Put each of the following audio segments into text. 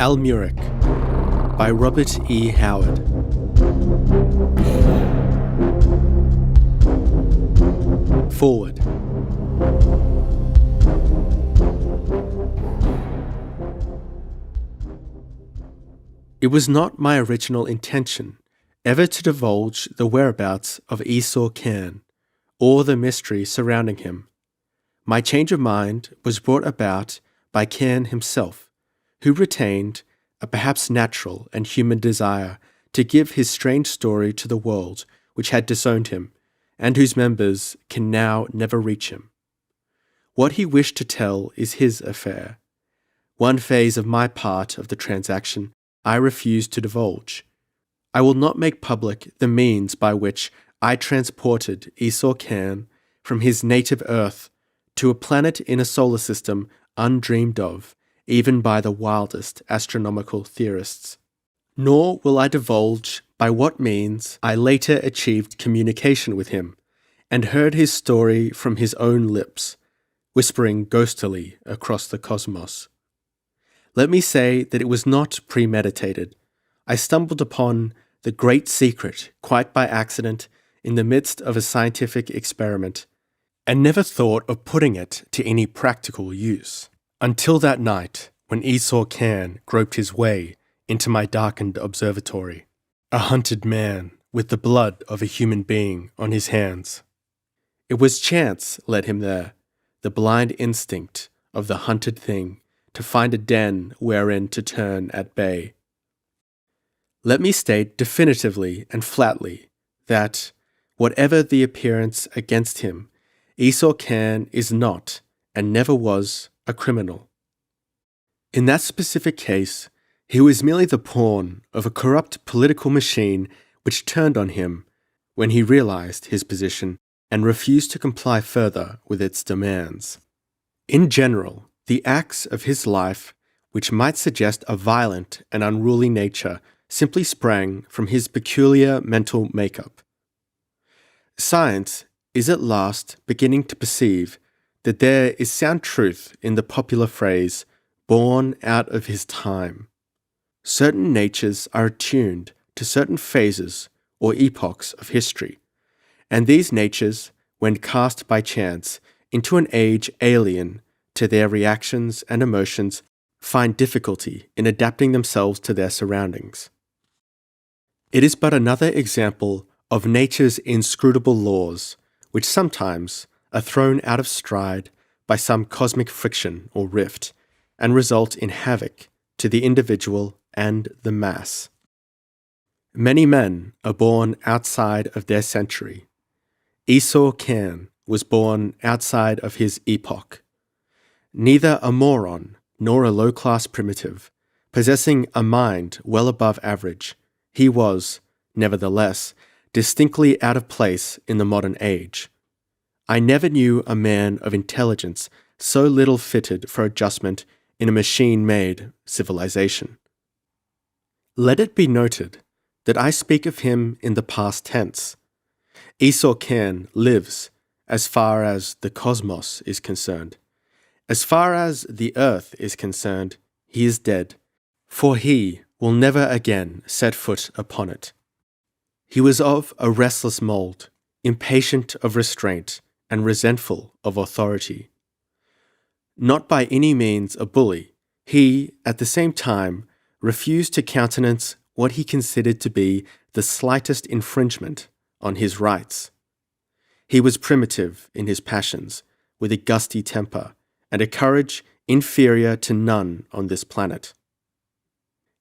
Almuric by Robert E. Howard. Forward. It was not my original intention ever to divulge the whereabouts of Esau Cairn or the mystery surrounding him. My change of mind was brought about by Cairn himself, who retained a perhaps natural and human desire to give his strange story to the world which had disowned him, and whose members can now never reach him. What he wished to tell is his affair. One phase of my part of the transaction I refuse to divulge. I will not make public the means by which I transported Esau Cairn from his native earth to a planet in a solar system undreamed of, even by the wildest astronomical theorists. Nor will I divulge by what means I later achieved communication with him, and heard his story from his own lips, whispering ghostily across the cosmos. Let me say that it was not premeditated. I stumbled upon the great secret quite by accident in the midst of a scientific experiment, and never thought of putting it to any practical use, until that night when Esau Cairn groped his way into my darkened observatory, a hunted man with the blood of a human being on his hands. It was chance led him there, the blind instinct of the hunted thing, to find a den wherein to turn at bay. Let me state definitively and flatly that, whatever the appearance against him, Esau Cairn is not, and never was, a criminal. In that specific case, he was merely the pawn of a corrupt political machine which turned on him when he realized his position and refused to comply further with its demands. In general, the acts of his life, which might suggest a violent and unruly nature, simply sprang from his peculiar mental makeup. Science is at last beginning to perceive that there is sound truth in the popular phrase, born out of his time. Certain natures are attuned to certain phases or epochs of history, and these natures, when cast by chance into an age alien to their reactions and emotions, find difficulty in adapting themselves to their surroundings. It is but another example of nature's inscrutable laws, which sometimes are thrown out of stride by some cosmic friction or rift, and result in havoc to the individual and the mass. Many men are born outside of their century. Esau Cairn was born outside of his epoch. Neither a moron nor a low-class primitive, possessing a mind well above average, he was, nevertheless, distinctly out of place in the modern age. I never knew a man of intelligence so little fitted for adjustment in a machine-made civilization. Let it be noted that I speak of him in the past tense. Esau Cairn lives as far as the cosmos is concerned. As far as the earth is concerned, he is dead, for he will never again set foot upon it. He was of a restless mould, impatient of restraint and resentful of authority. Not by any means a bully, he, at the same time, refused to countenance what he considered to be the slightest infringement on his rights. He was primitive in his passions, with a gusty temper, and a courage inferior to none on this planet.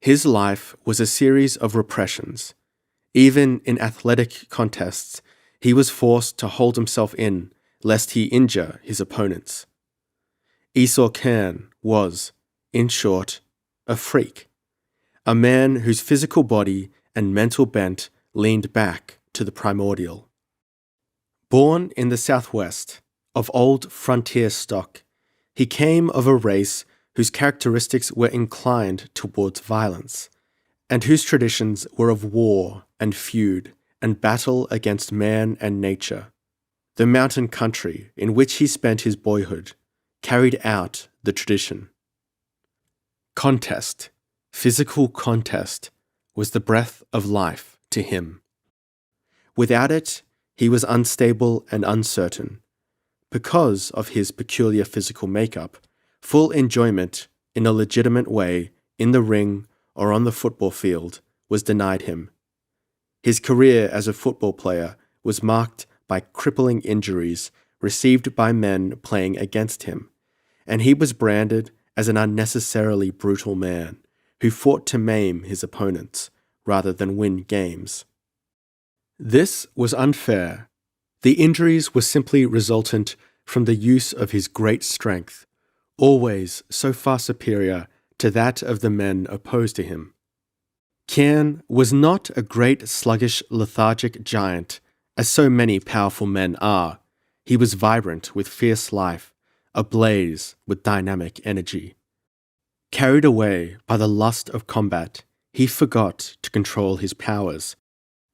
His life was a series of repressions. Even in athletic contests, he was forced to hold himself in, lest he injure his opponents. Esau Cairn was, in short, a freak, a man whose physical body and mental bent leaned back to the primordial. Born in the Southwest, of old frontier stock, he came of a race whose characteristics were inclined towards violence, and whose traditions were of war and feud and battle against man and nature. The mountain country in which he spent his boyhood carried out the tradition. Contest, Physical contest was the breath of life to him. Without it, he was unstable and uncertain. Because of his peculiar physical makeup, full enjoyment in a legitimate way in the ring or on the football field was denied him. His career as a football player was marked by crippling injuries received by men playing against him, and he was branded as an unnecessarily brutal man who fought to maim his opponents rather than win games. This was unfair. The injuries were simply resultant from the use of his great strength, always so far superior to that of the men opposed to him. Kian was not a great sluggish lethargic giant, as so many powerful men are. He was vibrant with fierce life, ablaze with dynamic energy. Carried away by the lust of combat, he forgot to control his powers,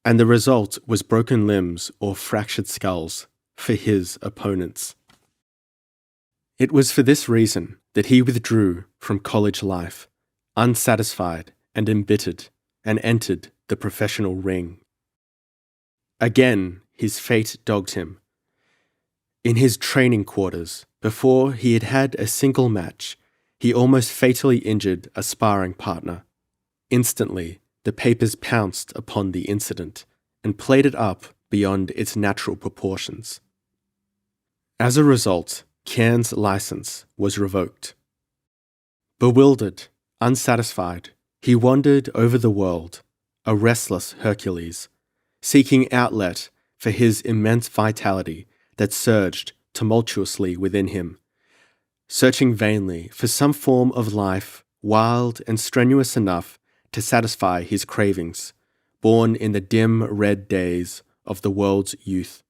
and the result was broken limbs or fractured skulls for his opponents. It was for this reason that he withdrew from college life, unsatisfied and embittered, and entered the professional ring. Again, his fate dogged him. In his training quarters, before he had had a single match, he almost fatally injured a sparring partner. Instantly, the papers pounced upon the incident and played it up beyond its natural proportions. As a result, Kian's license was revoked. Bewildered, unsatisfied, he wandered over the world, a restless Hercules, seeking outlet for his immense vitality that surged tumultuously within him, searching vainly for some form of life wild and strenuous enough to satisfy his cravings, born in the dim red days of the world's youth.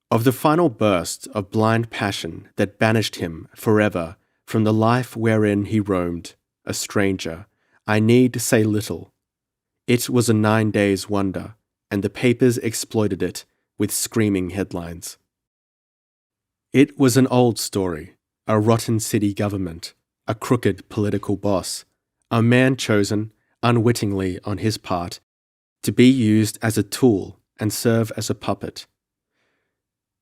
Of the final burst of blind passion that banished him forever from the life wherein he roamed, a stranger, I need say little. It was a 9 days' wonder, and the papers exploited it with screaming headlines. It was an old story, a rotten city government, a crooked political boss, a man chosen, unwittingly on his part, to be used as a tool and serve as a puppet.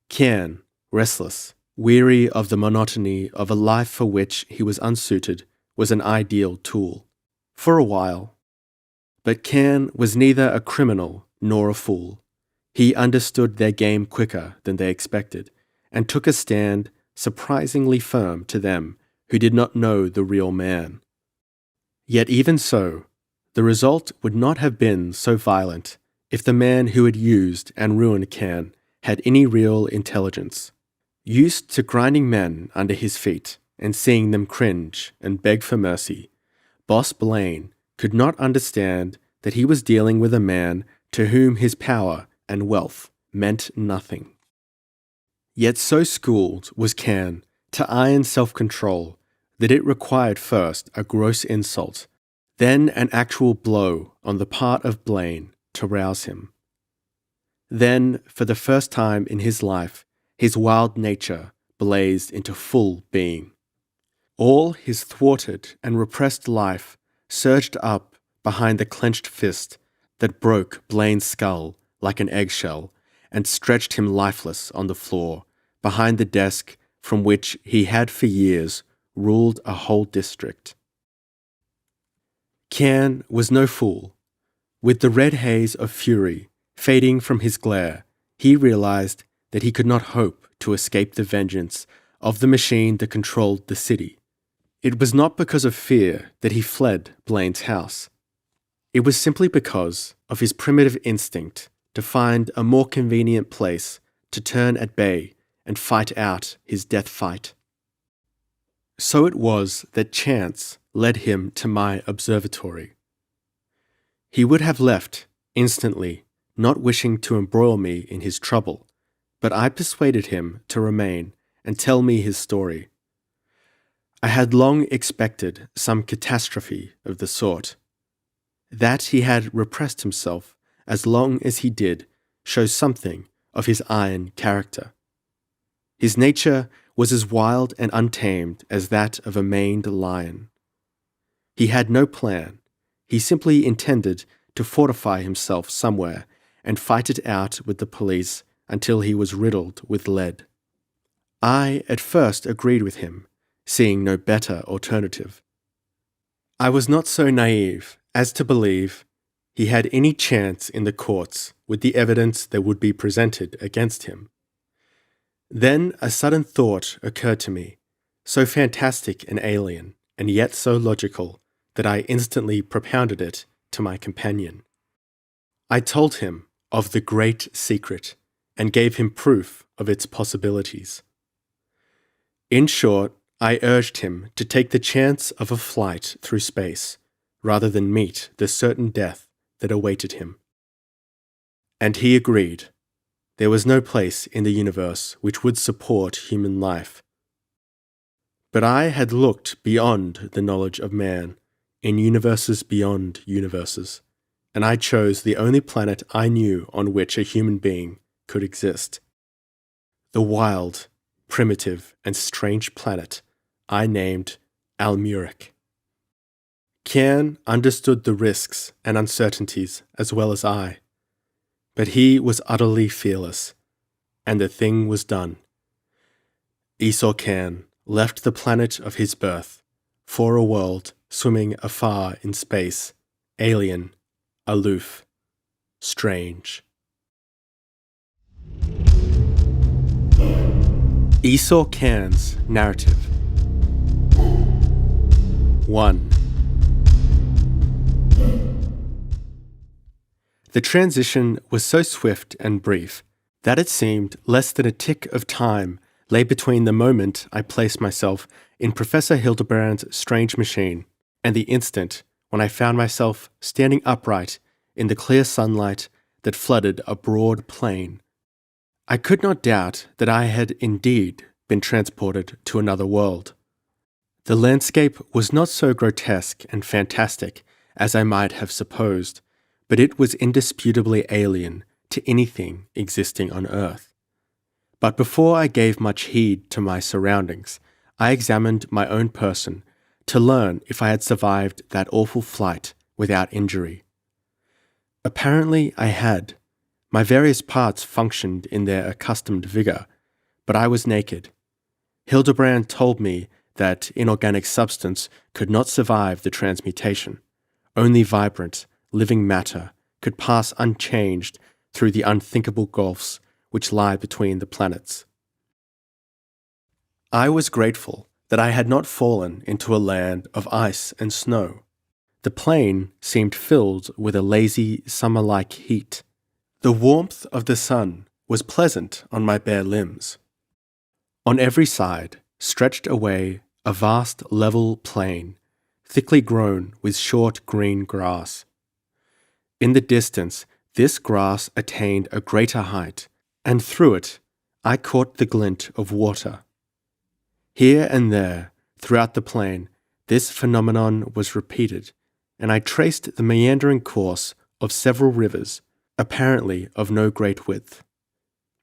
Kian, restless, weary of the monotony of a life for which he was unsuited, was an ideal tool. For a while. But Kian was neither a criminal nor a fool. He understood their game quicker than they expected, and took a stand surprisingly firm to them who did not know the real man. Yet even so, the result would not have been so violent if the man who had used and ruined Kian had any real intelligence. Used to grinding men under his feet and seeing them cringe and beg for mercy, Boss Blaine could not understand that he was dealing with a man to whom his power and wealth meant nothing. Yet so schooled was Kian to iron self-control that it required first a gross insult, then an actual blow on the part of Blaine to rouse him. Then, for the first time in his life, his wild nature blazed into full being. All his thwarted and repressed life surged up behind the clenched fist that broke Blaine's skull like an eggshell and stretched him lifeless on the floor behind the desk from which he had for years ruled a whole district. Kian was no fool. With the red haze of fury fading from his glare, he realized that he could not hope to escape the vengeance of the machine that controlled the city. It was not because of fear that he fled Blaine's house. It was simply because of his primitive instinct to find a more convenient place to turn at bay and fight out his death fight. So it was that chance led him to my observatory. He would have left instantly, not wishing to embroil me in his trouble, but I persuaded him to remain and tell me his story. I had long expected some catastrophe of the sort. That he had repressed himself as long as he did shows something of his iron character. His nature was as wild and untamed as that of a maned lion. He had no plan. He simply intended to fortify himself somewhere and fight it out with the police until he was riddled with lead. I at first agreed with him, seeing no better alternative. I was not so naive as to believe he had any chance in the courts with the evidence that would be presented against him. Then a sudden thought occurred to me, so fantastic and alien, and yet so logical, that I instantly propounded it to my companion. I told him of the great secret and gave him proof of its possibilities. In short, I urged him to take the chance of a flight through space rather than meet the certain death that awaited him. And he agreed. There was no place in the universe which would support human life. But I had looked beyond the knowledge of man, in universes beyond universes, and I chose the only planet I knew on which a human being could exist. The wild, primitive, and strange planet I named Almuric. Cairn understood the risks and uncertainties as well as I, but he was utterly fearless, and the thing was done. Esau Cairn left the planet of his birth for a world swimming afar in space, alien, aloof, strange. Esau Cairn's narrative. 1. The transition was so swift and brief that it seemed less than a tick of time lay between the moment I placed myself in Professor Hildebrand's strange machine and the instant when I found myself standing upright in the clear sunlight that flooded a broad plain. I could not doubt that I had indeed been transported to another world. The landscape was not so grotesque and fantastic as I might have supposed, but it was indisputably alien to anything existing on Earth. But before I gave much heed to my surroundings, I examined my own person to learn if I had survived that awful flight without injury. Apparently I had. My various parts functioned in their accustomed vigor, but I was naked. Hildebrand told me that inorganic substance could not survive the transmutation. Only vibrant, living matter could pass unchanged through the unthinkable gulfs which lie between the planets. I was grateful that I had not fallen into a land of ice and snow. The plain seemed filled with a lazy, summer-like heat. The warmth of the sun was pleasant on my bare limbs. On every side stretched away a vast level plain, thickly grown with short green grass. In the distance, this grass attained a greater height, and through it I caught the glint of water. Here and there, throughout the plain, this phenomenon was repeated, and I traced the meandering course of several rivers, apparently of no great width.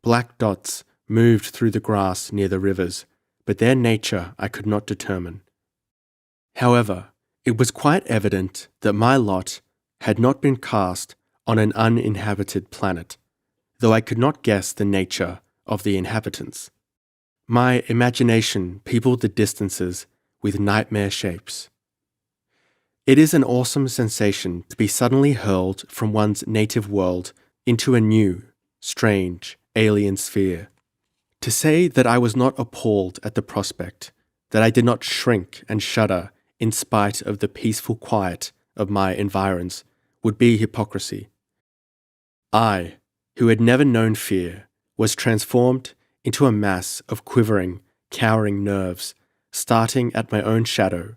Black dots moved through the grass near the rivers, but their nature I could not determine. However, it was quite evident that my lot had not been cast on an uninhabited planet, though I could not guess the nature of the inhabitants. My imagination peopled the distances with nightmare shapes. It is an awesome sensation to be suddenly hurled from one's native world into a new, strange, alien sphere. To say that I was not appalled at the prospect, that I did not shrink and shudder in spite of the peaceful quiet of my environs, would be hypocrisy. I, who had never known fear, was transformed into a mass of quivering, cowering nerves, starting at my own shadow.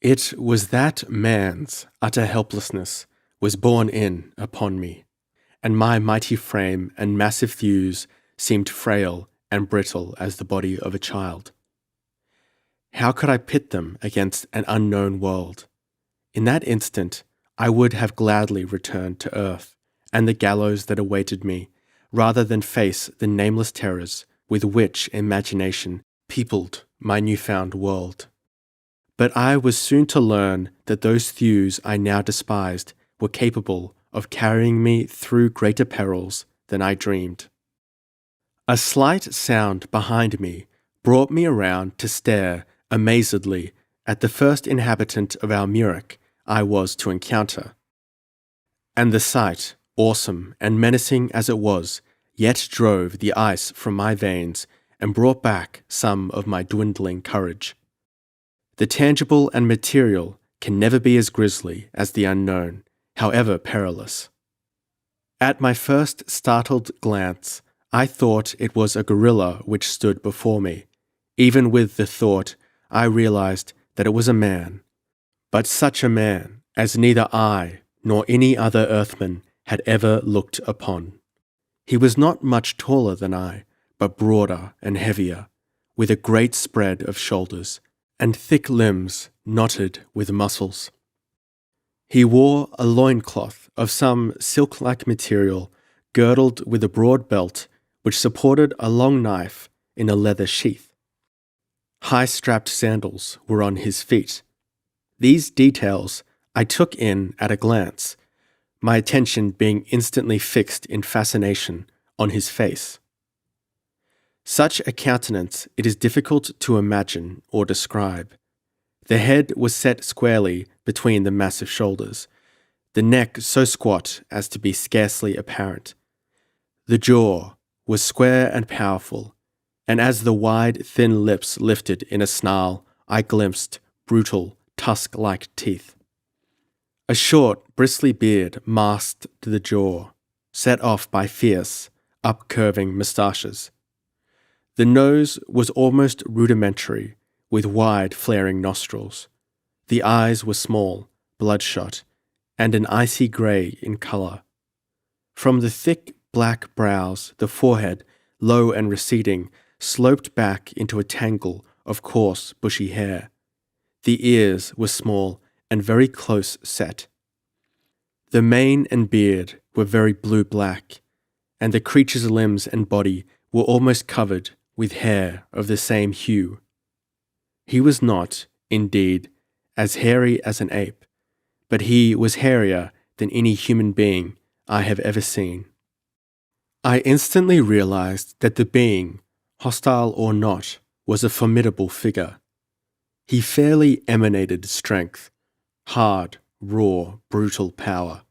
It was that man's utter helplessness was borne in upon me, and my mighty frame and massive thews seemed frail and brittle as the body of a child. How could I pit them against an unknown world? In that instant, I would have gladly returned to earth and the gallows that awaited me, rather than face the nameless terrors with which imagination peopled my newfound world. But I was soon to learn that those thews I now despised were capable of carrying me through greater perils than I dreamed. A slight sound behind me brought me around to stare amazedly at the first inhabitant of Almuric I was to encounter. And the sight, awesome and menacing as it was, yet drove the ice from my veins and brought back some of my dwindling courage. The tangible and material can never be as grisly as the unknown, however perilous. At my first startled glance, I thought it was a gorilla which stood before me. Even with the thought, I realized that it was a man, but such a man as neither I nor any other earthman had ever looked upon. He was not much taller than I, but broader and heavier, with a great spread of shoulders, and thick limbs knotted with muscles. He wore a loincloth of some silk-like material, girdled with a broad belt which supported a long knife in a leather sheath. High-strapped sandals were on his feet. These details I took in at a glance, my attention being instantly fixed in fascination on his face. Such a countenance it is difficult to imagine or describe. The head was set squarely between the massive shoulders, the neck so squat as to be scarcely apparent. The jaw was square and powerful, and as the wide, thin lips lifted in a snarl, I glimpsed brutal, tusk-like teeth. A short, bristly beard masked the jaw, set off by fierce, up-curving moustaches. The nose was almost rudimentary, with wide, flaring nostrils. The eyes were small, bloodshot, and an icy grey in colour. From the thick, black brows, the forehead, low and receding, sloped back into a tangle of coarse, bushy hair. The ears were small and very close set. The mane and beard were very blue-black, and the creature's limbs and body were almost covered with hair of the same hue. He was not, indeed, as hairy as an ape, but he was hairier than any human being I have ever seen. I instantly realized that the being, hostile or not, was a formidable figure. He fairly emanated strength, hard, raw, brutal power.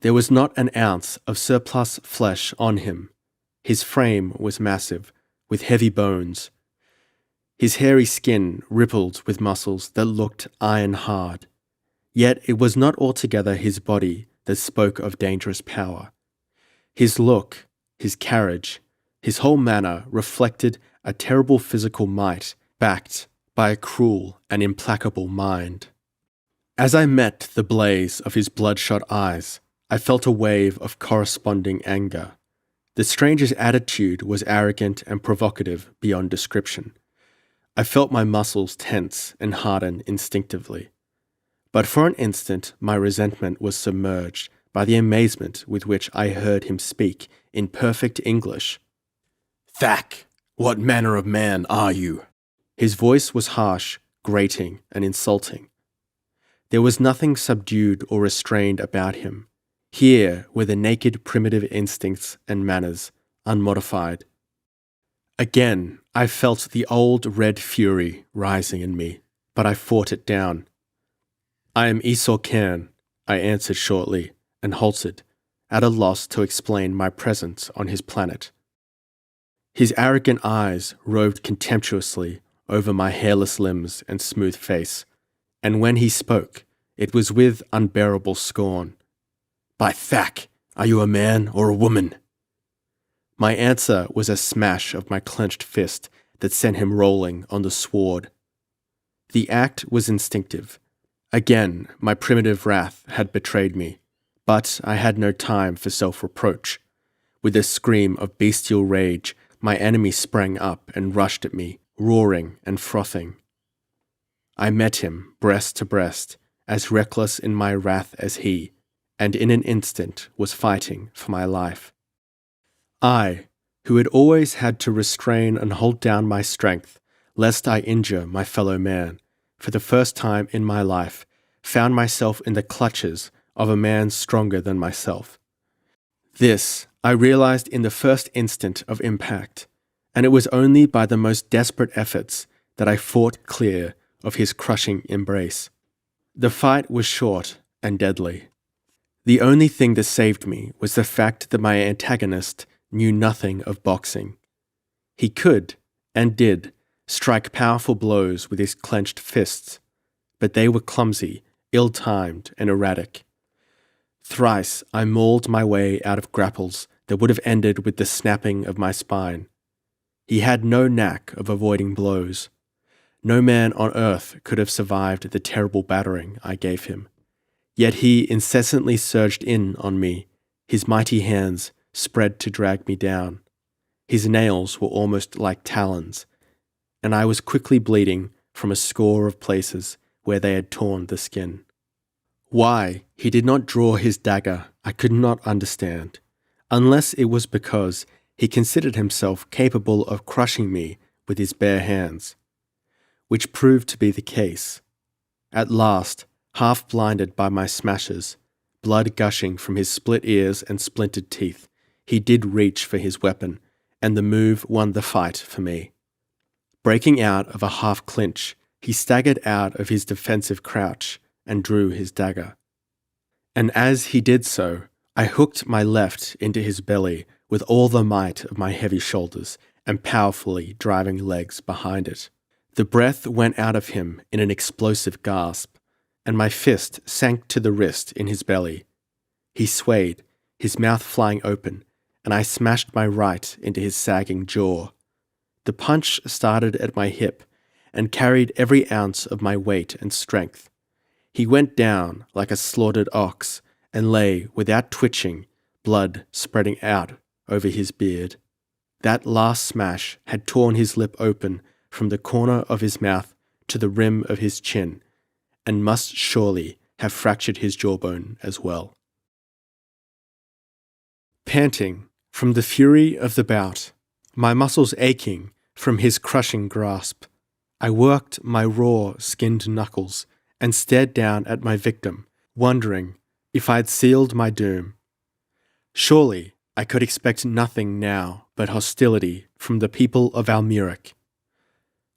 There was not an ounce of surplus flesh on him. His frame was massive, with heavy bones. His hairy skin rippled with muscles that looked iron hard. Yet it was not altogether his body that spoke of dangerous power. His look, his carriage, his whole manner reflected a terrible physical might backed by a cruel and implacable mind. As I met the blaze of his bloodshot eyes, I felt a wave of corresponding anger. The stranger's attitude was arrogant and provocative beyond description. I felt my muscles tense and harden instinctively. But for an instant my resentment was submerged by the amazement with which I heard him speak in perfect English. "Thack, what manner of man are you?" His voice was harsh, grating, and insulting. There was nothing subdued or restrained about him. Here were the naked primitive instincts and manners, unmodified. Again, I felt the old red fury rising in me, but I fought it down. "I am Esau Cairn," I answered shortly, and halted, at a loss to explain my presence on his planet. His arrogant eyes roved contemptuously over my hairless limbs and smooth face, and when he spoke, it was with unbearable scorn. "By Thack, are you a man or a woman?" My answer was a smash of my clenched fist that sent him rolling on the sward. The act was instinctive. Again, my primitive wrath had betrayed me, but I had no time for self-reproach. With a scream of bestial rage, my enemy sprang up and rushed at me, roaring and frothing. I met him, breast to breast, as reckless in my wrath as he, and in an instant was fighting for my life. I, who had always had to restrain and hold down my strength, lest I injure my fellow man, for the first time in my life, found myself in the clutches of a man stronger than myself. This I realized in the first instant of impact, and it was only by the most desperate efforts that I fought clear of his crushing embrace. The fight was short and deadly. The only thing that saved me was the fact that my antagonist knew nothing of boxing. He could, and did, strike powerful blows with his clenched fists, but they were clumsy, ill-timed, and erratic. Thrice I mauled my way out of grapples that would have ended with the snapping of my spine. He had no knack of avoiding blows. No man on earth could have survived the terrible battering I gave him. Yet he incessantly surged in on me, his mighty hands spread to drag me down. His nails were almost like talons, and I was quickly bleeding from a score of places where they had torn the skin. Why he did not draw his dagger I could not understand, unless it was because he considered himself capable of crushing me with his bare hands, which proved to be the case. At last, half blinded by my smashes, blood gushing from his split ears and splintered teeth, he did reach for his weapon, and the move won the fight for me. Breaking out of a half clinch, he staggered out of his defensive crouch and drew his dagger. And as he did so, I hooked my left into his belly with all the might of my heavy shoulders and powerfully driving legs behind it. The breath went out of him in an explosive gasp, and my fist sank to the wrist in his belly. He swayed, his mouth flying open, and I smashed my right into his sagging jaw. The punch started at my hip and carried every ounce of my weight and strength. He went down like a slaughtered ox and lay without twitching, blood spreading out over his beard. That last smash had torn his lip open from the corner of his mouth to the rim of his chin, and must surely have fractured his jawbone as well. Panting from the fury of the bout, my muscles aching from his crushing grasp, I worked my raw, skinned knuckles and stared down at my victim, wondering if I had sealed my doom. Surely I could expect nothing now but hostility from the people of Almuric.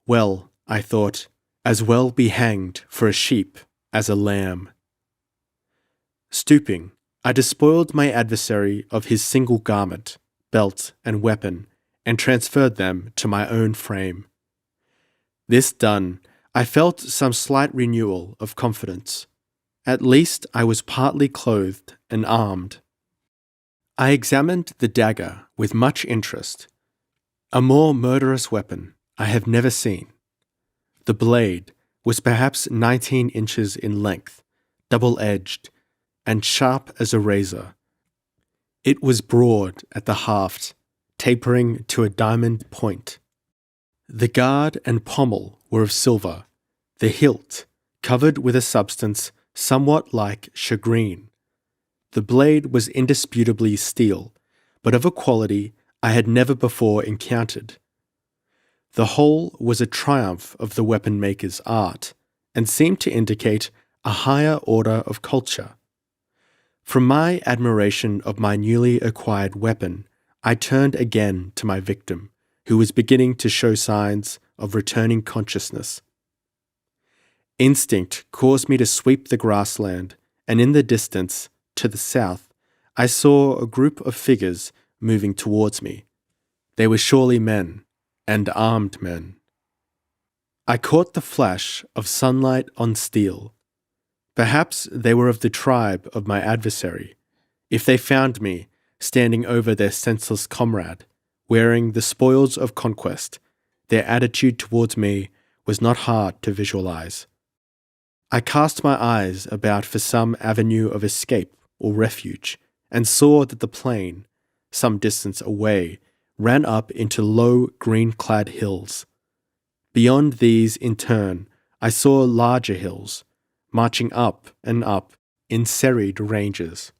Well, I thought, as well be hanged for a sheep as a lamb. Stooping, I despoiled my adversary of his single garment, belt, and weapon, and transferred them to my own frame. This done, I felt some slight renewal of confidence. At least I was partly clothed and armed. I examined the dagger with much interest. A more murderous weapon I have never seen. The blade was perhaps 19 inches in length, double-edged, and sharp as a razor. It was broad at the haft, tapering to a diamond point. The guard and pommel were of silver, the hilt covered with a substance somewhat like shagreen. The blade was indisputably steel, but of a quality I had never before encountered. The whole was a triumph of the weapon maker's art, and seemed to indicate a higher order of culture. From my admiration of my newly acquired weapon, I turned again to my victim, who was beginning to show signs of returning consciousness. Instinct caused me to sweep the grassland, and in the distance, to the south, I saw a group of figures moving towards me. They were surely men, and armed men. I caught the flash of sunlight on steel. Perhaps they were of the tribe of my adversary. If they found me, standing over their senseless comrade, wearing the spoils of conquest, their attitude towards me was not hard to visualize. I cast my eyes about for some avenue of escape or refuge, and saw that the plain, some distance away, ran up into low green-clad hills. Beyond these, in turn, I saw larger hills, marching up and up in serried ranges.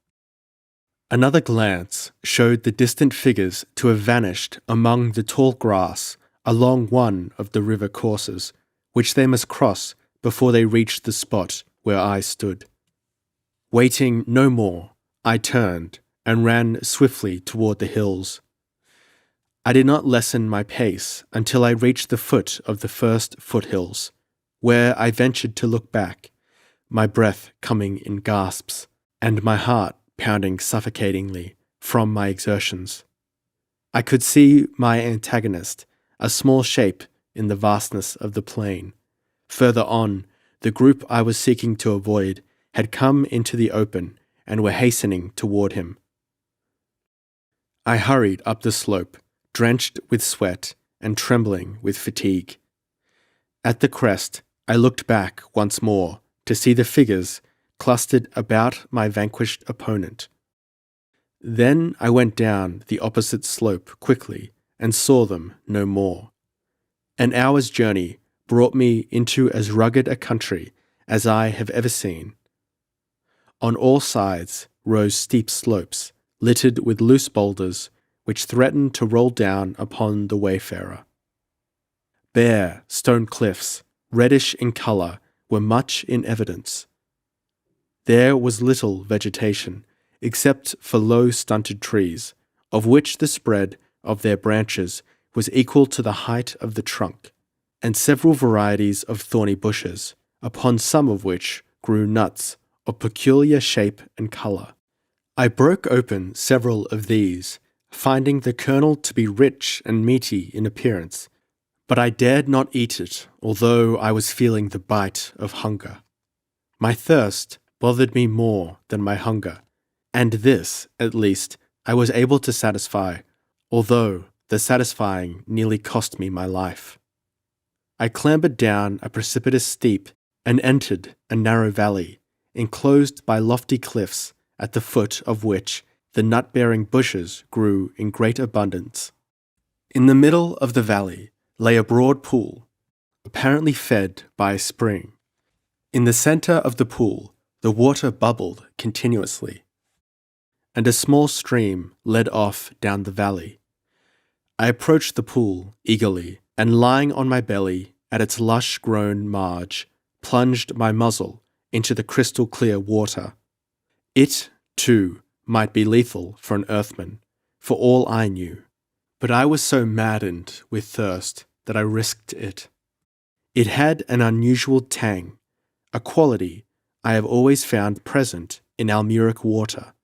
Another glance showed the distant figures to have vanished among the tall grass along one of the river courses, which they must cross before they reached the spot where I stood. Waiting no more, I turned and ran swiftly toward the hills. I did not lessen my pace until I reached the foot of the first foothills, where I ventured to look back, my breath coming in gasps, and my heart pounding suffocatingly from my exertions. I could see my antagonist, a small shape in the vastness of the plain. Further on, the group I was seeking to avoid had come into the open and were hastening toward him. I hurried up the slope, drenched with sweat and trembling with fatigue. At the crest, I looked back once more to see the figures clustered about my vanquished opponent. Then I went down the opposite slope quickly and saw them no more. An hour's journey brought me into as rugged a country as I have ever seen. On all sides rose steep slopes, littered with loose boulders, which threatened to roll down upon the wayfarer. Bare stone cliffs, reddish in colour, were much in evidence. There was little vegetation, except for low stunted trees, of which the spread of their branches was equal to the height of the trunk, and several varieties of thorny bushes, upon some of which grew nuts of peculiar shape and colour. I broke open several of these, finding the kernel to be rich and meaty in appearance, but I dared not eat it, although I was feeling the bite of hunger. My thirst bothered me more than my hunger, and this, at least, I was able to satisfy, although the satisfying nearly cost me my life. I clambered down a precipitous steep and entered a narrow valley, enclosed by lofty cliffs, at the foot of which the nut-bearing bushes grew in great abundance. In the middle of the valley lay a broad pool, apparently fed by a spring. In the centre of the pool, the water bubbled continuously, and a small stream led off down the valley. I approached the pool eagerly, and lying on my belly at its lush-grown marge, plunged my muzzle into the crystal-clear water. It, too, might be lethal for an earthman, for all I knew, but I was so maddened with thirst that I risked it. It had an unusual tang, a quality I have always found present in Almuric water,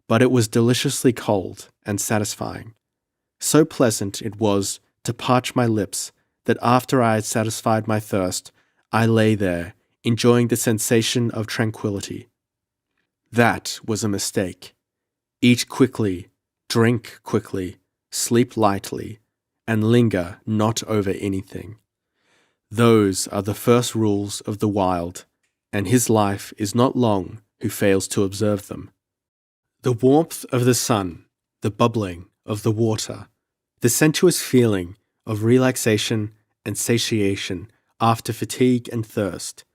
but it was deliciously cold and satisfying. So pleasant it was to parch my lips that after I had satisfied my thirst, I lay there, enjoying the sensation of tranquility. That was a mistake. Eat quickly, drink quickly, sleep lightly, and linger not over anything. Those are the first rules of the wild, and his life is not long who fails to observe them. The warmth of the sun, the bubbling of the water, the sensuous feeling of relaxation and satiation after fatigue and thirst,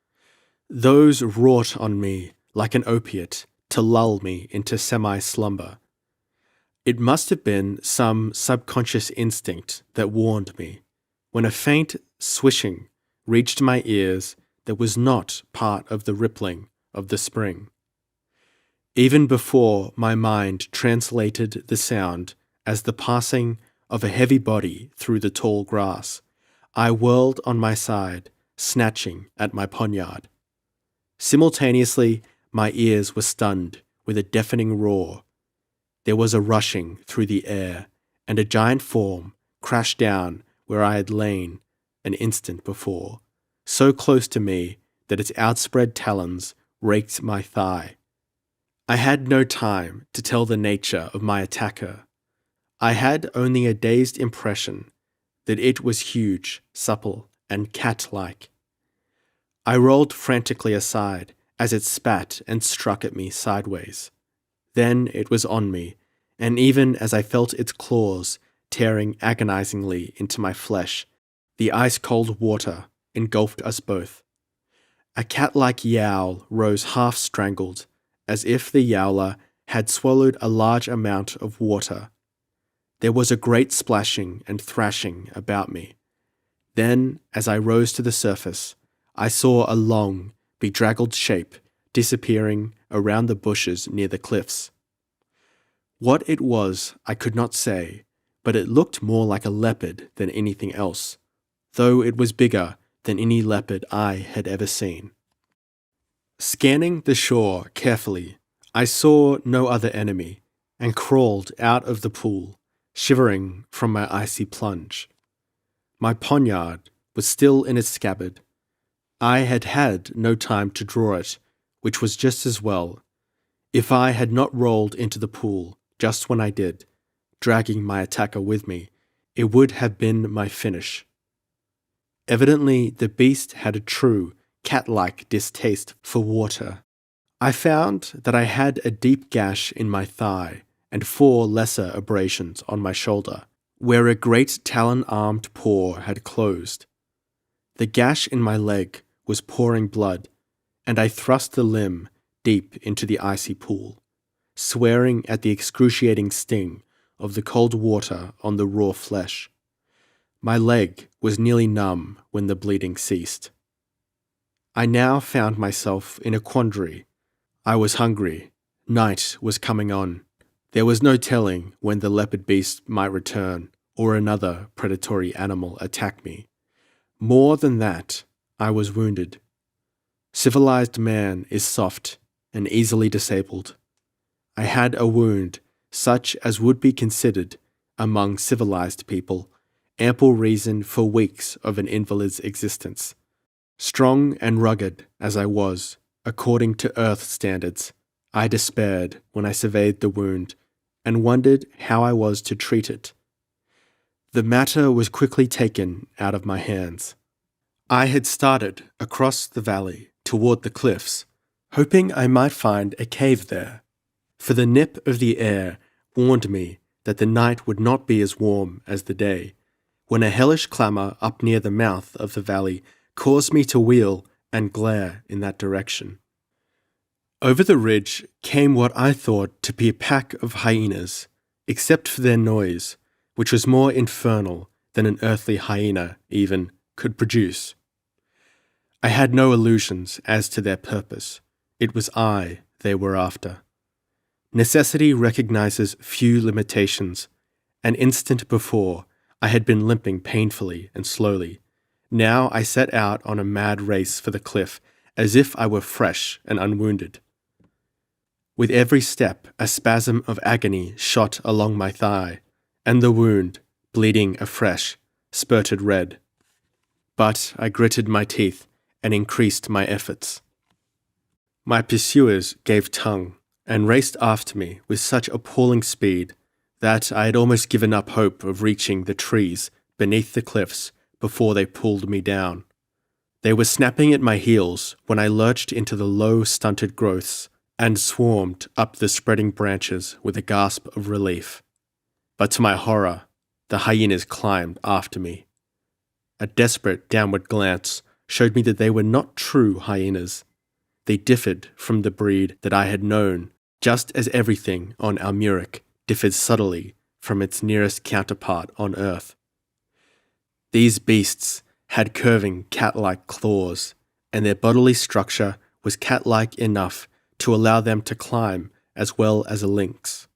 those wrought on me like an opiate to lull me into semi-slumber. It must have been some subconscious instinct that warned me, when a faint swishing reached my ears that was not part of the rippling of the spring. Even before my mind translated the sound as the passing of a heavy body through the tall grass, I whirled on my side, snatching at my poniard. Simultaneously, my ears were stunned with a deafening roar. There was a rushing through the air, and a giant form crashed down where I had lain an instant before, so close to me that its outspread talons raked my thigh. I had no time to tell the nature of my attacker. I had only a dazed impression that it was huge, supple, and cat-like. I rolled frantically aside as it spat and struck at me sideways. Then it was on me, and even as I felt its claws tearing agonizingly into my flesh, the ice-cold water engulfed us both. A cat-like yowl rose half-strangled, as if the yowler had swallowed a large amount of water. There was a great splashing and thrashing about me. Then, as I rose to the surface, I saw a long, bedraggled shape disappearing around the bushes near the cliffs. What it was, I could not say, but it looked more like a leopard than anything else, though it was bigger than any leopard I had ever seen. Scanning the shore carefully, I saw no other enemy and crawled out of the pool, shivering from my icy plunge. My poniard was still in its scabbard. I had had no time to draw it, which was just as well. If I had not rolled into the pool just when I did, dragging my attacker with me, it would have been my finish. Evidently, the beast had a true, cat-like distaste for water. I found that I had a deep gash in my thigh and 4 lesser abrasions on my shoulder, where a great talon-armed paw had closed. The gash in my leg was pouring blood, and I thrust the limb deep into the icy pool, swearing at the excruciating sting of the cold water on the raw flesh. My leg was nearly numb when the bleeding ceased. I now found myself in a quandary. I was hungry. Night was coming on. There was no telling when the leopard beast might return or another predatory animal attack me. More than that, I was wounded. Civilized man is soft and easily disabled. I had a wound such as would be considered, among civilized people, ample reason for weeks of an invalid's existence. Strong and rugged as I was, according to Earth standards, I despaired when I surveyed the wound and wondered how I was to treat it. The matter was quickly taken out of my hands. I had started across the valley toward the cliffs, hoping I might find a cave there, for the nip of the air warned me that the night would not be as warm as the day, when a hellish clamour up near the mouth of the valley caused me to wheel and glare in that direction. Over the ridge came what I thought to be a pack of hyenas, except for their noise, which was more infernal than an earthly hyena, even, could produce. I had no illusions as to their purpose. It was I they were after. Necessity recognizes few limitations. An instant before, I had been limping painfully and slowly. Now I set out on a mad race for the cliff, as if I were fresh and unwounded. With every step, a spasm of agony shot along my thigh, and the wound, bleeding afresh, spurted red. But I gritted my teeth and increased my efforts. My pursuers gave tongue and raced after me with such appalling speed that I had almost given up hope of reaching the trees beneath the cliffs before they pulled me down. They were snapping at my heels when I lurched into the low, stunted growths and swarmed up the spreading branches with a gasp of relief. But to my horror, the hyenas climbed after me. A desperate downward glance showed me that they were not true hyenas. They differed from the breed that I had known, just as everything on Almuric differed subtly from its nearest counterpart on Earth. These beasts had curving cat-like claws, and their bodily structure was cat-like enough to allow them to climb as well as a lynx.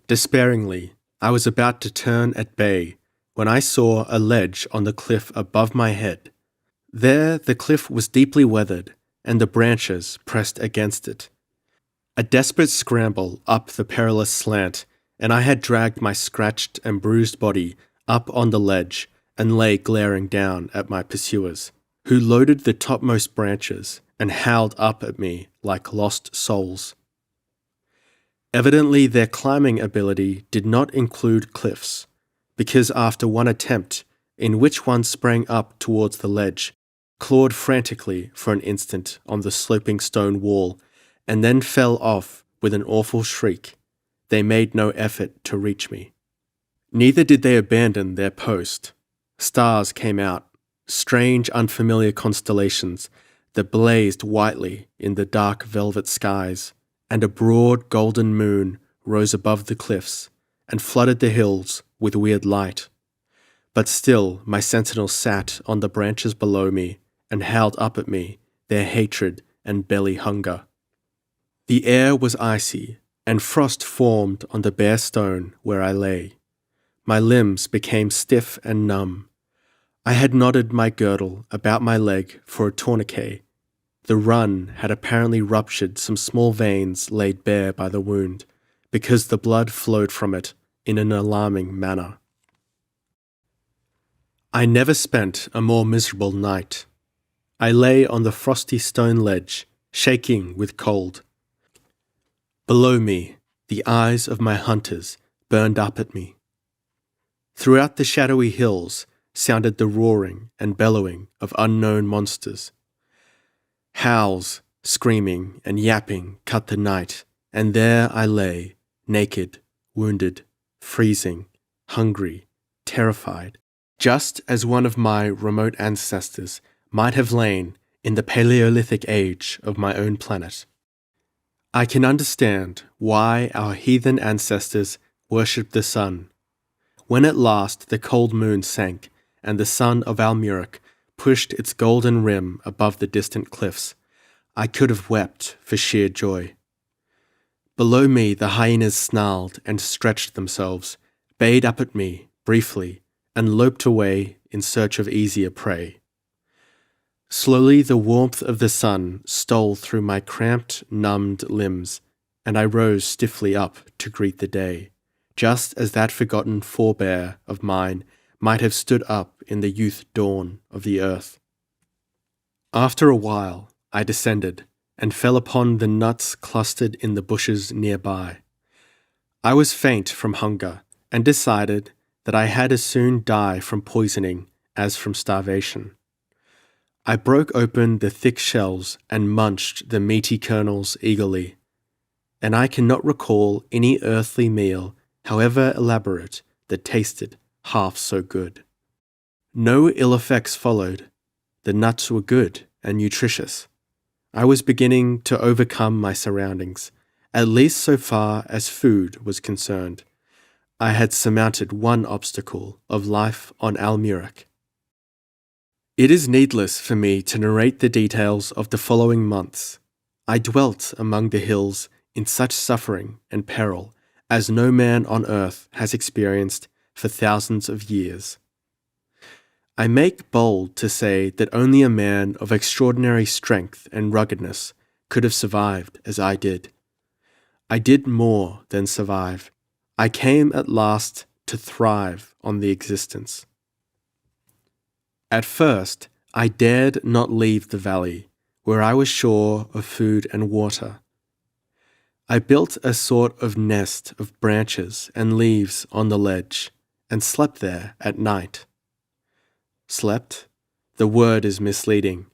Despairingly, I was about to turn at bay when I saw a ledge on the cliff above my head. There the cliff was deeply weathered, and the branches pressed against it. A desperate scramble up the perilous slant, and I had dragged my scratched and bruised body up on the ledge and lay glaring down at my pursuers, who loaded the topmost branches and howled up at me like lost souls. Evidently their climbing ability did not include cliffs, because after one attempt, in which one sprang up towards the ledge, clawed frantically for an instant on the sloping stone wall, and then fell off with an awful shriek, they made no effort to reach me. Neither did they abandon their post. Stars came out, strange unfamiliar constellations that blazed whitely in the dark velvet skies, and a broad golden moon rose above the cliffs and flooded the hills with weird light. But still my sentinel sat on the branches below me and howled up at me their hatred and belly hunger. The air was icy, and frost formed on the bare stone where I lay. My limbs became stiff and numb. I had knotted my girdle about my leg for a tourniquet. The run had apparently ruptured some small veins laid bare by the wound, because the blood flowed from it in an alarming manner. I never spent a more miserable night. I lay on the frosty stone ledge, shaking with cold. Below me, the eyes of my hunters burned up at me. Throughout the shadowy hills sounded the roaring and bellowing of unknown monsters. Howls, screaming, and yapping cut the night, and there I lay, naked, wounded, freezing, hungry, terrified, just as one of my remote ancestors might have lain in the Paleolithic age of my own planet. I can understand why our heathen ancestors worshipped the sun. When at last the cold moon sank and the sun of Almuric pushed its golden rim above the distant cliffs, I could have wept for sheer joy. Below me the hyenas snarled and stretched themselves, bayed up at me briefly, and loped away in search of easier prey. Slowly the warmth of the sun stole through my cramped, numbed limbs, and I rose stiffly up to greet the day, just as that forgotten forebear of mine might have stood up in the youth dawn of the earth. After a while, I descended and fell upon the nuts clustered in the bushes nearby. I was faint from hunger and decided that I had as soon die from poisoning as from starvation. I broke open the thick shells and munched the meaty kernels eagerly, and I cannot recall any earthly meal, however elaborate, that tasted half so good. No ill effects followed. The nuts were good and nutritious. I was beginning to overcome my surroundings, at least so far as food was concerned. I had surmounted one obstacle of life on Almuric. It is needless for me to narrate the details of the following months. I dwelt among the hills in such suffering and peril as no man on earth has experienced for thousands of years. I make bold to say that only a man of extraordinary strength and ruggedness could have survived as I did. I did more than survive. I came at last to thrive on the existence. At first, I dared not leave the valley, where I was sure of food and water. I built a sort of nest of branches and leaves on the ledge, and slept there at night. Slept? The word is misleading.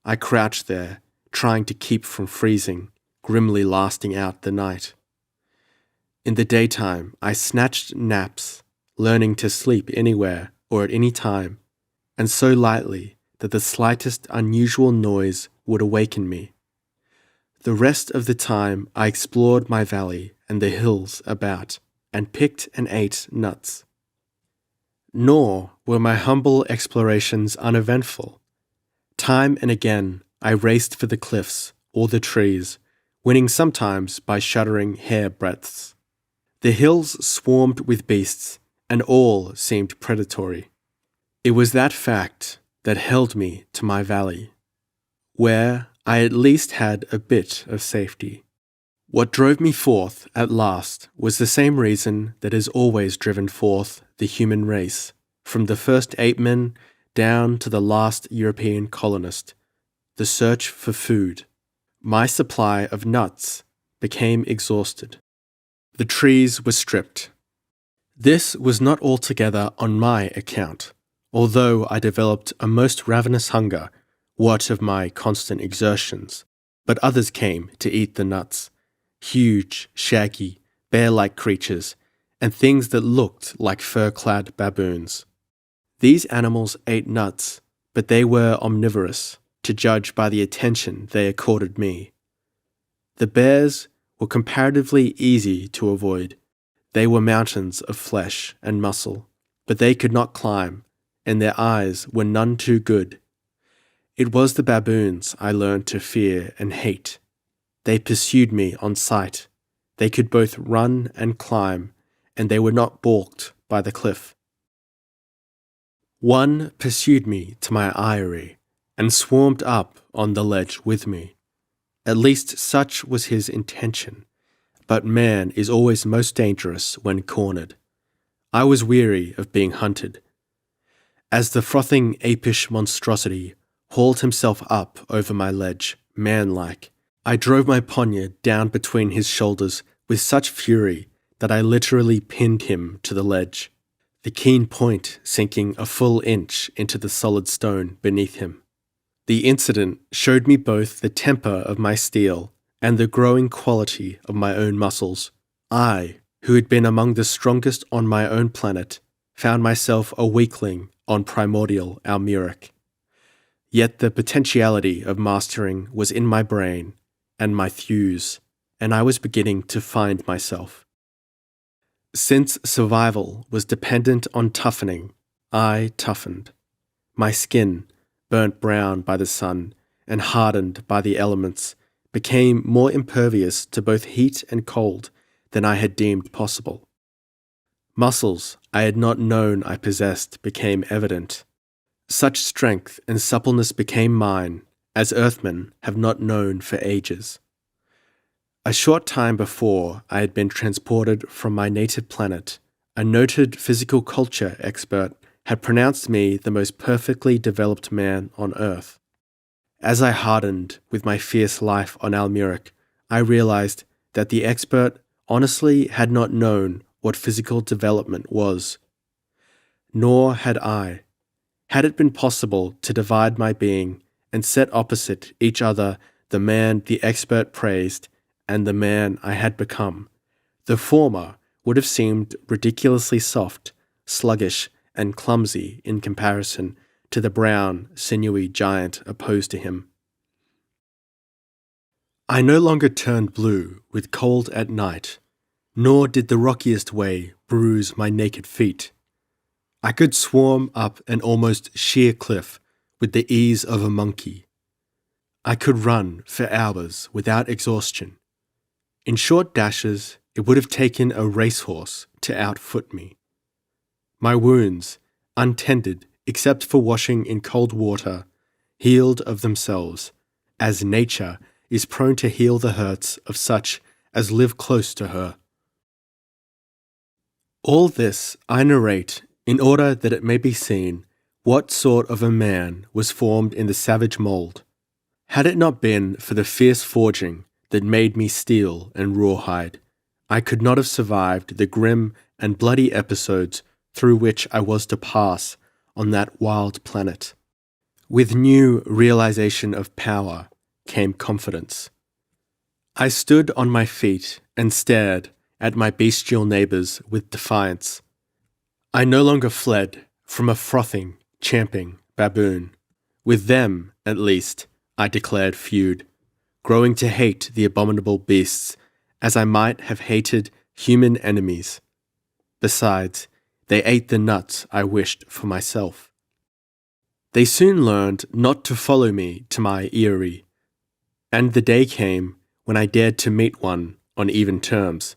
I crouched there, trying to keep from freezing, grimly lasting out the night. In the daytime, I snatched naps, learning to sleep anywhere or at any time, and so lightly that the slightest unusual noise would awaken me. The rest of the time I explored my valley and the hills about, and picked and ate nuts. Nor were my humble explorations uneventful. Time and again I raced for the cliffs or the trees, winning sometimes by shuddering hair-breadths. The hills swarmed with beasts, and all seemed predatory. It was that fact that held me to my valley, where I at least had a bit of safety. What drove me forth at last was the same reason that has always driven forth the human race, from the first ape-men down to the last European colonist: the search for food. My supply of nuts became exhausted. The trees were stripped. This was not altogether on my account, although I developed a most ravenous hunger, what of my constant exertions, but others came to eat the nuts, huge, shaggy, bear-like creatures, and things that looked like fur-clad baboons. These animals ate nuts, but they were omnivorous, to judge by the attention they accorded me. The bears were comparatively easy to avoid. They were mountains of flesh and muscle, but they could not climb, and their eyes were none too good. It was the baboons I learned to fear and hate. They pursued me on sight. They could both run and climb, and they were not balked by the cliff. One pursued me to my eyrie and swarmed up on the ledge with me. At least such was his intention, but man is always most dangerous when cornered. I was weary of being hunted. As the frothing apish monstrosity hauled himself up over my ledge, man-like, I drove my poniard down between his shoulders with such fury that I literally pinned him to the ledge, the keen point sinking a full inch into the solid stone beneath him. The incident showed me both the temper of my steel and the growing quality of my own muscles. I, who had been among the strongest on my own planet, found myself a weakling on primordial Almuric. Yet the potentiality of mastering was in my brain and my thews, and I was beginning to find myself. Since survival was dependent on toughening, I toughened. My skin, burnt brown by the sun and hardened by the elements, became more impervious to both heat and cold than I had deemed possible. Muscles I had not known I possessed became evident. Such strength and suppleness became mine as earthmen have not known for ages. A short time before I had been transported from my native planet, a noted physical culture expert had pronounced me the most perfectly developed man on Earth. As I hardened with my fierce life on Almuric, I realized that the expert honestly had not known what physical development was. Nor had I. Had it been possible to divide my being and set opposite each other the man the expert praised and the man I had become, the former would have seemed ridiculously soft, sluggish, and clumsy in comparison to the brown, sinewy giant opposed to him. I no longer turned blue with cold at night, nor did the rockiest way bruise my naked feet. I could swarm up an almost sheer cliff with the ease of a monkey. I could run for hours without exhaustion. In short dashes, it would have taken a racehorse to outfoot me. My wounds, untended except for washing in cold water, healed of themselves, as nature is prone to heal the hurts of such as live close to her. All this I narrate in order that it may be seen what sort of a man was formed in the savage mould. Had it not been for the fierce forging that made me steel and rawhide, I could not have survived the grim and bloody episodes through which I was to pass on that wild planet. With new realization of power came confidence. I stood on my feet and stared at my bestial neighbors with defiance. I no longer fled from a frothing, champing baboon. With them, at least, I declared feud, growing to hate the abominable beasts as I might have hated human enemies. Besides, they ate the nuts I wished for myself. They soon learned not to follow me to my eyrie, and the day came when I dared to meet one on even terms.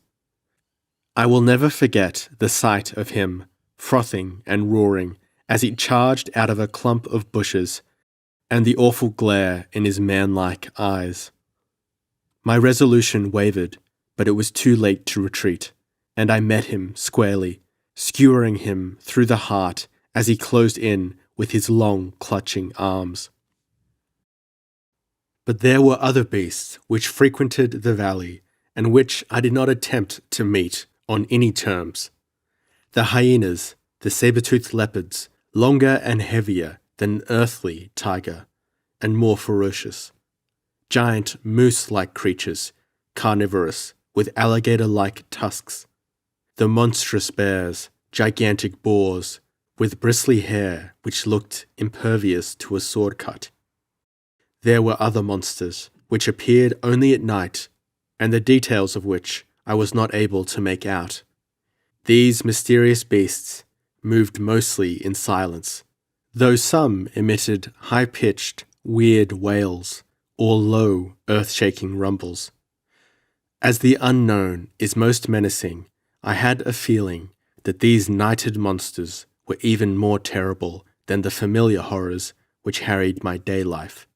I will never forget the sight of him, frothing and roaring, as he charged out of a clump of bushes, and the awful glare in his man-like eyes. My resolution wavered, but it was too late to retreat, and I met him squarely, skewering him through the heart as he closed in with his long, clutching arms. But there were other beasts which frequented the valley, and which I did not attempt to meet on any terms. The hyenas, the saber-toothed leopards, longer and heavier than an earthly tiger, and more ferocious. Giant moose-like creatures, carnivorous, with alligator-like tusks. The monstrous bears, gigantic boars, with bristly hair which looked impervious to a sword cut. There were other monsters, which appeared only at night, and the details of which I was not able to make out. These mysterious beasts moved mostly in silence, though some emitted high-pitched, weird wails, or low, earth-shaking rumbles. As the unknown is most menacing, I had a feeling that these nighted monsters were even more terrible than the familiar horrors which harried my day life.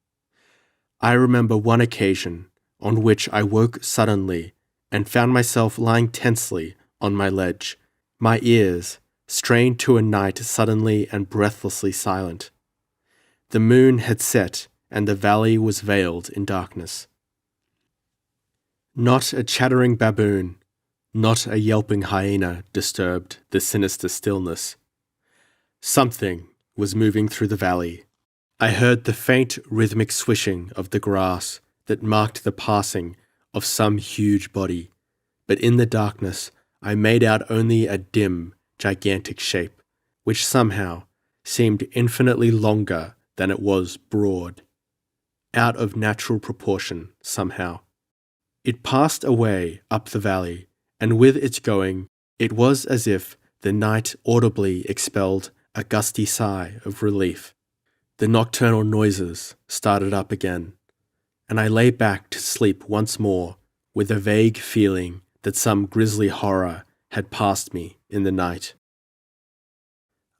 I remember one occasion on which I woke suddenly and found myself lying tensely on my ledge, my ears strained to a night suddenly and breathlessly silent. The moon had set and the valley was veiled in darkness. Not a chattering baboon, not a yelping hyena disturbed the sinister stillness. Something was moving through the valley. I heard the faint rhythmic swishing of the grass that marked the passing of some huge body, but in the darkness I made out only a dim, gigantic shape, which somehow seemed infinitely longer than it was broad, out of natural proportion somehow. It passed away up the valley, and with its going, it was as if the night audibly expelled a gusty sigh of relief. The nocturnal noises started up again, and I lay back to sleep once more with a vague feeling that some grisly horror had passed me in the night.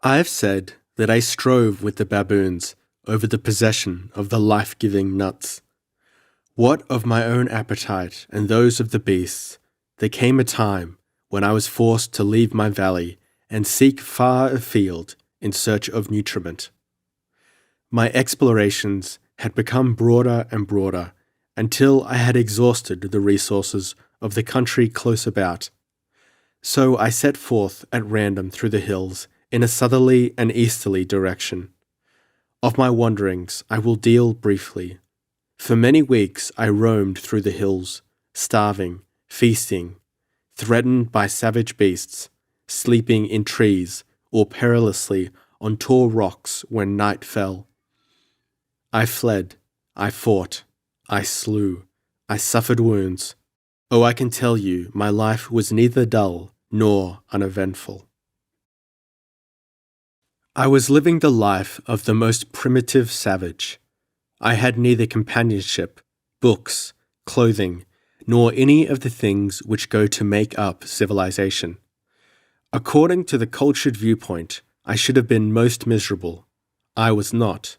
I have said that I strove with the baboons over the possession of the life-giving nuts. What of my own appetite and those of the beasts, there came a time when I was forced to leave my valley and seek far afield in search of nutriment. My explorations had become broader and broader until I had exhausted the resources of the country close about. So I set forth at random through the hills in a southerly and easterly direction. Of my wanderings I will deal briefly. For many weeks I roamed through the hills, starving, feasting, threatened by savage beasts, sleeping in trees or perilously on tall rocks when night fell. I fled, I fought, I slew, I suffered wounds. Oh, I can tell you, my life was neither dull nor uneventful. I was living the life of the most primitive savage. I had neither companionship, books, clothing, nor any of the things which go to make up civilization. According to the cultured viewpoint, I should have been most miserable. I was not.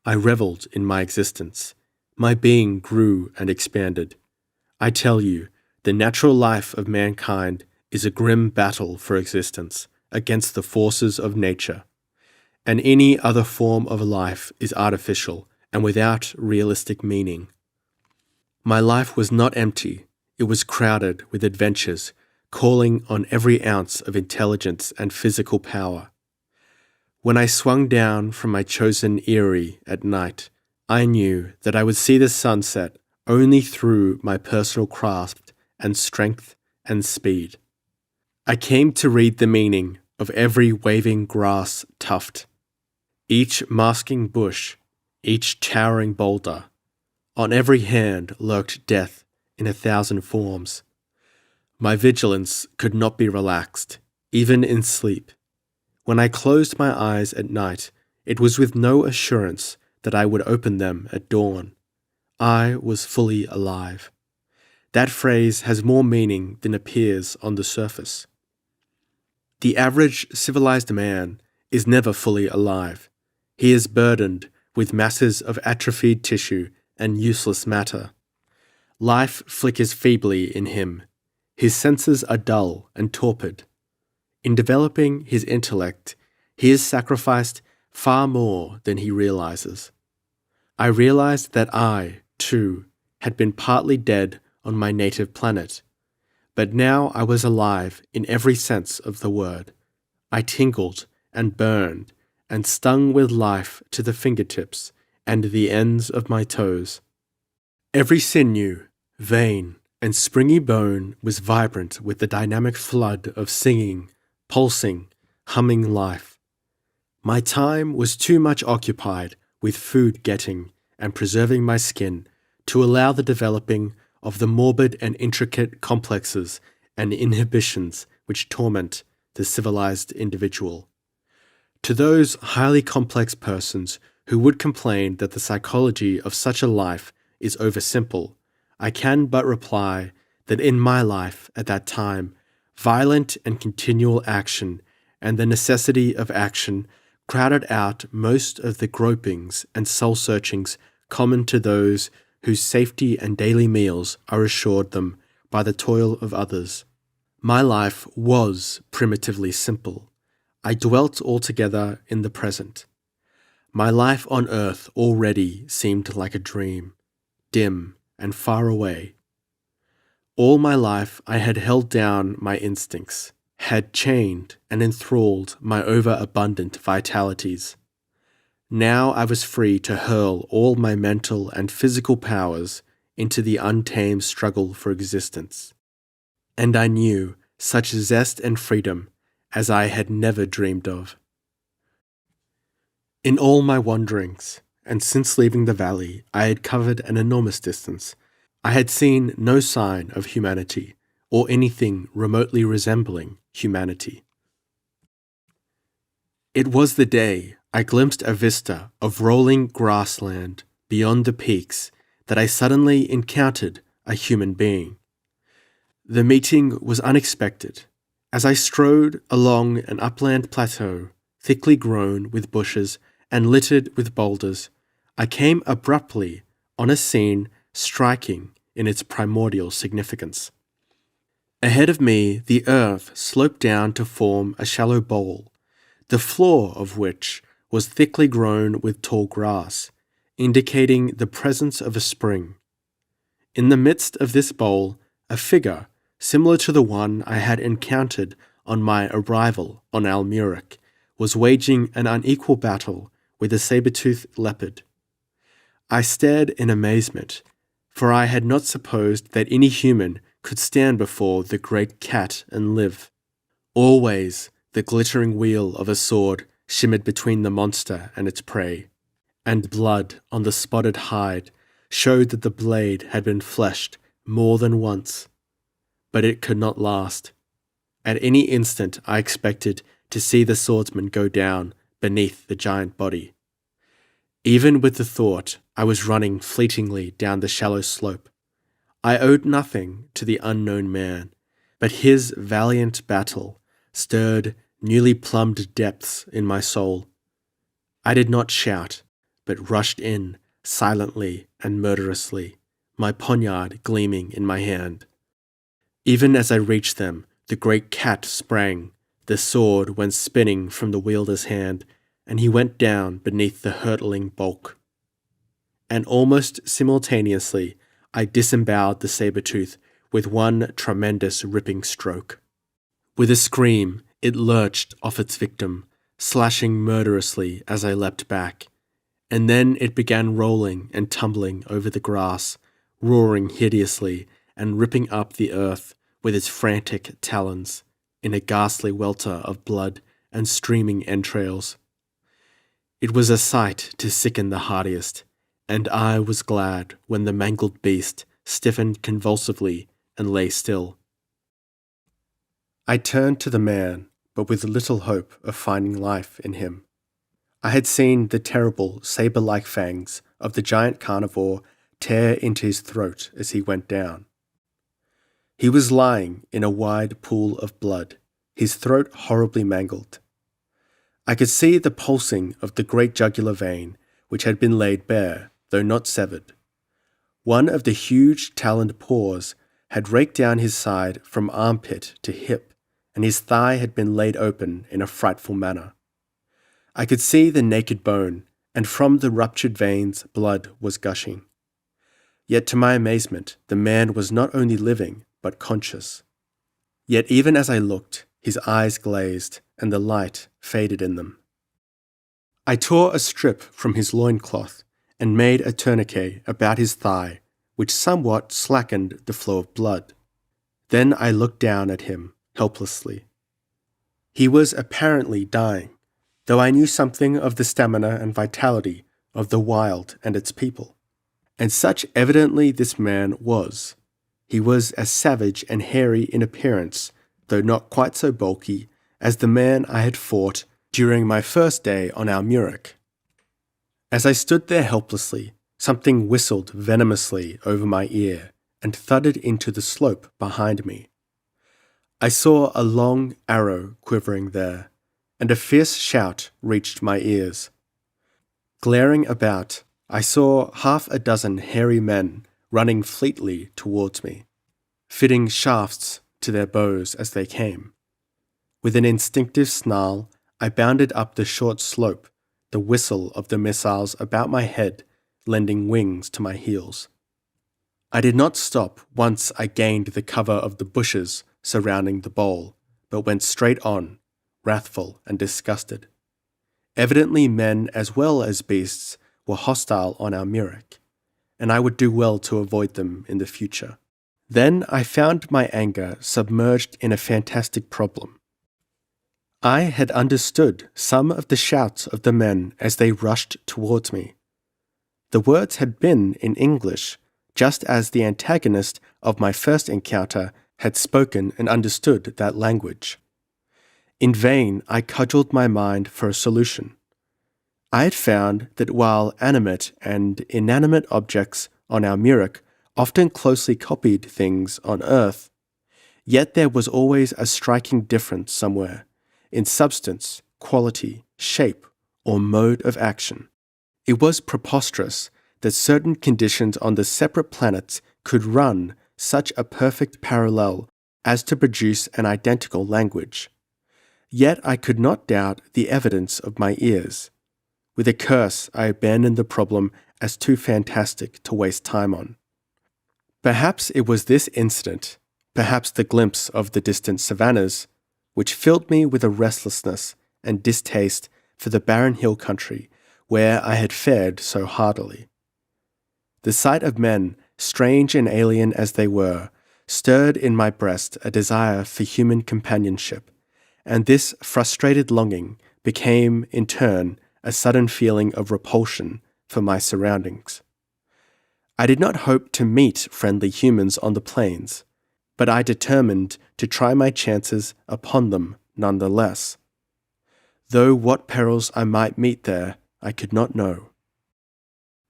I reveled in my existence. My being grew and expanded. I tell you, the natural life of mankind is a grim battle for existence against the forces of nature, and any other form of life is artificial and without realistic meaning. My life was not empty, it was crowded with adventures, calling on every ounce of intelligence and physical power. When I swung down from my chosen eyrie at night, I knew that I would see the sunset only through my personal craft and strength and speed. I came to read the meaning of every waving grass tuft, each masking bush, each towering boulder. On every hand lurked death in 1,000 forms. My vigilance could not be relaxed, even in sleep. When I closed my eyes at night, it was with no assurance that I would open them at dawn. I was fully alive. That phrase has more meaning than appears on the surface. The average civilized man is never fully alive. He is burdened with masses of atrophied tissue and useless matter. Life flickers feebly in him. His senses are dull and torpid. In developing his intellect, he has sacrificed far more than he realizes. I realized that I, too, had been partly dead on my native planet, but now I was alive in every sense of the word. I tingled and burned and stung with life to the fingertips and the ends of my toes. Every sinew, vein, and springy bone was vibrant with the dynamic flood of singing, pulsing, humming life. My time was too much occupied with food getting and preserving my skin to allow the developing of the morbid and intricate complexes and inhibitions which torment the civilized individual. To those highly complex persons who would complain that the psychology of such a life is oversimple, I can but reply that in my life at that time, violent and continual action and the necessity of action crowded out most of the gropings and soul-searchings common to those whose safety and daily meals are assured them by the toil of others. My life was primitively simple. I dwelt altogether in the present. My life on earth already seemed like a dream, dim and far away. All my life I had held down my instincts, had chained and enthralled my overabundant vitalities. Now I was free to hurl all my mental and physical powers into the untamed struggle for existence. And I knew such zest and freedom as I had never dreamed of. In all my wanderings, and since leaving the valley I had covered an enormous distance, I had seen no sign of humanity, or anything remotely resembling humanity. It was the day I glimpsed a vista of rolling grassland beyond the peaks that I suddenly encountered a human being. The meeting was unexpected. As I strode along an upland plateau, thickly grown with bushes and littered with boulders, I came abruptly on a scene striking in its primordial significance. Ahead of me, the earth sloped down to form a shallow bowl, the floor of which was thickly grown with tall grass, indicating the presence of a spring. In the midst of this bowl, a figure, similar to the one I had encountered on my arrival on Almuric, was waging an unequal battle with a saber-toothed leopard. I stared in amazement, for I had not supposed that any human could stand before the great cat and live. Always the glittering wheel of a sword shimmered between the monster and its prey, and blood on the spotted hide showed that the blade had been fleshed more than once. But it could not last. At any instant I expected to see the swordsman go down beneath the giant body. Even with the thought, I was running fleetingly down the shallow slope. I owed nothing to the unknown man, but his valiant battle stirred newly plumbed depths in my soul. I did not shout, but rushed in silently and murderously, my poniard gleaming in my hand. Even as I reached them, the great cat sprang, the sword went spinning from the wielder's hand, and he went down beneath the hurtling bulk. And almost simultaneously, I disemboweled the saber-tooth with one tremendous ripping stroke. With a scream, it lurched off its victim, slashing murderously as I leapt back, and then it began rolling and tumbling over the grass, roaring hideously and ripping up the earth with its frantic talons, in a ghastly welter of blood and streaming entrails. It was a sight to sicken the hardiest, and I was glad when the mangled beast stiffened convulsively and lay still. I turned to the man, but with little hope of finding life in him. I had seen the terrible saber-like fangs of the giant carnivore tear into his throat as he went down. He was lying in a wide pool of blood, his throat horribly mangled. I could see the pulsing of the great jugular vein, which had been laid bare, though not severed. One of the huge taloned paws had raked down his side from armpit to hip, and his thigh had been laid open in a frightful manner. I could see the naked bone, and from the ruptured veins blood was gushing. Yet to my amazement, the man was not only living, but conscious. Yet even as I looked, his eyes glazed, and the light faded in them. I tore a strip from his loincloth, and made a tourniquet about his thigh, which somewhat slackened the flow of blood. Then I looked down at him, helplessly. He was apparently dying, though I knew something of the stamina and vitality of the wild and its people. And such evidently this man was. He was as savage and hairy in appearance, though not quite so bulky, as the man I had fought during my first day on Almuric. As I stood there helplessly, something whistled venomously over my ear and thudded into the slope behind me. I saw a long arrow quivering there, and a fierce shout reached my ears. Glaring about, I saw half a dozen hairy men running fleetly towards me, fitting shafts to their bows as they came. With an instinctive snarl, I bounded up the short slope, the whistle of the missiles about my head lending wings to my heels. I did not stop once I gained the cover of the bushes surrounding the bowl, but went straight on, wrathful and disgusted. Evidently men as well as beasts were hostile on Almuric, and I would do well to avoid them in the future. Then I found my anger submerged in a fantastic problem. I had understood some of the shouts of the men as they rushed towards me. The words had been in English, just as the antagonist of my first encounter had spoken and understood that language. In vain I cudgelled my mind for a solution. I had found that while animate and inanimate objects on Almuric often closely copied things on Earth, yet there was always a striking difference somewhere, in substance, quality, shape, or mode of action. It was preposterous that certain conditions on the separate planets could run such a perfect parallel as to produce an identical language. Yet I could not doubt the evidence of my ears. With a curse, I abandoned the problem as too fantastic to waste time on. Perhaps it was this incident, perhaps the glimpse of the distant savannas, which filled me with a restlessness and distaste for the barren hill country where I had fared so hardily. The sight of men, strange and alien as they were, stirred in my breast a desire for human companionship, and this frustrated longing became, in turn, a sudden feeling of repulsion for my surroundings. I did not hope to meet friendly humans on the plains, but I determined to try my chances upon them nonetheless. Though what perils I might meet there, I could not know.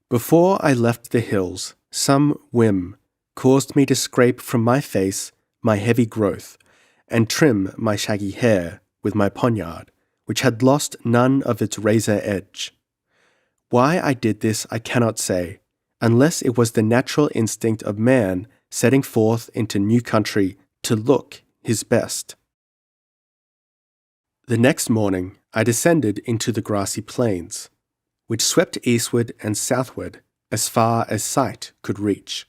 Before I left the hills, some whim caused me to scrape from my face my heavy growth and trim my shaggy hair with my poniard, which had lost none of its razor edge. Why I did this I cannot say, unless it was the natural instinct of man setting forth into new country to look his best. The next morning I descended into the grassy plains, which swept eastward and southward as far as sight could reach.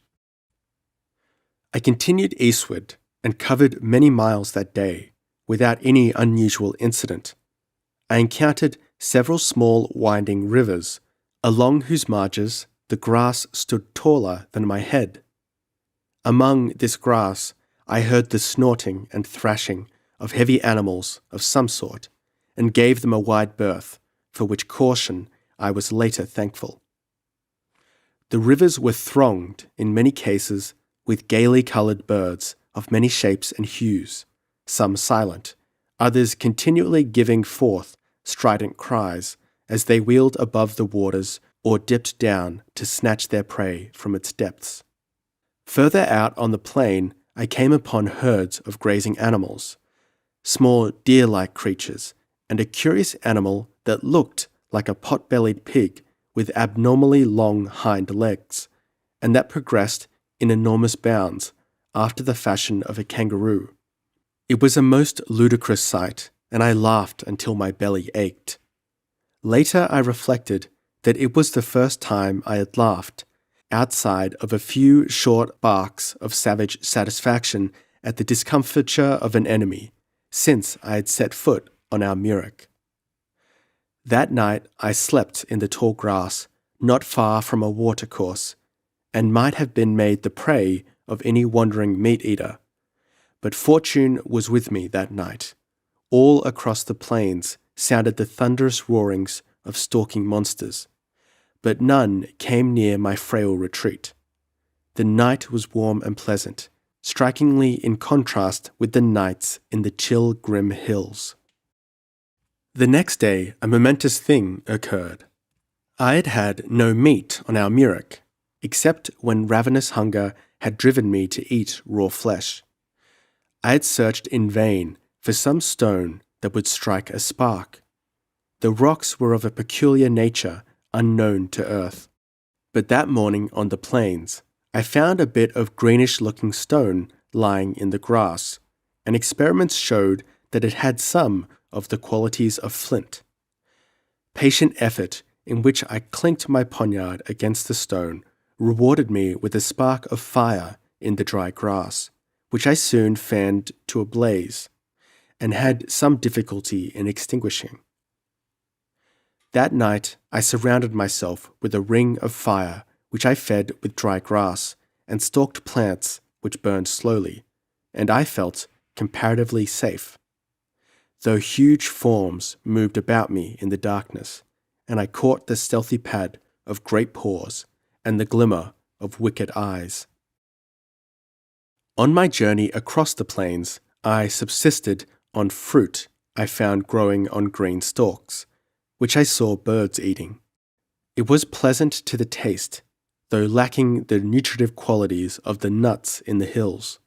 I continued eastward and covered many miles that day without any unusual incident. I encountered several small winding rivers, along whose marges the grass stood taller than my head. Among this grass I heard the snorting and thrashing of heavy animals of some sort, and gave them a wide berth, for which caution I was later thankful. The rivers were thronged, in many cases, with gaily coloured birds of many shapes and hues, some silent, others continually giving forth strident cries as they wheeled above the waters or dipped down to snatch their prey from its depths. Further out on the plain, I came upon herds of grazing animals, small deer-like creatures, and a curious animal that looked like a pot-bellied pig with abnormally long hind legs, and that progressed in enormous bounds after the fashion of a kangaroo. It was a most ludicrous sight, and I laughed until my belly ached. Later I reflected that it was the first time I had laughed, outside of a few short barks of savage satisfaction at the discomfiture of an enemy, since I had set foot on Almuric. That night I slept in the tall grass, not far from a watercourse, and might have been made the prey of any wandering meat-eater. But fortune was with me that night. All across the plains sounded the thunderous roarings of stalking monsters, but none came near my frail retreat. The night was warm and pleasant, strikingly in contrast with the nights in the chill, grim hills. The next day, a momentous thing occurred. I had had no meat on Almuric, except when ravenous hunger had driven me to eat raw flesh. I had searched in vain for some stone that would strike a spark. The rocks were of a peculiar nature unknown to earth. But that morning on the plains, I found a bit of greenish-looking stone lying in the grass, and experiments showed that it had some of the qualities of flint. Patient effort in which I clinked my poniard against the stone rewarded me with a spark of fire in the dry grass, which I soon fanned to a blaze, and had some difficulty in extinguishing. That night I surrounded myself with a ring of fire which I fed with dry grass and stalked plants which burned slowly, and I felt comparatively safe, though huge forms moved about me in the darkness, and I caught the stealthy pad of great paws and the glimmer of wicked eyes. On my journey across the plains, I subsisted on fruit I found growing on green stalks, which I saw birds eating. It was pleasant to the taste, though lacking the nutritive qualities of the nuts in the hills.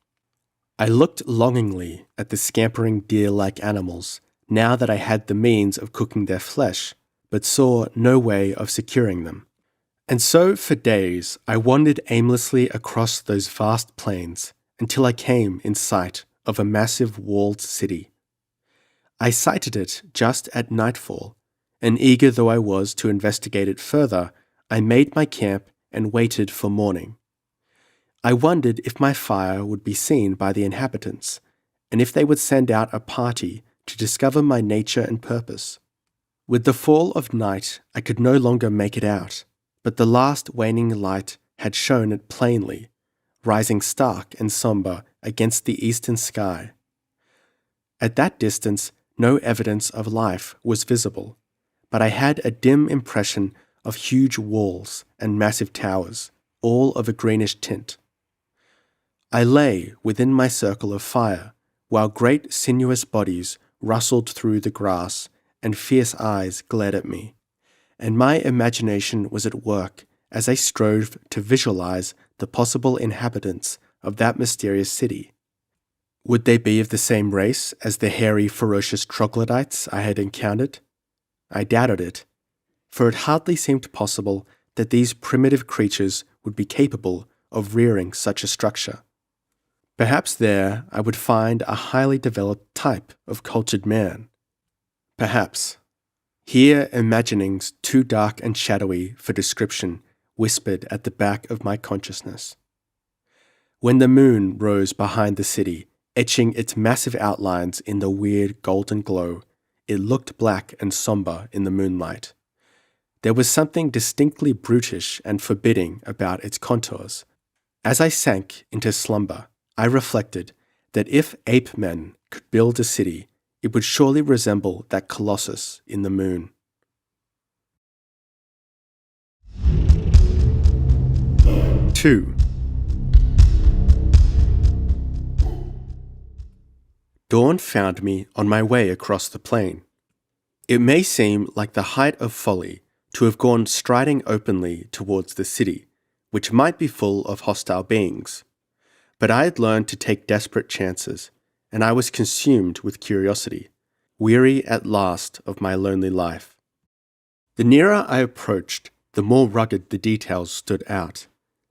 I looked longingly at the scampering deer-like animals, now that I had the means of cooking their flesh, but saw no way of securing them. And so for days I wandered aimlessly across those vast plains until I came in sight of a massive walled city. I sighted it just at nightfall, and eager though I was to investigate it further, I made my camp and waited for morning. I wondered if my fire would be seen by the inhabitants, and if they would send out a party to discover my nature and purpose. With the fall of night, I could no longer make it out, but the last waning light had shown it plainly, rising stark and sombre against the eastern sky. At that distance, no evidence of life was visible, but I had a dim impression of huge walls and massive towers, all of a greenish tint. I lay within my circle of fire, while great sinuous bodies rustled through the grass and fierce eyes glared at me, and my imagination was at work as I strove to visualize the possible inhabitants of that mysterious city. Would they be of the same race as the hairy, ferocious troglodytes I had encountered? I doubted it, for it hardly seemed possible that these primitive creatures would be capable of rearing such a structure. Perhaps there I would find a highly developed type of cultured man. Perhaps. Here imaginings too dark and shadowy for description whispered at the back of my consciousness. When the moon rose behind the city, etching its massive outlines in the weird golden glow, it looked black and sombre in the moonlight. There was something distinctly brutish and forbidding about its contours. As I sank into slumber, I reflected that if ape men could build a city, it would surely resemble that colossus in the moon. Two. Dawn found me on my way across the plain. It may seem like the height of folly to have gone striding openly towards the city, which might be full of hostile beings. But I had learned to take desperate chances, and I was consumed with curiosity, weary at last of my lonely life. The nearer I approached, the more rugged the details stood out.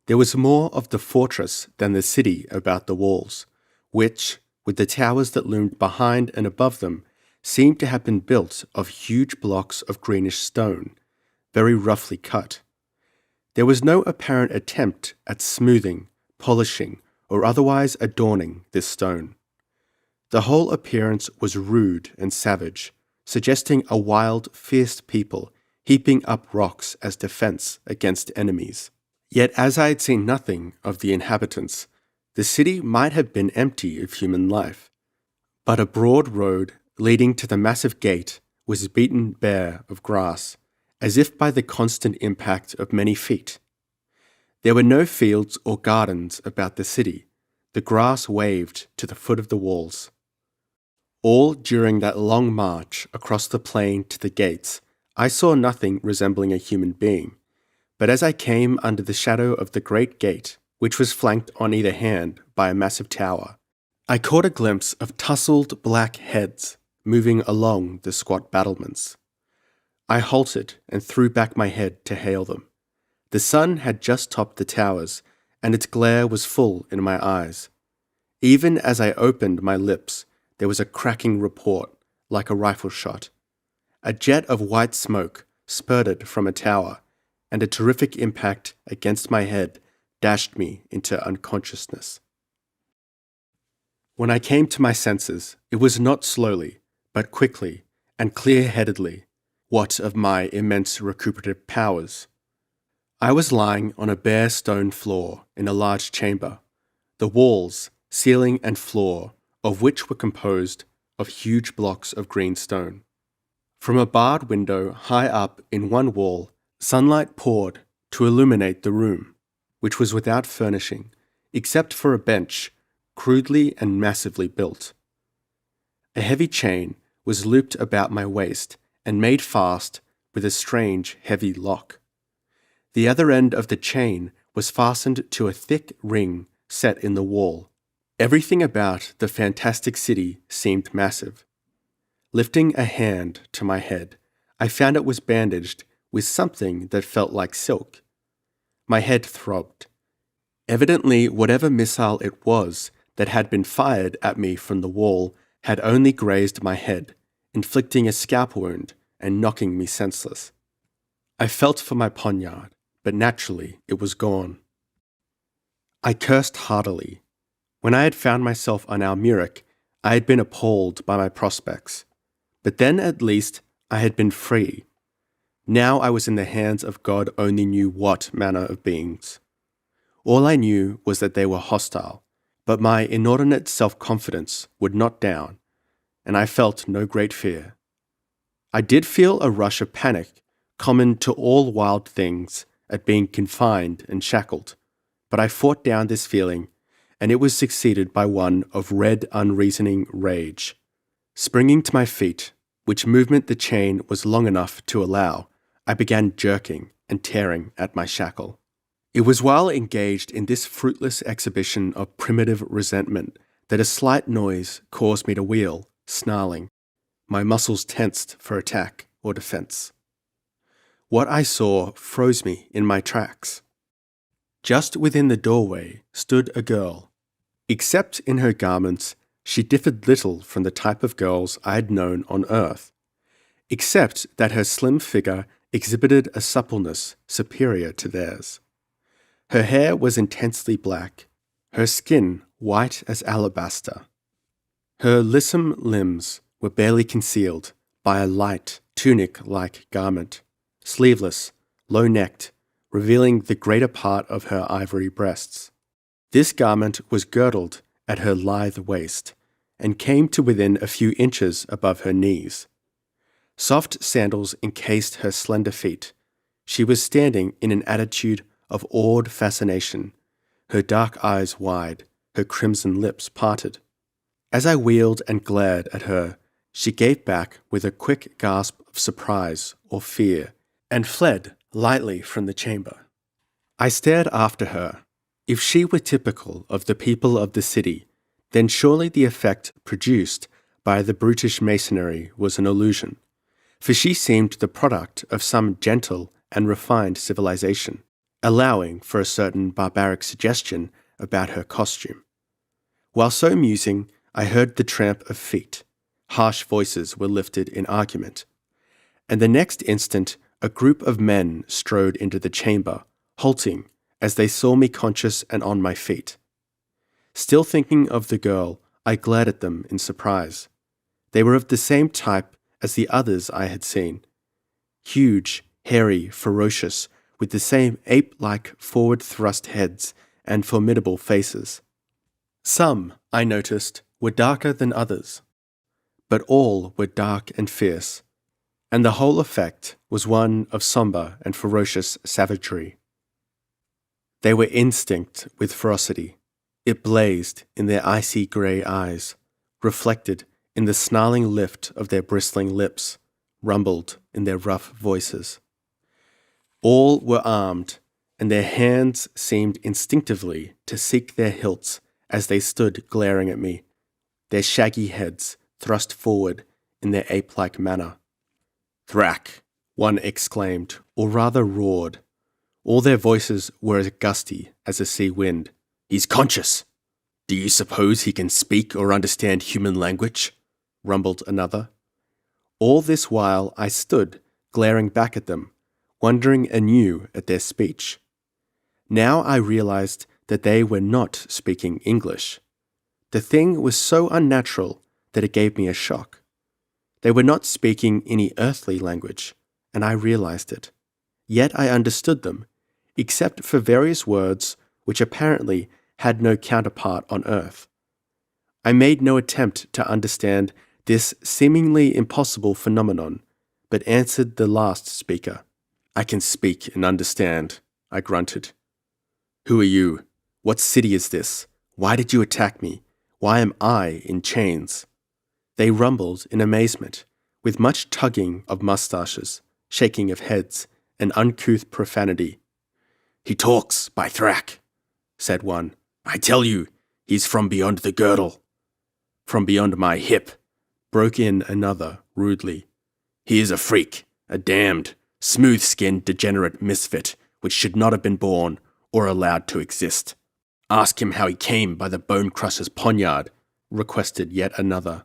There was more of the fortress than the city about the walls, which, with the towers that loomed behind and above them, seemed to have been built of huge blocks of greenish stone, very roughly cut. There was no apparent attempt at smoothing, polishing, or otherwise adorning this stone. The whole appearance was rude and savage, suggesting a wild, fierce people heaping up rocks as defense against enemies. Yet as I had seen nothing of the inhabitants, the city might have been empty of human life. But a broad road leading to the massive gate was beaten bare of grass, as if by the constant impact of many feet. There were no fields or gardens about the city. The grass waved to the foot of the walls. All during that long march across the plain to the gates, I saw nothing resembling a human being, but as I came under the shadow of the great gate, which was flanked on either hand by a massive tower, I caught a glimpse of tousled black heads moving along the squat battlements. I halted and threw back my head to hail them. The sun had just topped the towers, and its glare was full in my eyes. Even as I opened my lips, there was a cracking report, like a rifle shot. A jet of white smoke spurted from a tower, and a terrific impact against my head dashed me into unconsciousness. When I came to my senses, it was not slowly, but quickly and clear-headedly. What of my immense recuperative powers? I was lying on a bare stone floor in a large chamber, the walls, ceiling and floor of which were composed of huge blocks of green stone. From a barred window high up in one wall, sunlight poured to illuminate the room, which was without furnishing, except for a bench, crudely and massively built. A heavy chain was looped about my waist and made fast with a strange, heavy lock. The other end of the chain was fastened to a thick ring set in the wall. Everything about the fantastic city seemed massive. Lifting a hand to my head, I found it was bandaged with something that felt like silk. My head throbbed. Evidently, whatever missile it was that had been fired at me from the wall had only grazed my head, inflicting a scalp wound and knocking me senseless. I felt for my poniard, but naturally it was gone. I cursed heartily. When I had found myself on Almuric, I had been appalled by my prospects. But then at least I had been free. Now I was in the hands of God only knew what manner of beings. All I knew was that they were hostile, but my inordinate self-confidence would not down, and I felt no great fear. I did feel a rush of panic, common to all wild things, at being confined and shackled, but I fought down this feeling, and it was succeeded by one of red, unreasoning rage. Springing to my feet, which movement the chain was long enough to allow, I began jerking and tearing at my shackle. It was while engaged in this fruitless exhibition of primitive resentment that a slight noise caused me to wheel, snarling, my muscles tensed for attack or defense. What I saw froze me in my tracks. Just within the doorway stood a girl. Except in her garments, she differed little from the type of girls I had known on Earth, except that her slim figure exhibited a suppleness superior to theirs. Her hair was intensely black, her skin white as alabaster. Her lissom limbs were barely concealed by a light tunic-like garment, sleeveless, low-necked, revealing the greater part of her ivory breasts. This garment was girdled at her lithe waist and came to within a few inches above her knees. Soft sandals encased her slender feet. She was standing in an attitude of awed fascination, her dark eyes wide, her crimson lips parted. As I wheeled and glared at her, she gave back with a quick gasp of surprise or fear and fled lightly from the chamber. I stared after her. If she were typical of the people of the city, then surely the effect produced by the brutish masonry was an illusion, for she seemed the product of some gentle and refined civilization, allowing for a certain barbaric suggestion about her costume. While so musing, I heard the tramp of feet. Harsh voices were lifted in argument, and the next instant a group of men strode into the chamber, halting as they saw me conscious and on my feet. Still thinking of the girl, I glared at them in surprise. They were of the same type as the others I had seen. Huge, hairy, ferocious, with the same ape-like forward-thrust heads and formidable faces. Some, I noticed, were darker than others, but all were dark and fierce, and the whole effect was one of sombre and ferocious savagery. They were instinct with ferocity. It blazed in their icy grey eyes, reflected in the snarling lift of their bristling lips, rumbled in their rough voices. All were armed, and their hands seemed instinctively to seek their hilts as they stood glaring at me, their shaggy heads thrust forward in their ape-like manner. "Thrak!" one exclaimed, or rather roared. All their voices were as gusty as a sea wind. "He's conscious! Do you suppose he can speak or understand human language?" rumbled another. All this while I stood, glaring back at them, wondering anew at their speech. Now I realized that they were not speaking English. The thing was so unnatural that it gave me a shock. They were not speaking any earthly language, and I realized it. Yet I understood them, except for various words which apparently had no counterpart on earth. I made no attempt to understand this seemingly impossible phenomenon, but answered the last speaker. "I can speak and understand," I grunted. "Who are you? What city is this? Why did you attack me? Why am I in chains?" They rumbled in amazement, with much tugging of mustaches, shaking of heads, and uncouth profanity. "He talks, by Thrak," said one. "I tell you, he's from beyond the girdle." "From beyond my hip," broke in another rudely. "He is a freak, a damned, smooth-skinned, degenerate misfit, which should not have been born or allowed to exist. Ask him how he came by the bone crusher's poniard," requested yet another.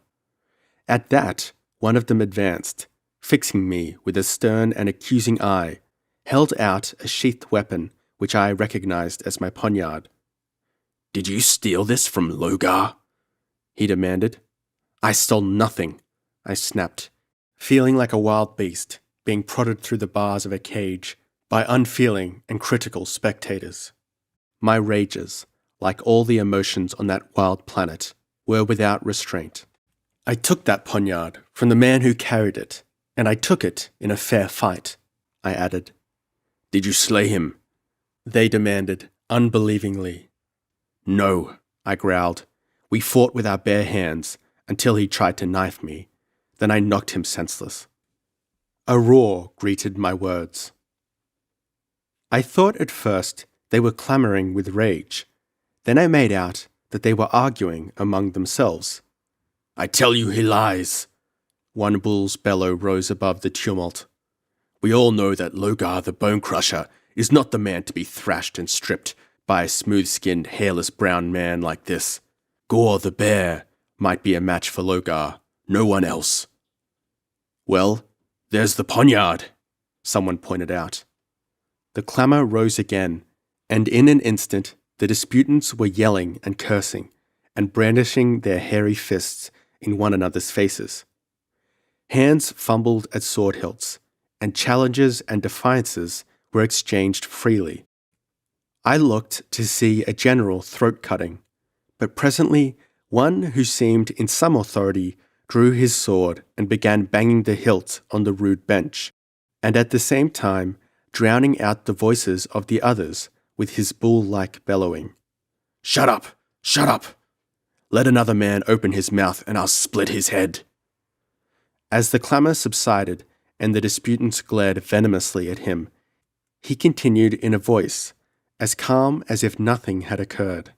At that, one of them advanced, fixing me with a stern and accusing eye, held out a sheathed weapon which I recognized as my poniard. "Did you steal this from Logar?" he demanded. "I stole nothing," I snapped, feeling like a wild beast being prodded through the bars of a cage by unfeeling and critical spectators. My rages, like all the emotions on that wild planet, were without restraint. "I took that poniard from the man who carried it, and I took it in a fair fight," I added. "Did you slay him?" they demanded, unbelievingly. "No," I growled. "We fought with our bare hands until he tried to knife me. Then I knocked him senseless." A roar greeted my words. I thought at first they were clamoring with rage. Then I made out that they were arguing among themselves. "I tell you he lies!" One bull's bellow rose above the tumult. "We all know that Logar the Bone Crusher is not the man to be thrashed and stripped by a smooth-skinned, hairless brown man like this. Gore the Bear might be a match for Logar, no one else." "Well, there's the poniard," someone pointed out. The clamour rose again, and in an instant the disputants were yelling and cursing, and brandishing their hairy fists in one another's faces. Hands fumbled at sword hilts, and challenges and defiances were exchanged freely. I looked to see a general throat-cutting, but presently one who seemed in some authority drew his sword and began banging the hilt on the rude bench, and at the same time drowning out the voices of the others with his bull-like bellowing. "Shut up! Shut up! Let another man open his mouth and I'll split his head." As the clamour subsided and the disputants glared venomously at him, he continued in a voice as calm as if nothing had occurred.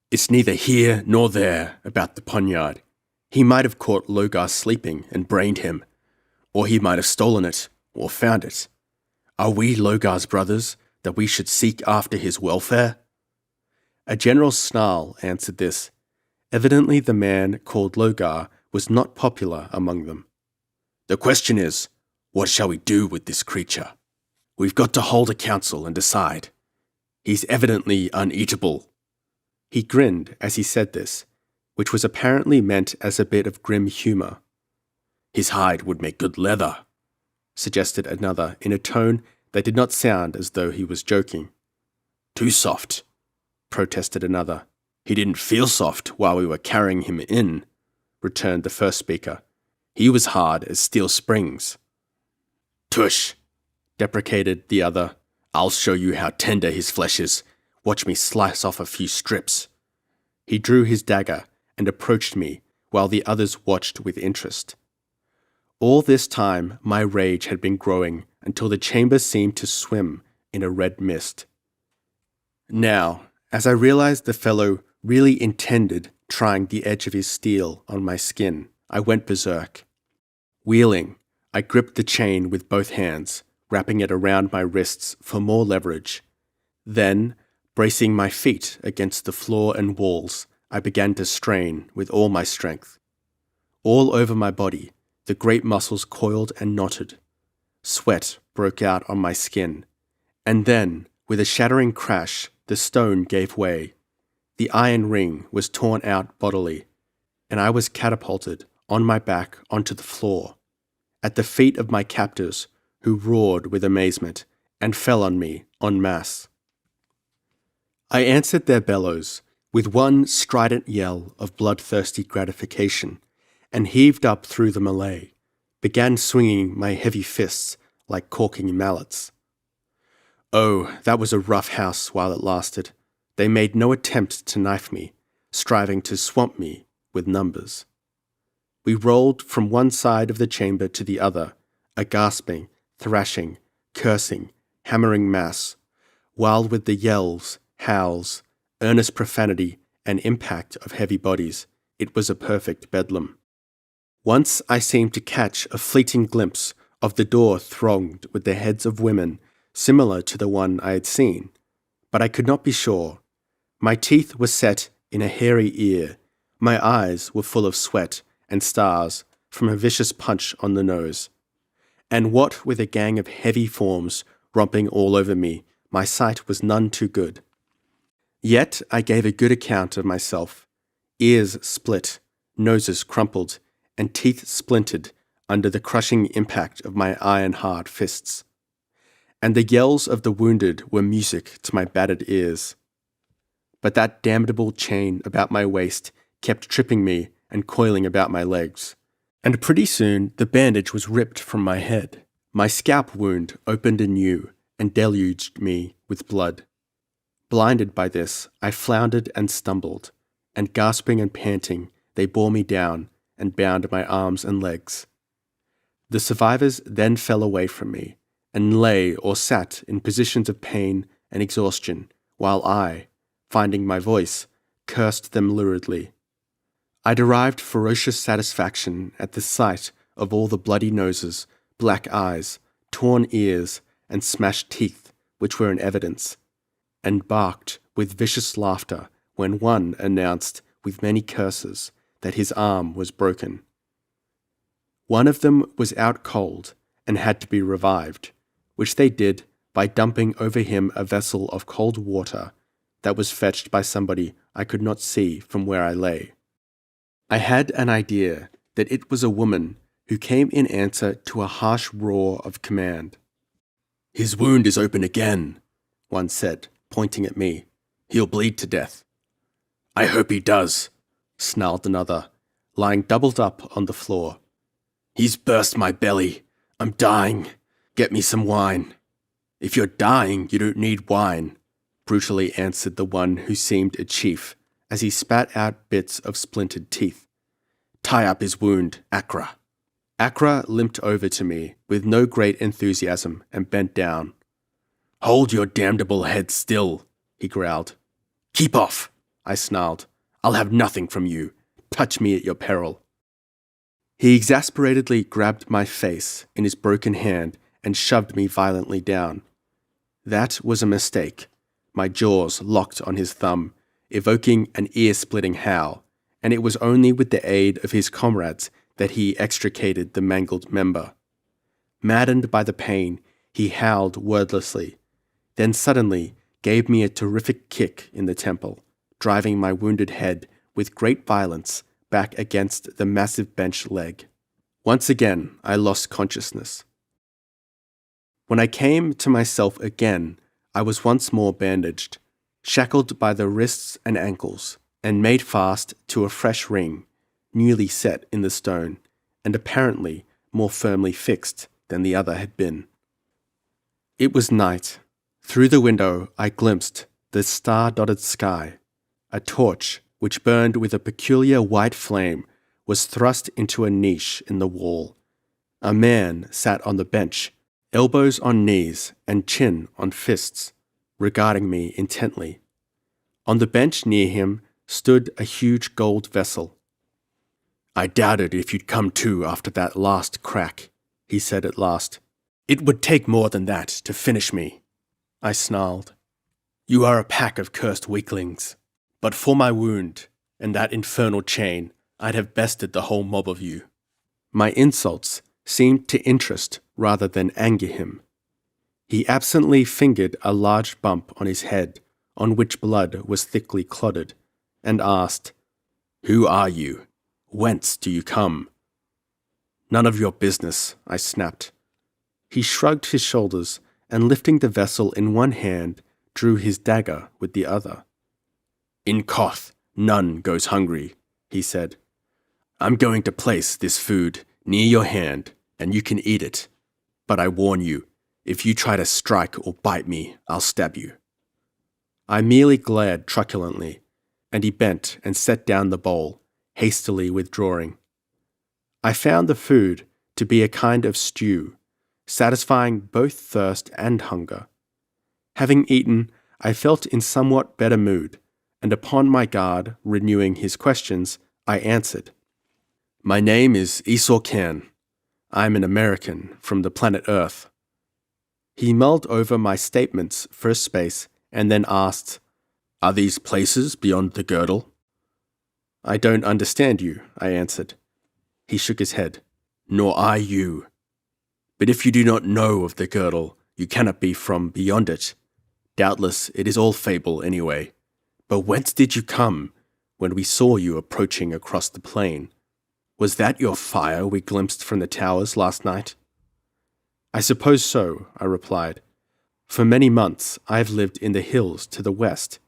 "It's neither here nor there about the poniard. He might have caught Logar sleeping and brained him, or he might have stolen it or found it. Are we Logar's brothers that we should seek after his welfare?" A general snarl answered this. Evidently the man called Logar was not popular among them. "The question is, what shall we do with this creature? We've got to hold a council and decide. He's evidently uneatable." He grinned as he said this, which was apparently meant as a bit of grim humour. "His hide would make good leather," suggested another in a tone that did not sound as though he was joking. "Too soft," protested another. "He didn't feel soft while we were carrying him in," returned the first speaker. "He was hard as steel springs." "Tush," deprecated the other. "I'll show you how tender his flesh is. Watch me slice off a few strips." He drew his dagger and approached me while the others watched with interest. All this time, my rage had been growing until the chamber seemed to swim in a red mist. Now, as I realized the fellow really intended trying the edge of his steel on my skin, I went berserk. Wheeling, I gripped the chain with both hands, wrapping it around my wrists for more leverage. Then, bracing my feet against the floor and walls, I began to strain with all my strength. All over my body, the great muscles coiled and knotted. Sweat broke out on my skin. And then, with a shattering crash, the stone gave way. The iron ring was torn out bodily, and I was catapulted on my back onto the floor, at the feet of my captors, who roared with amazement and fell on me en masse. I answered their bellows with one strident yell of bloodthirsty gratification, and heaved up through the melee, began swinging my heavy fists like caulking mallets. Oh, that was a rough house while it lasted. They made no attempt to knife me, striving to swamp me with numbers. We rolled from one side of the chamber to the other, a gasping, thrashing, cursing, hammering mass, while with the yells, howls, earnest profanity, and impact of heavy bodies, it was a perfect bedlam. Once I seemed to catch a fleeting glimpse of the door thronged with the heads of women similar to the one I had seen, but I could not be sure. My teeth were set in a hairy ear, my eyes were full of sweat and stars from a vicious punch on the nose. And what with a gang of heavy forms romping all over me, my sight was none too good. Yet I gave a good account of myself. Ears split, noses crumpled, and teeth splintered under the crushing impact of my iron-hard fists. And the yells of the wounded were music to my battered ears. But that damnable chain about my waist kept tripping me and coiling about my legs. And pretty soon the bandage was ripped from my head. My scalp wound opened anew and deluged me with blood. Blinded by this, I floundered and stumbled, and gasping and panting, they bore me down and bound my arms and legs. The survivors then fell away from me, and lay or sat in positions of pain and exhaustion, while I, finding my voice, cursed them luridly. I derived ferocious satisfaction at the sight of all the bloody noses, black eyes, torn ears, and smashed teeth which were in evidence, and barked with vicious laughter when one announced with many curses that his arm was broken. One of them was out cold and had to be revived, which they did by dumping over him a vessel of cold water that was fetched by somebody I could not see from where I lay. I had an idea that it was a woman who came in answer to a harsh roar of command. "His wound is open again," one said, pointing at me. "He'll bleed to death." "I hope he does," snarled another, lying doubled up on the floor. "He's burst my belly. I'm dying. Get me some wine." "If you're dying, you don't need wine," brutally answered the one who seemed a chief, as he spat out bits of splintered teeth. "Tie up his wound, Accra." Accra limped over to me with no great enthusiasm and bent down. "Hold your damnable head still," he growled. "Keep off," I snarled. "I'll have nothing from you. Touch me at your peril." He exasperatedly grabbed my face in his broken hand and shoved me violently down. That was a mistake. My jaws locked on his thumb, evoking an ear-splitting howl, and it was only with the aid of his comrades that he extricated the mangled member. Maddened by the pain, he howled wordlessly, then suddenly gave me a terrific kick in the temple, driving my wounded head with great violence back against the massive bench leg. Once again, I lost consciousness. When I came to myself again, I was once more bandaged, shackled by the wrists and ankles, and made fast to a fresh ring, newly set in the stone, and apparently more firmly fixed than the other had been. It was night. Through the window I glimpsed the star-dotted sky. A torch, which burned with a peculiar white flame, was thrust into a niche in the wall. A man sat on the bench, elbows on knees and chin on fists, regarding me intently. On the bench near him stood a huge gold vessel. "I doubted if you'd come to after that last crack," he said at last. "It would take more than that to finish me." I snarled. "You are a pack of cursed weaklings. But for my wound and that infernal chain, I'd have bested the whole mob of you." My insults seemed to interest rather than anger him. He absently fingered a large bump on his head, on which blood was thickly clotted, and asked, "Who are you? Whence do you come?" "None of your business," I snapped. He shrugged his shoulders and, lifting the vessel in one hand, drew his dagger with the other. "In Koth, none goes hungry," he said. "I'm going to place this food near your hand, and you can eat it. But I warn you, if you try to strike or bite me, I'll stab you." I merely glared truculently, and he bent and set down the bowl, hastily withdrawing. I found the food to be a kind of stew, satisfying both thirst and hunger. Having eaten, I felt in somewhat better mood, and upon my guard renewing his questions, I answered. "My name is Esau Khan. I'm an American from the planet Earth." He mulled over my statements for a space and then asked, "Are these places beyond the girdle?" "I don't understand you," I answered. He shook his head. "Nor I you. But if you do not know of the girdle, you cannot be from beyond it. Doubtless it is all fable anyway. But whence did you come when we saw you approaching across the plain? Was that your fire we glimpsed from the towers last night?" "I suppose so," I replied. "For many months I have lived in the hills to the west.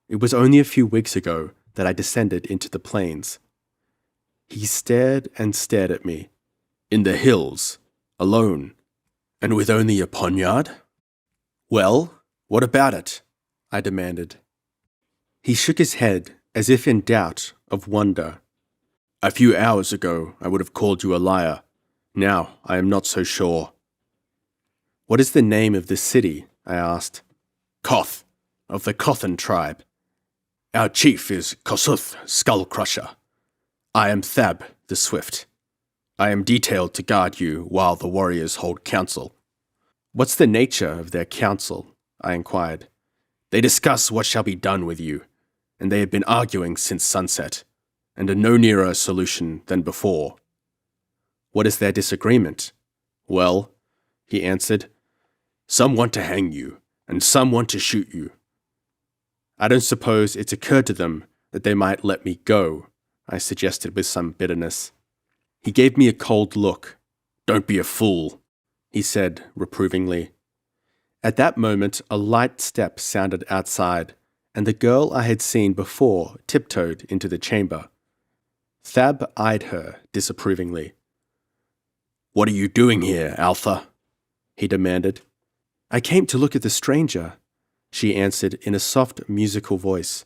It was only a few weeks ago that I descended into the plains." He stared and stared at me. "In the hills? Alone? And with only a poniard?" "Well, what about it?" I demanded. He shook his head as if in doubt of wonder. "A few hours ago I would have called you a liar. Now I am not so sure." "What is the name of this city?" I asked. "Koth, of the Kothan tribe. Our chief is Kosuth, Skull Crusher. I am Thab, the Swift. I am detailed to guard you while the warriors hold council." "What's the nature of their council?" I inquired. "They discuss what shall be done with you, and they have been arguing since sunset, and are no nearer a solution than before." "What is their disagreement?" "Well," he answered, "some want to hang you, and some want to shoot you." "I don't suppose it's occurred to them that they might let me go," I suggested with some bitterness. He gave me a cold look. "Don't be a fool," he said reprovingly. At that moment, a light step sounded outside, and the girl I had seen before tiptoed into the chamber. Thab eyed her disapprovingly. "What are you doing here, Alpha?" he demanded. "I came to look at the stranger," she answered in a soft, musical voice.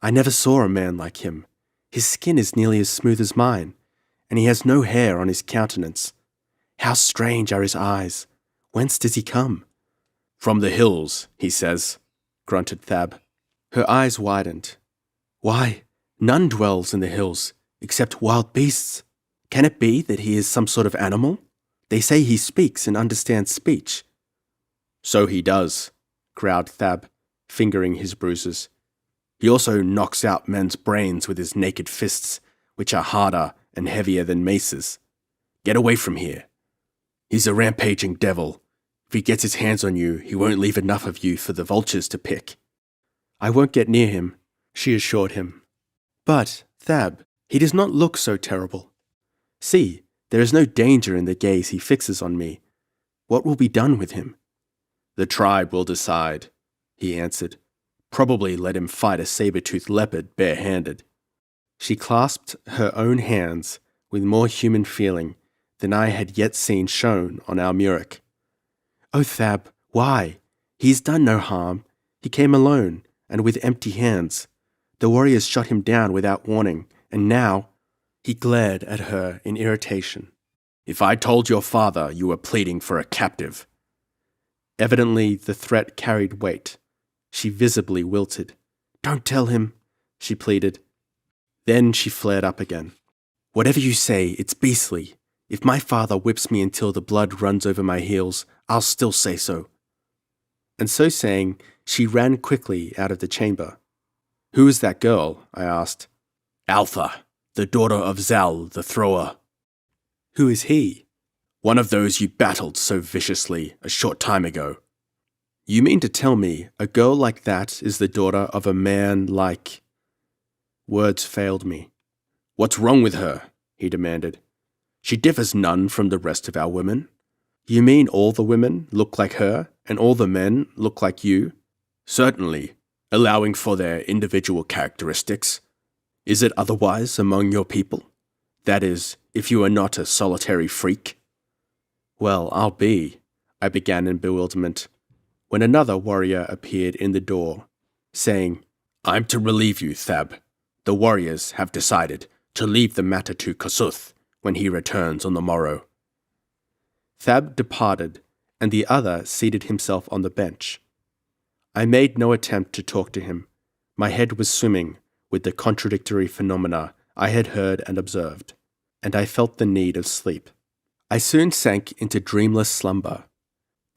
"I never saw a man like him. His skin is nearly as smooth as mine, and he has no hair on his countenance. How strange are his eyes! Whence does he come?" "From the hills, he says," grunted Thab. Her eyes widened. "Why, none dwells in the hills, except wild beasts. Can it be that he is some sort of animal? They say he speaks and understands speech." "So he does," growled Thab, fingering his bruises. "He also knocks out men's brains with his naked fists, which are harder and heavier than maces. Get away from here. He's a rampaging devil. If he gets his hands on you, he won't leave enough of you for the vultures to pick." "I won't get near him," she assured him. "But, Thab, he does not look so terrible. See, there is no danger in the gaze he fixes on me. What will be done with him?" "The tribe will decide," he answered. "Probably let him fight a saber-toothed leopard bare-handed." She clasped her own hands with more human feeling than I had yet seen shown on Almuric. "Oh, Thab, why? He has done no harm. He came alone, and with empty hands. The warriors shot him down without warning, and now—" He glared at her in irritation. If I told your father you were pleading for a captive." Evidently, the threat carried weight. She visibly wilted. "Don't tell him," she pleaded. Then she flared up again. "Whatever you say, it's beastly. If my father whips me until the blood runs over my heels, I'll still say so." And so saying, she ran quickly out of the chamber. "Who is that girl?" I asked. "Altha, the daughter of Zal, the thrower." "Who is he?" "One of those you battled so viciously a short time ago." "You mean to tell me a girl like that is the daughter of a man like—" Words failed me. "What's wrong with her?" he demanded. "She differs none from the rest of our women." "You mean all the women look like her, and all the men look like you?" "Certainly, allowing for their individual characteristics. Is it otherwise among your people? That is, if you are not a solitary freak?" "Well, I'll be," I began in bewilderment, when another warrior appeared in the door, saying, "I'm to relieve you, Thab. The warriors have decided to leave the matter to Kasuth when he returns on the morrow." Thab departed, and the other seated himself on the bench. I made no attempt to talk to him. My head was swimming with the contradictory phenomena I had heard and observed, and I felt the need of sleep. I soon sank into dreamless slumber.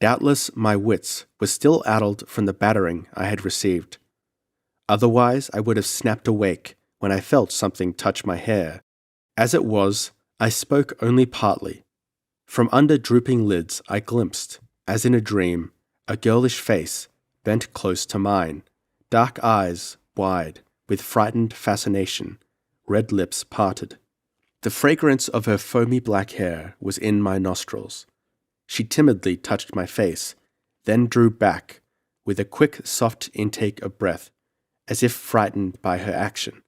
Doubtless my wits were still addled from the battering I had received. Otherwise I would have snapped awake when I felt something touch my hair. As it was, I spoke only partly. From under drooping lids I glimpsed, as in a dream, a girlish face bent close to mine, dark eyes wide, with frightened fascination, red lips parted. The fragrance of her foamy black hair was in my nostrils. She timidly touched my face, then drew back, with a quick, soft intake of breath, as if frightened by her action.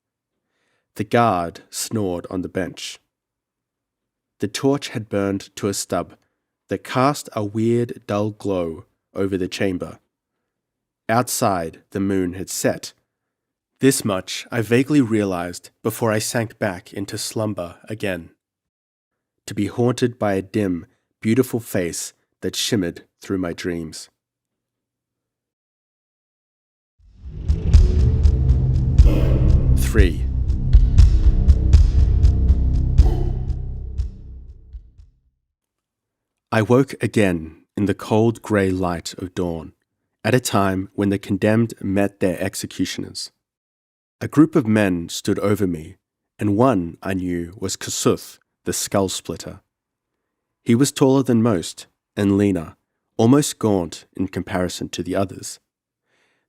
The guard snored on the bench. The torch had burned to a stub that cast a weird, dull glow over the chamber. Outside, the moon had set. This much I vaguely realized before I sank back into slumber again, to be haunted by a dim, beautiful face that shimmered through my dreams. Three. I woke again in the cold grey light of dawn, at a time when the condemned met their executioners. A group of men stood over me, and one, I knew, was Kasuth, the skull splitter. He was taller than most, and leaner, almost gaunt in comparison to the others.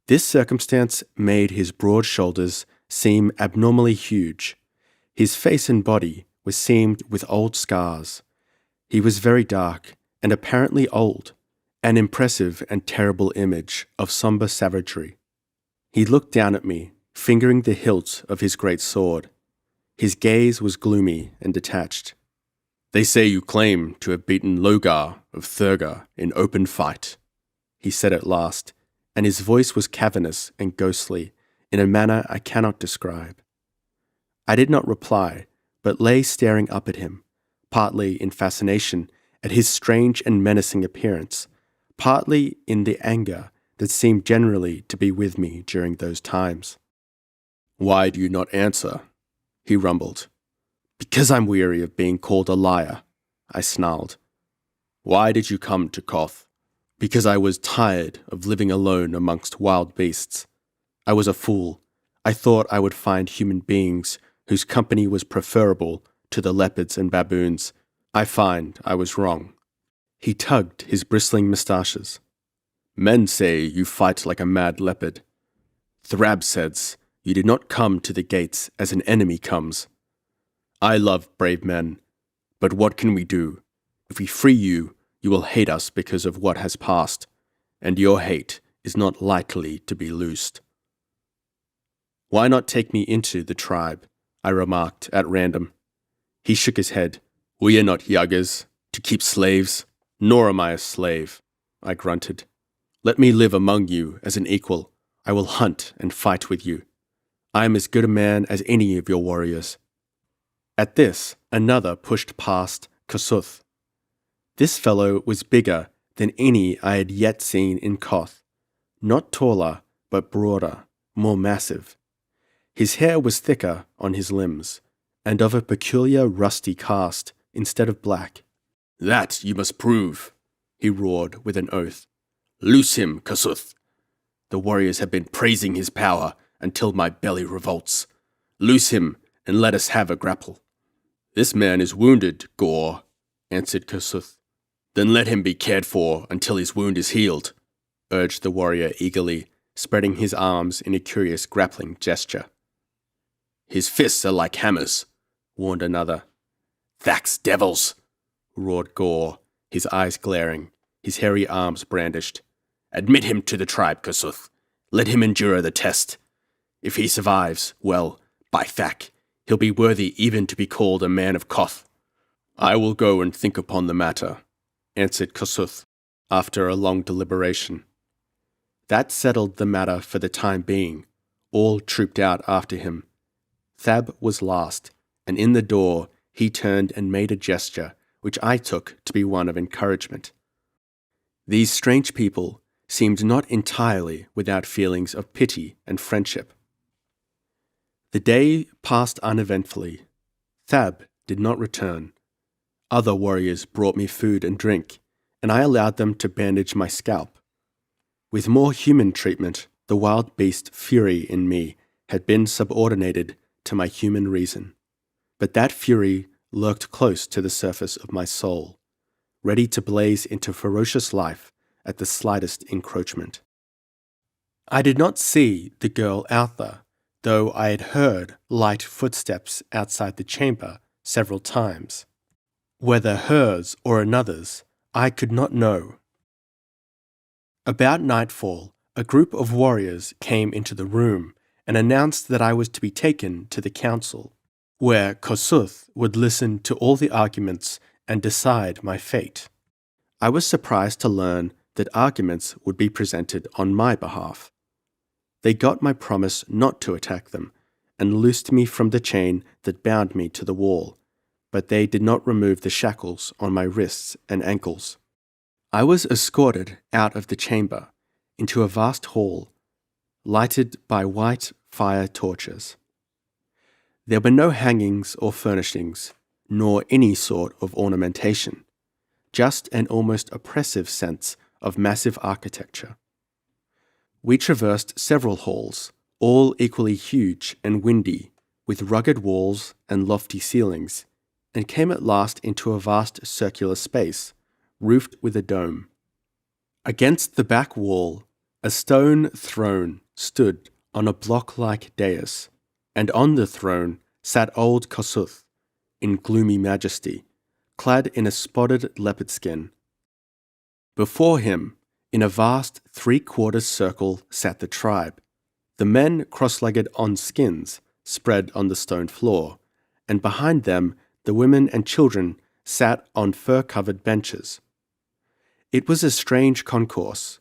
This circumstance made his broad shoulders seem abnormally huge. His face and body were seamed with old scars. He was very dark, and apparently old, an impressive and terrible image of somber savagery. He looked down at me, fingering the hilt of his great sword. His gaze was gloomy and detached. "They say you claim to have beaten Logar of Thurga in open fight," he said at last, and his voice was cavernous and ghostly in a manner I cannot describe. I did not reply, but lay staring up at him, partly in fascination at his strange and menacing appearance, partly in the anger that seemed generally to be with me during those times. "Why do you not answer?" he rumbled. "Because I'm weary of being called a liar," I snarled. "Why did you come to Koth?" "Because I was tired of living alone amongst wild beasts. I was a fool. I thought I would find human beings whose company was preferable to the leopards and baboons. I find I was wrong." He tugged his bristling moustaches. "Men say you fight like a mad leopard. Thrab says you did not come to the gates as an enemy comes. I love brave men, but what can we do? If we free you, you will hate us because of what has passed, and your hate is not lightly to be loosed." "Why not take me into the tribe?" I remarked at random. He shook his head. "We are not Yagas, to keep slaves, nor am I a slave," I grunted. "Let me live among you as an equal. I will hunt and fight with you. I am as good a man as any of your warriors." At this, another pushed past Kasuth This fellow was bigger than any I had yet seen in Koth, not taller, but broader, more massive. His hair was thicker on his limbs, and of a peculiar rusty cast instead of black. "That you must prove," he roared with an oath. "Loose him, Kasuth. The warriors have been praising his power until my belly revolts. Loose him and let us have a grapple." "This man is wounded, Gore," answered Kasuth. "Then let him be cared for until his wound is healed," urged the warrior eagerly, spreading his arms in a curious grappling gesture. "His fists are like hammers," warned another. "Thax devils," roared Gore, his eyes glaring, his hairy arms brandished. "Admit him to the tribe, Kasuth. Let him endure the test. If he survives, well, by Thak, he'll be worthy even to be called a man of Koth." "I will go and think upon the matter," answered Kasuth, after a long deliberation. That settled the matter for the time being. All trooped out after him. Thab was last, and in the door he turned and made a gesture which I took to be one of encouragement. These strange people seemed not entirely without feelings of pity and friendship. The day passed uneventfully. Thab did not return. Other warriors brought me food and drink, and I allowed them to bandage my scalp. With more human treatment, the wild beast fury in me had been subordinated to my human reason. But that fury lurked close to the surface of my soul, ready to blaze into ferocious life at the slightest encroachment. I did not see the girl Altha, though I had heard light footsteps outside the chamber several times. Whether hers or another's, I could not know. About nightfall, a group of warriors came into the room and announced that I was to be taken to the council, where Kasuth would listen to all the arguments and decide my fate. I was surprised to learn that arguments would be presented on my behalf. They got my promise not to attack them and loosed me from the chain that bound me to the wall, but they did not remove the shackles on my wrists and ankles. I was escorted out of the chamber into a vast hall, lighted by white fire torches. There were no hangings or furnishings, nor any sort of ornamentation, just an almost oppressive sense of massive architecture. We traversed several halls, all equally huge and windy, with rugged walls and lofty ceilings, and came at last into a vast circular space, roofed with a dome. Against the back wall, a stone throne stood on a block-like dais, and on the throne sat old Kasuth, in gloomy majesty, clad in a spotted leopard skin. Before him, in a vast three-quarters circle, sat the tribe, the men cross-legged on skins spread on the stone floor, and behind them the women and children sat on fur-covered benches. It was a strange concourse.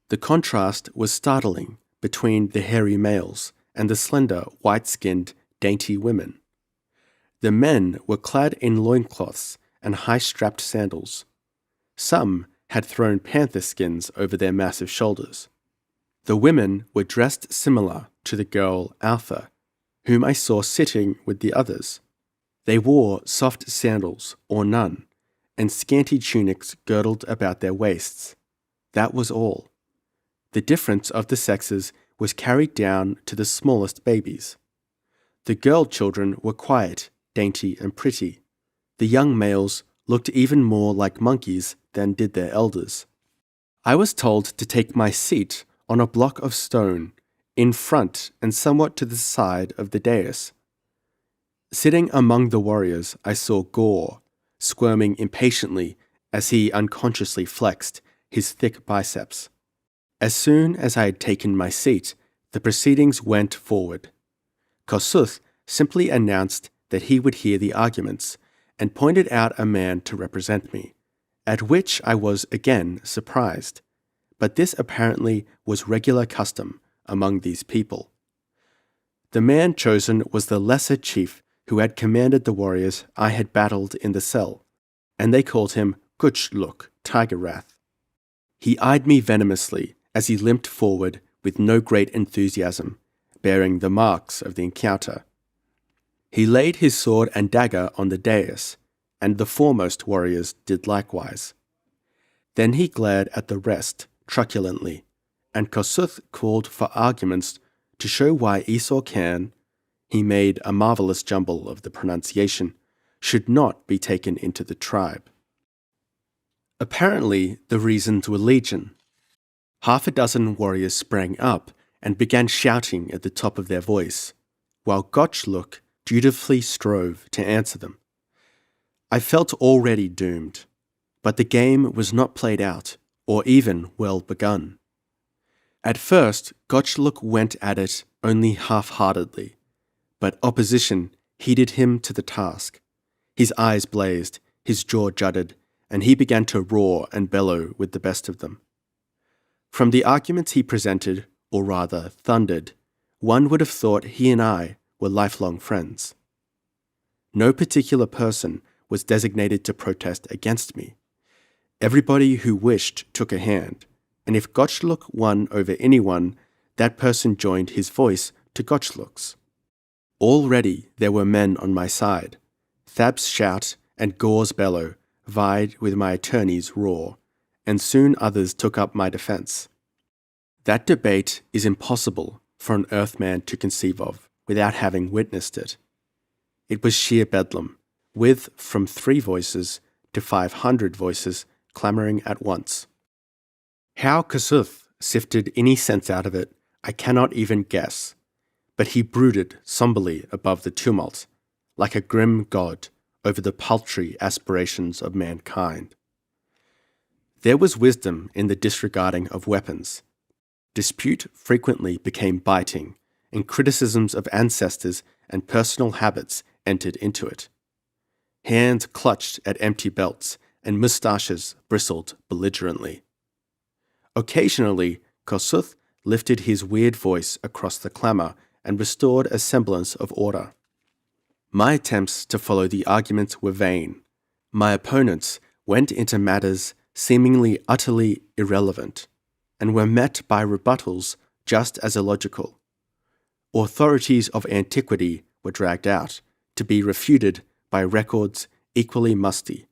The contrast was startling between the hairy males and the slender, white-skinned, dainty women. The men were clad in loincloths and high-strapped sandals. Some had thrown panther skins over their massive shoulders. The women were dressed similar to the girl Altha, whom I saw sitting with the others. They wore soft sandals, or none, and scanty tunics girdled about their waists. That was all. The difference of the sexes was carried down to the smallest babies. The girl children were quiet, dainty, and pretty. The young males looked even more like monkeys than did their elders. I was told to take my seat on a block of stone, in front and somewhat to the side of the dais. Sitting among the warriors, I saw Gore, squirming impatiently as he unconsciously flexed his thick biceps. As soon as I had taken my seat, the proceedings went forward. Kasuth simply announced that he would hear the arguments, and pointed out a man to represent me, at which I was again surprised. But this apparently was regular custom among these people. The man chosen was the lesser chief who had commanded the warriors I had battled in the cell, and they called him Kuchluk, Tiger Wrath. He eyed me venomously as he limped forward with no great enthusiasm, bearing the marks of the encounter. He laid his sword and dagger on the dais, and the foremost warriors did likewise. Then he glared at the rest truculently, and Kossuth called for arguments to show why Esau Khan, he made a marvelous jumble of the pronunciation, should not be taken into the tribe. Apparently, the reasons were legion. Half a dozen warriors sprang up and began shouting at the top of their voice, while Gotchluk dutifully strove to answer them. I felt already doomed, but the game was not played out, or even well begun. At first, Gotchluk went at it only half-heartedly, but opposition heated him to the task. His eyes blazed, his jaw jutted, and he began to roar and bellow with the best of them. From the arguments he presented, or rather thundered, one would have thought he and I were lifelong friends. No particular person was designated to protest against me. Everybody who wished took a hand, and if Gotchluk won over anyone, that person joined his voice to Gotchluk's. Already there were men on my side. Thab's shout and Gore's bellow vied with my attorney's roar, and soon others took up my defense. That debate is impossible for an earthman to conceive of without having witnessed it. It was sheer bedlam, with from 3 voices to 500 voices clamoring at once. How Kossuth sifted any sense out of it, I cannot even guess, but he brooded somberly above the tumult, like a grim god over the paltry aspirations of mankind. There was wisdom in the disregarding of weapons. Dispute frequently became biting, and criticisms of ancestors and personal habits entered into it. Hands clutched at empty belts, and moustaches bristled belligerently. Occasionally, Kossuth lifted his weird voice across the clamour and restored a semblance of order. My attempts to follow the arguments were vain. My opponents went into matters seemingly utterly irrelevant, and were met by rebuttals just as illogical. Authorities of antiquity were dragged out, to be refuted by records equally musty.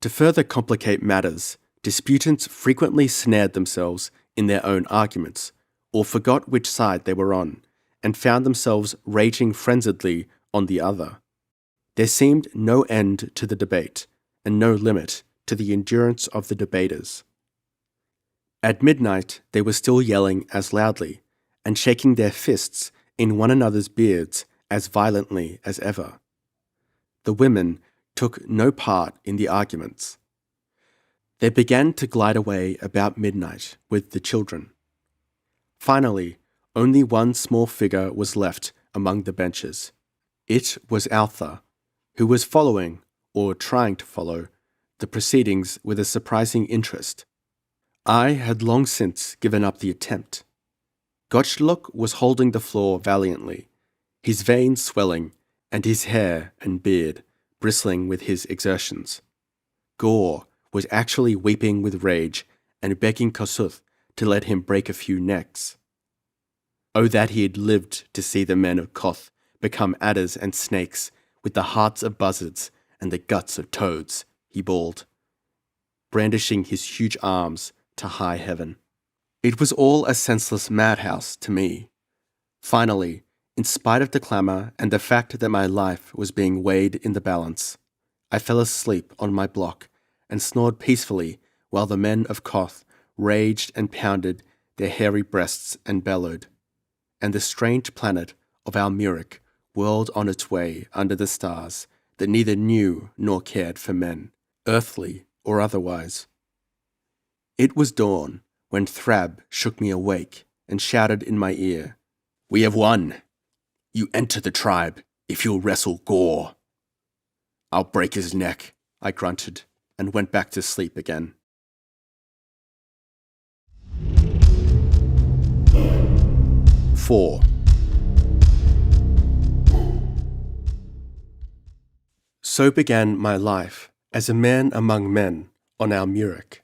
To further complicate matters, disputants frequently snared themselves in their own arguments, or forgot which side they were on, and found themselves raging frenziedly on the other. There seemed no end to the debate, and no limit to the endurance of the debaters. At midnight, they were still yelling as loudly, and shaking their fists in one another's beards as violently as ever. The women took no part in the arguments. They began to glide away about midnight with the children. Finally, only one small figure was left among the benches. It was Altha, who was following, or trying to follow, the proceedings with a surprising interest. I had long since given up the attempt. Gotchluk was holding the floor valiantly, his veins swelling, and his hair and beard bristling with his exertions. Gore was actually weeping with rage and begging Kossuth to let him break a few necks. Oh, that he had lived to see the men of Koth become adders and snakes, with the hearts of buzzards and the guts of toads, he bawled, brandishing his huge arms to high heaven. It was all a senseless madhouse to me. Finally, in spite of the clamour and the fact that my life was being weighed in the balance, I fell asleep on my block and snored peacefully while the men of Koth raged and pounded their hairy breasts and bellowed, and the strange planet of Almuric whirled on its way under the stars that neither knew nor cared for men, earthly or otherwise. It was dawn when Thrab shook me awake and shouted in my ear, "We have won! You enter the tribe if you'll wrestle Gore." "I'll break his neck," I grunted, and went back to sleep again. Four. So began my life as a man among men on Almuric.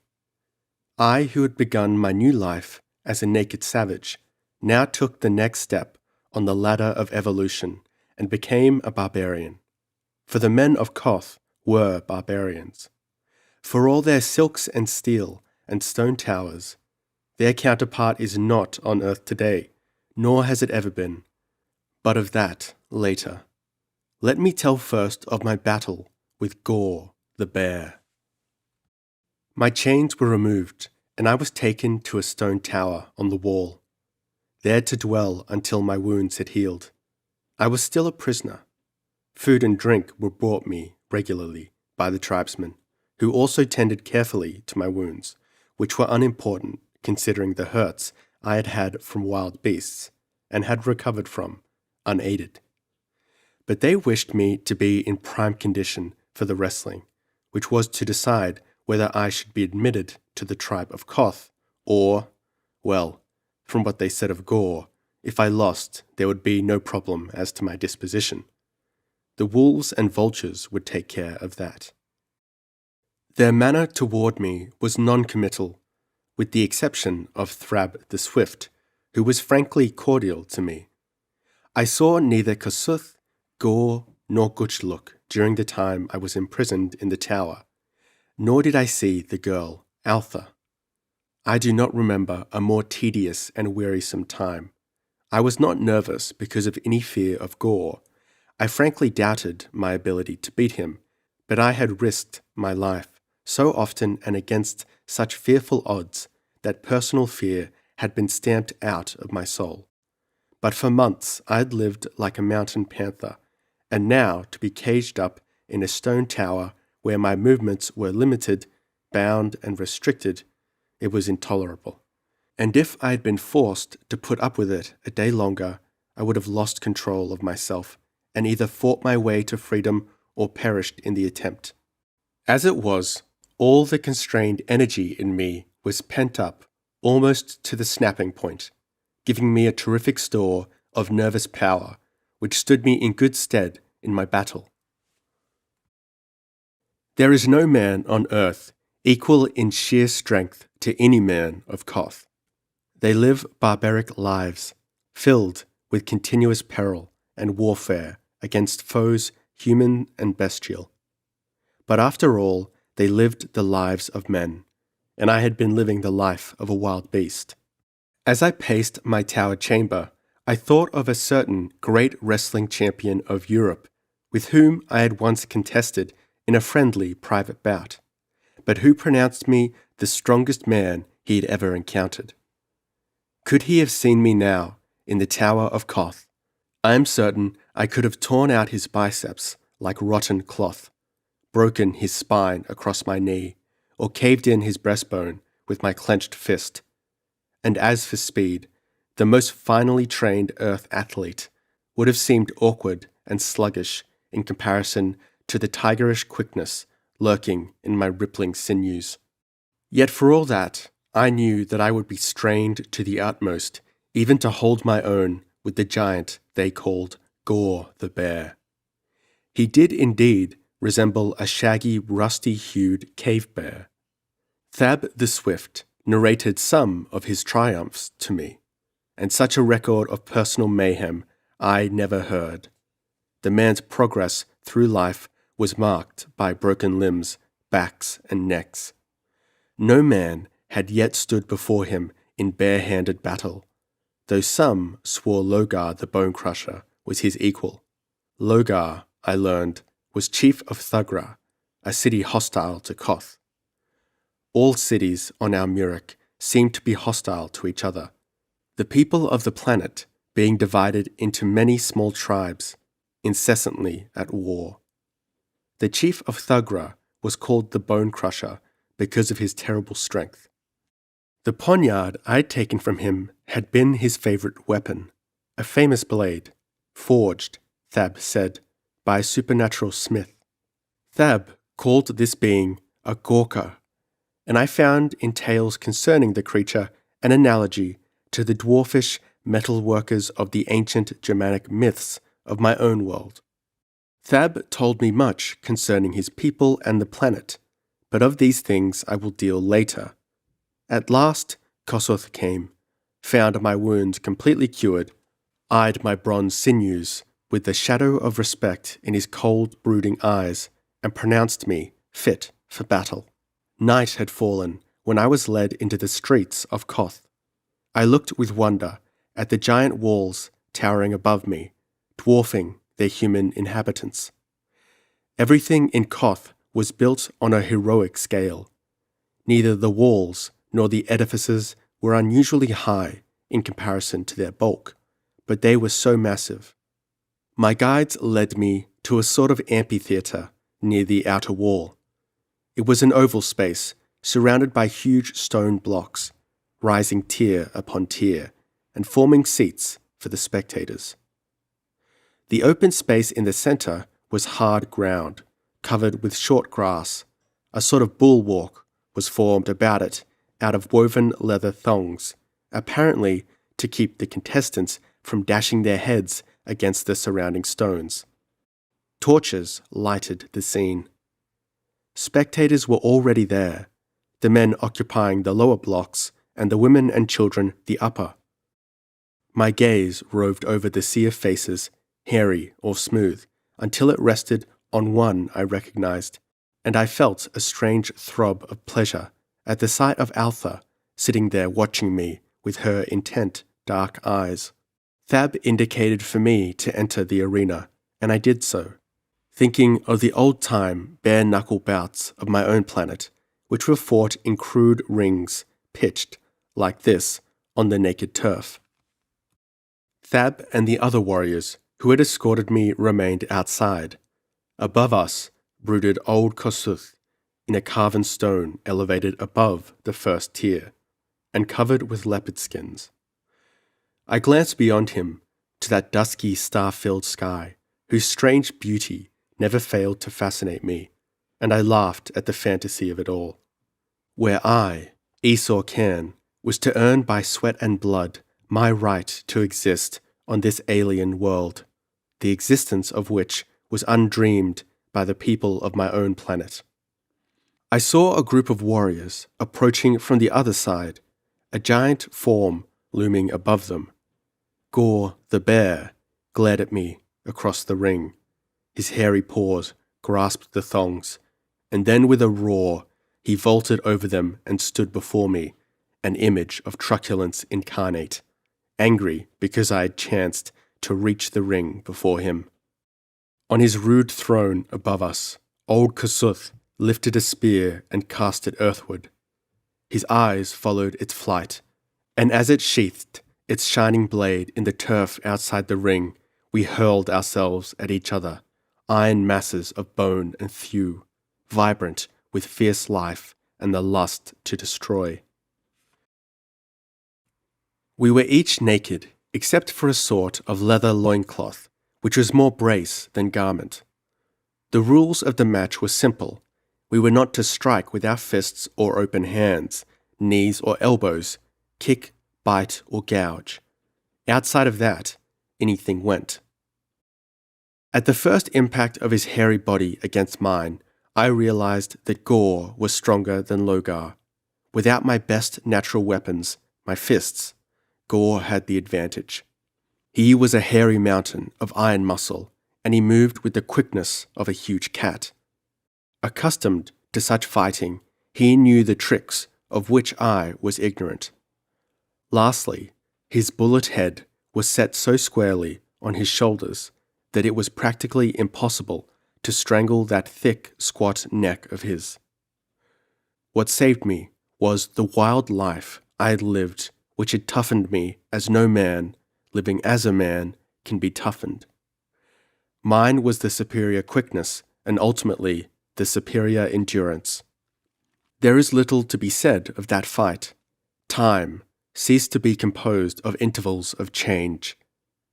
I, who had begun my new life as a naked savage, now took the next step on the ladder of evolution and became a barbarian. For the men of Koth were barbarians. For all their silks and steel and stone towers, their counterpart is not on earth today, nor has it ever been. But of that later. Let me tell first of my battle with Gore the bear. My chains were removed, and I was taken to a stone tower on the wall, there to dwell until my wounds had healed. I was still a prisoner. Food and drink were brought me regularly by the tribesmen, who also tended carefully to my wounds, which were unimportant considering the hurts I had had from wild beasts, and had recovered from, unaided. But they wished me to be in prime condition for the wrestling, which was to decide whether I should be admitted to the tribe of Koth, or, well, from what they said of Gore, if I lost, there would be no problem as to my disposition. The wolves and vultures would take care of that. Their manner toward me was non-committal, with the exception of Thrab the Swift, who was frankly cordial to me. I saw neither Kossuth, Gore, nor Gutchluk during the time I was imprisoned in the tower, nor did I see the girl, Altha. I do not remember a more tedious and wearisome time. I was not nervous because of any fear of Gore. I frankly doubted my ability to beat him, but I had risked my life so often and against such fearful odds that personal fear had been stamped out of my soul. But for months I had lived like a mountain panther, and now to be caged up in a stone tower where my movements were limited, bound, and restricted, it was intolerable. And if I had been forced to put up with it a day longer, I would have lost control of myself and either fought my way to freedom or perished in the attempt. As it was, all the constrained energy in me was pent up almost to the snapping point, giving me a terrific store of nervous power, which stood me in good stead in my battle. There is no man on earth equal in sheer strength to any man of Koth. They live barbaric lives, filled with continuous peril and warfare against foes human and bestial. But after all, they lived the lives of men, and I had been living the life of a wild beast. As I paced my tower chamber, I thought of a certain great wrestling champion of Europe, with whom I had once contested in a friendly private bout, but who pronounced me the strongest man he had ever encountered. Could he have seen me now in the Tower of Koth, I am certain I could have torn out his biceps like rotten cloth, broken his spine across my knee, or caved in his breastbone with my clenched fist. And as for speed, the most finely trained earth athlete would have seemed awkward and sluggish in comparison to the tigerish quickness lurking in my rippling sinews. Yet for all that, I knew that I would be strained to the utmost, even to hold my own with the giant they called Gore the bear. He did indeed resemble a shaggy, rusty-hued cave bear. Thab the Swift narrated some of his triumphs to me, and such a record of personal mayhem I never heard. The man's progress through life was marked by broken limbs, backs, and necks. No man had yet stood before him in bare-handed battle, though some swore Logar the Bone Crusher was his equal. Logar, I learned, was chief of Thugra, a city hostile to Koth. All cities on Almuric seemed to be hostile to each other, the people of the planet being divided into many small tribes, incessantly at war. The chief of Thugra was called the Bone Crusher because of his terrible strength. The poniard I had taken from him had been his favorite weapon, a famous blade, forged, Thab said, by a supernatural smith. Thab called this being a Gorka, and I found in tales concerning the creature an analogy to the dwarfish metal workers of the ancient Germanic myths of my own world. Thab told me much concerning his people and the planet, but of these things I will deal later. At last, Kossuth came, found my wound completely cured, eyed my bronze sinews with the shadow of respect in his cold, brooding eyes, and pronounced me fit for battle. Night had fallen when I was led into the streets of Koth. I looked with wonder at the giant walls towering above me, dwarfing their human inhabitants. Everything in Koth was built on a heroic scale. Neither the walls nor the edifices were unusually high in comparison to their bulk, but they were so massive. My guides led me to a sort of amphitheatre near the outer wall. It was an oval space surrounded by huge stone blocks, rising tier upon tier, and forming seats for the spectators. The open space in the centre was hard ground, covered with short grass. A sort of bulwark was formed about it out of woven leather thongs, apparently to keep the contestants from dashing their heads against the surrounding stones. Torches lighted the scene. Spectators were already there, the men occupying the lower blocks and the women and children the upper. My gaze roved over the sea of faces, hairy or smooth, until it rested on one I recognized, and I felt a strange throb of pleasure at the sight of Altha sitting there watching me with her intent, dark eyes. Thab indicated for me to enter the arena, and I did so, thinking of the old-time bare-knuckle bouts of my own planet, which were fought in crude rings, pitched, like this, on the naked turf. Thab and the other warriors who had escorted me remained outside. Above us brooded old Kossuth in a carven stone elevated above the first tier, and covered with leopard skins. I glanced beyond him to that dusky star-filled sky, whose strange beauty never failed to fascinate me, and I laughed at the fantasy of it all. Where I, Esau Cairn, was to earn by sweat and blood my right to exist on this alien world, the existence of which was undreamed by the people of my own planet. I saw a group of warriors approaching from the other side, a giant form looming above them. Gore the bear glared at me across the ring. His hairy paws grasped the thongs, and then with a roar he vaulted over them and stood before me, an image of truculence incarnate, angry because I had chanced to reach the ring before him. On his rude throne above us, old Kossuth lifted a spear and cast it earthward. His eyes followed its flight, and as it sheathed its shining blade in the turf outside the ring, we hurled ourselves at each other, iron masses of bone and thew, vibrant with fierce life and the lust to destroy. We were each naked, except for a sort of leather loincloth, which was more brace than garment. The rules of the match were simple. We were not to strike with our fists or open hands, knees or elbows, kick, bite or gouge. Outside of that, anything went. At the first impact of his hairy body against mine, I realized that Gore was stronger than Logar. Without my best natural weapons, my fists, Gore had the advantage. He was a hairy mountain of iron muscle, and he moved with the quickness of a huge cat. Accustomed to such fighting, he knew the tricks of which I was ignorant. Lastly, his bullet head was set so squarely on his shoulders that it was practically impossible to strangle that thick, squat neck of his. What saved me was the wild life I had lived, which had toughened me as no man, living as a man, can be toughened. Mine was the superior quickness and ultimately the superior endurance. There is little to be said of that fight. Time ceased to be composed of intervals of change,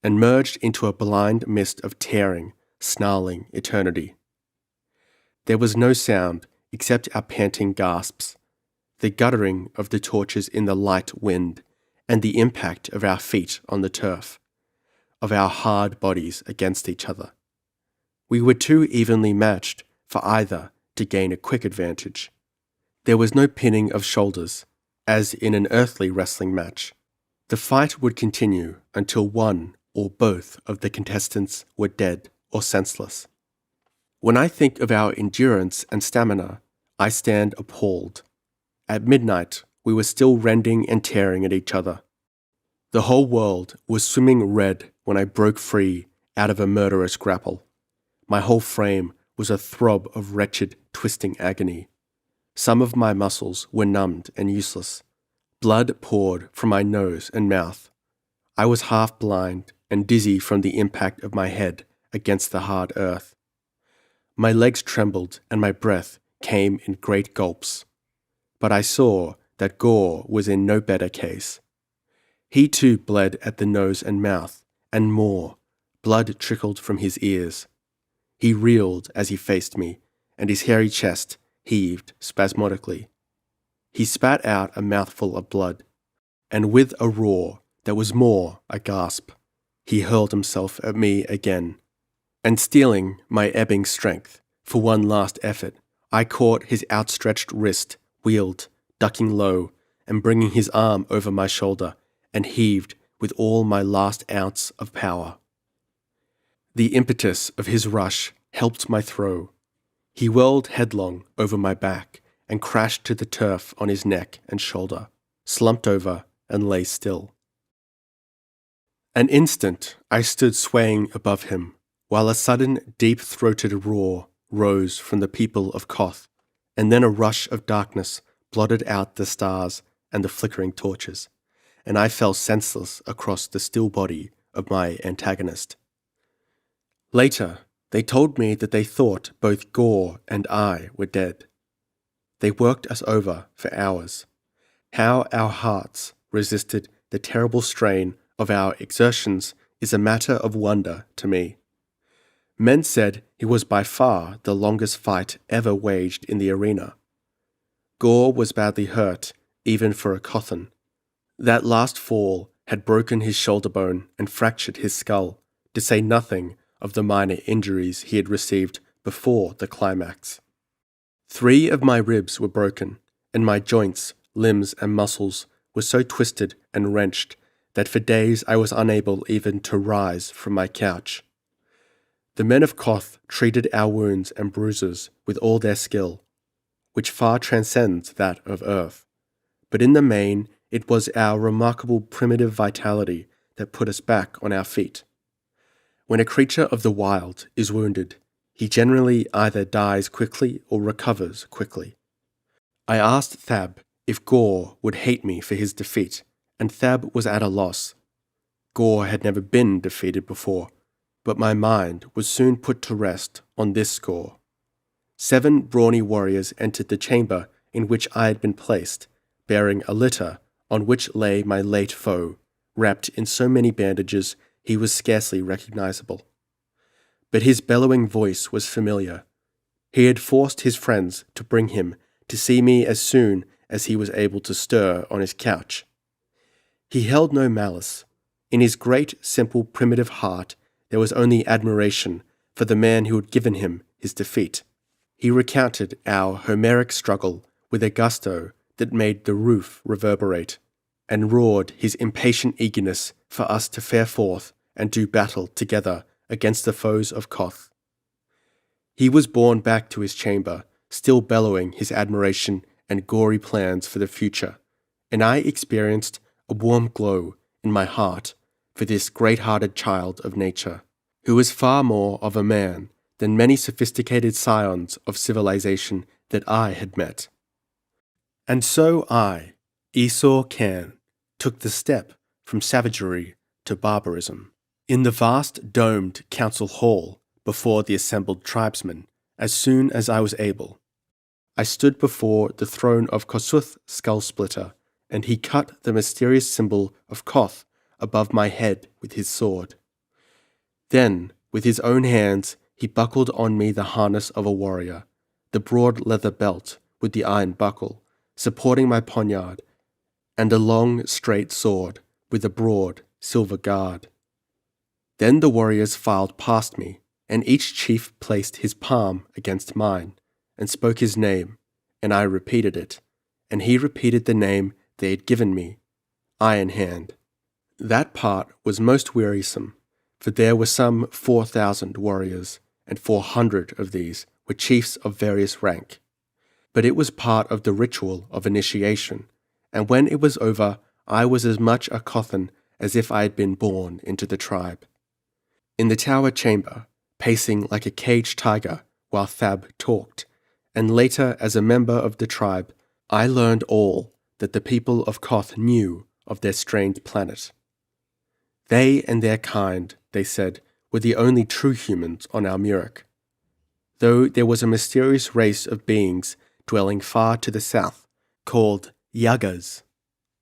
and merged into a blind mist of tearing, snarling eternity. There was no sound except our panting gasps, the guttering of the torches in the light wind, and the impact of our feet on the turf, of our hard bodies against each other. We were too evenly matched for either to gain a quick advantage. There was no pinning of shoulders, as in an earthly wrestling match. The fight would continue until one or both of the contestants were dead or senseless. When I think of our endurance and stamina, I stand appalled. At midnight, we were still rending and tearing at each other. The whole world was swimming red when I broke free out of a murderous grapple. My whole frame was a throb of wretched, twisting agony. Some of my muscles were numbed and useless. Blood poured from my nose and mouth. I was half blind and dizzy from the impact of my head against the hard earth. My legs trembled and my breath came in great gulps. But I saw that Gore was in no better case. He too bled at the nose and mouth, and more. Blood trickled from his ears. He reeled as he faced me, and his hairy chest heaved spasmodically. He spat out a mouthful of blood, and with a roar that was more a gasp, he hurled himself at me again. And stealing my ebbing strength for one last effort, I caught his outstretched wrist, wheeled, ducking low, and bringing his arm over my shoulder, and heaved with all my last ounce of power. The impetus of his rush helped my throw. He whirled headlong over my back and crashed to the turf on his neck and shoulder, slumped over and lay still. An instant I stood swaying above him, while a sudden deep-throated roar rose from the people of Koth, and then a rush of darkness blotted out the stars and the flickering torches, and I fell senseless across the still body of my antagonist. Later, they told me that they thought both Gore and I were dead. They worked us over for hours. How our hearts resisted the terrible strain of our exertions is a matter of wonder to me. Men said it was by far the longest fight ever waged in the arena. Gore was badly hurt, even for a Kothan. That last fall had broken his shoulder bone and fractured his skull, to say nothing of the minor injuries he had received before the climax. 3 of my ribs were broken, and my joints, limbs, and muscles were so twisted and wrenched that for days I was unable even to rise from my couch. The men of Koth treated our wounds and bruises with all their skill, which far transcends that of earth. But in the main, it was our remarkable primitive vitality that put us back on our feet. When a creature of the wild is wounded, he generally either dies quickly or recovers quickly. I asked Thab if Gore would hate me for his defeat, and Thab was at a loss. Gore had never been defeated before, but my mind was soon put to rest on this score. 7 brawny warriors entered the chamber in which I had been placed, bearing a litter on which lay my late foe, wrapped in so many bandages he was scarcely recognizable. But his bellowing voice was familiar. He had forced his friends to bring him to see me as soon as he was able to stir on his couch. He held no malice. In his great, simple, primitive heart, there was only admiration for the man who had given him his defeat. He recounted our Homeric struggle with a gusto that made the roof reverberate, and roared his impatient eagerness for us to fare forth and do battle together against the foes of Koth. He was borne back to his chamber, still bellowing his admiration and gory plans for the future, and I experienced a warm glow in my heart for this great-hearted child of nature, who was far more of a man than many sophisticated scions of civilization that I had met. And so I, Esau Khan, took the step from savagery to barbarism. In the vast domed council hall before the assembled tribesmen, as soon as I was able, I stood before the throne of Kosuth Skullsplitter, and he cut the mysterious symbol of Koth above my head with his sword. Then, with his own hands, he buckled on me the harness of a warrior, the broad leather belt with the iron buckle, supporting my poniard, and a long, straight sword with a broad, silver guard. Then the warriors filed past me, and each chief placed his palm against mine, and spoke his name, and I repeated it, and he repeated the name they had given me, Iron Hand. That part was most wearisome, for there were some 4,000 warriors, and 400 of these were chiefs of various rank. But it was part of the ritual of initiation, and when it was over, I was as much a Kothan as if I had been born into the tribe. In the tower chamber, pacing like a caged tiger while Thab talked, and later as a member of the tribe, I learned all that the people of Koth knew of their strange planet. They and their kind, they said, were the only true humans on Almuric, though there was a mysterious race of beings dwelling far to the south, called Yagas.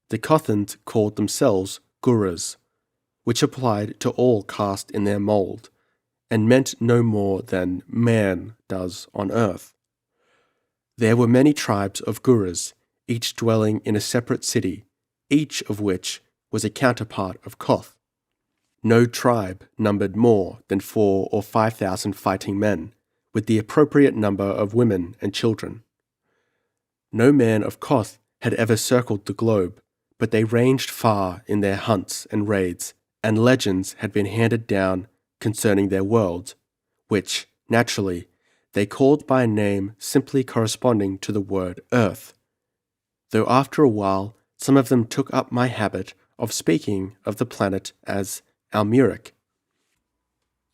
The Kothans called themselves Guras, which applied to all cast in their mould, and meant no more than man does on earth. There were many tribes of Guras, each dwelling in a separate city, each of which was a counterpart of Koth. No tribe numbered more than 4,000 or 5,000 fighting men, with the appropriate number of women and children. No man of Koth had ever circled the globe, but they ranged far in their hunts and raids, and legends had been handed down concerning their world, which, naturally, they called by a name simply corresponding to the word Earth, though after a while some of them took up my habit of speaking of the planet as Almuric.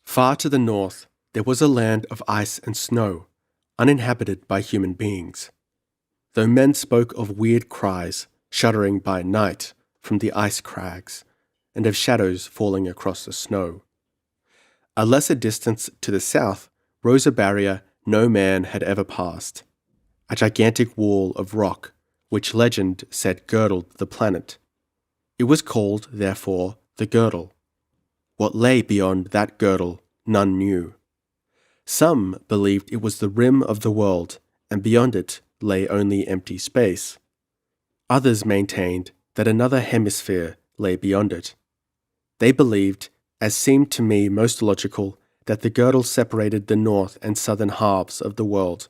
Far to the north, there was a land of ice and snow, uninhabited by human beings, though men spoke of weird cries, shuddering by night from the ice crags, and of shadows falling across the snow. A lesser distance to the south rose a barrier no man had ever passed, a gigantic wall of rock which legend said girdled the planet. It was called, therefore, the Girdle. What lay beyond that girdle none knew. Some believed it was the rim of the world, and beyond it lay only empty space. Others maintained that another hemisphere lay beyond it. They believed, as seemed to me most logical, that the girdle separated the north and southern halves of the world,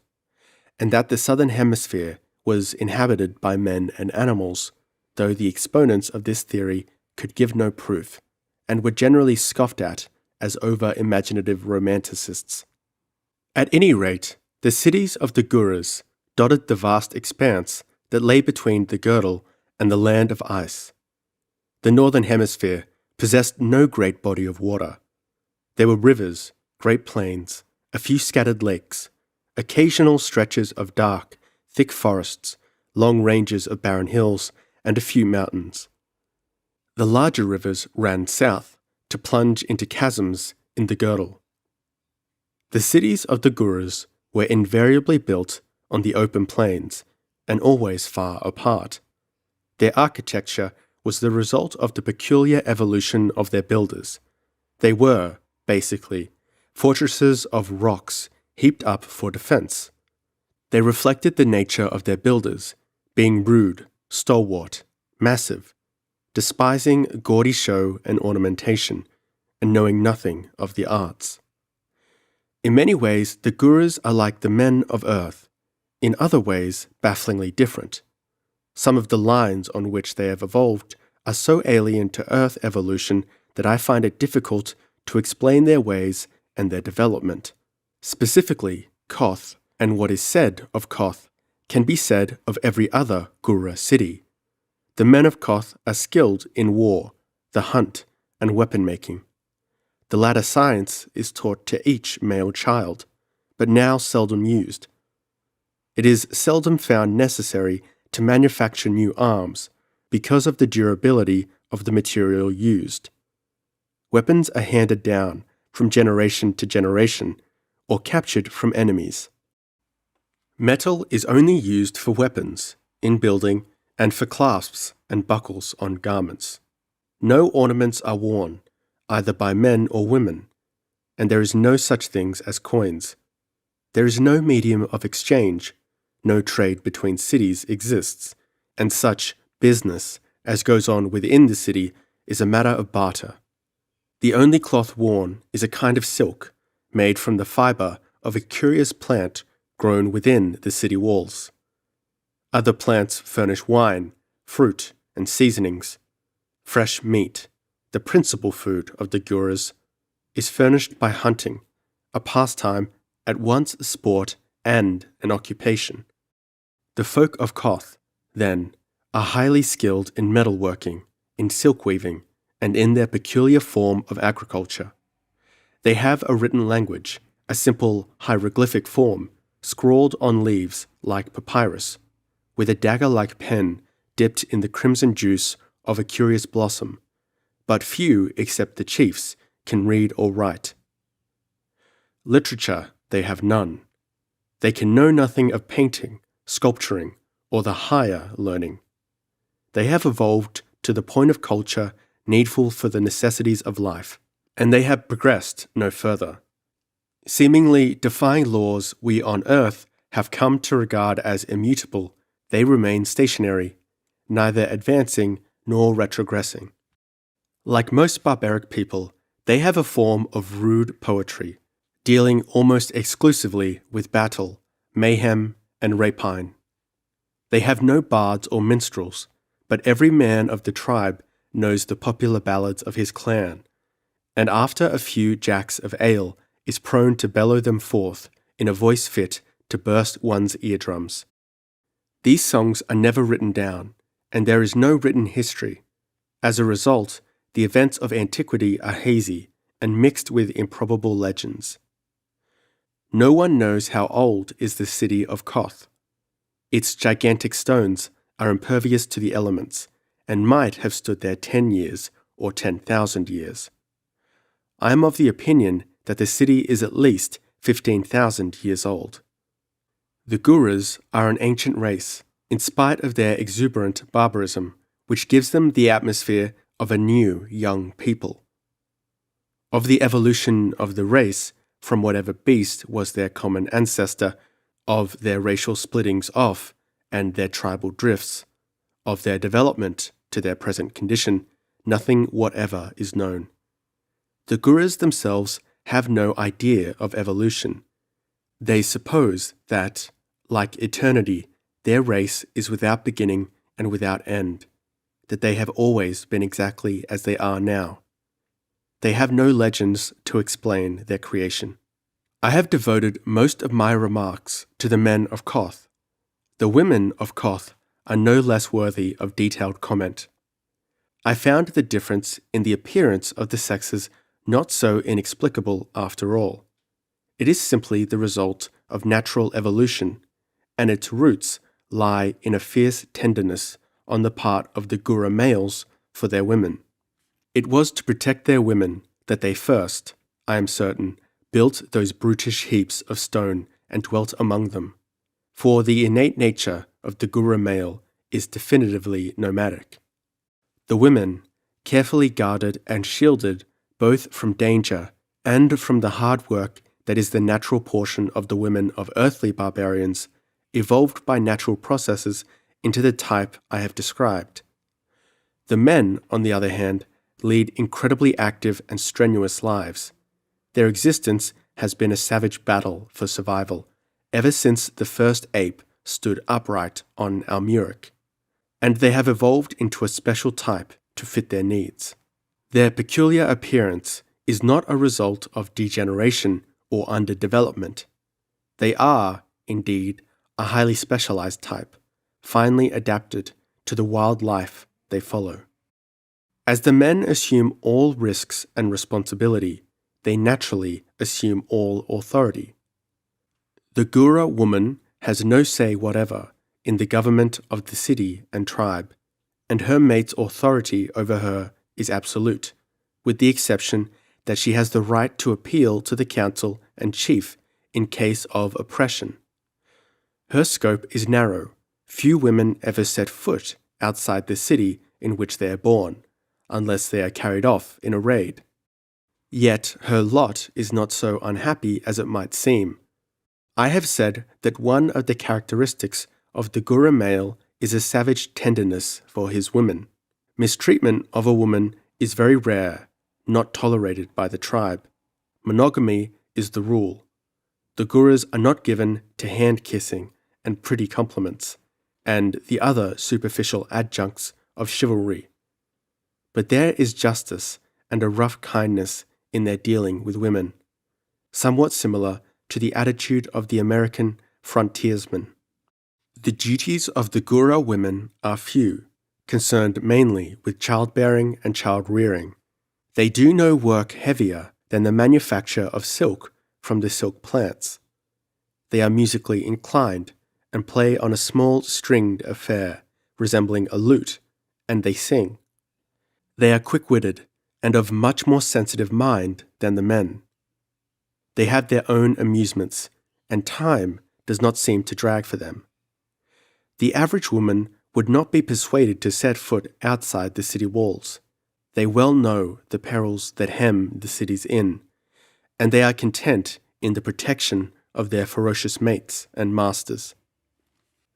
and that the southern hemisphere was inhabited by men and animals, though the exponents of this theory could give no proof, and were generally scoffed at as over-imaginative romanticists. At any rate, the cities of the Guras dotted the vast expanse that lay between the girdle and the land of ice. The northern hemisphere possessed no great body of water. There were rivers, great plains, a few scattered lakes, occasional stretches of dark, thick forests, long ranges of barren hills, and a few mountains. The larger rivers ran south to plunge into chasms in the girdle. The cities of the Guras were invariably built on the open plains and always far apart. Their architecture was the result of the peculiar evolution of their builders. They were, basically, fortresses of rocks heaped up for defense. They reflected the nature of their builders, being rude, stalwart, massive, despising gaudy show and ornamentation, and knowing nothing of the arts. In many ways, the Guras are like the men of Earth, in other ways bafflingly different. Some of the lines on which they have evolved are so alien to Earth evolution that I find it difficult to explain their ways and their development. Specifically, Koth, and what is said of Koth, can be said of every other Gura city. The men of Koth are skilled in war, the hunt, and weapon making. The latter science is taught to each male child, but now seldom used. It is seldom found necessary to manufacture new arms because of the durability of the material used. Weapons are handed down from generation to generation or captured from enemies. Metal is only used for weapons, in building, and for clasps and buckles on garments. No ornaments are worn, either by men or women, and there is no such things as coins. There is no medium of exchange, no trade between cities exists, and such business as goes on within the city is a matter of barter. The only cloth worn is a kind of silk, made from the fiber of a curious plant grown within the city walls. Other plants furnish wine, fruit, and seasonings. Fresh meat, the principal food of the Guras, is furnished by hunting, a pastime at once a sport and an occupation. The folk of Koth, then, are highly skilled in metalworking, in silk weaving, and in their peculiar form of agriculture. They have a written language, a simple hieroglyphic form, scrawled on leaves like papyrus, with a dagger-like pen dipped in the crimson juice of a curious blossom, but few except the chiefs can read or write. Literature they have none. They can know nothing of painting, sculpturing, or the higher learning. They have evolved to the point of culture needful for the necessities of life, and they have progressed no further. Seemingly defying laws we on earth have come to regard as immutable, they remain stationary, neither advancing nor retrogressing. Like most barbaric people, they have a form of rude poetry, dealing almost exclusively with battle, mayhem, and rapine. They have no bards or minstrels, but every man of the tribe knows the popular ballads of his clan, and after a few jacks of ale is prone to bellow them forth in a voice fit to burst one's eardrums. These songs are never written down, and there is no written history. As a result, the events of antiquity are hazy and mixed with improbable legends. No one knows how old is the city of Koth. Its gigantic stones are impervious to the elements, and might have stood there 10 years or 10,000 years. I am of the opinion that the city is at least 15,000 years old. The Guras are an ancient race, in spite of their exuberant barbarism, which gives them the atmosphere of a new young people. Of the evolution of the race, from whatever beast was their common ancestor, of their racial splittings off and their tribal drifts, of their development to their present condition, nothing whatever is known. The Guras themselves have no idea of evolution. They suppose that, like eternity, their race is without beginning and without end, that they have always been exactly as they are now. They have no legends to explain their creation. I have devoted most of my remarks to the men of Koth. The women of Koth are no less worthy of detailed comment. I found the difference in the appearance of the sexes not so inexplicable after all. It is simply the result of natural evolution, and its roots lie in a fierce tenderness on the part of the Gura males for their women. It was to protect their women that they first, I am certain, built those brutish heaps of stone and dwelt among them, for the innate nature of the Gura male is definitively nomadic. The women, carefully guarded and shielded both from danger and from the hard work that is the natural portion of the women of earthly barbarians, evolved by natural processes into the type I have described. The men, on the other hand, lead incredibly active and strenuous lives. Their existence has been a savage battle for survival ever since the first ape stood upright on Almuric, and they have evolved into a special type to fit their needs. Their peculiar appearance is not a result of degeneration or underdevelopment. They are, indeed, a highly specialized type, finely adapted to the wild life they follow. As the men assume all risks and responsibility, they naturally assume all authority. The Gura woman has no say whatever in the government of the city and tribe, and her mate's authority over her is absolute, with the exception that she has the right to appeal to the council and chief in case of oppression. Her scope is narrow. Few women ever set foot outside the city in which they are born, unless they are carried off in a raid. Yet her lot is not so unhappy as it might seem. I have said that one of the characteristics of the Gura male is a savage tenderness for his women. Mistreatment of a woman is very rare, not tolerated by the tribe. Monogamy is the rule. The Guras are not given to hand-kissing and pretty compliments, and the other superficial adjuncts of chivalry. But there is justice and a rough kindness in their dealing with women, somewhat similar to the attitude of the American frontiersman. The duties of the Gura women are few, concerned mainly with childbearing and child-rearing. They do no work heavier than the manufacture of silk from the silk plants. They are musically inclined and play on a small stringed affair resembling a lute, and they sing. They are quick-witted and of much more sensitive mind than the men. They have their own amusements, and time does not seem to drag for them. The average woman would not be persuaded to set foot outside the city walls. They well know the perils that hem the cities in, and they are content in the protection of their ferocious mates and masters.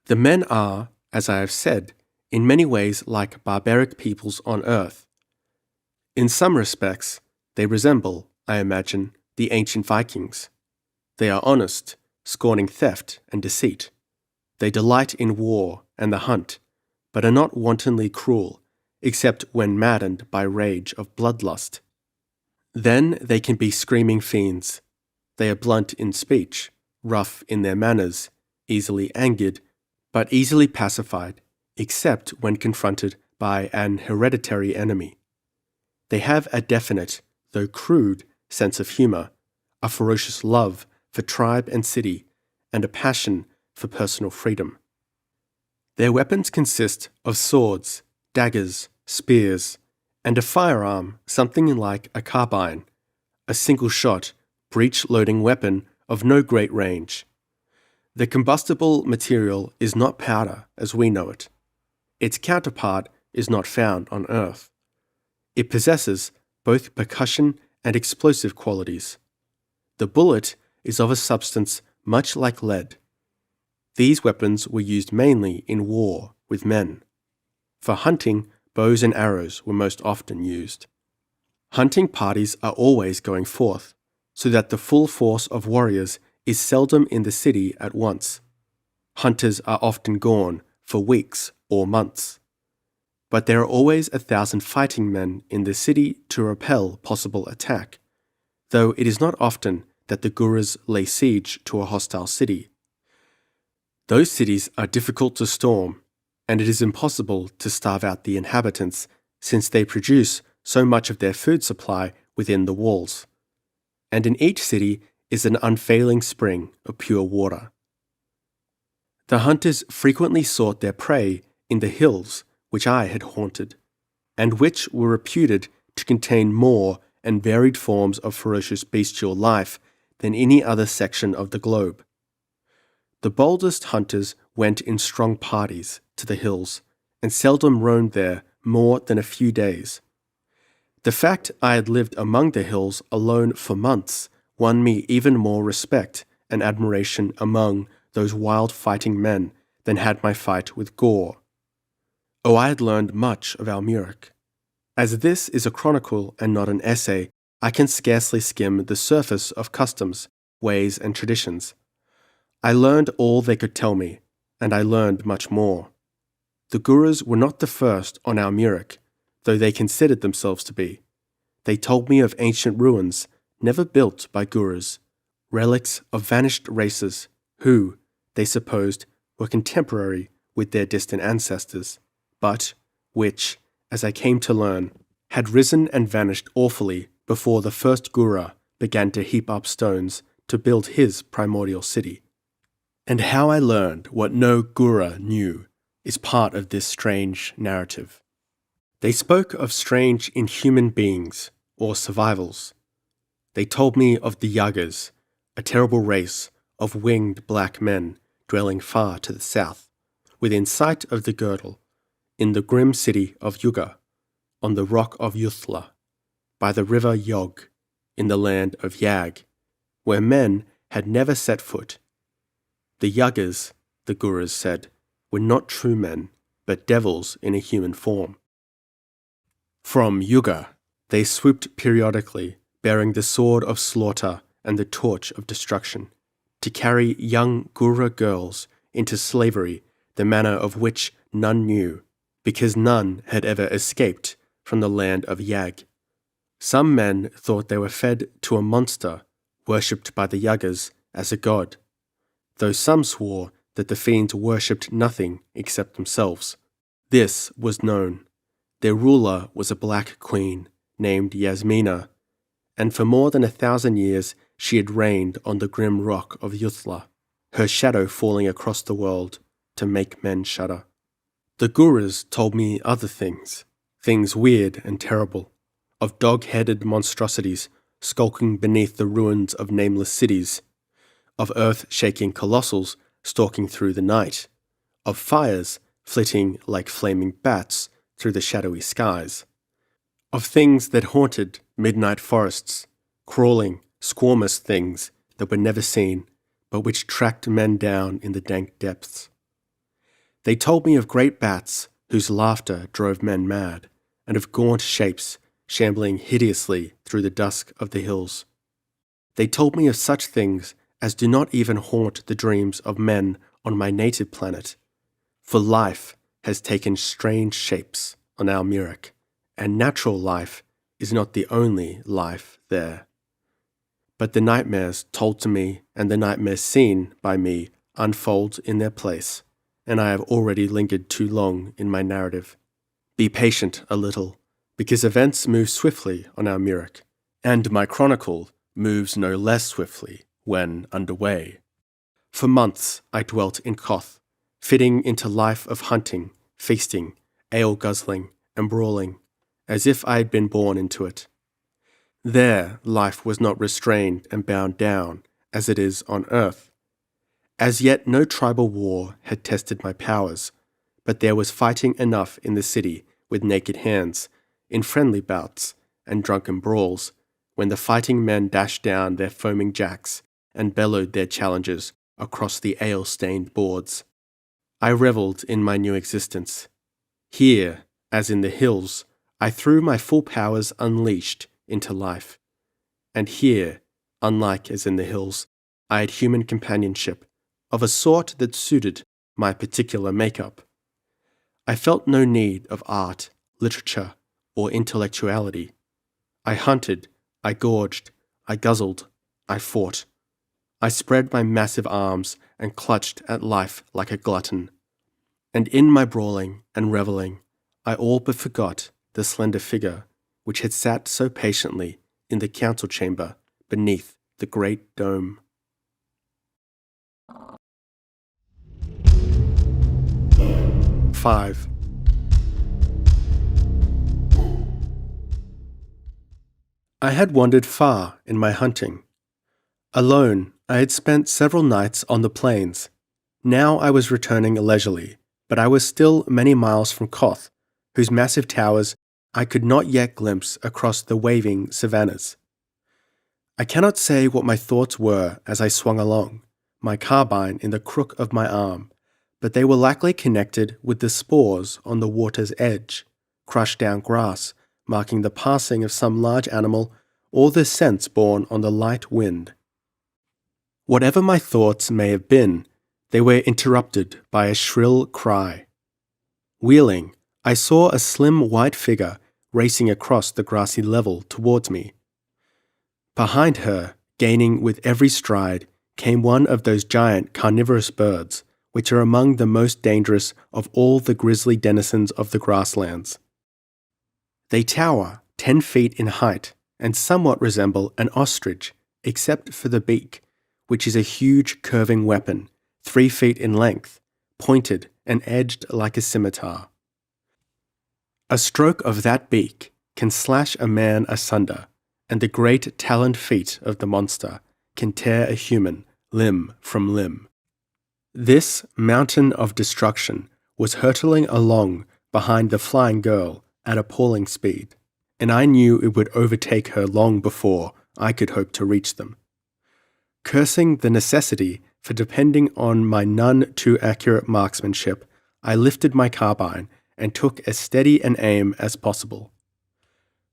The men are, as I have said, in many ways like barbaric peoples on earth. In some respects, they resemble, I imagine, the ancient Vikings. They are honest, scorning theft and deceit. They delight in war and the hunt, but are not wantonly cruel, except when maddened by rage of bloodlust. Then they can be screaming fiends. They are blunt in speech, rough in their manners, easily angered, but easily pacified, except when confronted by an hereditary enemy. They have a definite, though crude, sense of humor, a ferocious love for tribe and city, and a passion for personal freedom. Their weapons consist of swords, daggers, spears, and a firearm something like a carbine, a single-shot, breech-loading weapon of no great range. The combustible material is not powder as we know it. Its counterpart is not found on Earth. It possesses both percussion and explosive qualities. The bullet is of a substance much like lead. These weapons were used mainly in war with men. For hunting, bows and arrows were most often used. Hunting parties are always going forth, so that the full force of warriors is seldom in the city at once. Hunters are often gone for weeks or months. But there are always 1,000 fighting men in the city to repel possible attack, though it is not often that the Guras lay siege to a hostile city. Those cities are difficult to storm, and it is impossible to starve out the inhabitants, since they produce so much of their food supply within the walls. And in each city is an unfailing spring of pure water. The hunters frequently sought their prey in the hills which I had haunted, and which were reputed to contain more and varied forms of ferocious bestial life than any other section of the globe. The boldest hunters went in strong parties to the hills, and seldom roamed there more than a few days. The fact I had lived among the hills alone for months won me even more respect and admiration among those wild fighting men than had my fight with Gore. Oh, I had learned much of Almuric. As this is a chronicle and not an essay, I can scarcely skim the surface of customs, ways, and traditions. I learned all they could tell me, and I learned much more. The Guras were not the first on Almuric, though they considered themselves to be. They told me of ancient ruins, never built by Guras, relics of vanished races who, they supposed, were contemporary with their distant ancestors, but which, as I came to learn, had risen and vanished awfully before the first Gura began to heap up stones to build his primordial city. And how I learned what no Gura knew is part of this strange narrative. They spoke of strange inhuman beings, or survivals. They told me of the Yagas, a terrible race of winged black men dwelling far to the south, within sight of the girdle, in the grim city of Yuga, on the rock of Yuthla, by the river Yog, in the land of Yag, where men had never set foot. The Yagas, the Guras said, were not true men, but devils in a human form. From Yuga, they swooped periodically, bearing the sword of slaughter and the torch of destruction, to carry young Gura girls into slavery, the manner of which none knew, because none had ever escaped from the land of Yag. Some men thought they were fed to a monster worshipped by the Yagas as a god, though some swore that the fiends worshipped nothing except themselves. This was known. Their ruler was a black queen named Yasmina, and for more than 1,000 years she had reigned on the grim rock of Yuthla, her shadow falling across the world to make men shudder. The Guras told me other things weird and terrible, of dog-headed monstrosities skulking beneath the ruins of nameless cities, of earth-shaking colossals stalking through the night, of fires flitting like flaming bats through the shadowy skies, of things that haunted midnight forests, crawling, squamous things that were never seen, but which tracked men down in the dank depths. They told me of great bats whose laughter drove men mad, and of gaunt shapes shambling hideously through the dusk of the hills. They told me of such things as do not even haunt the dreams of men on my native planet, for life has taken strange shapes on Almuric, and natural life is not the only life there. But the nightmares told to me and the nightmares seen by me unfold in their place, and I have already lingered too long in my narrative. Be patient a little, because events move swiftly on Almuric, and my chronicle moves no less swiftly when underway. For months I dwelt in Koth, fitting into life of hunting, feasting, ale-guzzling, and brawling, as if I had been born into it. There life was not restrained and bound down, as it is on earth. As yet no tribal war had tested my powers, but there was fighting enough in the city with naked hands, in friendly bouts and drunken brawls, when the fighting men dashed down their foaming jacks and bellowed their challenges across the ale-stained boards. I revelled in my new existence. Here, as in the hills, I threw my full powers unleashed into life. And here, unlike as in the hills, I had human companionship, of a sort that suited my particular makeup. I felt no need of art, literature, or intellectuality. I hunted, I gorged, I guzzled, I fought. I spread my massive arms and clutched at life like a glutton. And in my brawling and revelling, I all but forgot the slender figure which had sat so patiently in the council chamber beneath the great dome. Five. I had wandered far in my hunting. Alone, I had spent several nights on the plains. Now I was returning leisurely, but I was still many miles from Koth, whose massive towers I could not yet glimpse across the waving savannas. I cannot say what my thoughts were as I swung along, my carbine in the crook of my arm, but they were likely connected with the spores on the water's edge, crushed down grass, marking the passing of some large animal, or the scents borne on the light wind. Whatever my thoughts may have been, they were interrupted by a shrill cry. Wheeling, I saw a slim white figure racing across the grassy level towards me. Behind her, gaining with every stride, came one of those giant carnivorous birds, which are among the most dangerous of all the grisly denizens of the grasslands. They tower 10 feet in height and somewhat resemble an ostrich, except for the beak, which is a huge curving weapon, 3 feet in length, pointed and edged like a scimitar. A stroke of that beak can slash a man asunder, and the great taloned feet of the monster can tear a human limb from limb. This mountain of destruction was hurtling along behind the flying girl at appalling speed, and I knew it would overtake her long before I could hope to reach them. Cursing the necessity for depending on my none too accurate marksmanship, I lifted my carbine and took as steady an aim as possible.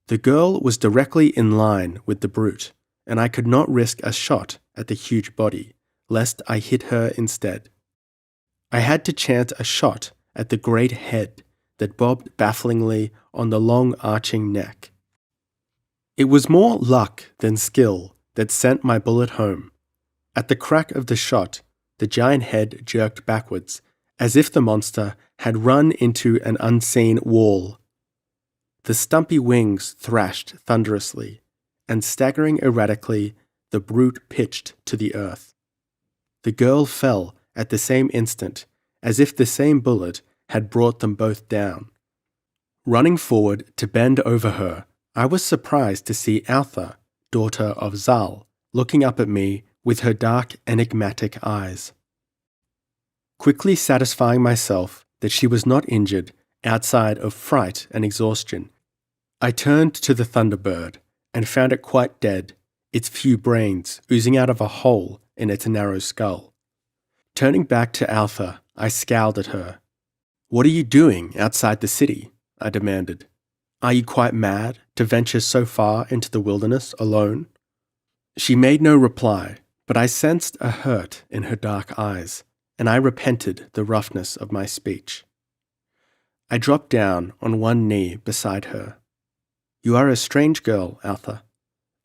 The girl was directly in line with the brute, and I could not risk a shot at the huge body, lest I hit her instead. I had to chance a shot at the great head that bobbed bafflingly on the long arching neck. It was more luck than skill that sent my bullet home. At the crack of the shot, the giant head jerked backwards, as if the monster had run into an unseen wall. The stumpy wings thrashed thunderously, and staggering erratically, the brute pitched to the earth. The girl fell at the same instant, as if the same bullet had brought them both down. Running forward to bend over her, I was surprised to see Altha, daughter of Zal, looking up at me with her dark, enigmatic eyes. Quickly satisfying myself that she was not injured outside of fright and exhaustion, I turned to the Thunderbird and found it quite dead, its few brains oozing out of a hole in its narrow skull. Turning back to Altha, I scowled at her. "What are you doing outside the city?" I demanded. "Are you quite mad to venture so far into the wilderness alone?" She made no reply, but I sensed a hurt in her dark eyes, and I repented the roughness of my speech. I dropped down on one knee beside her. "You are a strange girl, Altha,"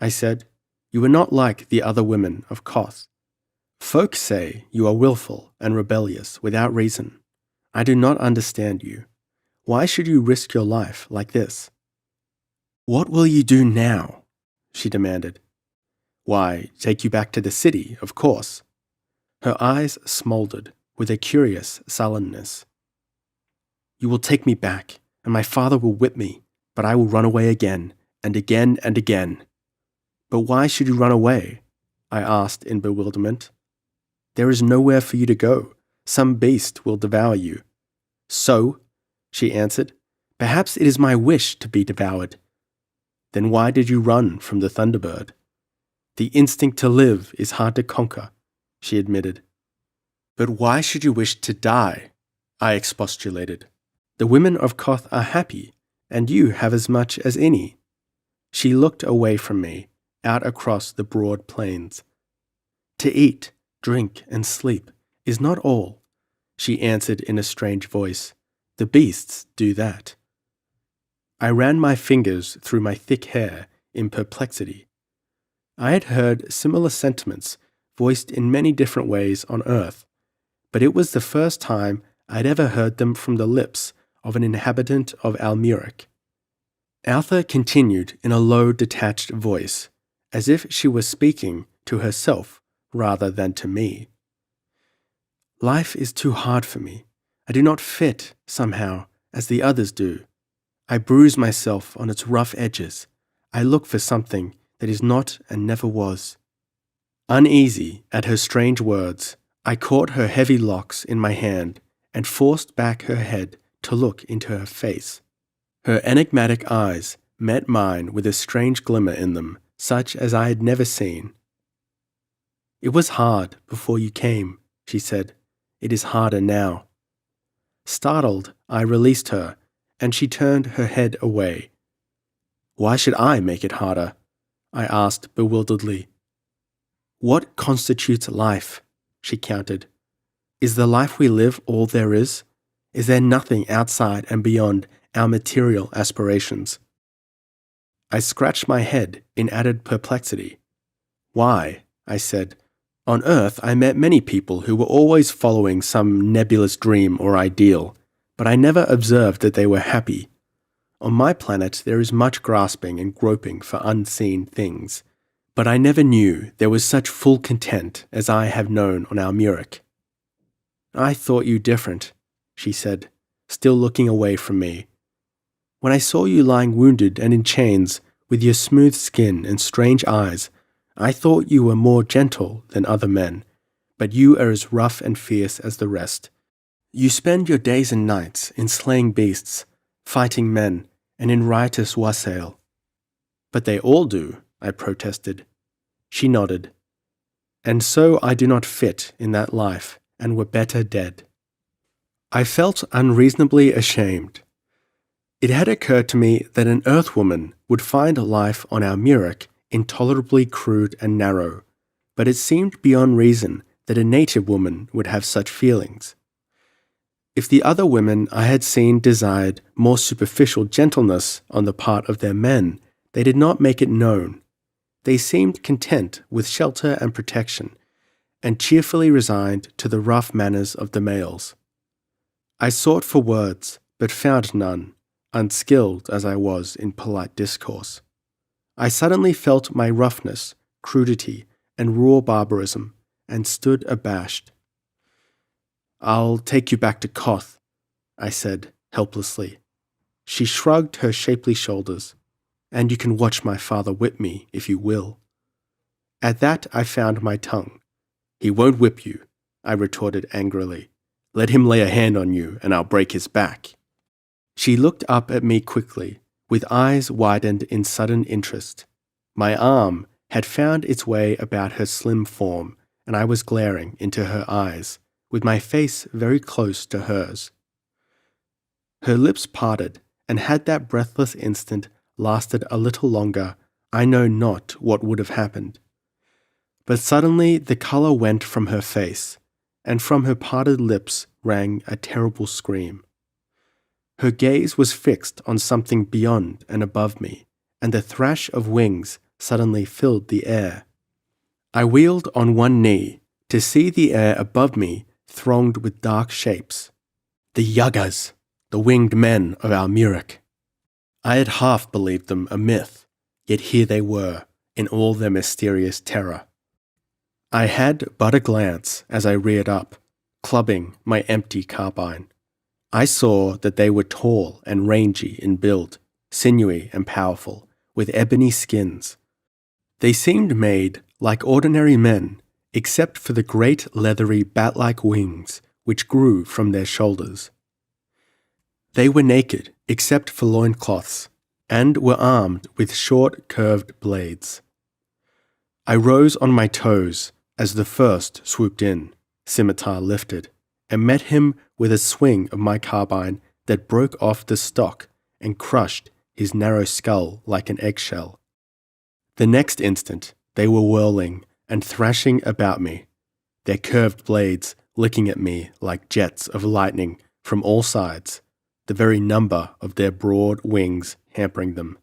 I said. "You are not like the other women of Koth. Folk say you are willful and rebellious without reason. I do not understand you. Why should you risk your life like this?" "What will you do now?" she demanded. "Why, take you back to the city, of course." Her eyes smoldered with a curious sullenness. "You will take me back, and my father will whip me, but I will run away again, and again, and again." "But why should you run away?" I asked in bewilderment. "There is nowhere for you to go. Some beast will devour you." "So," she answered, "perhaps it is my wish to be devoured." "Then why did you run from the Thunderbird?" "The instinct to live is hard to conquer," she admitted. "But why should you wish to die?" I expostulated. "The women of Koth are happy, and you have as much as any." She looked away from me, out across the broad plains. "To eat, drink, and sleep is not all," she answered in a strange voice. "The beasts do that." I ran my fingers through my thick hair in perplexity. I had heard similar sentiments voiced in many different ways on Earth, but it was the first time I'd ever heard them from the lips of an inhabitant of Almuric. Altha continued in a low, detached voice, as if she was speaking to herself rather than to me. "Life is too hard for me. I do not fit, somehow, as the others do. I bruise myself on its rough edges. I look for something that is not and never was." Uneasy at her strange words, I caught her heavy locks in my hand and forced back her head to look into her face. Her enigmatic eyes met mine with a strange glimmer in them, such as I had never seen. "It was hard before you came," she said. "It is harder now." Startled, I released her, and she turned her head away. "Why should I make it harder?" I asked bewilderedly. "What constitutes life?" she countered. "Is the life we live all there is? Is there nothing outside and beyond our material aspirations?" I scratched my head in added perplexity. "Why?" I said. "On Earth I met many people who were always following some nebulous dream or ideal, but I never observed that they were happy. On my planet there is much grasping and groping for unseen things, but I never knew there was such full content as I have known on Almuric." "I thought you different," she said, still looking away from me. "When I saw you lying wounded and in chains, with your smooth skin and strange eyes, I thought you were more gentle than other men, but you are as rough and fierce as the rest. You spend your days and nights in slaying beasts, fighting men, and in riotous wassail." "But they all do," I protested. She nodded. "And so I do not fit in that life, and were better dead." I felt unreasonably ashamed. It had occurred to me that an Earthwoman would find life on Almuric intolerably crude and narrow, but it seemed beyond reason that a native woman would have such feelings. If the other women I had seen desired more superficial gentleness on the part of their men, they did not make it known. They seemed content with shelter and protection, and cheerfully resigned to the rough manners of the males. I sought for words, but found none, unskilled as I was in polite discourse. I suddenly felt my roughness, crudity, and raw barbarism, and stood abashed. "I'll take you back to Koth," I said helplessly. She shrugged her shapely shoulders. "And you can watch my father whip me if you will." At that I found my tongue. "He won't whip you," I retorted angrily. "Let him lay a hand on you and I'll break his back." She looked up at me quickly, with eyes widened in sudden interest. My arm had found its way about her slim form, and I was glaring into her eyes, with my face very close to hers. Her lips parted, and had that breathless instant lasted a little longer, I know not what would have happened. But suddenly the colour went from her face, and from her parted lips rang a terrible scream. Her gaze was fixed on something beyond and above me, and the thrash of wings suddenly filled the air. I wheeled on one knee to see the air above me thronged with dark shapes. The Yagas, the winged men of Almuric. I had half believed them a myth, yet here they were, in all their mysterious terror. I had but a glance as I reared up, clubbing my empty carbine. I saw that they were tall and rangy in build, sinewy and powerful, with ebony skins. They seemed made like ordinary men, except for the great leathery bat-like wings which grew from their shoulders. They were naked, except for loincloths, and were armed with short, curved blades. I rose on my toes as the first swooped in, scimitar lifted, and met him with a swing of my carbine that broke off the stock and crushed his narrow skull like an eggshell. The next instant, they were whirling and thrashing about me, their curved blades licking at me like jets of lightning from all sides, the very number of their broad wings hampering them.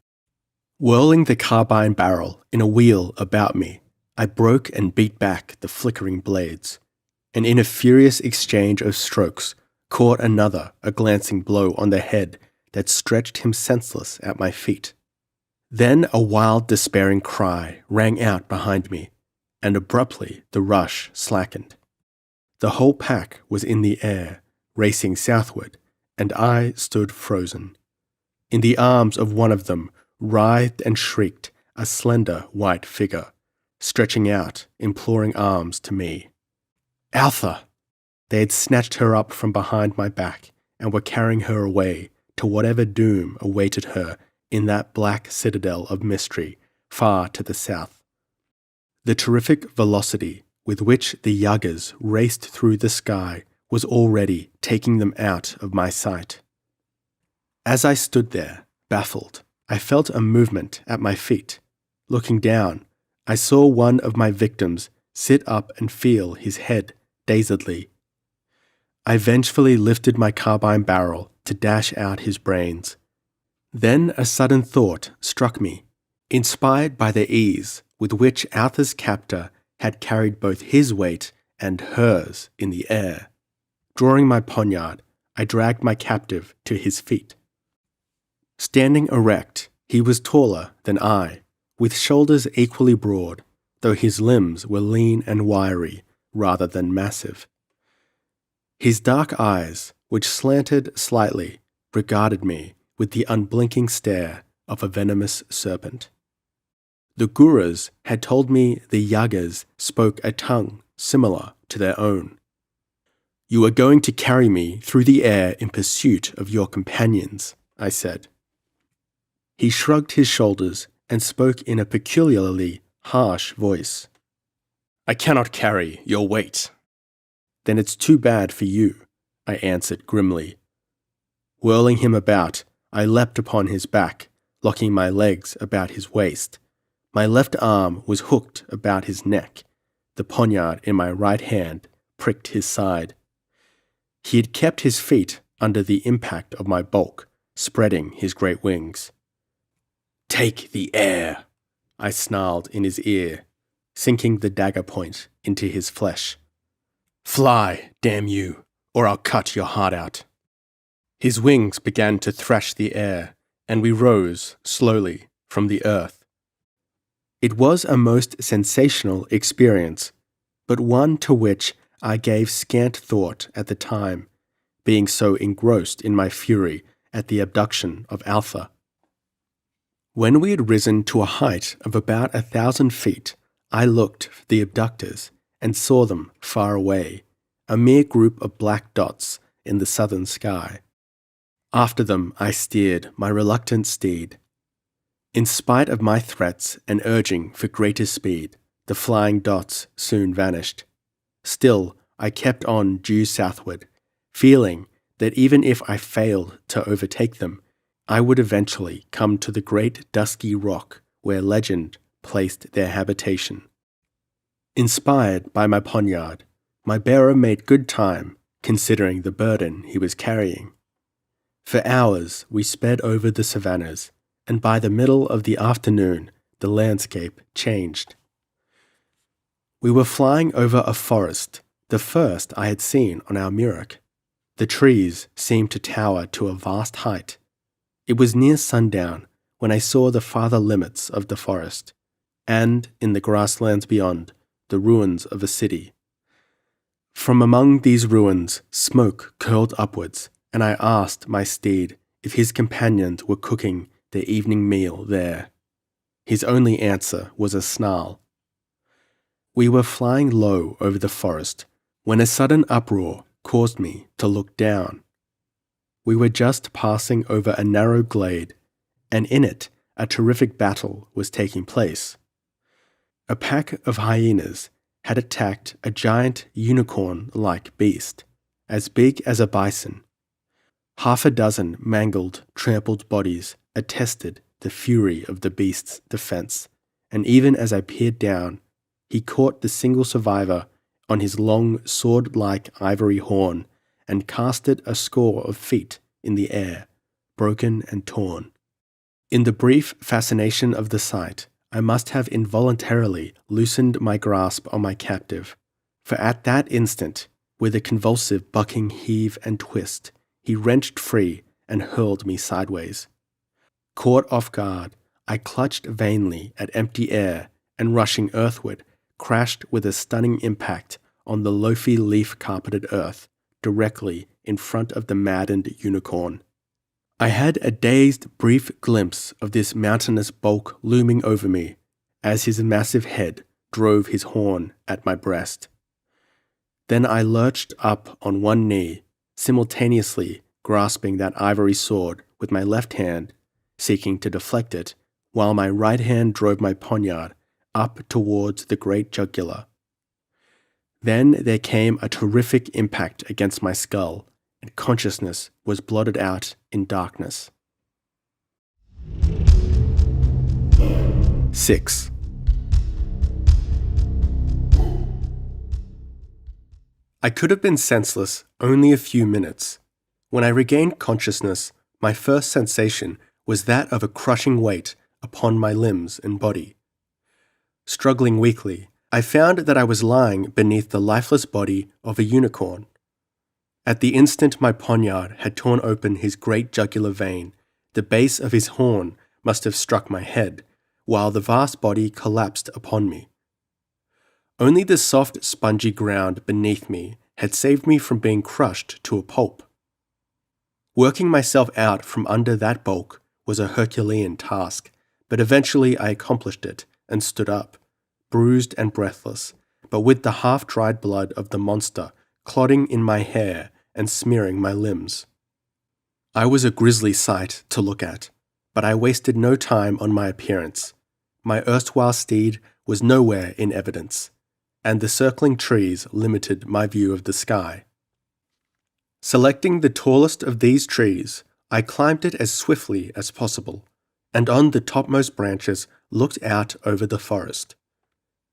Whirling the carbine barrel in a wheel about me, I broke and beat back the flickering blades, and in a furious exchange of strokes, caught another a glancing blow on the head that stretched him senseless at my feet. Then a wild, despairing cry rang out behind me, and abruptly the rush slackened. The whole pack was in the air, racing southward, and I stood frozen. In the arms of one of them writhed and shrieked a slender white figure, stretching out imploring arms to me. Altha! They had snatched her up from behind my back and were carrying her away to whatever doom awaited her in that black citadel of mystery far to the south. The terrific velocity with which the Yagas raced through the sky was already taking them out of my sight. As I stood there, baffled, I felt a movement at my feet. Looking down, I saw one of my victims sit up and feel his head dazedly. I vengefully lifted my carbine barrel to dash out his brains. Then a sudden thought struck me, inspired by the ease with which Altha's captor had carried both his weight and hers in the air. Drawing my poniard, I dragged my captive to his feet. Standing erect, he was taller than I, with shoulders equally broad, though his limbs were lean and wiry rather than massive. His dark eyes, which slanted slightly, regarded me with the unblinking stare of a venomous serpent. The Gurus had told me the Yagas spoke a tongue similar to their own. "You are going to carry me through the air in pursuit of your companions," I said. He shrugged his shoulders and spoke in a peculiarly harsh voice. "I cannot carry your weight." "Then it's too bad for you," I answered grimly. Whirling him about, I leapt upon his back, locking my legs about his waist. My left arm was hooked about his neck. The poniard in my right hand pricked his side. He had kept his feet under the impact of my bulk, spreading his great wings. "Take the air," I snarled in his ear, sinking the dagger point into his flesh. "Fly, damn you, or I'll cut your heart out." His wings began to thrash the air, and we rose, slowly, from the earth. It was a most sensational experience, but one to which I gave scant thought at the time, being so engrossed in my fury at the abduction of Alpha. When we had risen to a height of about 1,000 feet, I looked for the abductors and saw them far away, a mere group of black dots in the southern sky. After them I steered my reluctant steed. In spite of my threats and urging for greater speed, the flying dots soon vanished. Still, I kept on due southward, feeling that even if I failed to overtake them, I would eventually come to the great dusky rock where legend placed their habitation. Inspired by my poniard, my bearer made good time, considering the burden he was carrying. For hours we sped over the savannas, and by the middle of the afternoon the landscape changed. We were flying over a forest, the first I had seen on Almuric. The trees seemed to tower to a vast height. It was near sundown when I saw the farther limits of the forest, and, in the grasslands beyond, the ruins of a city. From among these ruins, smoke curled upwards, and I asked my steed if his companions were cooking their evening meal there. His only answer was a snarl. We were flying low over the forest when a sudden uproar caused me to look down. We were just passing over a narrow glade, and in it a terrific battle was taking place. A pack of hyenas had attacked a giant unicorn-like beast, as big as a bison. Half a dozen mangled, trampled bodies attested the fury of the beast's defense, and even as I peered down, he caught the single survivor on his long sword-like ivory horn and cast it a score of feet in the air, broken and torn. In the brief fascination of the sight, I must have involuntarily loosened my grasp on my captive, for at that instant, with a convulsive bucking heave and twist, he wrenched free and hurled me sideways. Caught off guard, I clutched vainly at empty air and, rushing earthward, crashed with a stunning impact on the loafy leaf-carpeted earth directly in front of the maddened unicorn. I had a dazed, brief glimpse of this mountainous bulk looming over me as his massive head drove his horn at my breast. Then I lurched up on one knee, simultaneously grasping that ivory sword with my left hand, seeking to deflect it, while my right hand drove my poniard up towards the great jugular. Then there came a terrific impact against my skull, and consciousness was blotted out in darkness. 6. I could have been senseless only a few minutes. When I regained consciousness, my first sensation was that of a crushing weight upon my limbs and body. Struggling weakly, I found that I was lying beneath the lifeless body of a unicorn. At the instant my poniard had torn open his great jugular vein, the base of his horn must have struck my head, while the vast body collapsed upon me. Only the soft, spongy ground beneath me had saved me from being crushed to a pulp. Working myself out from under that bulk was a Herculean task, but eventually I accomplished it and stood up, bruised and breathless, but with the half-dried blood of the monster clotting in my hair and smearing my limbs. I was a grisly sight to look at, but I wasted no time on my appearance. My erstwhile steed was nowhere in evidence, and the circling trees limited my view of the sky. Selecting the tallest of these trees, I climbed it as swiftly as possible, and on the topmost branches looked out over the forest.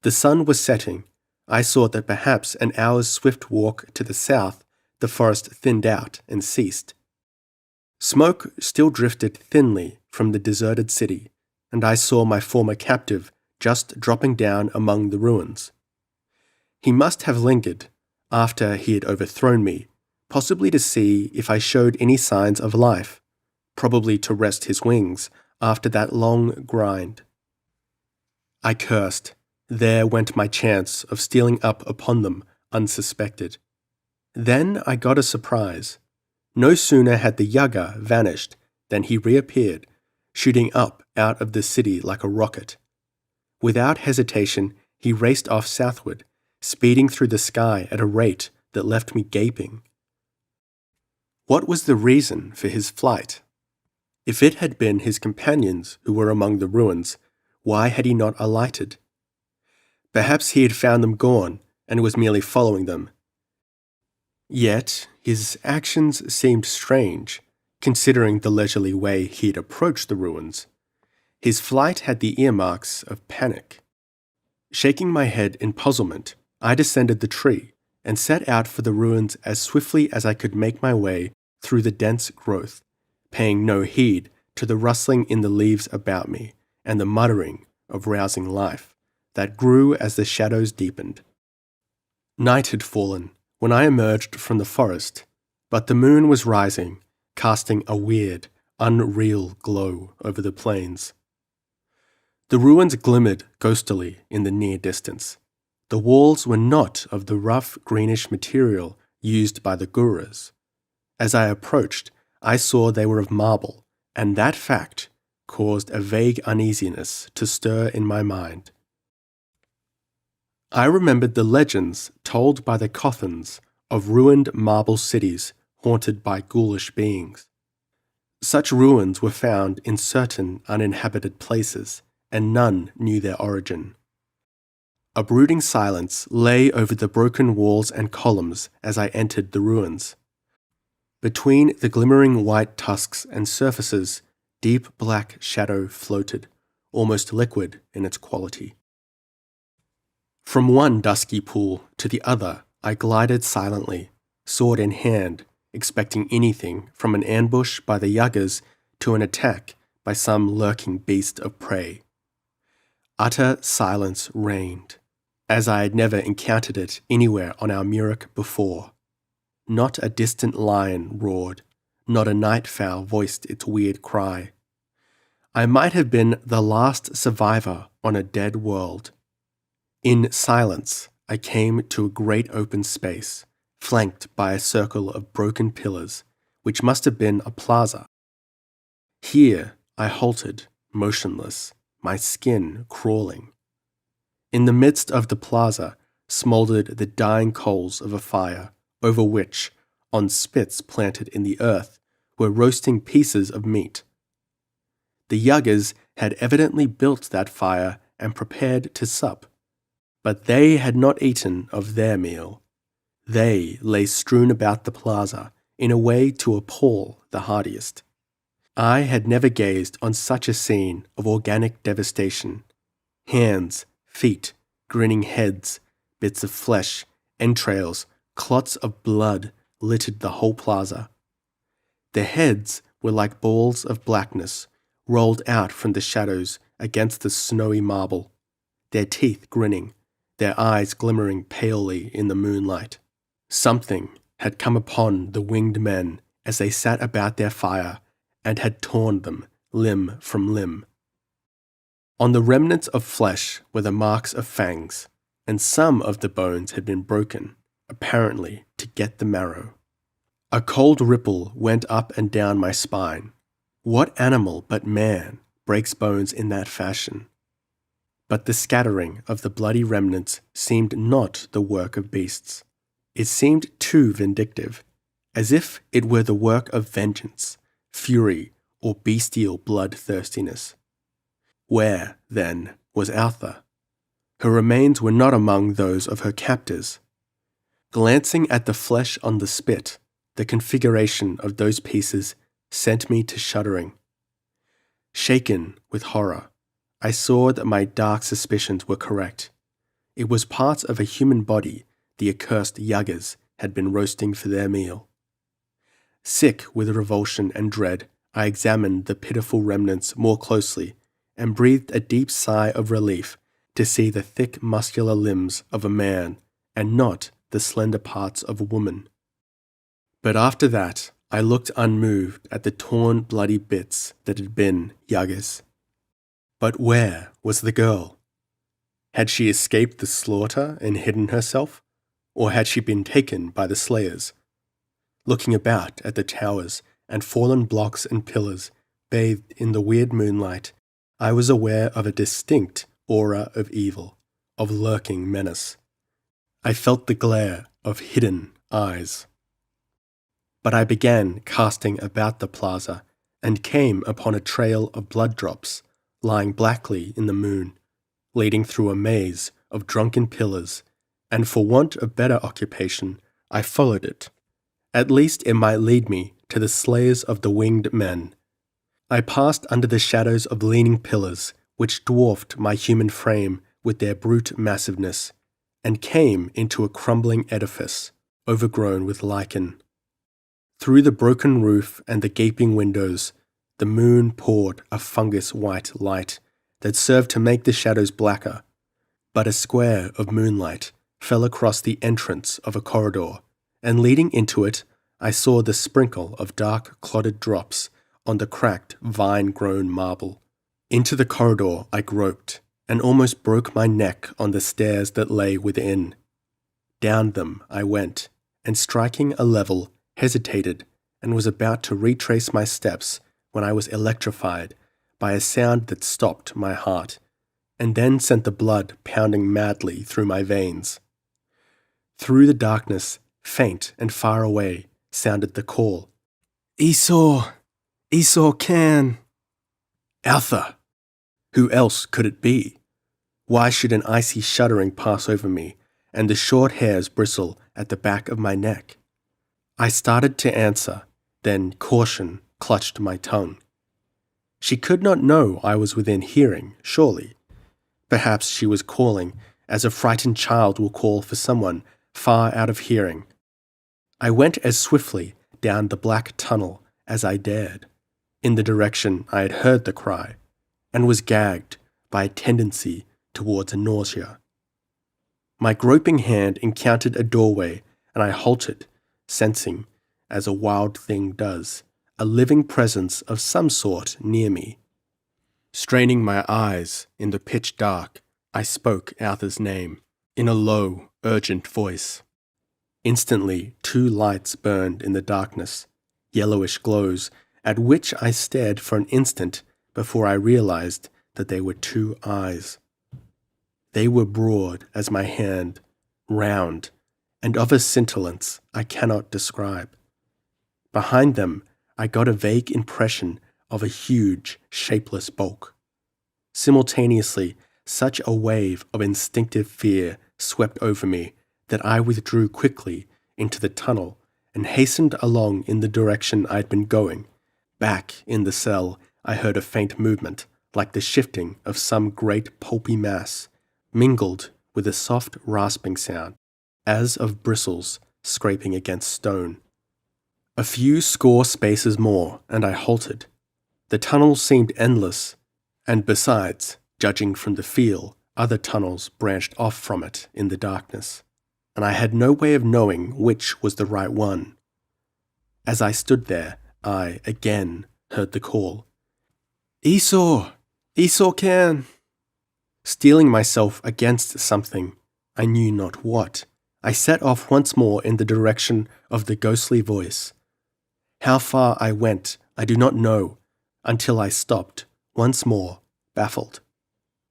The sun was setting. I saw that perhaps an hour's swift walk to the south, the forest thinned out and ceased. Smoke still drifted thinly from the deserted city, and I saw my former captive just dropping down among the ruins. He must have lingered after he had overthrown me, possibly to see if I showed any signs of life, probably to rest his wings after that long grind. I cursed. There went my chance of stealing up upon them unsuspected. Then I got a surprise. No sooner had the Yaga vanished than he reappeared, shooting up out of the city like a rocket. Without hesitation, he raced off southward, speeding through the sky at a rate that left me gaping. What was the reason for his flight? If it had been his companions who were among the ruins, why had he not alighted? Perhaps he had found them gone and was merely following them. Yet his actions seemed strange, considering the leisurely way he had approached the ruins. His flight had the earmarks of panic. Shaking my head in puzzlement, I descended the tree and set out for the ruins as swiftly as I could make my way through the dense growth, paying no heed to the rustling in the leaves about me and the muttering of rousing life that grew as the shadows deepened. Night had fallen when I emerged from the forest, but the moon was rising, casting a weird, unreal glow over the plains. The ruins glimmered ghostily in the near distance. The walls were not of the rough greenish material used by the Guras. As I approached, I saw they were of marble, and that fact caused a vague uneasiness to stir in my mind. I remembered the legends told by the Cothans of ruined marble cities haunted by ghoulish beings. Such ruins were found in certain uninhabited places, and none knew their origin. A brooding silence lay over the broken walls and columns as I entered the ruins. Between the glimmering white tusks and surfaces, deep black shadow floated, almost liquid in its quality. From one dusky pool to the other, I glided silently, sword in hand, expecting anything from an ambush by the Yagas to an attack by some lurking beast of prey. Utter silence reigned, as I had never encountered it anywhere on Almuric before. Not a distant lion roared, not a night fowl voiced its weird cry. I might have been the last survivor on a dead world. In silence, I came to a great open space, flanked by a circle of broken pillars, which must have been a plaza. Here I halted, motionless, my skin crawling. In the midst of the plaza smouldered the dying coals of a fire, over which, on spits planted in the earth, were roasting pieces of meat. The Yagas had evidently built that fire and prepared to sup, but they had not eaten of their meal. They lay strewn about the plaza in a way to appall the hardiest. I had never gazed on such a scene of organic devastation. Hands, feet, grinning heads, bits of flesh, entrails, clots of blood littered the whole plaza. The heads were like balls of blackness, rolled out from the shadows against the snowy marble, their teeth grinning, their eyes glimmering palely in the moonlight. Something had come upon the winged men as they sat about their fire and had torn them limb from limb. On the remnants of flesh were the marks of fangs, and some of the bones had been broken, apparently to get the marrow. A cold ripple went up and down my spine. What animal but man breaks bones in that fashion? But the scattering of the bloody remnants seemed not the work of beasts. It seemed too vindictive, as if it were the work of vengeance, fury, or bestial bloodthirstiness. Where, then, was Altha? Her remains were not among those of her captors. Glancing at the flesh on the spit, the configuration of those pieces sent me to shuddering. Shaken with horror, I saw that my dark suspicions were correct. It was part of a human body the accursed Yagas had been roasting for their meal. Sick with revulsion and dread, I examined the pitiful remnants more closely and breathed a deep sigh of relief to see the thick muscular limbs of a man and not the slender parts of a woman. But after that, I looked unmoved at the torn, bloody bits that had been Yagas. But where was the girl? Had she escaped the slaughter and hidden herself, or had she been taken by the slayers? Looking about at the towers and fallen blocks and pillars bathed in the weird moonlight, I was aware of a distinct aura of evil, of lurking menace. I felt the glare of hidden eyes. But I began casting about the plaza and came upon a trail of blood drops lying blackly in the moon, leading through a maze of drunken pillars, and for want of better occupation, I followed it. At least it might lead me to the slayers of the winged men. I passed under the shadows of leaning pillars, which dwarfed my human frame with their brute massiveness, and came into a crumbling edifice, overgrown with lichen. Through the broken roof and the gaping windows, the moon poured a fungus-white light that served to make the shadows blacker, but a square of moonlight fell across the entrance of a corridor, and leading into it, I saw the sprinkle of dark clotted drops on the cracked, vine-grown marble. Into the corridor I groped, and almost broke my neck on the stairs that lay within. Down them I went, and striking a level, hesitated, and was about to retrace my steps when I was electrified by a sound that stopped my heart, and then sent the blood pounding madly through my veins. Through the darkness, faint and far away, sounded the call, "Esau! Esau can!" Altha! Who else could it be? Why should an icy shuddering pass over me, and the short hairs bristle at the back of my neck? I started to answer, then caution clutched my tongue. She could not know I was within hearing, surely. Perhaps she was calling, as a frightened child will call for someone far out of hearing. I went as swiftly down the black tunnel as I dared, in the direction I had heard the cry, and was gagged by a tendency towards a nausea. My groping hand encountered a doorway, and I halted, sensing, as a wild thing does, a living presence of some sort near me. Straining my eyes in the pitch dark, I spoke Altha's name, in a low, urgent voice. Instantly, 2 lights burned in the darkness, yellowish glows, at which I stared for an instant before I realized that they were 2 eyes. They were broad as my hand, round, and of a scintillance I cannot describe. Behind them, I got a vague impression of a huge, shapeless bulk. Simultaneously, such a wave of instinctive fear swept over me that I withdrew quickly into the tunnel and hastened along in the direction I'd been going. Back in the cell, I heard a faint movement, like the shifting of some great pulpy mass, mingled with a soft rasping sound, as of bristles scraping against stone. A few score spaces more, and I halted. The tunnel seemed endless, and besides, judging from the feel, other tunnels branched off from it in the darkness, and I had no way of knowing which was the right one. As I stood there, I again heard the call, "Esau! Esau can!" Steeling myself against something, I knew not what, I set off once more in the direction of the ghostly voice. How far I went, I do not know, until I stopped, once more, baffled.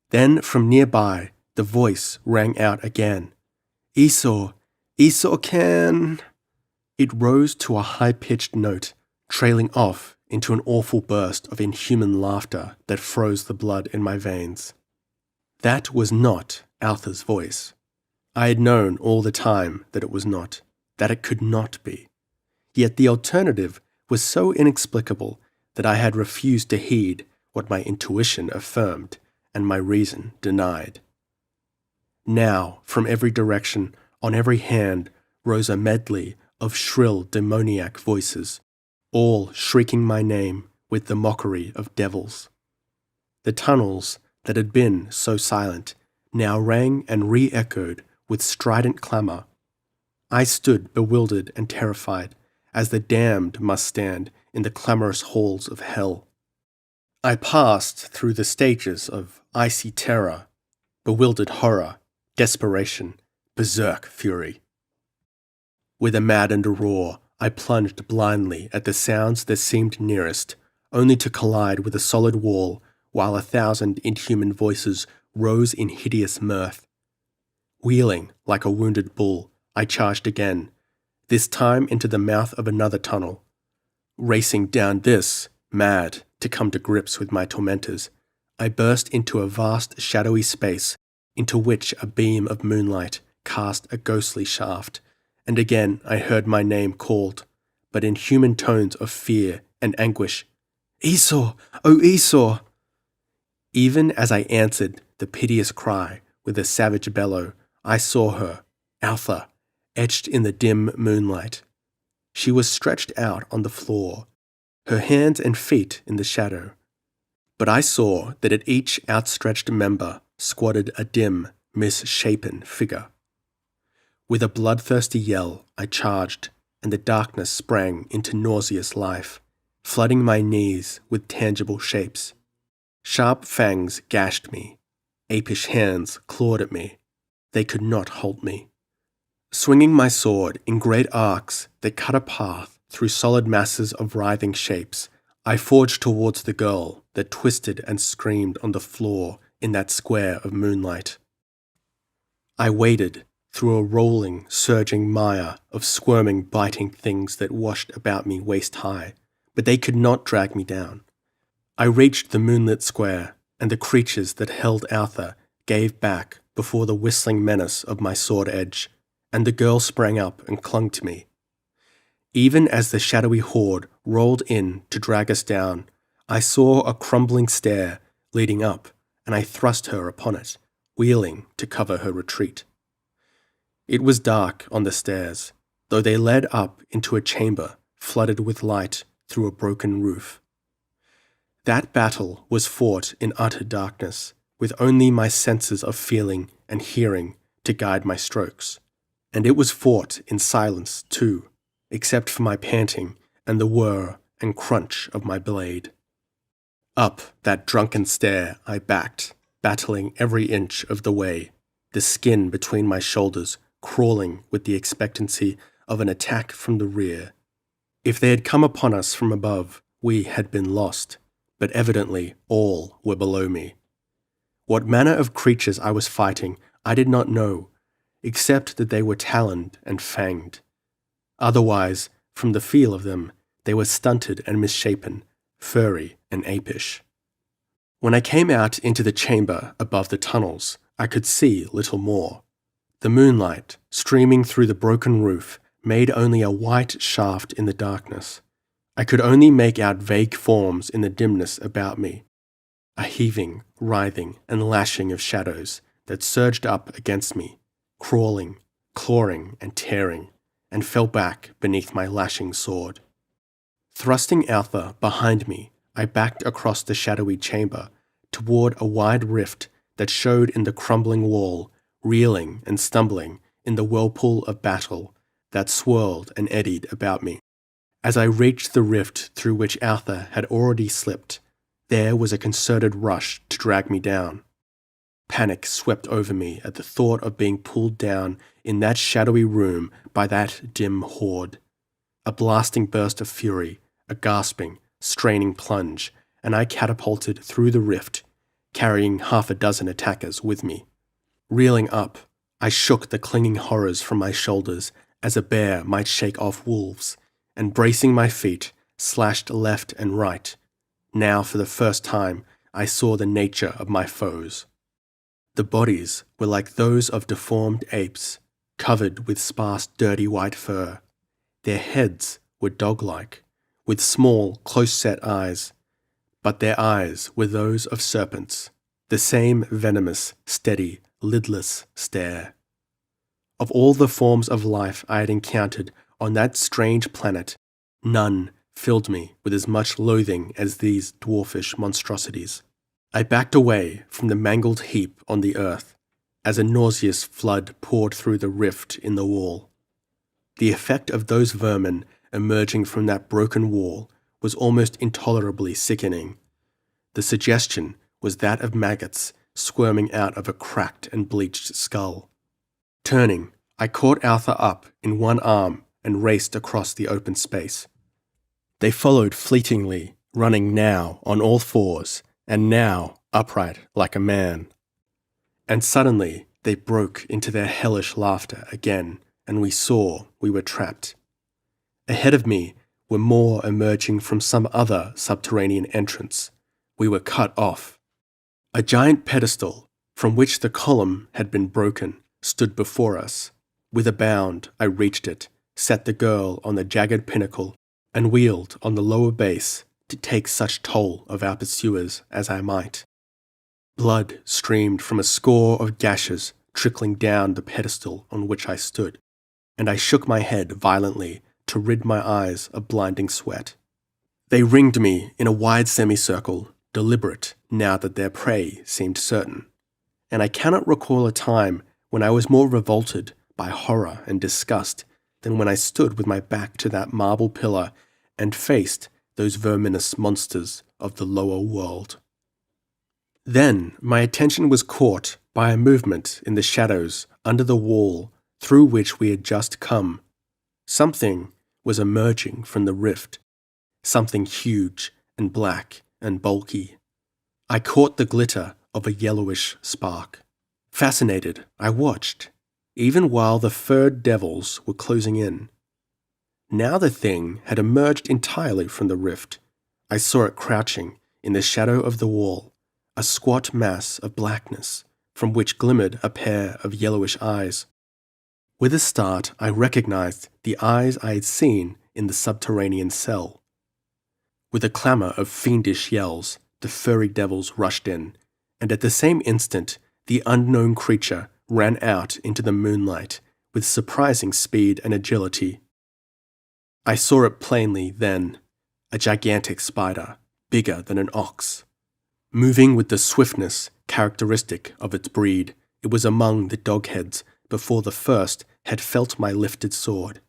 Then from nearby, the voice rang out again. "Esau! Esau can!" It rose to a high-pitched note, trailing off into an awful burst of inhuman laughter that froze the blood in my veins. That was not Altha's voice. I had known all the time that it was not, that it could not be. Yet the alternative was so inexplicable that I had refused to heed what my intuition affirmed, and my reason denied. Now, from every direction, on every hand, rose a medley of shrill demoniac voices, all shrieking my name with the mockery of devils. The tunnels that had been so silent now rang and re-echoed with strident clamour. I stood bewildered and terrified, as the damned must stand in the clamorous halls of hell. I passed through the stages of icy terror, bewildered horror, desperation, berserk fury. With a maddened roar, I plunged blindly at the sounds that seemed nearest, only to collide with a solid wall, while 1,000 inhuman voices rose in hideous mirth. Wheeling like a wounded bull, I charged again, this time into the mouth of another tunnel. Racing down this, mad to come to grips with my tormentors, I burst into a vast shadowy space into which a beam of moonlight cast a ghostly shaft, and again I heard my name called, but in human tones of fear and anguish. "Esau! O Esau!" Even as I answered the piteous cry with a savage bellow, I saw her, Altha, etched in the dim moonlight. She was stretched out on the floor, her hands and feet in the shadow. But I saw that at each outstretched member squatted a dim, misshapen figure. With a bloodthirsty yell, I charged, and the darkness sprang into nauseous life, flooding my knees with tangible shapes. Sharp fangs gashed me. Apish hands clawed at me. They could not hold me. Swinging my sword in great arcs that cut a path through solid masses of writhing shapes, I forged towards the girl that twisted and screamed on the floor in that square of moonlight. I waded through a rolling, surging mire of squirming, biting things that washed about me waist-high, but they could not drag me down. I reached the moonlit square, and the creatures that held Altha gave back before the whistling menace of my sword edge, and the girl sprang up and clung to me. Even as the shadowy horde rolled in to drag us down, I saw a crumbling stair leading up, and I thrust her upon it, wheeling to cover her retreat. It was dark on the stairs, though they led up into a chamber flooded with light through a broken roof. That battle was fought in utter darkness, with only my senses of feeling and hearing to guide my strokes. And it was fought in silence, too, except for my panting and the whir and crunch of my blade. Up that drunken stair I backed, battling every inch of the way, the skin between my shoulders crawling with the expectancy of an attack from the rear. If they had come upon us from above, we had been lost, but evidently all were below me. What manner of creatures I was fighting, I did not know, except that they were taloned and fanged. Otherwise, from the feel of them, they were stunted and misshapen, furry and apish. When I came out into the chamber above the tunnels, I could see little more. The moonlight, streaming through the broken roof, made only a white shaft in the darkness. I could only make out vague forms in the dimness about me, a heaving, writhing, and lashing of shadows that surged up against me, crawling, clawing, and tearing, and fell back beneath my lashing sword. Thrusting Altha behind me, I backed across the shadowy chamber toward a wide rift that showed in the crumbling wall, reeling and stumbling in the whirlpool of battle that swirled and eddied about me. As I reached the rift through which Altha had already slipped, there was a concerted rush to drag me down. Panic swept over me at the thought of being pulled down in that shadowy room by that dim horde. A blasting burst of fury, a gasping, straining plunge, and I catapulted through the rift, carrying 6 attackers with me. Reeling up, I shook the clinging horrors from my shoulders as a bear might shake off wolves, and bracing my feet, slashed left and right. Now, for the first time, I saw the nature of my foes. The bodies were like those of deformed apes, covered with sparse, dirty white fur. Their heads were dog-like, with small, close-set eyes, but their eyes were those of serpents, The same venomous, steady, lidless stare. Of all the forms of life I had encountered on that strange planet, none filled me with as much loathing as these dwarfish monstrosities. I backed away from the mangled heap on the earth as a nauseous flood poured through the rift in the wall. The effect of those vermin emerging from that broken wall was almost intolerably sickening. The suggestion was that of maggots squirming out of a cracked and bleached skull. Turning, I caught Arthur up in one arm and raced across the open space. They followed fleetingly, running now on all fours, and now upright like a man. And suddenly they broke into their hellish laughter again, and we saw we were trapped. Ahead of me were more emerging from some other subterranean entrance. We were cut off. A giant pedestal, from which the column had been broken, stood before us. With a bound, I reached it, set the girl on the jagged pinnacle, and wheeled on the lower base to take such toll of our pursuers as I might. Blood streamed from a score of gashes trickling down the pedestal on which I stood, and I shook my head violently to rid my eyes of blinding sweat. They ringed me in a wide semicircle, deliberate now that their prey seemed certain, and I cannot recall a time when I was more revolted by horror and disgust than when I stood with my back to that marble pillar and faced those verminous monsters of the lower world. Then my attention was caught by a movement in the shadows under the wall through which we had just come. Something was emerging from the rift, something huge and black and bulky. I caught the glitter of a yellowish spark. Fascinated, I watched, even while the furred devils were closing in. Now the thing had emerged entirely from the rift. I saw it crouching in the shadow of the wall, a squat mass of blackness from which glimmered a pair of yellowish eyes. With a start, I recognized the eyes I had seen in the subterranean cell. With a clamor of fiendish yells, the furry devils rushed in, and at the same instant, the unknown creature ran out into the moonlight with surprising speed and agility. I saw it plainly then, a gigantic spider, bigger than an ox. Moving with the swiftness characteristic of its breed, it was among the dogheads before the first had felt my lifted sword.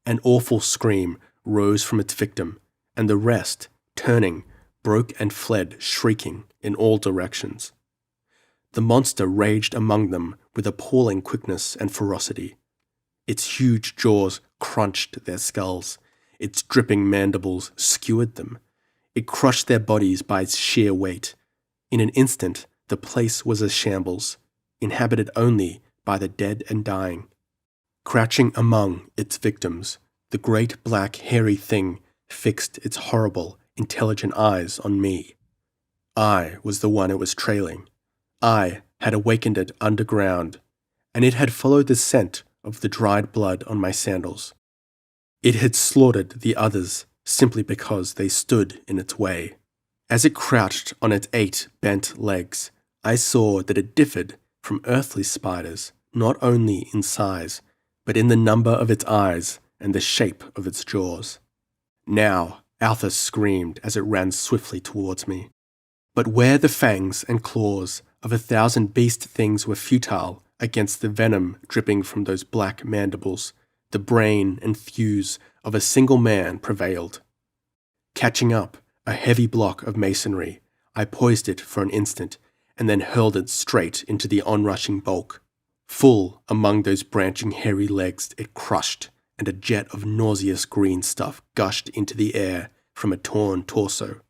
An awful scream rose from its victim, and the rest, turning, broke and fled shrieking in all directions. The monster raged among them with appalling quickness and ferocity. Its huge jaws crunched their skulls. Its dripping mandibles skewered them. It crushed their bodies by its sheer weight. In an instant, the place was a shambles, inhabited only by the dead and dying. Crouching among its victims, the great black hairy thing fixed its horrible, intelligent eyes on me. I was the one it was trailing. I had awakened it underground, and it had followed the scent of the dried blood on my sandals. It had slaughtered the others simply because they stood in its way. As it crouched on its 8 bent legs, I saw that it differed from earthly spiders not only in size, but in the number of its eyes and the shape of its jaws. Now, Alpha screamed as it ran swiftly towards me. But where the fangs and claws of 1,000 beast things were futile against the venom dripping from those black mandibles, the brain and thews of a single man prevailed. Catching up a heavy block of masonry, I poised it for an instant and then hurled it straight into the onrushing bulk. Full among those branching hairy legs it crushed, and a jet of nauseous green stuff gushed into the air from a torn torso.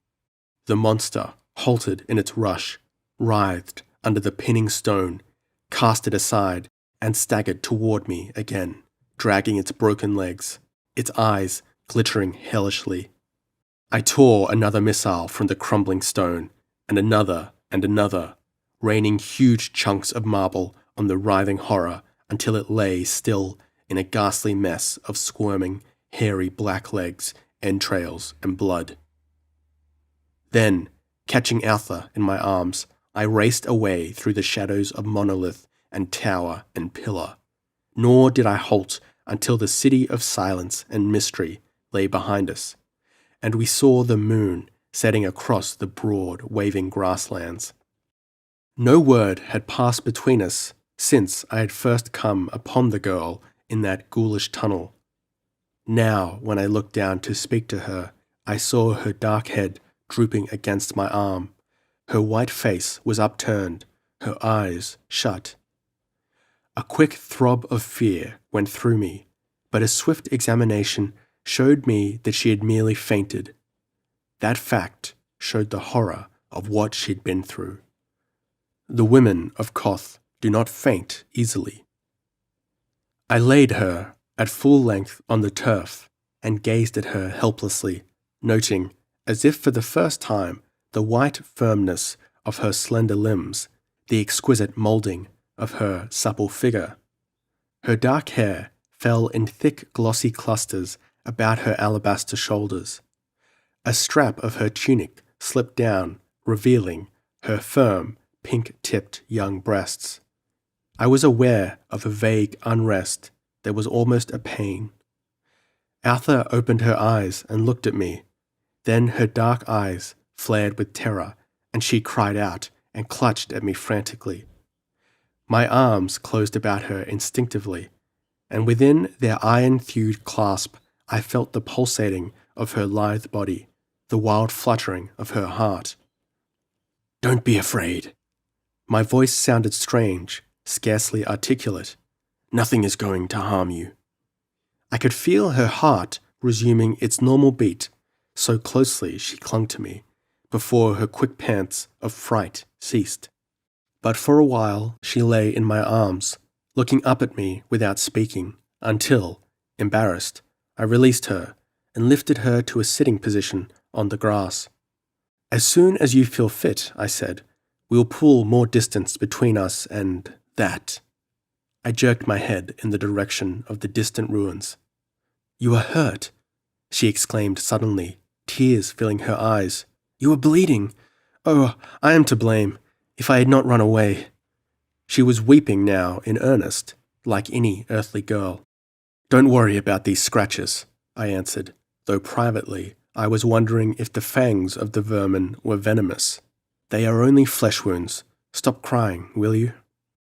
The monster halted in its rush, writhed under the pinning stone, cast it aside, and staggered toward me again, dragging its broken legs, its eyes glittering hellishly. I tore another missile from the crumbling stone, and another, raining huge chunks of marble on the writhing horror until it lay still in a ghastly mess of squirming, hairy black legs, entrails, and blood. Then, catching Alpha in my arms, I raced away through the shadows of monolith and tower and pillar, nor did I halt until the city of silence and mystery lay behind us, and we saw the moon setting across the broad, waving grasslands. No word had passed between us since I had first come upon the girl in that ghoulish tunnel. Now, when I looked down to speak to her, I saw her dark head drooping against my arm. Her white face was upturned, her eyes shut. A quick throb of fear went through me, but a swift examination showed me that she had merely fainted. That fact showed the horror of what she'd been through. The women of Koth do not faint easily. I laid her at full length on the turf and gazed at her helplessly, noting, as if for the first time, the white firmness of her slender limbs, the exquisite moulding of her supple figure. Her dark hair fell in thick glossy clusters about her alabaster shoulders. A strap of her tunic slipped down, revealing her firm, pink-tipped young breasts. I was aware of a vague unrest that was almost a pain. Altha opened her eyes and looked at me. Then her dark eyes flared with terror, and she cried out and clutched at me frantically. My arms closed about her instinctively, and within their iron-thewed clasp I felt the pulsating of her lithe body, the wild fluttering of her heart. "Don't be afraid." My voice sounded strange, scarcely articulate. "Nothing is going to harm you." I could feel her heart resuming its normal beat, so closely she clung to me, before her quick pants of fright ceased. But for a while she lay in my arms, looking up at me without speaking, until, embarrassed, I released her and lifted her to a sitting position on the grass. "As soon as you feel fit," I said, "we'll pull more distance between us and that." I jerked my head in the direction of the distant ruins. "You are hurt," she exclaimed suddenly, tears filling her eyes. "You are bleeding. Oh, I am to blame. If I had not run away." She was weeping now in earnest, like any earthly girl. "Don't worry about these scratches," I answered, though privately I was wondering if the fangs of the vermin were venomous. "They are only flesh wounds. Stop crying, will you?"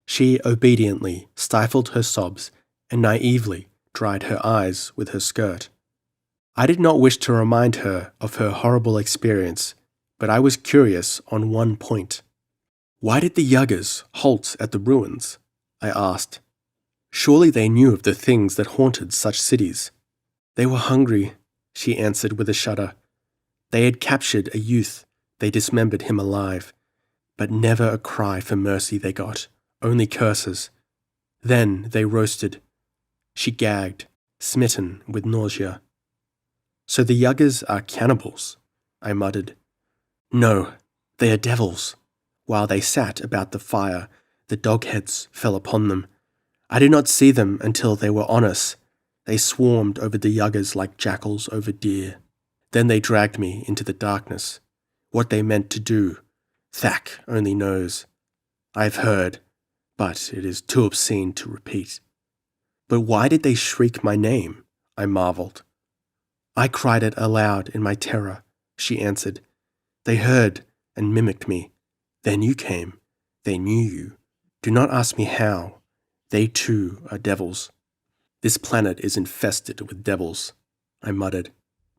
She obediently stifled her sobs and naively dried her eyes with her skirt. I did not wish to remind her of her horrible experience, but I was curious on one point. "Why did the Yuggers halt at the ruins?" I asked. "Surely they knew of the things that haunted such cities." "They were hungry," she answered with a shudder. "They had captured a youth. They dismembered him alive. But never a cry for mercy they got, only curses. Then they roasted." She gagged, smitten with nausea. "So the Yuggers are cannibals," I muttered. "No, they are devils. While they sat about the fire, the dogheads fell upon them. I did not see them until they were on us. They swarmed over the Yuggers like jackals over deer. Then they dragged me into the darkness. What they meant to do, Thak only knows. I've heard, but it is too obscene to repeat." "But why did they shriek my name?" I marveled. "I cried it aloud in my terror," she answered. "They heard and mimicked me. Then you came. They knew you. Do not ask me how. They too are devils." "This planet is infested with devils," I muttered.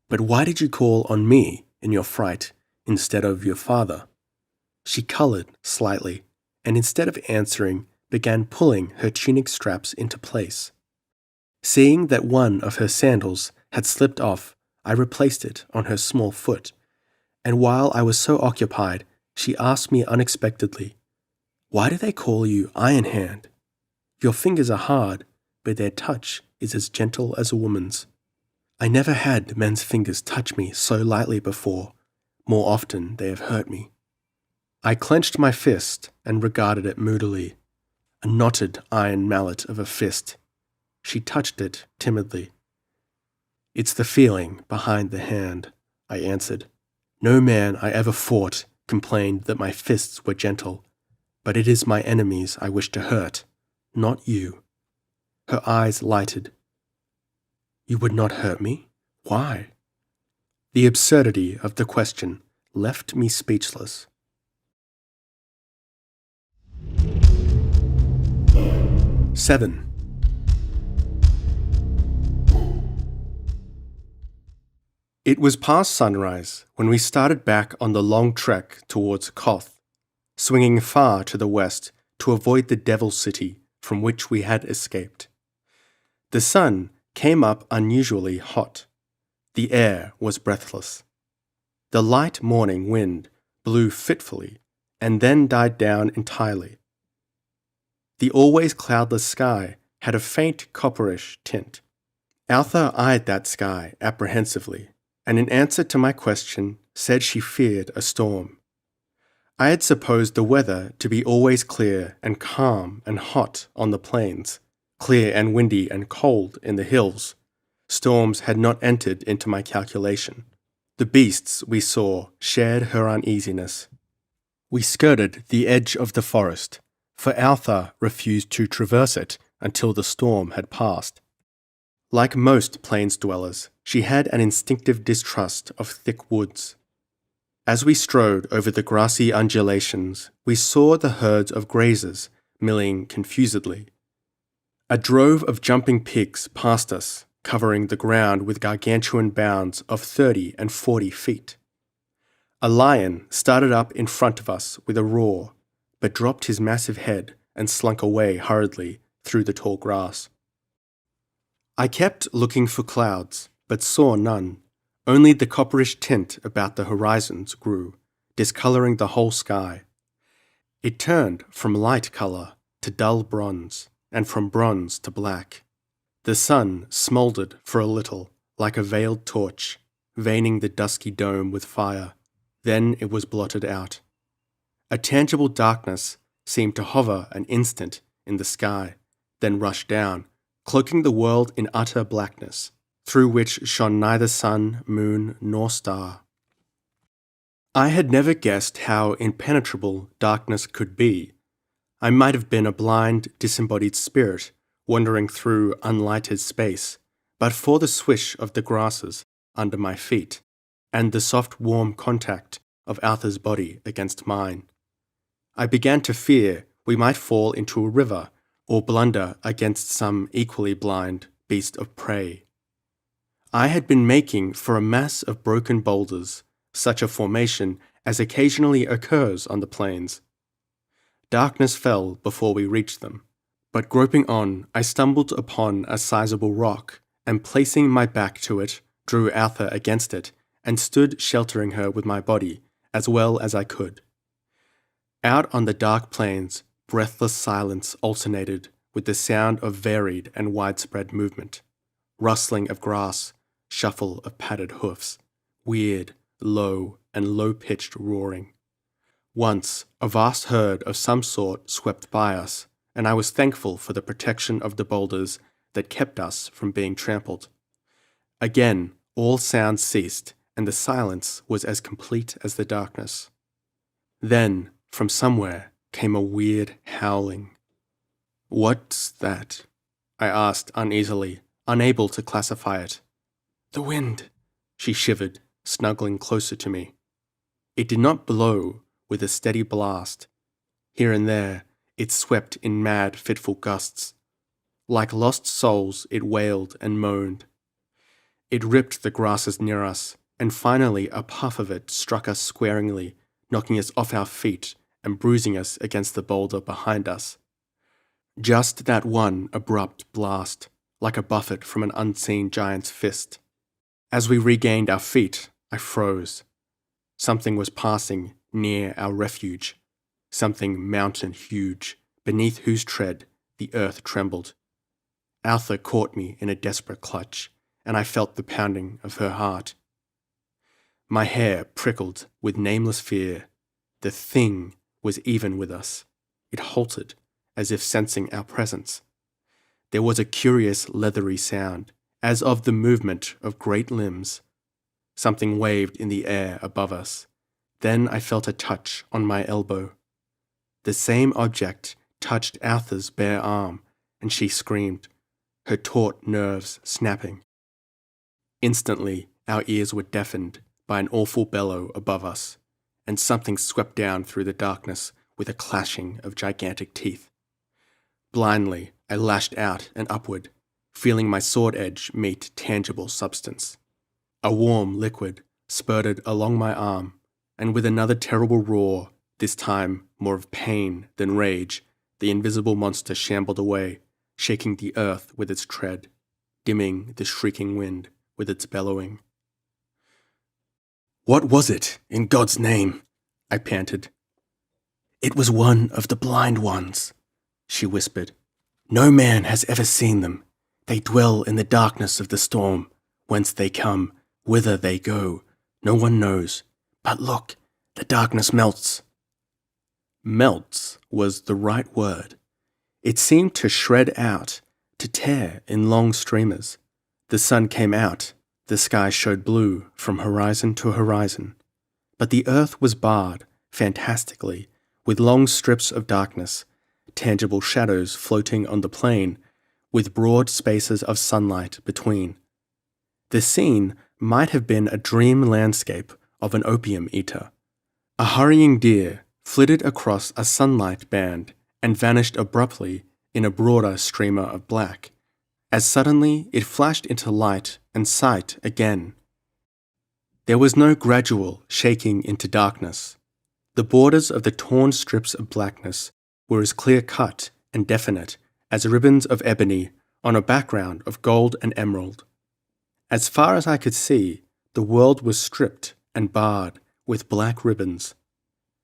"But why did you call on me in your fright instead of your father?" She colored slightly, and instead of answering, began pulling her tunic straps into place. Seeing that one of her sandals had slipped off, I replaced it on her small foot, and while I was so occupied, she asked me unexpectedly, "Why do they call you Iron Hand? Your fingers are hard, but their touch is as gentle as a woman's." I never had men's fingers touch me so lightly before. More often they have hurt me. I clenched my fist and regarded it moodily. A knotted iron mallet of a fist. She touched it timidly. "It's the feeling behind the hand," I answered. "No man I ever fought complained that my fists were gentle, but it is my enemies I wish to hurt, not you. Her eyes lighted. You would not hurt me? Why? The absurdity of the question left me speechless. 7. It was past sunrise when we started back on the long trek towards Koth, swinging far to the west to avoid the Devil City from which we had escaped. The sun came up unusually hot. The air was breathless. The light morning wind blew fitfully and then died down entirely. The always cloudless sky had a faint copperish tint. Altha eyed that sky apprehensively, and in answer to my question said she feared a storm. I had supposed the weather to be always clear and calm and hot on the plains, clear and windy and cold in the hills. Storms had not entered into my calculation. The beasts we saw shared her uneasiness. We skirted the edge of the forest, for Altha refused to traverse it until the storm had passed. Like most plains dwellers, she had an instinctive distrust of thick woods. As we strode over the grassy undulations, we saw the herds of grazers milling confusedly. A drove of jumping pigs passed us, covering the ground with gargantuan bounds of 30 and 40 feet. A lion started up in front of us with a roar, but dropped his massive head and slunk away hurriedly through the tall grass. I kept looking for clouds, but saw none. Only the copperish tint about the horizons grew, discolouring the whole sky. It turned from light colour to dull bronze, and from bronze to black. The sun smouldered for a little, like a veiled torch, veining the dusky dome with fire. Then it was blotted out. A tangible darkness seemed to hover an instant in the sky, then rush down, cloaking the world in utter blackness, through which shone neither sun, moon, nor star. I had never guessed how impenetrable darkness could be. I might have been a blind, disembodied spirit wandering through unlighted space, but for the swish of the grasses under my feet, and the soft warm contact of Altha's body against mine. I began to fear we might fall into a river or blunder against some equally blind beast of prey. I had been making for a mass of broken boulders, such a formation as occasionally occurs on the plains. Darkness fell before we reached them, but groping on, I stumbled upon a sizable rock, and placing my back to it, drew Altha against it, and stood sheltering her with my body as well as I could. Out on the dark plains, breathless silence alternated with the sound of varied and widespread movement, rustling of grass, shuffle of padded hoofs, weird, low, and low-pitched roaring. Once, a vast herd of some sort swept by us, and I was thankful for the protection of the boulders that kept us from being trampled. Again, all sounds ceased, and the silence was as complete as the darkness. Then, from somewhere, came a weird howling. "What's that?" I asked uneasily, unable to classify it. "The wind," she shivered, snuggling closer to me. It did not blow with a steady blast. Here and there, it swept in mad, fitful gusts. Like lost souls, it wailed and moaned. It ripped the grasses near us, and finally a puff of it struck us squaringly, knocking us off our feet and bruising us against the boulder behind us. Just that one abrupt blast, like a buffet from an unseen giant's fist. As we regained our feet, I froze. Something was passing near our refuge, something mountain huge, beneath whose tread the earth trembled. Altha caught me in a desperate clutch, and I felt the pounding of her heart. My hair prickled with nameless fear. The thing was even with us. It halted, as if sensing our presence. There was a curious leathery sound, as of the movement of great limbs. Something waved in the air above us. Then I felt a touch on my elbow. The same object touched Altha's bare arm, and she screamed, her taut nerves snapping. Instantly, our ears were deafened by an awful bellow above us, and something swept down through the darkness with a clashing of gigantic teeth. Blindly, I lashed out and upward, feeling my sword edge meet tangible substance. A warm liquid spurted along my arm, and with another terrible roar, this time more of pain than rage, the invisible monster shambled away, shaking the earth with its tread, dimming the shrieking wind with its bellowing. "What was it, in God's name?" I panted. "It was one of the blind ones," she whispered. "No man has ever seen them. They dwell in the darkness of the storm. Whence they come, whither they go, no one knows. But look, the darkness melts." Melts was the right word. It seemed to shred out, to tear in long streamers. The sun came out, the sky showed blue from horizon to horizon. But the earth was barred, fantastically, with long strips of darkness, tangible shadows floating on the plain, with broad spaces of sunlight between. The scene might have been a dream landscape of an opium eater. A hurrying deer flitted across a sunlight band and vanished abruptly in a broader streamer of black. As suddenly it flashed into light and sight again. There was no gradual shaking into darkness. The borders of the torn strips of blackness were as clear-cut and definite as ribbons of ebony on a background of gold and emerald. As far as I could see, the world was stripped and barred with black ribbons.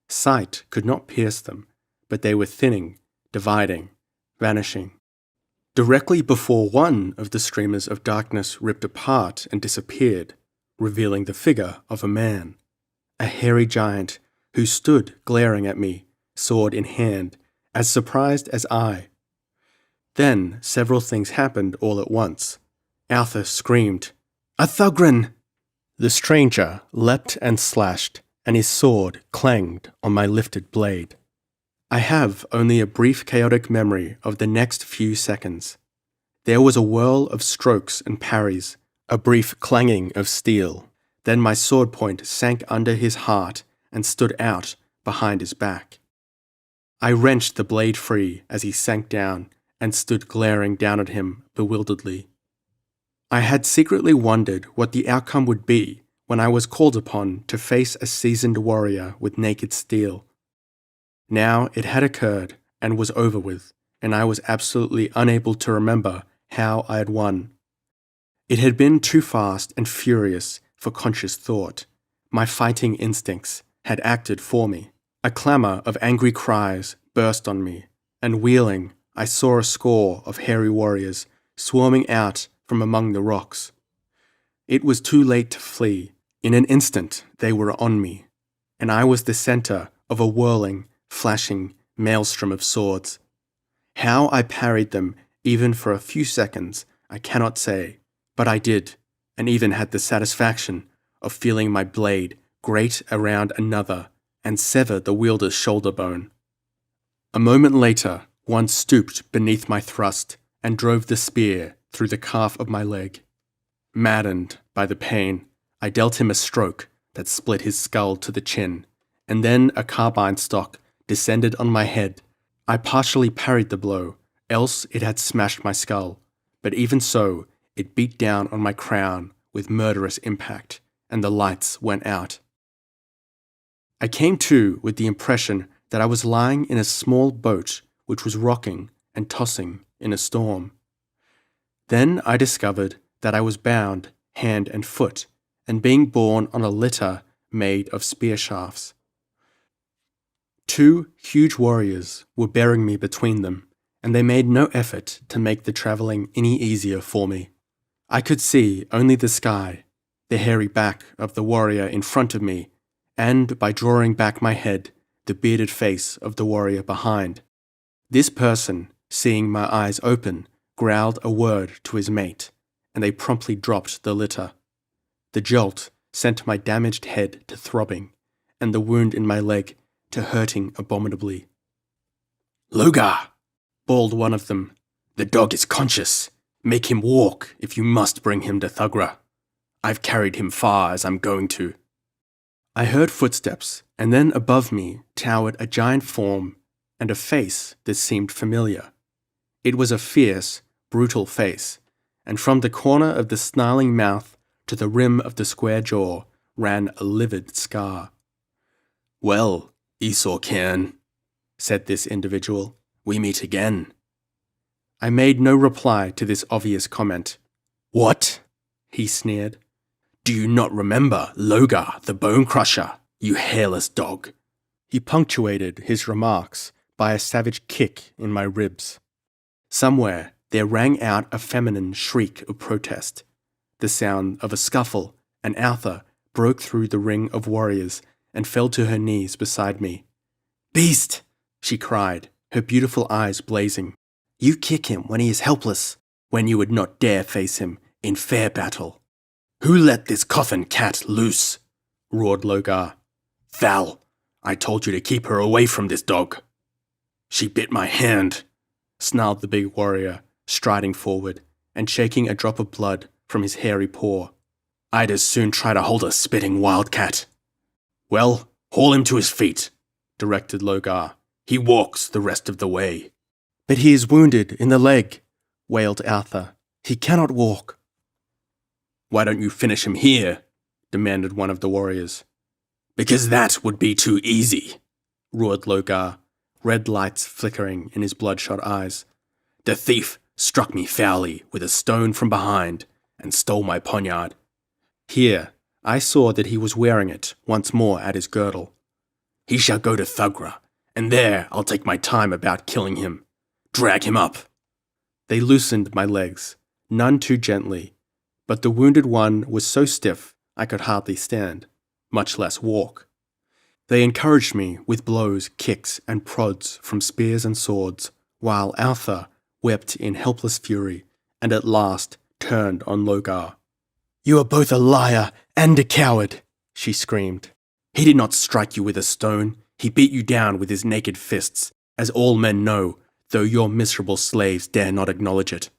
Sight could not pierce them, but they were thinning, dividing, vanishing. Directly before one of the streamers of darkness ripped apart and disappeared, revealing the figure of a man, a hairy giant who stood glaring at me, sword in hand, as surprised as I. Then several things happened all at once. Altha screamed, "A Thugren!" The stranger leapt and slashed, and his sword clanged on my lifted blade. I have only a brief chaotic memory of the next few seconds. There was a whirl of strokes and parries, a brief clanging of steel. Then my sword point sank under his heart and stood out behind his back. I wrenched the blade free as he sank down and stood glaring down at him bewilderedly. I had secretly wondered what the outcome would be when I was called upon to face a seasoned warrior with naked steel. Now it had occurred and was over with, and I was absolutely unable to remember how I had won. It had been too fast and furious for conscious thought. My fighting instincts had acted for me. A clamour of angry cries burst on me, and wheeling, I saw a score of hairy warriors swarming out from among the rocks. It was too late to flee. In an instant they were on me, and I was the centre of a whirling, flashing maelstrom of swords. How I parried them even for a few seconds I cannot say, but I did, and even had the satisfaction of feeling my blade grate around another and sever the wielder's shoulder bone. A moment later, one stooped beneath my thrust and drove the spear through the calf of my leg. Maddened by the pain, I dealt him a stroke that split his skull to the chin, and then a carbine stock descended on my head. I partially parried the blow, else it had smashed my skull, but even so, it beat down on my crown with murderous impact, and the lights went out. I came to with the impression that I was lying in a small boat which was rocking and tossing in a storm. Then I discovered that I was bound hand and foot, and being borne on a litter made of spear shafts. Two huge warriors were bearing me between them, and they made no effort to make the travelling any easier for me. I could see only the sky, the hairy back of the warrior in front of me, and, by drawing back my head, the bearded face of the warrior behind. This person, seeing my eyes open, growled a word to his mate, and they promptly dropped the litter. The jolt sent my damaged head to throbbing, and the wound in my leg to hurting abominably. "Logar!" bawled one of them. "The dog is conscious. Make him walk if you must bring him to Thugra. I've carried him far as I'm going to." I heard footsteps, and then above me towered a giant form and a face that seemed familiar. It was a fierce, brutal face, and from the corner of the snarling mouth to the rim of the square jaw ran a livid scar. "Well, Esau Cairn," said this individual, "we meet again." I made no reply to this obvious comment. "What?" he sneered. "Do you not remember Logar the Bone Crusher, you hairless dog?" He punctuated his remarks by a savage kick in my ribs. Somewhere there rang out a feminine shriek of protest, the sound of a scuffle, and Altha broke through the ring of warriors and fell to her knees beside me. "Beast!" she cried, her beautiful eyes blazing. "You kick him when he is helpless, when you would not dare face him in fair battle." "Who let this coffin cat loose?" roared Logar. "Val, I told you to keep her away from this dog." "She bit my hand," snarled the big warrior, striding forward and shaking a drop of blood from his hairy paw. "I'd as soon try to hold a spitting wildcat." "Well, haul him to his feet," directed Logar. "He walks the rest of the way." "But he is wounded in the leg," wailed Altha. "He cannot walk." "Why don't you finish him here?" demanded one of the warriors. "Because that would be too easy," roared Logar, red lights flickering in his bloodshot eyes. "The thief struck me foully with a stone from behind and stole my poniard." Here, I saw that he was wearing it once more at his girdle. "He shall go to Thugra, and there I'll take my time about killing him. Drag him up." They loosened my legs, none too gently, but the wounded one was so stiff I could hardly stand, much less walk. They encouraged me with blows, kicks, and prods from spears and swords, while Altha wept in helpless fury, and at last turned on Logar. "You are both a liar and a coward," she screamed. "He did not strike you with a stone. He beat you down with his naked fists, as all men know, though your miserable slaves dare not acknowledge it."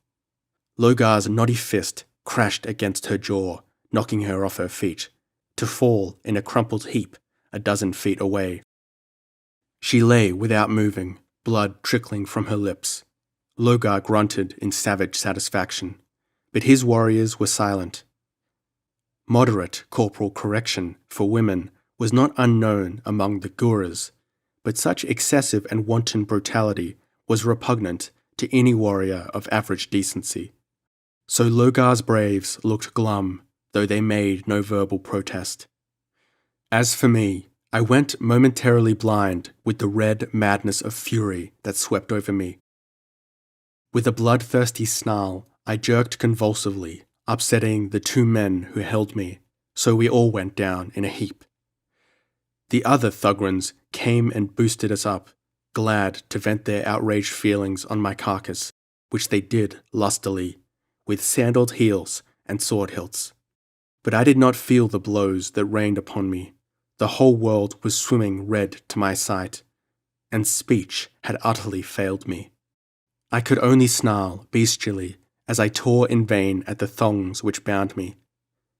Logar's knotty fist crashed against her jaw, knocking her off her feet, to fall in a crumpled heap a dozen feet away. She lay without moving, blood trickling from her lips. Logar grunted in savage satisfaction, but his warriors were silent. Moderate corporal correction for women was not unknown among the Guras, but such excessive and wanton brutality was repugnant to any warrior of average decency. So Logar's braves looked glum, though they made no verbal protest. As for me, I went momentarily blind with the red madness of fury that swept over me. With a bloodthirsty snarl, I jerked convulsively, upsetting the two men who held me, so we all went down in a heap. The other Thugrans came and boosted us up, glad to vent their outraged feelings on my carcass, which they did lustily, with sandaled heels and sword hilts. But I did not feel the blows that rained upon me. The whole world was swimming red to my sight, and speech had utterly failed me. I could only snarl bestially as I tore in vain at the thongs which bound me.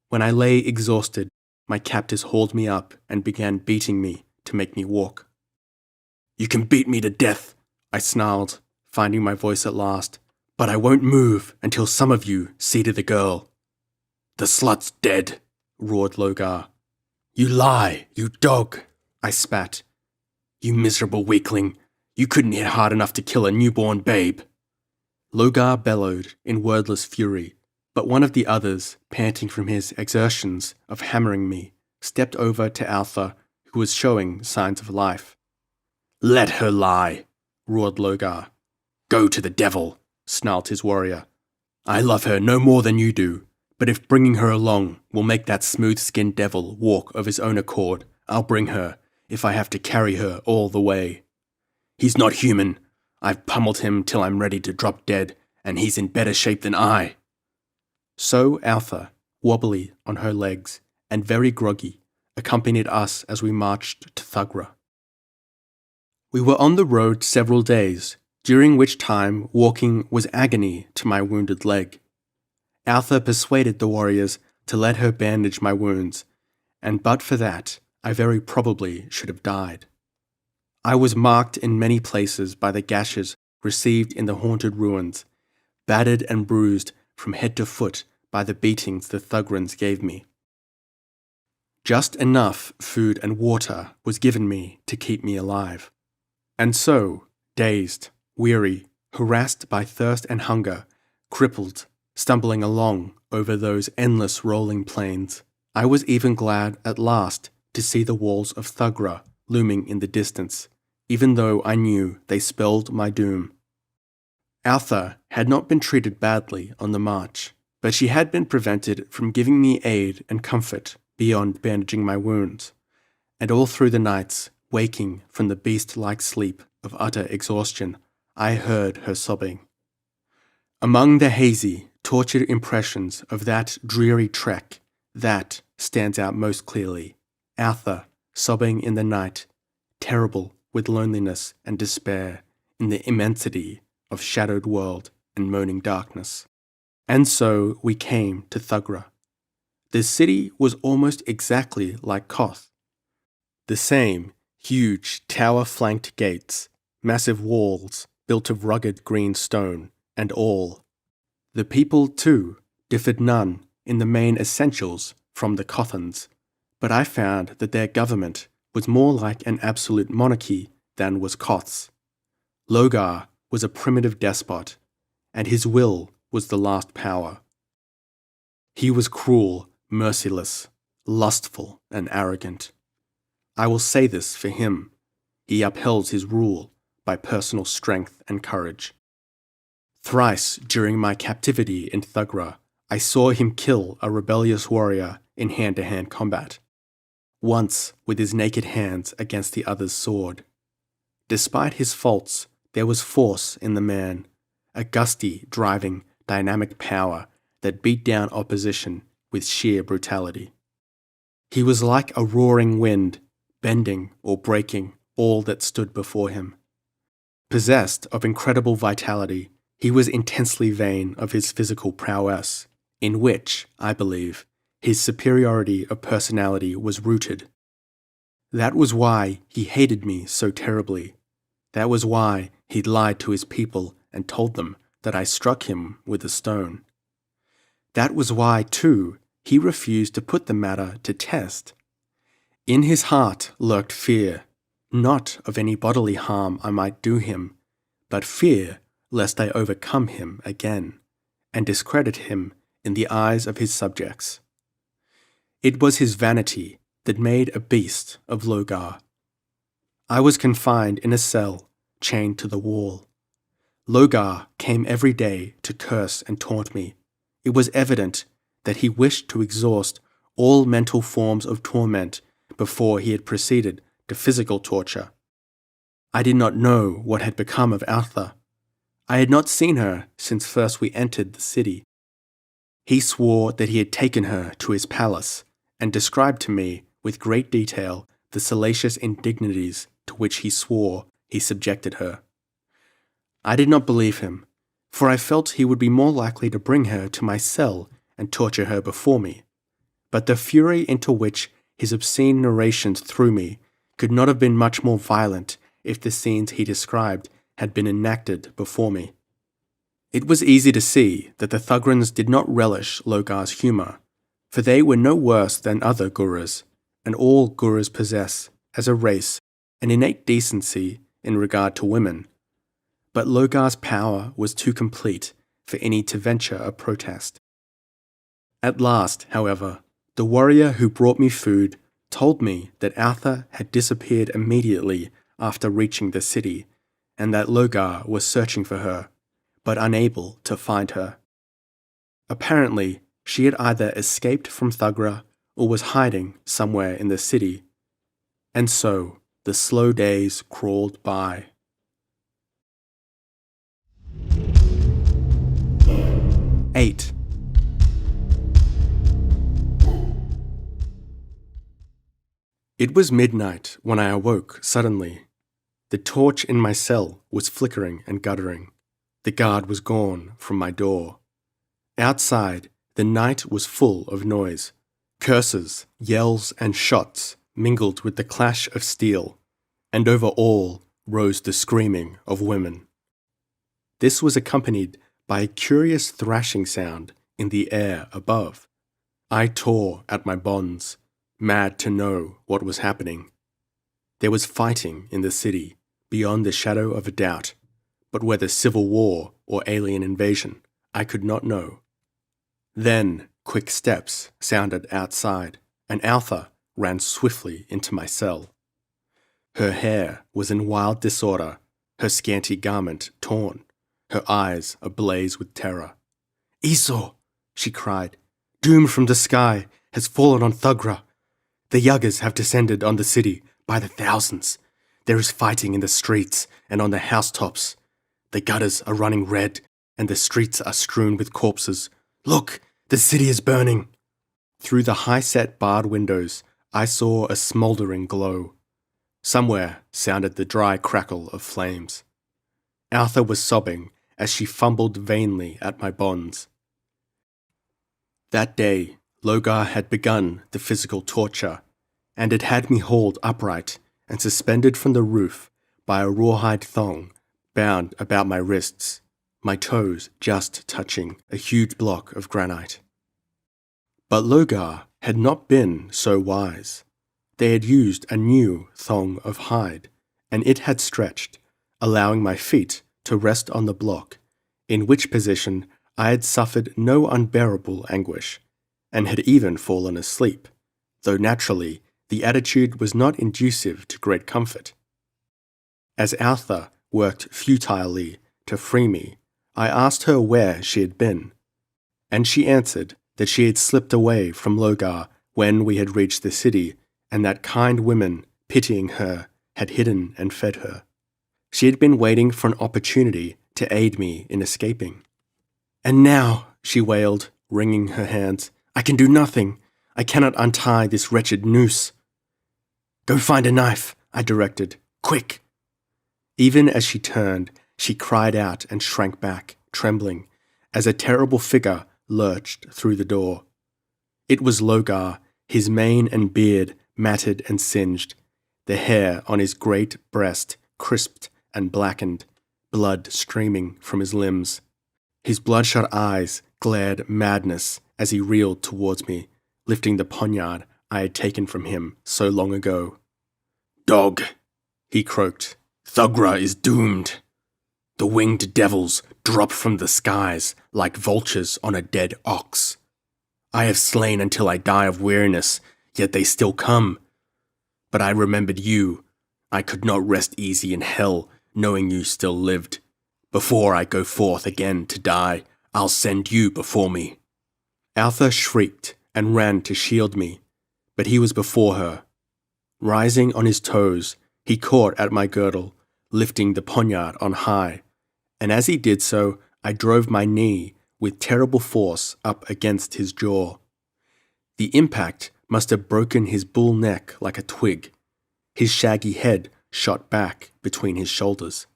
When I lay exhausted, my captors hauled me up and began beating me to make me walk. "You can beat me to death," I snarled, finding my voice at last, "but I won't move until some of you see to the girl." "The slut's dead," roared Logar. "You lie, you dog," I spat. "You miserable weakling, you couldn't hit hard enough to kill a newborn babe." Logar bellowed in wordless fury, but one of the others, panting from his exertions of hammering me, stepped over to Altha, who was showing signs of life. "Let her lie," roared Logar. "Go to the devil," snarled his warrior. "I love her no more than you do, but if bringing her along will make that smooth-skinned devil walk of his own accord, I'll bring her, if I have to carry her all the way. He's not human. I've pummeled him till I'm ready to drop dead, and he's in better shape than I." So Altha, wobbly on her legs and very groggy, accompanied us as we marched to Thugra. We were on the road several days, during which time walking was agony to my wounded leg. Altha persuaded the warriors to let her bandage my wounds, and but for that, I very probably should have died. I was marked in many places by the gashes received in the haunted ruins, battered and bruised from head to foot by the beatings the Thugrans gave me. Just enough food and water was given me to keep me alive. And so, dazed, weary, harassed by thirst and hunger, crippled, stumbling along over those endless rolling plains, I was even glad at last to see the walls of Thugra looming in the distance, even though I knew they spelled my doom. Altha had not been treated badly on the march, but she had been prevented from giving me aid and comfort beyond bandaging my wounds, and all through the nights, waking from the beast-like sleep of utter exhaustion, I heard her sobbing. Among the hazy, tortured impressions of that dreary trek, that stands out most clearly. Altha sobbing in the night, terrible with loneliness and despair in the immensity of shadowed world and moaning darkness. And so we came to Thugra. The city was almost exactly like Koth. The same huge tower-flanked gates, massive walls built of rugged green stone, and all. The people, too, differed none in the main essentials from the Kothans, but I found that their government was more like an absolute monarchy than was Koth's. Logar was a primitive despot, and his will was the last power. He was cruel, merciless, lustful, and arrogant. I will say this for him. He upheld his rule by personal strength and courage. Thrice during my captivity in Thugra, I saw him kill a rebellious warrior in hand-to-hand combat, once with his naked hands against the other's sword. Despite his faults, there was force in the man, a gusty, driving, dynamic power that beat down opposition with sheer brutality. He was like a roaring wind, bending or breaking all that stood before him. Possessed of incredible vitality, he was intensely vain of his physical prowess, in which, I believe, his superiority of personality was rooted. That was why he hated me so terribly. That was why he lied to his people and told them that I struck him with a stone. That was why, too, he refused to put the matter to test. In his heart lurked fear, not of any bodily harm I might do him, but fear lest I overcome him again, and discredit him in the eyes of his subjects. It was his vanity that made a beast of Logar. I was confined in a cell, chained to the wall. Logar came every day to curse and taunt me. It was evident that he wished to exhaust all mental forms of torment before he had proceeded to physical torture. I did not know what had become of Altha. I had not seen her since first we entered the city. He swore that he had taken her to his palace and described to me with great detail the salacious indignities to which he swore he subjected her. I did not believe him, for I felt he would be more likely to bring her to my cell and torture her before me. But the fury into which his obscene narrations threw me could not have been much more violent if the scenes he described had been enacted before me. It was easy to see that the Thugrans did not relish Logar's humour, for they were no worse than other Gurus, and all Gurus possess, as a race, an innate decency in regard to women. But Logar's power was too complete for any to venture a protest. At last, however, the warrior who brought me food told me that Altha had disappeared immediately after reaching the city, and that Logar was searching for her, but unable to find her. Apparently, she had either escaped from Thugra or was hiding somewhere in the city. And so, the slow days crawled by. 8. It was midnight when I awoke suddenly. The torch in my cell was flickering and guttering. The guard was gone from my door. Outside, the night was full of noise. Curses, yells, and shots mingled with the clash of steel, and over all rose the screaming of women. This was accompanied by a curious thrashing sound in the air above. I tore at my bonds, mad to know what was happening. There was fighting in the city, beyond the shadow of a doubt, but whether civil war or alien invasion, I could not know. Then quick steps sounded outside, and Altha ran swiftly into my cell. Her hair was in wild disorder, her scanty garment torn, her eyes ablaze with terror. "Esau," she cried, "doom from the sky has fallen on Thugra. The Yagas have descended on the city by the thousands. There is fighting in the streets and on the housetops. The gutters are running red, and the streets are strewn with corpses. Look, the city is burning." Through the high-set barred windows, I saw a smouldering glow. Somewhere sounded the dry crackle of flames. Altha was sobbing as she fumbled vainly at my bonds. That day, Logar had begun the physical torture, and it had me hauled upright and suspended from the roof by a rawhide thong bound about my wrists, my toes just touching a huge block of granite. But Logar had not been so wise. They had used a new thong of hide, and it had stretched, allowing my feet to rest on the block, in which position I had suffered no unbearable anguish, and had even fallen asleep, though naturally the attitude was not inducive to great comfort. As Altha worked futilely to free me, I asked her where she had been, and she answered that she had slipped away from Logar when we had reached the city, and that kind women, pitying her, had hidden and fed her. She had been waiting for an opportunity to aid me in escaping. "And now," she wailed, wringing her hands, "I can do nothing. I cannot untie this wretched noose." "Go find a knife," I directed. "Quick!" Even as she turned, she cried out and shrank back, trembling, as a terrible figure lurched through the door. It was Logar, his mane and beard matted and singed, the hair on his great breast crisped and blackened, blood streaming from his limbs. His bloodshot eyes glared madness as he reeled towards me, lifting the poniard I had taken from him so long ago. "Dog," he croaked, "Thugra is doomed. The winged devils drop from the skies like vultures on a dead ox. I have slain until I die of weariness, yet they still come. But I remembered you. I could not rest easy in hell, knowing you still lived. Before I go forth again to die, I'll send you before me." Altha shrieked and ran to shield me, but he was before her. Rising on his toes, he caught at my girdle, lifting the poniard on high, and as he did so, I drove my knee with terrible force up against his jaw. The impact must have broken his bull neck like a twig. His shaggy head shot back between his shoulders,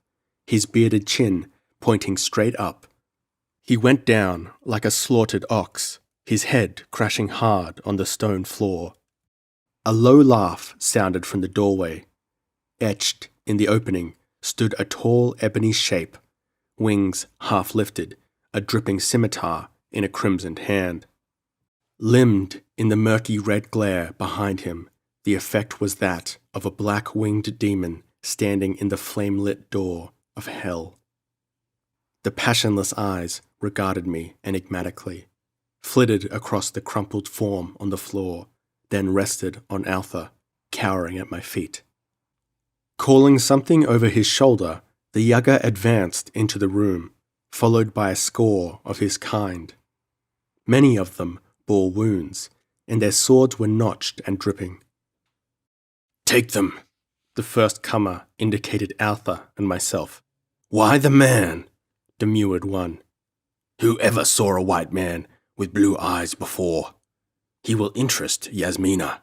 his bearded chin pointing straight up. He went down like a slaughtered ox, his head crashing hard on the stone floor. A low laugh sounded from the doorway. Etched in the opening stood a tall ebony shape, wings half lifted, a dripping scimitar in a crimsoned hand. Limned in the murky red glare behind him, the effect was that of a black-winged demon standing in the flame-lit door of hell. The passionless eyes regarded me enigmatically, flitted across the crumpled form on the floor, then rested on Altha, cowering at my feet. Calling something over his shoulder, the Yaga advanced into the room, followed by a score of his kind. Many of them bore wounds, and their swords were notched and dripping. "Take them," the first comer indicated Altha and myself. "Why the man?" demurred one. "Who ever saw a white man with blue eyes before? He will interest Yasmina.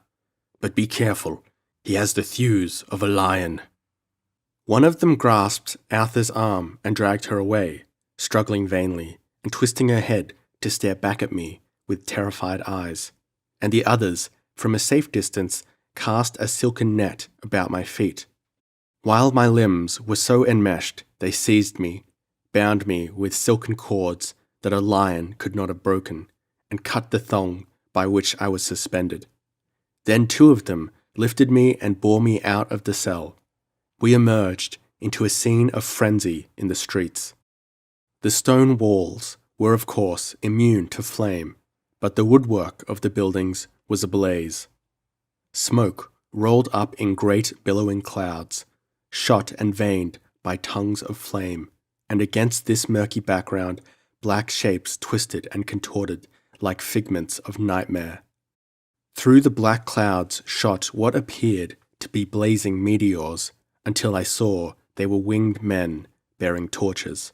But be careful, He has the thews of a lion. One of them grasped Altha's arm and dragged her away, struggling vainly and twisting her head to stare back at me with terrified eyes, and the others, from a safe distance, cast a silken net about my feet. While my limbs were so enmeshed, they seized me, bound me with silken cords that a lion could not have broken, and cut the thong by which I was suspended. Then two of them lifted me and bore me out of the cell. We emerged into a scene of frenzy in the streets. The stone walls were, of course, immune to flame, but the woodwork of the buildings was ablaze. Smoke rolled up in great billowing clouds, shot and veined by tongues of flame, and against this murky background, black shapes twisted and contorted like figments of nightmare. Through the black clouds shot what appeared to be blazing meteors, until I saw they were winged men bearing torches.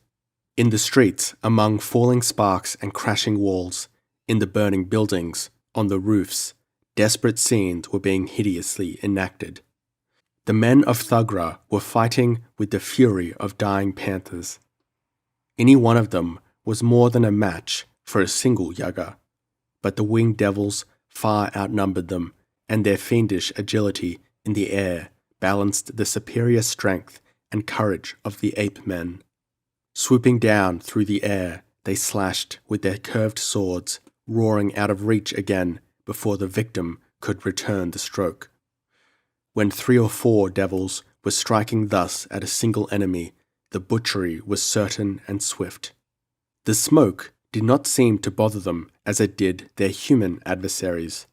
In the streets, among falling sparks and crashing walls, in the burning buildings, on the roofs, desperate scenes were being hideously enacted. The men of Thugra were fighting with the fury of dying panthers. Any one of them was more than a match for a single Yaga, but the winged devils far outnumbered them, and their fiendish agility in the air balanced the superior strength and courage of the ape-men. Swooping down through the air, they slashed with their curved swords, roaring out of reach again before the victim could return the stroke. When 3 or 4 devils were striking thus at a single enemy, the butchery was certain and swift. The smoke did not seem to bother them as it did their human adversaries.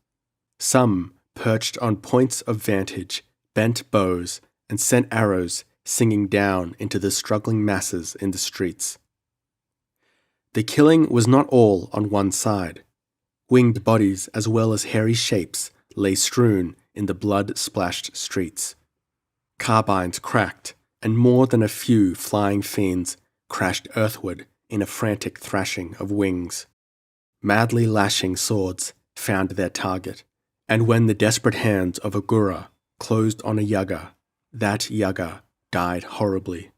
Some, perched on points of vantage, bent bows and sent arrows singing down into the struggling masses in the streets. The killing was not all on one side. Winged bodies as well as hairy shapes lay strewn in the blood-splashed streets. Carbines cracked, and more than a few flying fiends crashed earthward in a frantic thrashing of wings. Madly lashing swords found their target, and when the desperate hands of a Gura closed on a Yaga, that Yaga died horribly.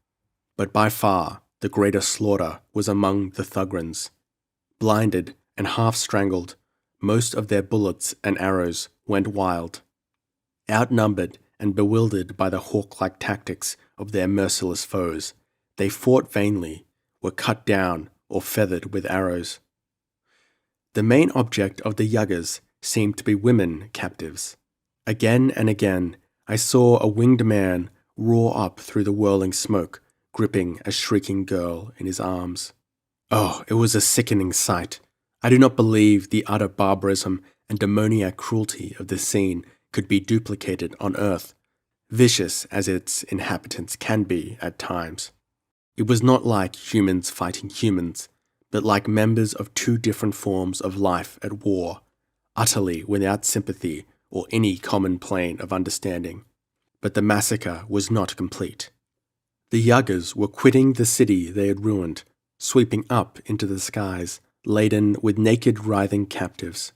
But by far the greater slaughter was among the Thugrans. Blinded and half-strangled, most of their bullets and arrows went wild. Outnumbered and bewildered by the hawk-like tactics of their merciless foes, they fought vainly, were cut down or feathered with arrows. The main object of the Yagas seemed to be women captives. Again and again I saw a winged man roar up through the whirling smoke, gripping a shrieking girl in his arms. Oh, it was a sickening sight. I do not believe the utter barbarism and demoniac cruelty of the scene could be duplicated on Earth, vicious as its inhabitants can be at times. It was not like humans fighting humans, but like members of 2 different forms of life at war, utterly without sympathy or any common plane of understanding. But the massacre was not complete. The Yagas were quitting the city they had ruined, sweeping up into the skies, laden with naked writhing captives.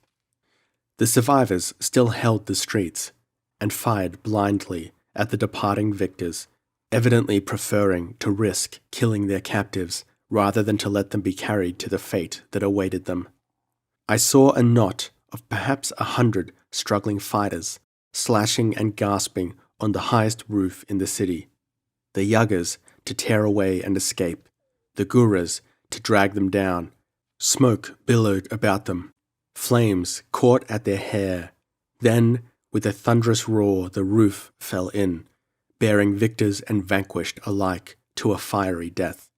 The survivors still held the streets and fired blindly at the departing victors, evidently preferring to risk killing their captives rather than to let them be carried to the fate that awaited them. I saw a knot of perhaps 100 struggling fighters, slashing and gasping on the highest roof in the city. The Yagas to tear away and escape, the Guras to drag them down. Smoke billowed about them. Flames caught at their hair. Then, with a thunderous roar, the roof fell in, bearing victors and vanquished alike to a fiery death.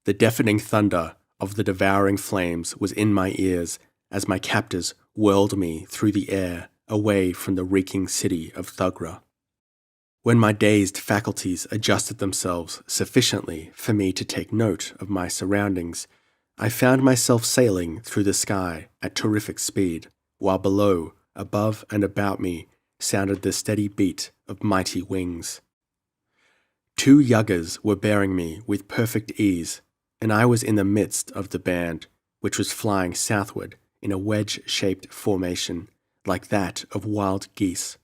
The deafening thunder of the devouring flames was in my ears as my captors whirled me through the air away from the reeking city of Thugra. When my dazed faculties adjusted themselves sufficiently for me to take note of my surroundings, I found myself sailing through the sky at terrific speed, while below, above and about me, sounded the steady beat of mighty wings. 2 Yagas were bearing me with perfect ease, and I was in the midst of the band, which was flying southward in a wedge-shaped formation, like that of wild geese.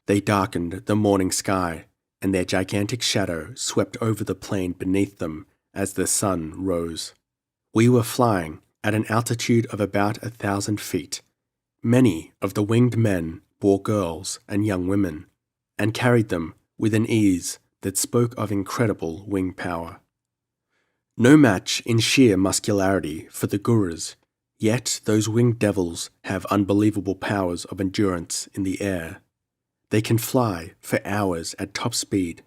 They darkened the morning sky, and their gigantic shadow swept over the plain beneath them as the sun rose. We were flying at an altitude of about 1,000 feet. Many of the winged men bore girls and young women, and carried them with an ease that spoke of incredible wing power. No match in sheer muscularity for the gurus, yet those winged devils have unbelievable powers of endurance in the air. They can fly for hours at top speed,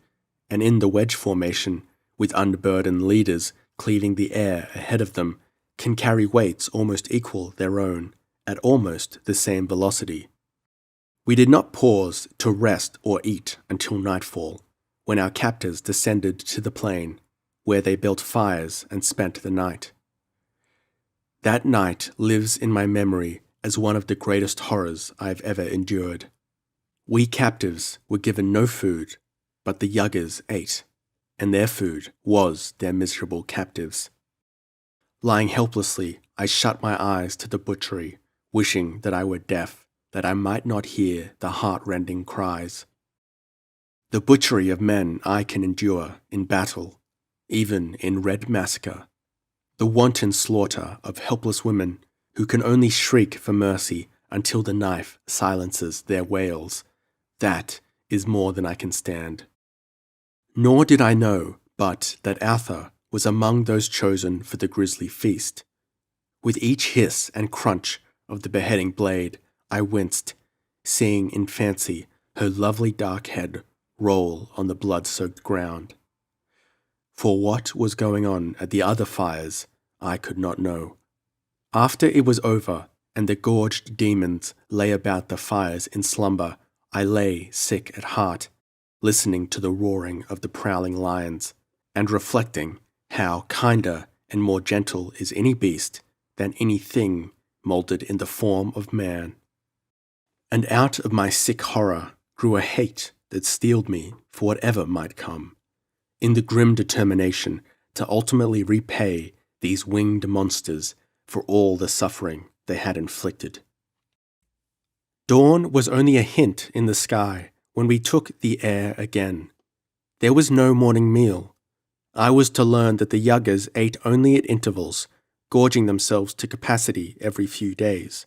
and in the wedge formation, with unburdened leaders cleaving the air ahead of them, can carry weights almost equal their own at almost the same velocity. We did not pause to rest or eat until nightfall, when our captors descended to the plain, where they built fires and spent the night. That night lives in my memory as one of the greatest horrors I have ever endured. We captives were given no food, but the yuggers ate, and their food was their miserable captives. Lying helplessly, I shut my eyes to the butchery, wishing that I were deaf, that I might not hear the heart-rending cries. The butchery of men I can endure in battle, even in red massacre. The wanton slaughter of helpless women who can only shriek for mercy until the knife silences their wails. That is more than I can stand. Nor did I know but that Arthur was among those chosen for the grisly feast. With each hiss and crunch of the beheading blade, I winced, seeing in fancy her lovely dark head roll on the blood-soaked ground. For what was going on at the other fires, I could not know. After it was over, and the gorged demons lay about the fires in slumber, I lay sick at heart, listening to the roaring of the prowling lions, and reflecting how kinder and more gentle is any beast than anything moulded in the form of man. And out of my sick horror grew a hate that steeled me for whatever might come, in the grim determination to ultimately repay these winged monsters for all the suffering they had inflicted. Dawn was only a hint in the sky when we took the air again. There was no morning meal. I was to learn that the yuggers ate only at intervals, gorging themselves to capacity every few days.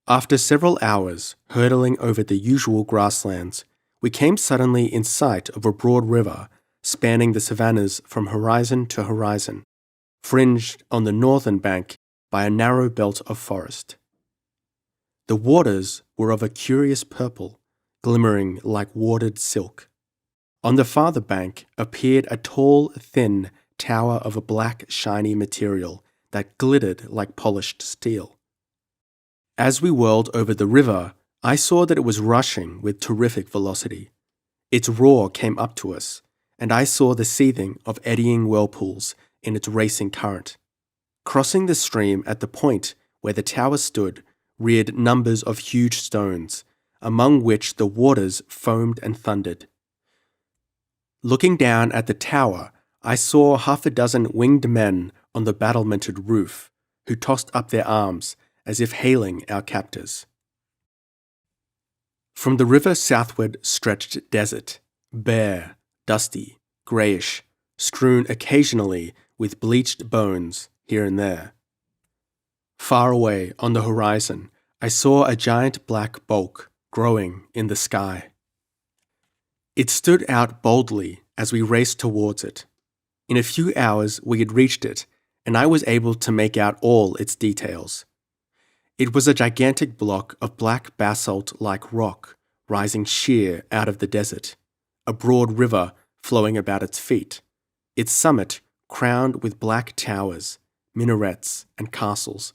After several hours hurtling over the usual grasslands, we came suddenly in sight of a broad river spanning the savannas from horizon to horizon, fringed on the northern bank by a narrow belt of forest. The waters were of a curious purple, glimmering like watered silk. On the farther bank appeared a tall, thin tower of a black, shiny material that glittered like polished steel. As we whirled over the river, I saw that it was rushing with terrific velocity. Its roar came up to us, and I saw the seething of eddying whirlpools in its racing current. Crossing the stream at the point where the tower stood reared numbers of huge stones, among which the waters foamed and thundered. Looking down at the tower, I saw 6 winged men on the battlemented roof, who tossed up their arms as if hailing our captors. From the river southward stretched desert, bare, dusty, greyish, strewn occasionally with bleached bones here and there. Far away on the horizon, I saw a giant black bulk growing in the sky. It stood out boldly as we raced towards it. In a few hours we had reached it, and I was able to make out all its details. It was a gigantic block of black basalt-like rock rising sheer out of the desert, a broad river flowing about its feet, its summit crowned with black towers, minarets, and castles.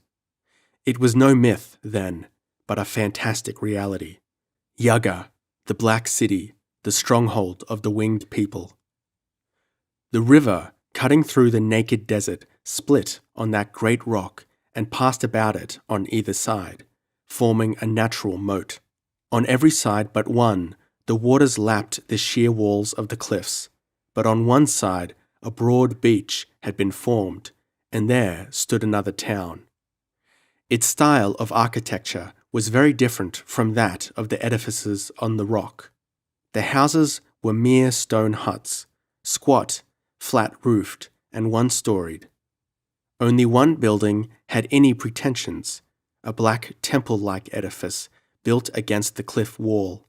It was no myth, then, but a fantastic reality. Yaga, the Black City, the stronghold of the winged people. The river, cutting through the naked desert, split on that great rock and passed about it on either side, forming a natural moat. On every side but one, the waters lapped the sheer walls of the cliffs, but on one side a broad beach had been formed, and there stood another town. Its style of architecture was very different from that of the edifices on the rock. The houses were mere stone huts, squat, flat-roofed, and one-storied. Only one building had any pretensions, a black temple-like edifice built against the cliff wall.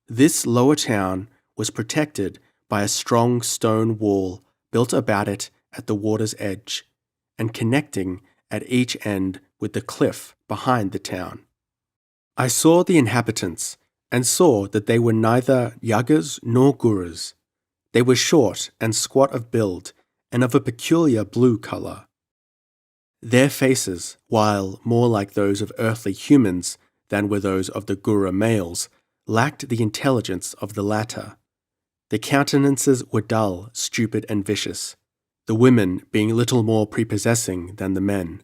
This lower town was protected by a strong stone wall built about it at the water's edge, and connecting at each end with the cliff behind the town. I saw the inhabitants, and saw that they were neither Yagas nor Gurus. They were short and squat of build, and of a peculiar blue colour. Their faces, while more like those of earthly humans than were those of the Gura males, lacked the intelligence of the latter. The countenances were dull, stupid, and vicious, the women being little more prepossessing than the men.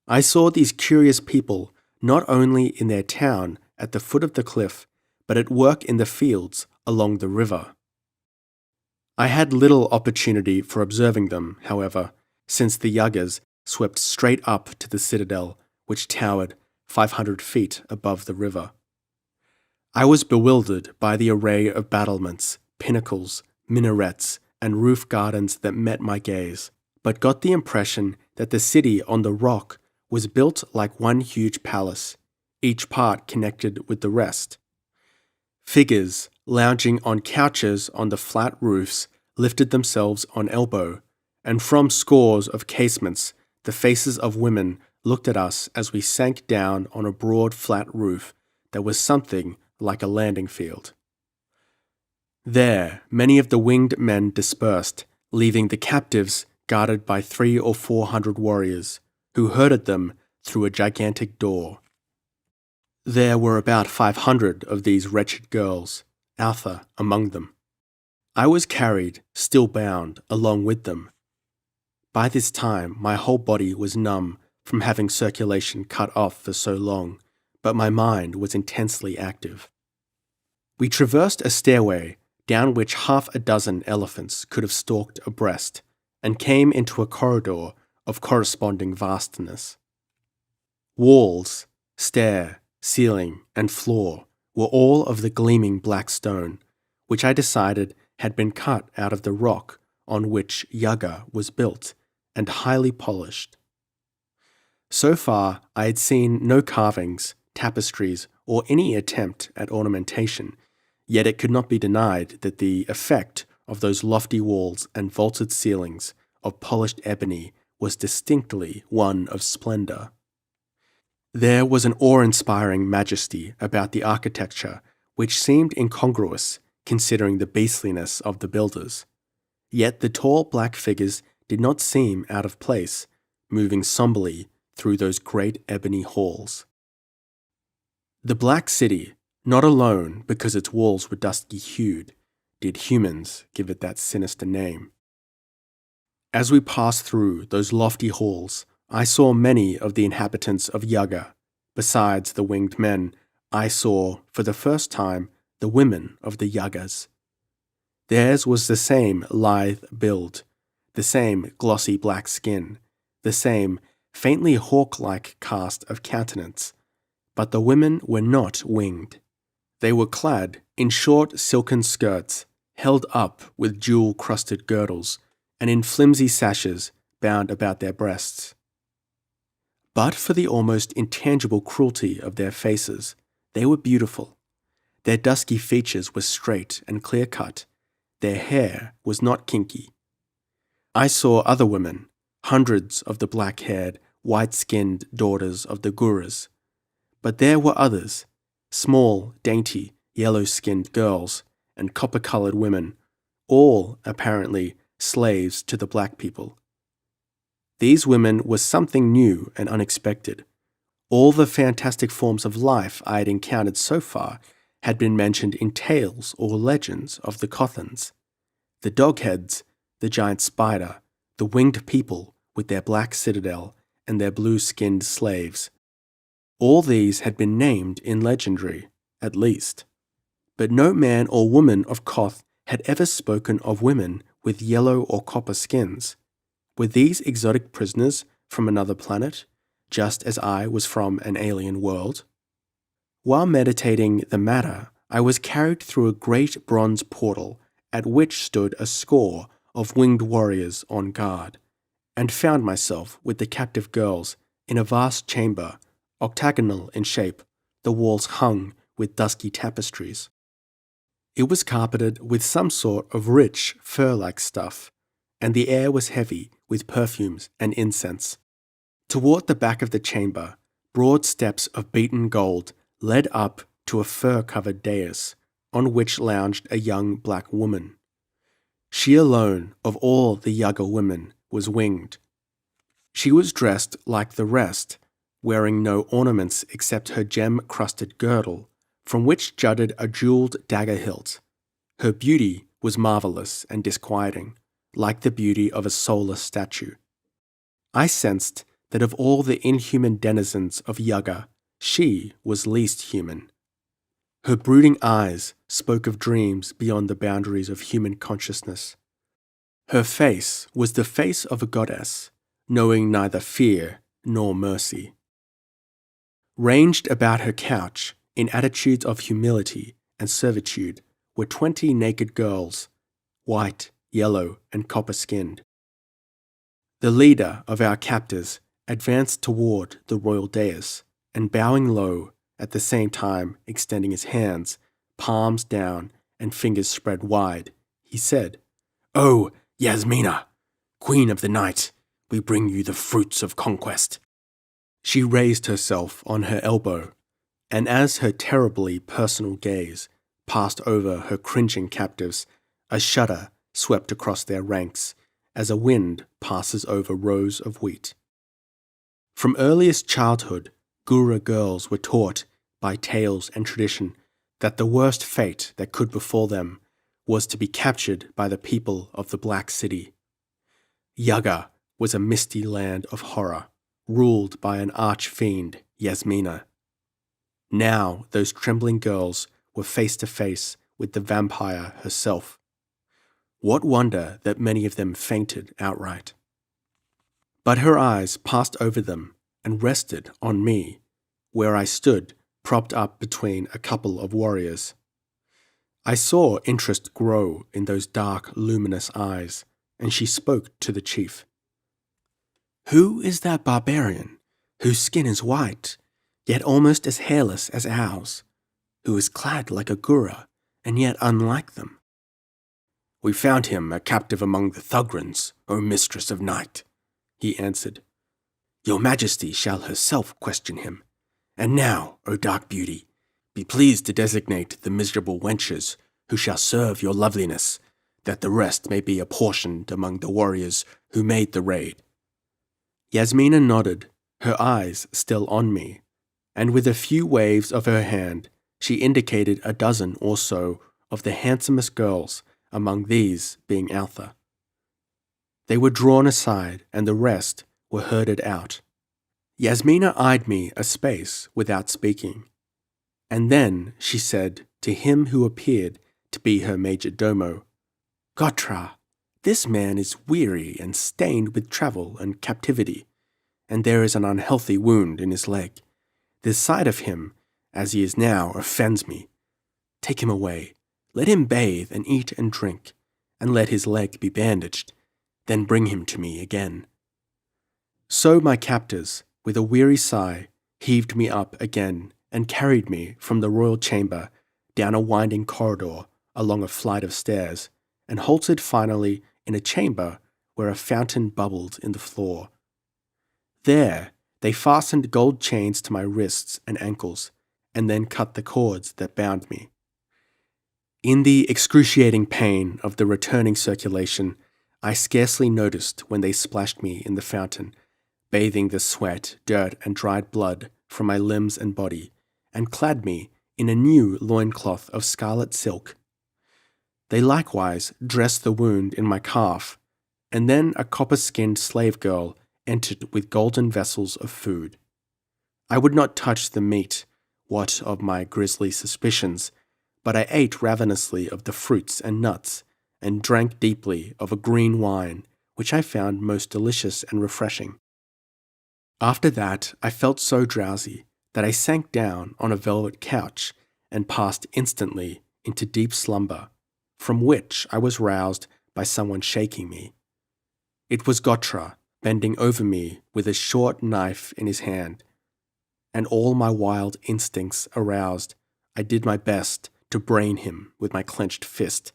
I saw these curious people not only in their town at the foot of the cliff, but at work in the fields along the river. I had little opportunity for observing them, however, since the Yagas swept straight up to the citadel, which towered 500 feet above the river. I was bewildered by the array of battlements, pinnacles, minarets, and roof gardens that met my gaze, but got the impression that the city on the rock was built like one huge palace, each part connected with the rest. Figures lounging on couches on the flat roofs lifted themselves on elbow, and from scores of casements the faces of women looked at us as we sank down on a broad flat roof that was something like a landing field. There, many of the winged men dispersed, leaving the captives guarded by 300 or 400 warriors, who herded them through a gigantic door. There were about 500 of these wretched girls, Altha among them. I was carried, still bound, along with them. By this time, my whole body was numb from having circulation cut off for so long, but my mind was intensely active. We traversed a stairway down which half a dozen elephants could have stalked abreast, and came into a corridor of corresponding vastness. Walls, stair, ceiling, and floor were all of the gleaming black stone, which I decided had been cut out of the rock on which Yaga was built, and highly polished. So far, I had seen no carvings, tapestries, or any attempt at ornamentation, yet it could not be denied that the effect of those lofty walls and vaulted ceilings of polished ebony was distinctly one of splendour. There was an awe-inspiring majesty about the architecture which seemed incongruous considering the beastliness of the builders. Yet the tall black figures did not seem out of place, moving somberly through those great ebony halls. The Black City, not alone because its walls were dusky-hued, did humans give it that sinister name. As we passed through those lofty halls, I saw many of the inhabitants of Yaga. Besides the winged men, I saw, for the first time, the women of the Yagas. Theirs was the same lithe build, the same glossy black skin, the same faintly hawk-like cast of countenance, but the women were not winged. They were clad in short silken skirts, held up with jewel-crusted girdles, and in flimsy sashes bound about their breasts. But for the almost intangible cruelty of their faces, they were beautiful. Their dusky features were straight and clear-cut. Their hair was not kinky. I saw other women, hundreds of the black-haired, white-skinned daughters of the Guras. But there were others, small, dainty, yellow-skinned girls and copper-coloured women, all, apparently, slaves to the black people. These women were something new and unexpected. All the fantastic forms of life I had encountered so far had been mentioned in tales or legends of the Kothans. The dogheads, the giant spider, the winged people with their black citadel and their blue-skinned slaves. All these had been named in legendary, at least. But no man or woman of Koth had ever spoken of women with yellow or copper skins. Were these exotic prisoners from another planet, just as I was from an alien world? While meditating the matter, I was carried through a great bronze portal at which stood a score of winged warriors on guard, and found myself with the captive girls in a vast chamber, octagonal in shape, the walls hung with dusky tapestries. It was carpeted with some sort of rich fur-like stuff, and the air was heavy with perfumes and incense. Toward the back of the chamber, broad steps of beaten gold led up to a fur-covered dais, on which lounged a young black woman. She alone of all the Yaga women was winged. She was dressed like the rest, wearing no ornaments except her gem-crusted girdle, from which jutted a jeweled dagger hilt. Her beauty was marvelous and disquieting, like the beauty of a soulless statue. I sensed that of all the inhuman denizens of Yaga, she was least human. Her brooding eyes spoke of dreams beyond the boundaries of human consciousness. Her face was the face of a goddess, knowing neither fear nor mercy. Ranged about her couch, in attitudes of humility and servitude, were 20 naked girls, white, yellow, and copper-skinned. The leader of our captors advanced toward the royal dais, and bowing low, at the same time extending his hands, palms down and fingers spread wide, he said, "O Yasmina, Queen of the Night, we bring you the fruits of conquest." She raised herself on her elbow, and as her terribly personal gaze passed over her cringing captives, a shudder swept across their ranks as a wind passes over rows of wheat. From earliest childhood, Gura girls were taught by tales and tradition that the worst fate that could befall them was to be captured by the people of the Black City. Yaga was a misty land of horror, ruled by an arch-fiend, Yasmina. Now those trembling girls were face to face with the vampire herself. What wonder that many of them fainted outright? But her eyes passed over them and rested on me, where I stood propped up between a couple of warriors. I saw interest grow in those dark, luminous eyes, and she spoke to the chief. "Who is that barbarian, whose skin is white, yet almost as hairless as ours, who is clad like a Gura, and yet unlike them?" "We found him a captive among the Thugrans, O Mistress of Night," he answered. "Your Majesty shall herself question him. And now, O Dark Beauty, be pleased to designate the miserable wenches who shall serve your loveliness, that the rest may be apportioned among the warriors who made the raid." Yasmina nodded, her eyes still on me, and with a few waves of her hand, she indicated a dozen or so of the handsomest girls, among these being Altha. They were drawn aside, and the rest were herded out. Yasmina eyed me a space without speaking, and then she said to him who appeared to be her major domo, "Gotra, this man is weary and stained with travel and captivity, and there is an unhealthy wound in his leg. The sight of him, as he is now, offends me. Take him away, let him bathe and eat and drink, and let his leg be bandaged, then bring him to me again." So my captors, with a weary sigh, heaved me up again and carried me from the royal chamber down a winding corridor along a flight of stairs, and halted finally in a chamber where a fountain bubbled in the floor. There they fastened gold chains to my wrists and ankles, and then cut the cords that bound me. In the excruciating pain of the returning circulation, I scarcely noticed when they splashed me in the fountain, bathing the sweat, dirt, and dried blood from my limbs and body, and clad me in a new loincloth of scarlet silk. They likewise dressed the wound in my calf, and then a copper-skinned slave girl entered with golden vessels of food. I would not touch the meat, what of my grisly suspicions, but I ate ravenously of the fruits and nuts, and drank deeply of a green wine, which I found most delicious and refreshing. After that, I felt so drowsy that I sank down on a velvet couch and passed instantly into deep slumber, from which I was roused by someone shaking me. It was Gotra, bending over me with a short knife in his hand, and all my wild instincts aroused, I did my best to brain him with my clenched fist,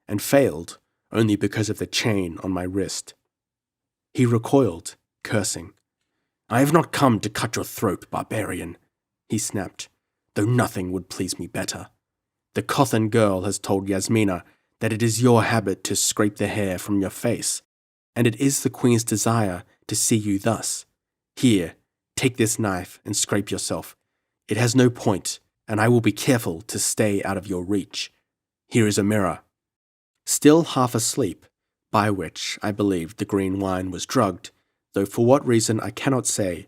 and failed only because of the chain on my wrist. He recoiled, cursing. "I have not come to cut your throat, barbarian," he snapped, "though nothing would please me better. The Kothan girl has told Yasmina that it is your habit to scrape the hair from your face, and it is the queen's desire to see you thus. Here, take this knife and scrape yourself. It has no point, and I will be careful to stay out of your reach. Here is a mirror." Still half asleep, by which I believed the green wine was drugged, though for what reason I cannot say,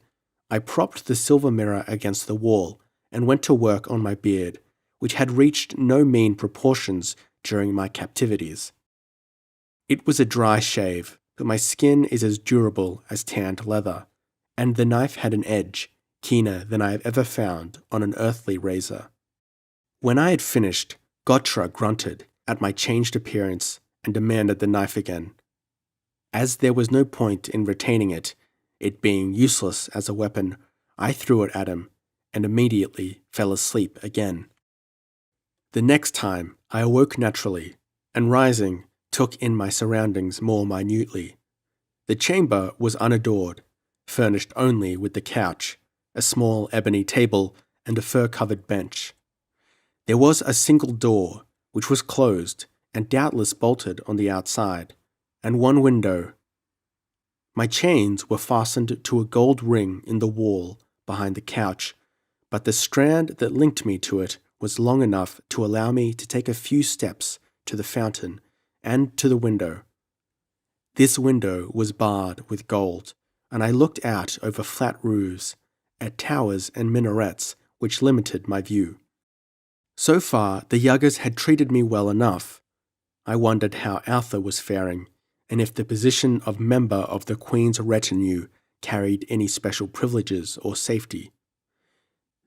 I propped the silver mirror against the wall and went to work on my beard, which had reached no mean proportions during my captivities. It was a dry shave, but my skin is as durable as tanned leather, and the knife had an edge, keener than I have ever found on an earthly razor. When I had finished, Gotra grunted at my changed appearance and demanded the knife again. As there was no point in retaining it, it being useless as a weapon, I threw it at him and immediately fell asleep again. The next time, I awoke naturally, and rising, took in my surroundings more minutely. The chamber was unadored, furnished only with the couch, a small ebony table, and a fur-covered bench. There was a single door, which was closed and doubtless bolted on the outside, and one window. My chains were fastened to a gold ring in the wall behind the couch, but the strand that linked me to it was long enough to allow me to take a few steps to the fountain and to the window. This window was barred with gold, and I looked out over flat roofs, at towers and minarets which limited my view. So far, the Yuggers had treated me well enough. I wondered how Altha was faring, and if the position of member of the Queen's retinue carried any special privileges or safety.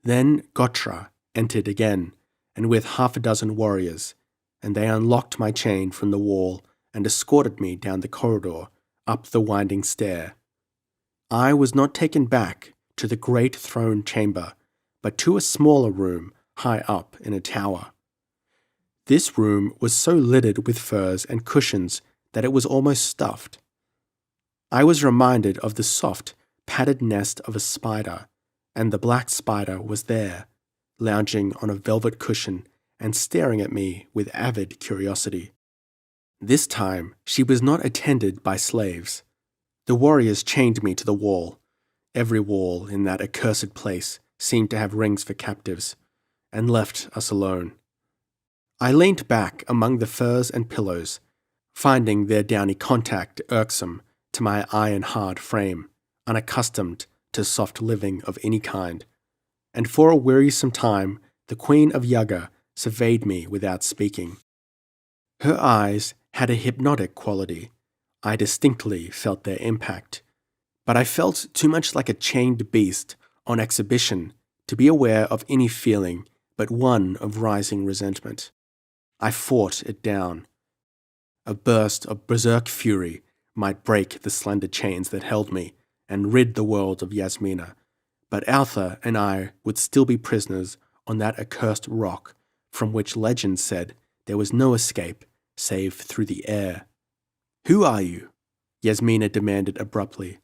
Then Gotra entered again, and with half a dozen warriors, and they unlocked my chain from the wall and escorted me down the corridor, up the winding stair. I was not taken back to the great throne chamber, but to a smaller room high up in a tower. This room was so littered with furs and cushions that it was almost stuffed. I was reminded of the soft, padded nest of a spider, and the black spider was there, lounging on a velvet cushion and staring at me with avid curiosity. This time she was not attended by slaves. The warriors chained me to the wall. Every wall in that accursed place seemed to have rings for captives, and left us alone. I leaned back among the furs and pillows, finding their downy contact irksome to my iron-hard frame, unaccustomed to soft living of any kind, and for a wearisome time the Queen of Yugga surveyed me without speaking. Her eyes had a hypnotic quality. I distinctly felt their impact, but I felt too much like a chained beast on exhibition to be aware of any feeling but one of rising resentment. I fought it down. A burst of berserk fury might break the slender chains that held me and rid the world of Yasmina, but Altha and I would still be prisoners on that accursed rock from which legend said there was no escape save through the air. "Who are you?" Yasmina demanded abruptly.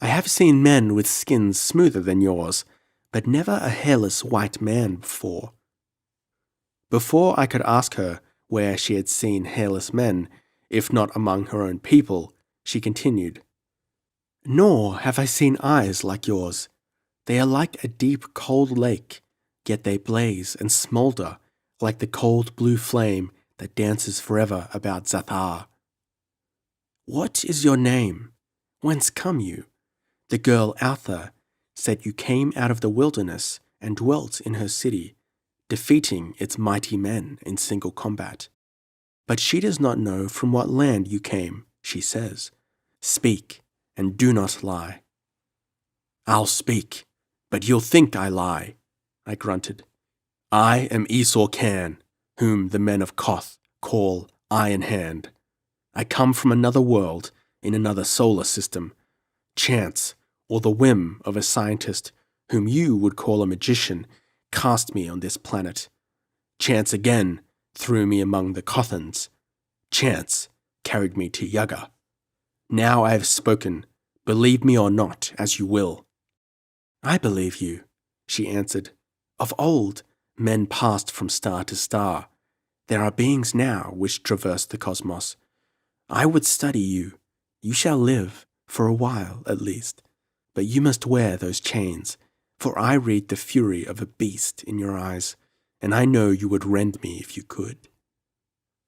"I have seen men with skins smoother than yours, but never a hairless white man before." Before I could ask her where she had seen hairless men, if not among her own people, she continued, "Nor have I seen eyes like yours. They are like a deep, cold lake, yet they blaze and smoulder like the cold blue flame that dances forever about Zathar." "What is your name? Whence come you? The girl Altha said you came out of the wilderness and dwelt in her city, defeating its mighty men in single combat. But she does not know from what land you came, she says. Speak, and do not lie." "I'll speak," But you'll think I lie, I grunted. I am Esau Can, whom the men of Koth call Iron Hand. I come from another world in another solar system. Chance, or the whim of a scientist whom you would call a magician, cast me on this planet. Chance again threw me among the Kothans. Chance carried me to Yaga. Now I have spoken. Believe me or not, as you will. I believe you, she answered. Of old, men passed from star to star. There are beings now which traverse the cosmos. I would study you. You shall live, for a while at least. But you must wear those chains, for I read the fury of a beast in your eyes, and I know you would rend me if you could.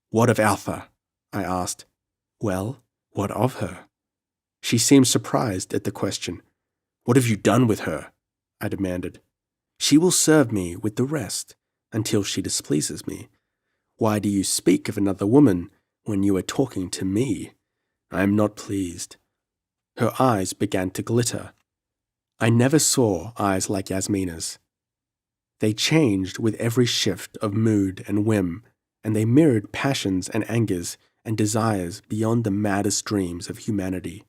What of Altha? I asked. Well, what of her? She seemed surprised at the question. What have you done with her? I demanded. She will serve me with the rest, until she displeases me. Why do you speak of another woman when you are talking to me? I am not pleased. Her eyes began to glitter. I never saw eyes like Yasmina's. They changed with every shift of mood and whim, and they mirrored passions and angers and desires beyond the maddest dreams of humanity.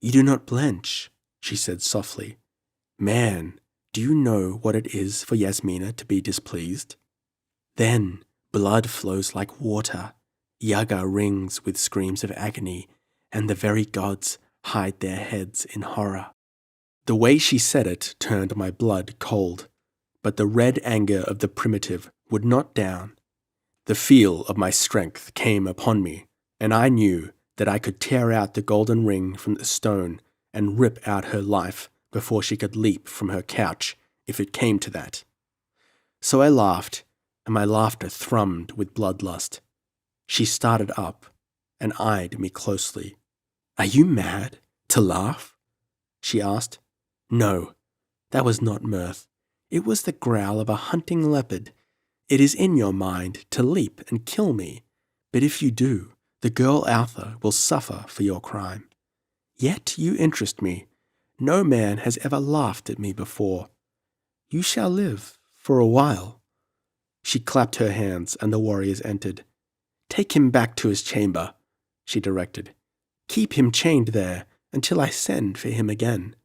You do not blench, she said softly. Man, do you know what it is for Yasmina to be displeased? Then blood flows like water, Yaga rings with screams of agony, and the very gods hide their heads in horror. The way she said it turned my blood cold, but the red anger of the primitive would not down. The feel of my strength came upon me, and I knew that I could tear out the golden ring from the stone and rip out her life before she could leap from her couch, if it came to that. So I laughed, and my laughter thrummed with bloodlust. She started up and eyed me closely. Are you mad? To laugh? She asked. No, that was not mirth. It was the growl of a hunting leopard. It is in your mind to leap and kill me, but if you do, the girl Altha will suffer for your crime. Yet you interest me. No man has ever laughed at me before. You shall live for a while. She clapped her hands, and the warriors entered. Take him back to his chamber, she directed. Keep him chained there until I send for him again.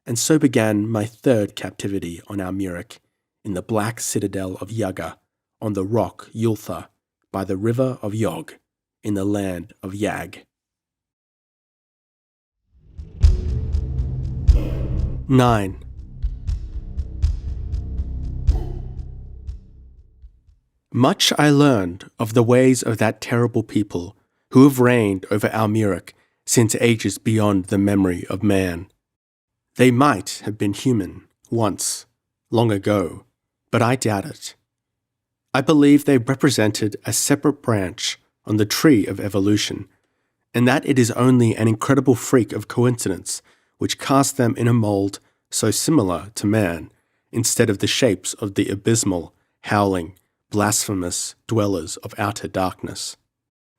And so began my third captivity on Almuric, in the black citadel of Yaga, on the rock Yultha, by the river of Yog, in the land of Yag. 9. Much I learned of the ways of that terrible people who have reigned over Almuric since ages beyond the memory of man. They might have been human once, long ago, but I doubt it. I believe they represented a separate branch on the tree of evolution, and that it is only an incredible freak of coincidence which cast them in a mold so similar to man, instead of the shapes of the abysmal, howling, blasphemous dwellers of outer darkness.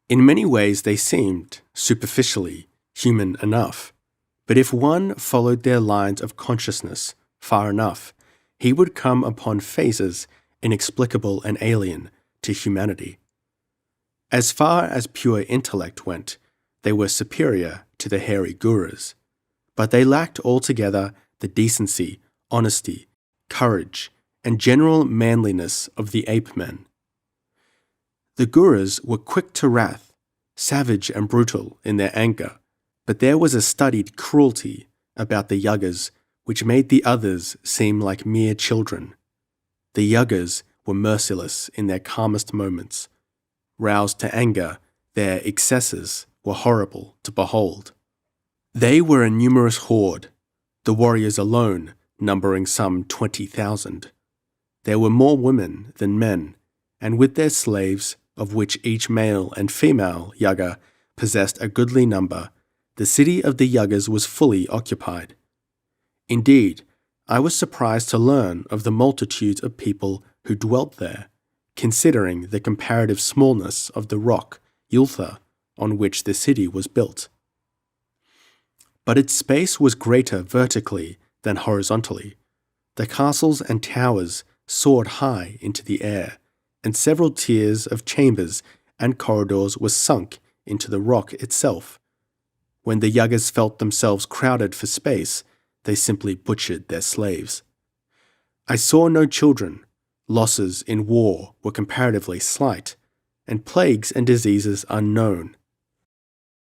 In many ways they seemed, superficially, human enough, but if one followed their lines of consciousness far enough, he would come upon phases inexplicable and alien to humanity. As far as pure intellect went, they were superior to the hairy gurus, but they lacked altogether the decency, honesty, courage, and general manliness of the ape-men. The gurus were quick to wrath, savage and brutal in their anger, but there was a studied cruelty about the Yagas which made the others seem like mere children. The Yagas were merciless in their calmest moments. Roused to anger, their excesses were horrible to behold. They were a numerous horde, the warriors alone numbering some 20,000. There were more women than men, and with their slaves, of which each male and female Yaga possessed a goodly number, the city of the Yagas was fully occupied. Indeed, I was surprised to learn of the multitudes of people who dwelt there, considering the comparative smallness of the rock, Yultha, on which the city was built. But its space was greater vertically than horizontally. The castles and towers soared high into the air, and several tiers of chambers and corridors were sunk into the rock itself. When the Yagas felt themselves crowded for space, they simply butchered their slaves. I saw no children. Losses in war were comparatively slight, and plagues and diseases unknown.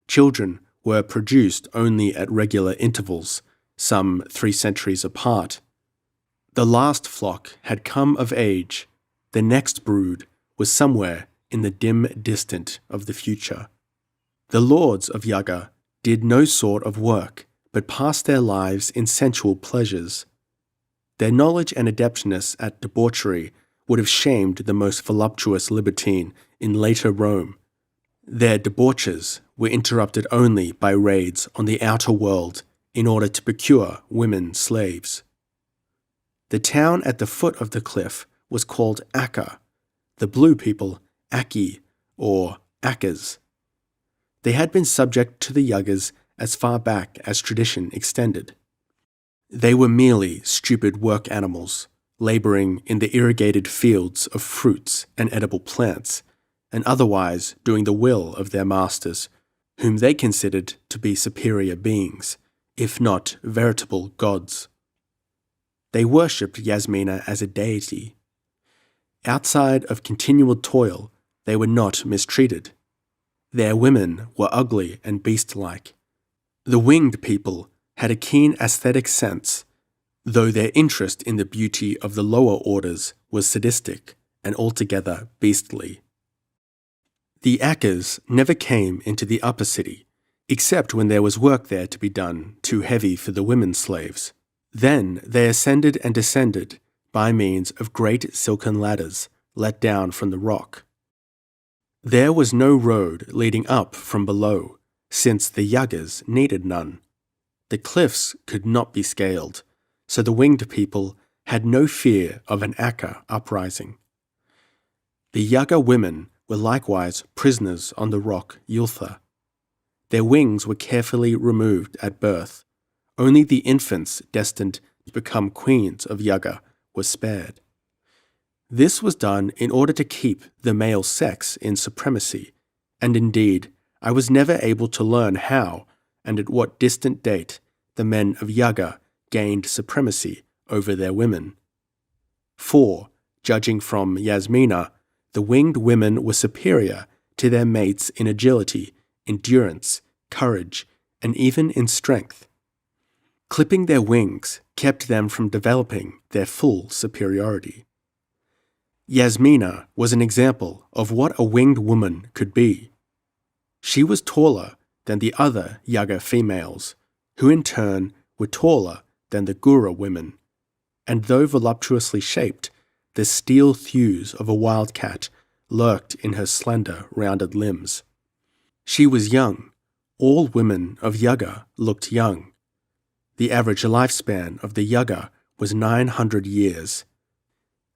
Children were produced only at regular intervals, some 3 centuries apart. The last flock had come of age. The next brood was somewhere in the dim distant of the future. The lords of Yaga did no sort of work, but passed their lives in sensual pleasures. Their knowledge and adeptness at debauchery would have shamed the most voluptuous libertine in later Rome. Their debauches were interrupted only by raids on the outer world in order to procure women slaves. The town at the foot of the cliff was called Akka, the blue people Aki or Akkas. They had been subject to the Yagas as far back as tradition extended. They were merely stupid work animals, laboring in the irrigated fields of fruits and edible plants, and otherwise doing the will of their masters, whom they considered to be superior beings, if not veritable gods. They worshipped Yasmina as a deity. Outside of continual toil, they were not mistreated. Their women were ugly and beast-like. The winged people had a keen aesthetic sense, though their interest in the beauty of the lower orders was sadistic and altogether beastly. The Akkas never came into the upper city, except when there was work there to be done too heavy for the women slaves. Then they ascended and descended by means of great silken ladders let down from the rock. There was no road leading up from below, since the Yagas needed none. The cliffs could not be scaled, so the winged people had no fear of an Akka uprising. The Yaga women were likewise prisoners on the rock Yultha. Their wings were carefully removed at birth. Only the infants destined to become queens of Yaga were spared. This was done in order to keep the male sex in supremacy, and indeed, I was never able to learn how and at what distant date the men of Yaga gained supremacy over their women. For, judging from Yasmina, the winged women were superior to their mates in agility, endurance, courage, and even in strength. Clipping their wings kept them from developing their full superiority. Yasmina was an example of what a winged woman could be. She was taller than the other Yaga females, who in turn were taller than the Gura women, and though voluptuously shaped, the steel thews of a wildcat lurked in her slender, rounded limbs. She was young. All women of Yaga looked young. The average lifespan of the Yaga was 900 years.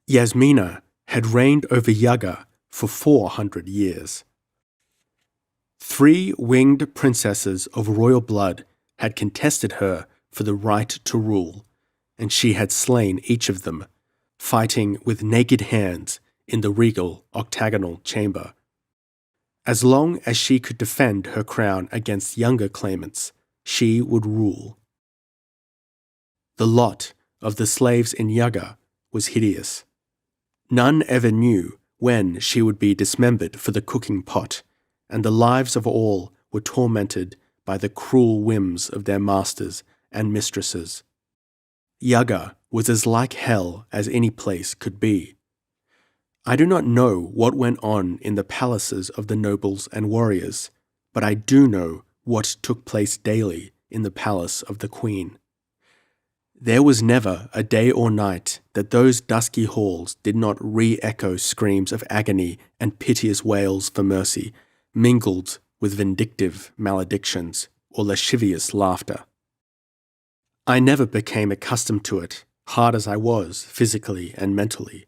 Yasmina had reigned over Yaga for 400 years. 3 winged princesses of royal blood had contested her for the right to rule, and she had slain each of them, fighting with naked hands in the regal octagonal chamber. As long as she could defend her crown against younger claimants, she would rule. The lot of the slaves in Yaga was hideous. None ever knew when she would be dismembered for the cooking pot, and the lives of all were tormented by the cruel whims of their masters and mistresses. Yaga was as like hell as any place could be. I do not know what went on in the palaces of the nobles and warriors, but I do know what took place daily in the palace of the queen. There was never a day or night that those dusky halls did not re-echo screams of agony and piteous wails for mercy, mingled with vindictive maledictions or lascivious laughter. I never became accustomed to it, hard as I was physically and mentally.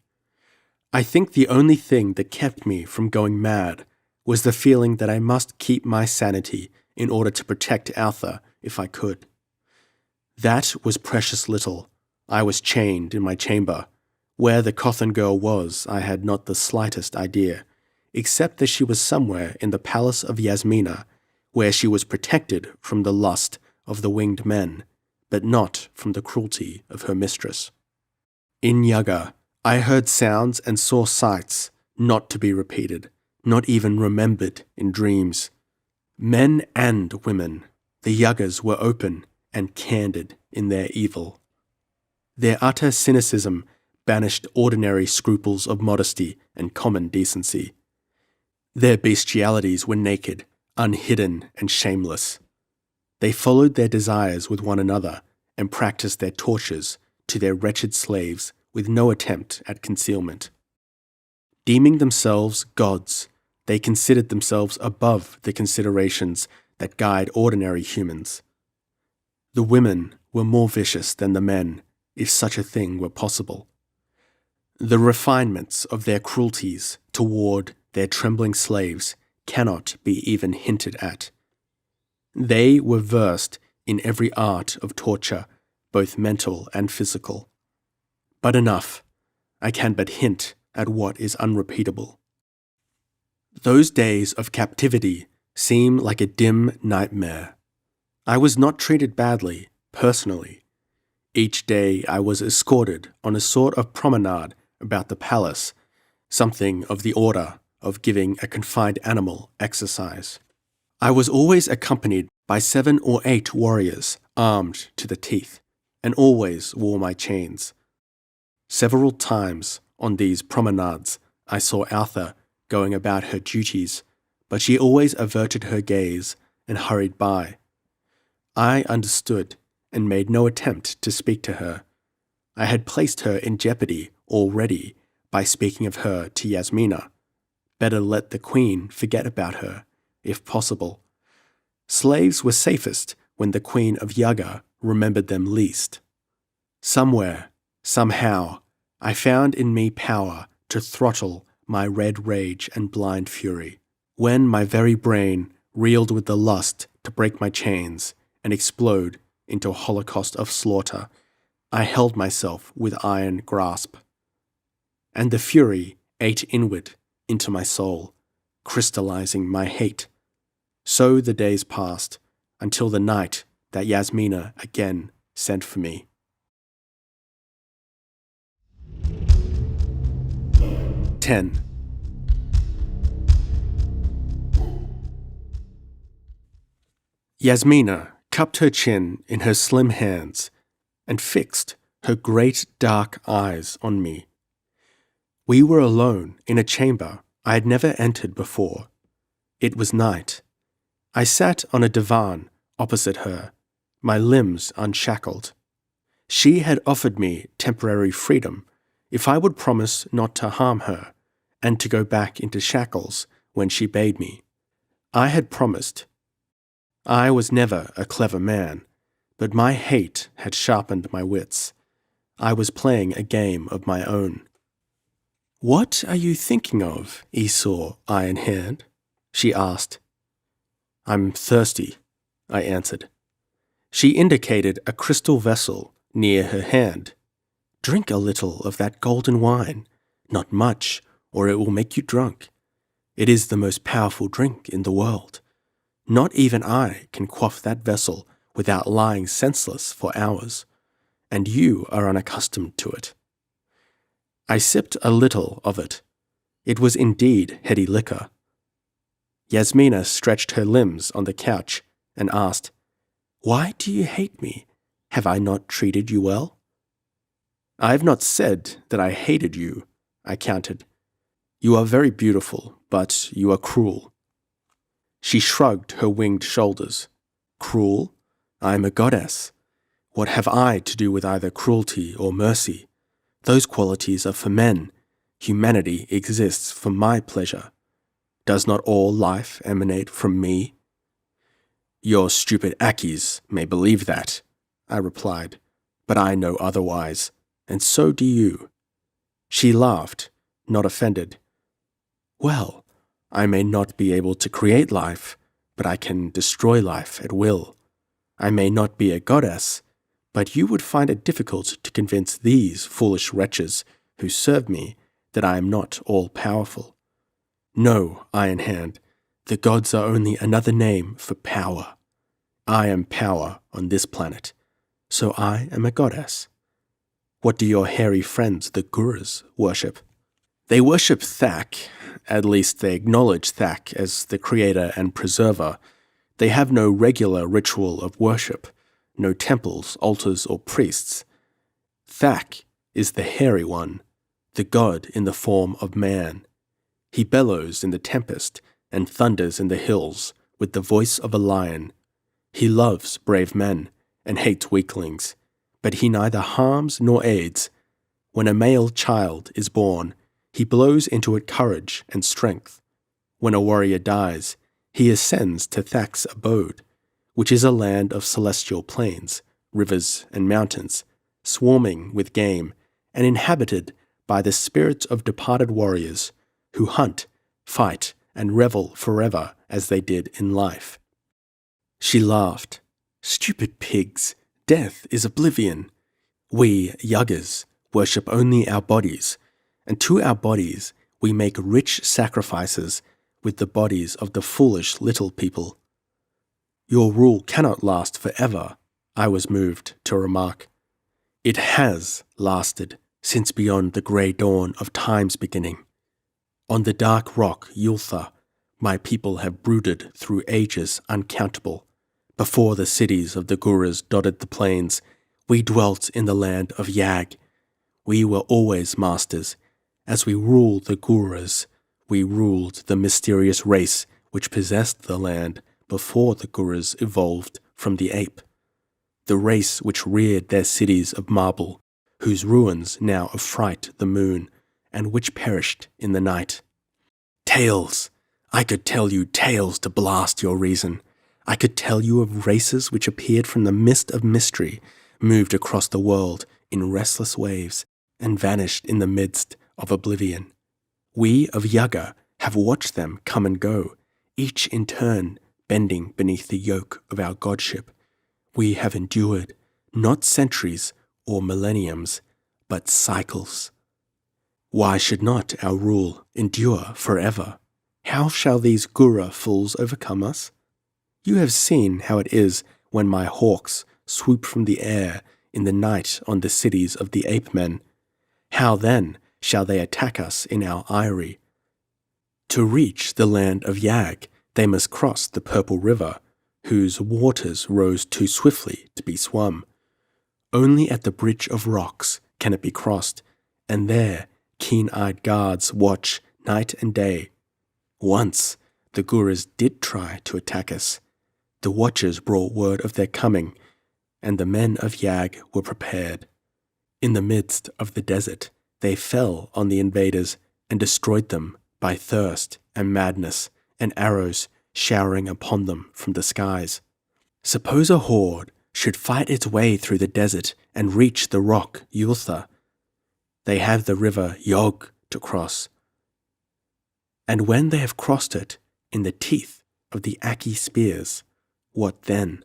I think the only thing that kept me from going mad was the feeling that I must keep my sanity in order to protect Altha if I could. That was precious little. I was chained in my chamber. Where the Kothan girl was, I had not the slightest idea, except that she was somewhere in the palace of Yasmina, where she was protected from the lust of the winged men, but not from the cruelty of her mistress. In Yaga, I heard sounds and saw sights not to be repeated, not even remembered in dreams. Men and women, the Yagas were open and candid in their evil. Their utter cynicism banished ordinary scruples of modesty and common decency. Their bestialities were naked, unhidden, and shameless. They followed their desires with one another and practiced their tortures to their wretched slaves with no attempt at concealment. Deeming themselves gods, they considered themselves above the considerations that guide ordinary humans. The women were more vicious than the men, if such a thing were possible. The refinements of their cruelties toward their trembling slaves cannot be even hinted at. They were versed in every art of torture, both mental and physical. But enough, I can but hint at what is unrepeatable. Those days of captivity seem like a dim nightmare. I was not treated badly, personally. Each day I was escorted on a sort of promenade about the palace, something of the order of giving a confined animal exercise. I was always accompanied by 7 or 8 warriors armed to the teeth, and always wore my chains. Several times on these promenades I saw Altha going about her duties, but she always averted her gaze and hurried by. I understood and made no attempt to speak to her. I had placed her in jeopardy already by speaking of her to Yasmina. Better let the queen forget about her, if possible. Slaves were safest when the queen of Yaga remembered them least. Somewhere, somehow, I found in me power to throttle my red rage and blind fury. When my very brain reeled with the lust to break my chains and explode into a holocaust of slaughter, I held myself with iron grasp. And the fury ate inward into my soul, crystallizing my hate. So the days passed, until the night that Yasmina again sent for me. 10. Yasmina cupped her chin in her slim hands and fixed her great dark eyes on me. We were alone in a chamber I had never entered before. It was night. I sat on a divan opposite her, my limbs unshackled. She had offered me temporary freedom if I would promise not to harm her and to go back into shackles when she bade me. I had promised. I was never a clever man, but my hate had sharpened my wits. I was playing a game of my own. "What are you thinking of, Esau, eye in hand?" she asked. "I'm thirsty," I answered. She indicated a crystal vessel near her hand. "Drink a little of that golden wine, not much, or it will make you drunk. It is the most powerful drink in the world. Not even I can quaff that vessel without lying senseless for hours, and you are unaccustomed to it." I sipped a little of it. It was indeed heady liquor. Yasmina stretched her limbs on the couch and asked, "Why do you hate me? Have I not treated you well?" "I have not said that I hated you," I countered. "You are very beautiful, but you are cruel." She shrugged her winged shoulders. "Cruel? I am a goddess. What have I to do with either cruelty or mercy? Those qualities are for men. Humanity exists for my pleasure. Does not all life emanate from me?" "Your stupid Akis may believe that," I replied, "but I know otherwise, and so do you." She laughed, not offended. "Well, I may not be able to create life, but I can destroy life at will. I may not be a goddess, But you would find it difficult to convince these foolish wretches who serve me that I am not all-powerful. No, Iron Hand, the gods are only another name for power. I am power on this planet, so I am a goddess. What do your hairy friends, the Gurus, worship? They worship Thak, at least they acknowledge Thak as the creator and preserver. They have no regular ritual of worship, no temples, altars, or priests. Thak is the hairy one, the god in the form of man. He bellows in the tempest and thunders in the hills with the voice of a lion. He loves brave men and hates weaklings, but he neither harms nor aids. When a male child is born, he blows into it courage and strength. When a warrior dies, he ascends to Thak's abode, which is a land of celestial plains, rivers, and mountains, swarming with game, and inhabited by the spirits of departed warriors who hunt, fight, and revel forever as they did in life. She laughed. Stupid pigs, death is oblivion. We, Yagas, worship only our bodies, and to our bodies we make rich sacrifices with the bodies of the foolish little people. Your rule cannot last forever, I was moved to remark. It has lasted since beyond the grey dawn of time's beginning. On the dark rock Yultha, my people have brooded through ages uncountable. Before the cities of the Gurus dotted the plains, we dwelt in the land of Yag. We were always masters. As we ruled the Gurus, we ruled the mysterious race which possessed the land before the Gurus evolved from the ape. The race which reared their cities of marble, whose ruins now affright the moon, and which perished in the night. Tales! I could tell you tales to blast your reason. I could tell you of races which appeared from the mist of mystery, moved across the world in restless waves, and vanished in the midst of oblivion. We of Yaga have watched them come and go, each in turn bending beneath the yoke of our godship. We have endured not centuries or millenniums, but cycles. Why should not our rule endure forever? How shall these Gura fools overcome us? You have seen how it is when my hawks swoop from the air in the night on the cities of the ape-men. How then shall they attack us in our eyrie? To reach the land of Yag, they must cross the purple river, whose waters rose too swiftly to be swum. Only at the bridge of rocks can it be crossed, and there keen-eyed guards watch night and day. Once the Gurus did try to attack us. The watchers brought word of their coming, and the men of Yag were prepared. In the midst of the desert, they fell on the invaders and destroyed them by thirst and madness, and arrows showering upon them from the skies. Suppose a horde should fight its way through the desert and reach the rock Yultha. They have the river Yog to cross. And when they have crossed it in the teeth of the Aki spears, what then?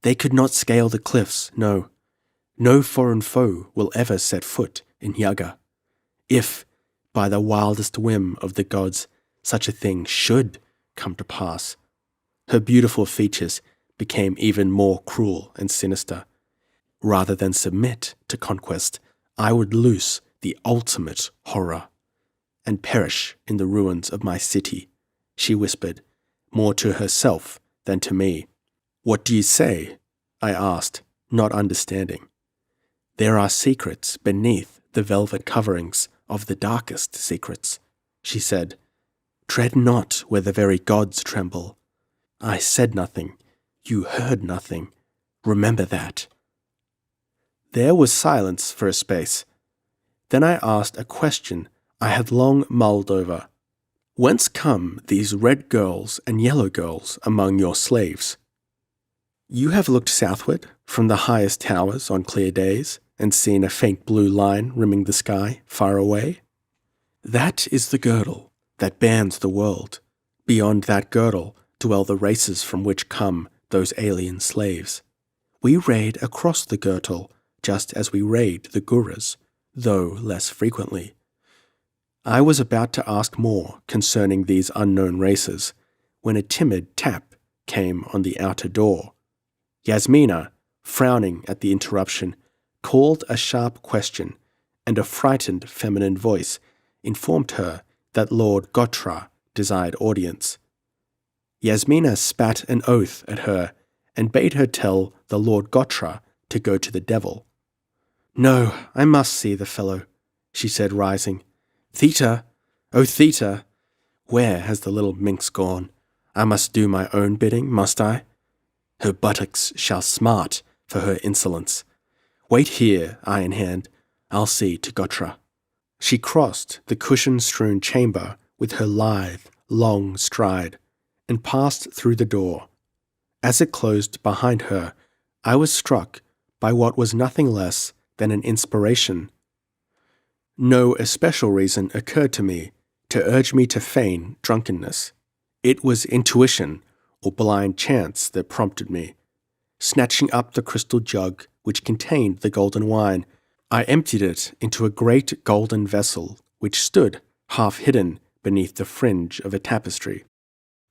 They could not scale the cliffs, no. No foreign foe will ever set foot in Yaga. If, by the wildest whim of the gods, such a thing should come to pass, her beautiful features became even more cruel and sinister. Rather than submit to conquest, I would loose the ultimate horror and perish in the ruins of my city, she whispered, more to herself than to me. What do you say? I asked, not understanding. There are secrets beneath the velvet coverings of the darkest secrets, she said. Tread not where the very gods tremble. I said nothing. You heard nothing. Remember that. There was silence for a space. Then I asked a question I had long mulled over. Whence come these red girls and yellow girls among your slaves? You have looked southward from the highest towers on clear days and seen a faint blue line rimming the sky far away? That is the girdle that bands the world. Beyond that girdle dwell the races from which come those alien slaves. We raid across the girdle, just as we raid the Guras, though less frequently. I was about to ask more concerning these unknown races, when a timid tap came on the outer door. Yasmina, frowning at the interruption, called a sharp question, and a frightened feminine voice informed her that Lord Gotra desired audience. Yasmina spat an oath at her and bade her tell the Lord Gotra to go to the devil. "No, I must see the fellow," she said, rising. "Theta, oh Theta, where has the little minx gone? I must do my own bidding, must I? Her buttocks shall smart for her insolence. Wait here, eye in hand. I'll see to Gotra." She crossed the cushion-strewn chamber with her lithe, long stride, and passed through the door. As it closed behind her, I was struck by what was nothing less than an inspiration. No especial reason occurred to me to urge me to feign drunkenness. It was intuition or blind chance that prompted me. Snatching up the crystal jug which contained the golden wine, I emptied it into a great golden vessel which stood half hidden beneath the fringe of a tapestry.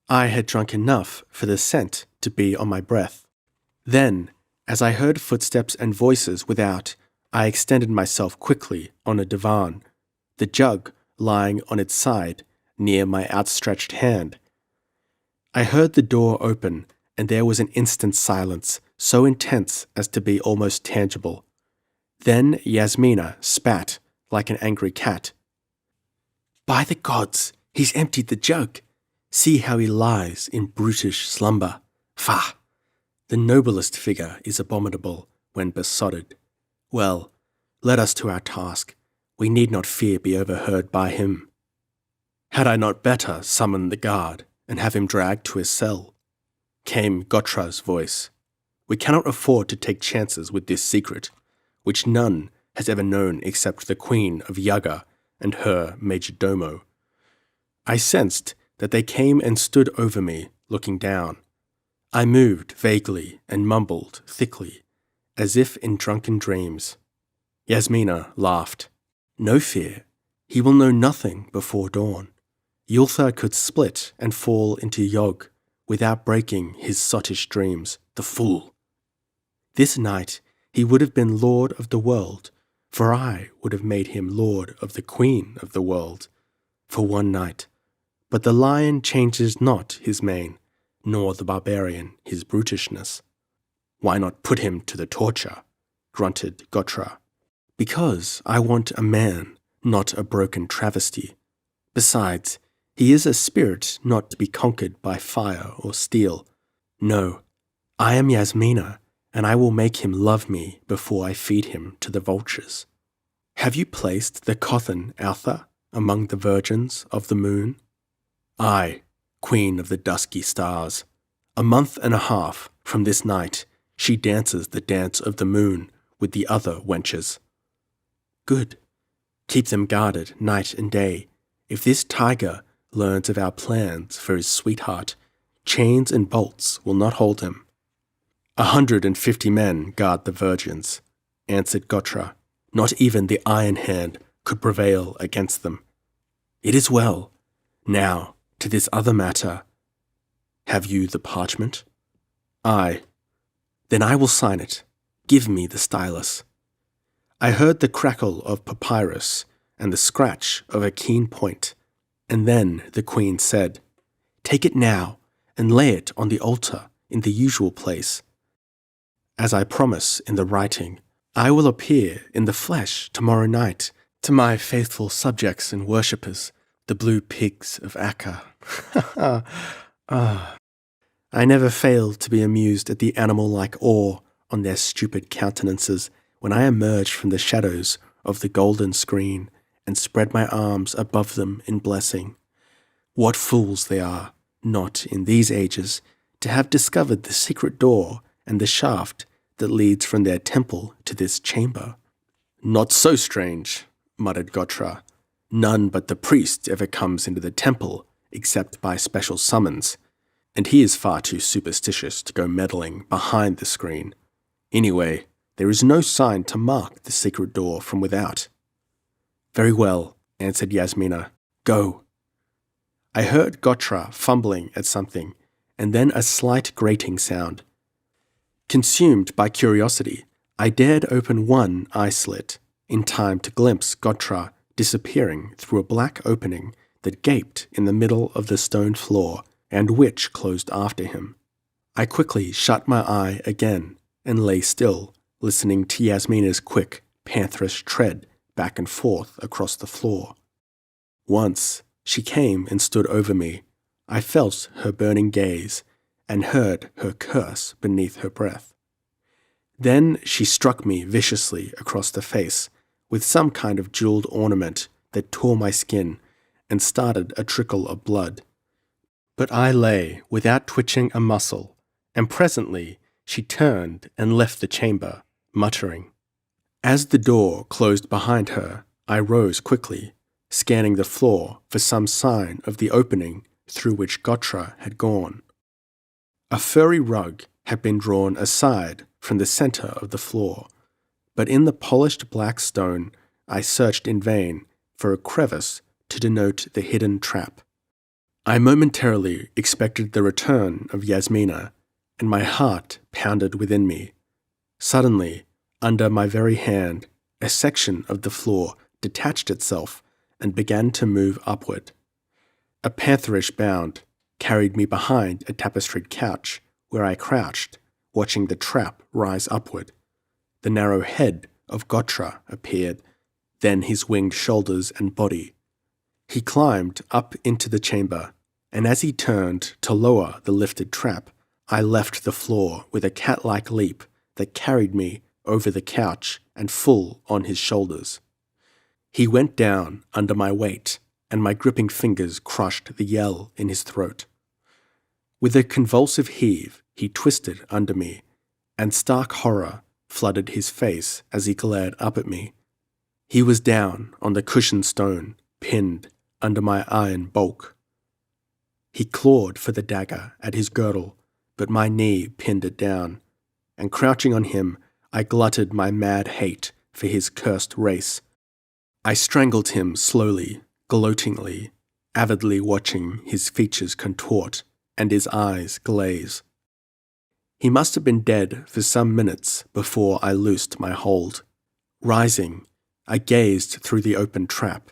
I had drunk enough for the scent to be on my breath. Then, as I heard footsteps and voices without, I extended myself quickly on a divan, the jug lying on its side near my outstretched hand. I heard the door open, and there was an instant's silence, so intense as to be almost tangible. Then Yasmina spat like an angry cat. "By the gods, he's emptied the jug! See how he lies in brutish slumber. Faugh! The noblest figure is abominable when besotted. Well, let us to our task. We need not fear be overheard by him. Had I not better summon the guard and have him dragged to his cell?" Came Gotra's voice. "We cannot afford to take chances with this secret, which none has ever known except the Queen of Yaga and her majordomo." I sensed that they came and stood over me, looking down. I moved vaguely and mumbled thickly, as if in drunken dreams. Yasmina laughed. "No fear. He will know nothing before dawn. Yultha could split and fall into Yog without breaking his sottish dreams, the fool. This night he would have been lord of the world, for I would have made him lord of the queen of the world, for one night. But the lion changes not his mane, nor the barbarian his brutishness." "Why not put him to the torture?" grunted Gotra. "Because I want a man, not a broken travesty. Besides, he is a spirit not to be conquered by fire or steel. No, I am Yasmina, and I will make him love me before I feed him to the vultures. Have you placed the Cothan Altha among the virgins of the moon?" "Aye, queen of the dusky stars. A month and a half from this night she dances the dance of the moon with the other wenches." "Good. Keep them guarded night and day. If this tiger learns of our plans for his sweetheart, chains and bolts will not hold him." 150 men guard the virgins," answered Gotra. "Not even the Iron Hand could prevail against them." "It is well. Now, to this other matter. Have you the parchment?" "Aye." "Then I will sign it. Give me the stylus." I heard the crackle of papyrus and the scratch of a keen point, and then the queen said, "Take it now and lay it on the altar in the usual place. As I promise in the writing, I will appear in the flesh tomorrow night to my faithful subjects and worshippers, the blue pigs of Akka." I never failed to be amused at the animal-like awe on their stupid countenances when I emerged from the shadows of the golden screen and spread my arms above them in blessing. What fools they are, not in these ages, to have discovered the secret door and the shaft that leads from their temple to this chamber. "Not so strange," muttered Gotra. "None but the priest ever comes into the temple except by special summons, and he is far too superstitious to go meddling behind the screen. Anyway, there is no sign to mark the secret door from without." "Very well," answered Yasmina. "Go." I heard Gotra fumbling at something, and then a slight grating sound. Consumed by curiosity, I dared open one eye slit, in time to glimpse Gotra disappearing through a black opening that gaped in the middle of the stone floor and which closed after him. I quickly shut my eye again and lay still, listening to Yasmina's quick, pantherish tread back and forth across the floor. Once she came and stood over me. I felt her burning gaze and heard her curse beneath her breath. Then she struck me viciously across the face with some kind of jeweled ornament that tore my skin and started a trickle of blood. But I lay without twitching a muscle, and presently she turned and left the chamber, muttering. As the door closed behind her, I rose quickly, scanning the floor for some sign of the opening through which Gotra had gone. A furry rug had been drawn aside from the center of the floor, but in the polished black stone I searched in vain for a crevice to denote the hidden trap. I momentarily expected the return of Yasmina, and my heart pounded within me. Suddenly, under my very hand, a section of the floor detached itself and began to move upward. A pantherish bound carried me behind a tapestried couch, where I crouched, watching the trap rise upward. The narrow head of Gotra appeared, then his winged shoulders and body. He climbed up into the chamber, and as he turned to lower the lifted trap, I left the floor with a cat-like leap that carried me over the couch and full on his shoulders. He went down under my weight, and my gripping fingers crushed the yell in his throat. With a convulsive heave, he twisted under me, and stark horror flooded his face as he glared up at me. He was down on the cushioned stone, pinned under my iron bulk. He clawed for the dagger at his girdle, but my knee pinned it down, and crouching on him, I glutted my mad hate for his cursed race. I strangled him slowly, gloatingly, avidly watching his features contort and his eyes glaze. He must have been dead for some minutes before I loosed my hold. Rising, I gazed through the open trap.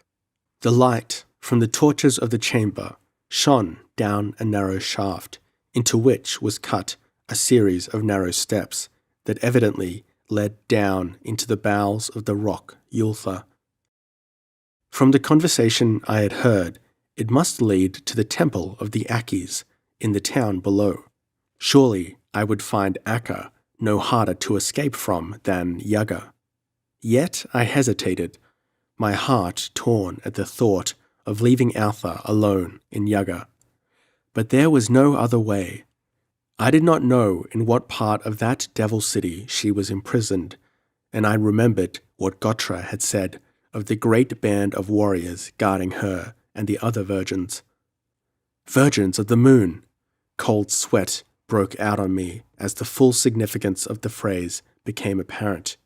The light from the torches of the chamber shone down a narrow shaft, into which was cut a series of narrow steps that evidently led down into the bowels of the rock Yultha. From the conversation I had heard, it must lead to the temple of the Akis in the town below. Surely I would find Akka no harder to escape from than Yaga. Yet I hesitated, my heart torn at the thought of leaving Altha alone in Yaga. But there was no other way. I did not know in what part of that devil city she was imprisoned, and I remembered what Gotra had said of the great band of warriors guarding her and the other virgins. Virgins of the moon! Cold sweat broke out on me as the full significance of the phrase became apparent.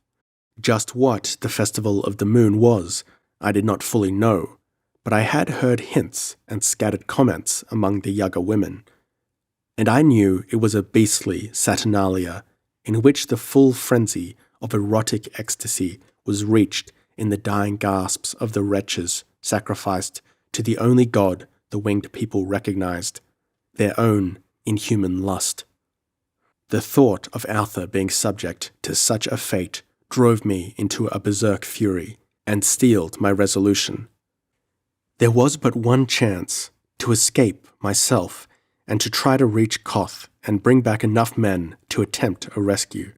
Just what the Festival of the Moon was, I did not fully know, but I had heard hints and scattered comments among the Yaga women, and I knew it was a beastly saturnalia in which the full frenzy of erotic ecstasy was reached in the dying gasps of the wretches sacrificed to the only god the winged people recognized, their own inhuman lust. The thought of Altha being subject to such a fate drove me into a berserk fury and steeled my resolution. There was but one chance, to escape myself and to try to reach Koth and bring back enough men to attempt a rescue.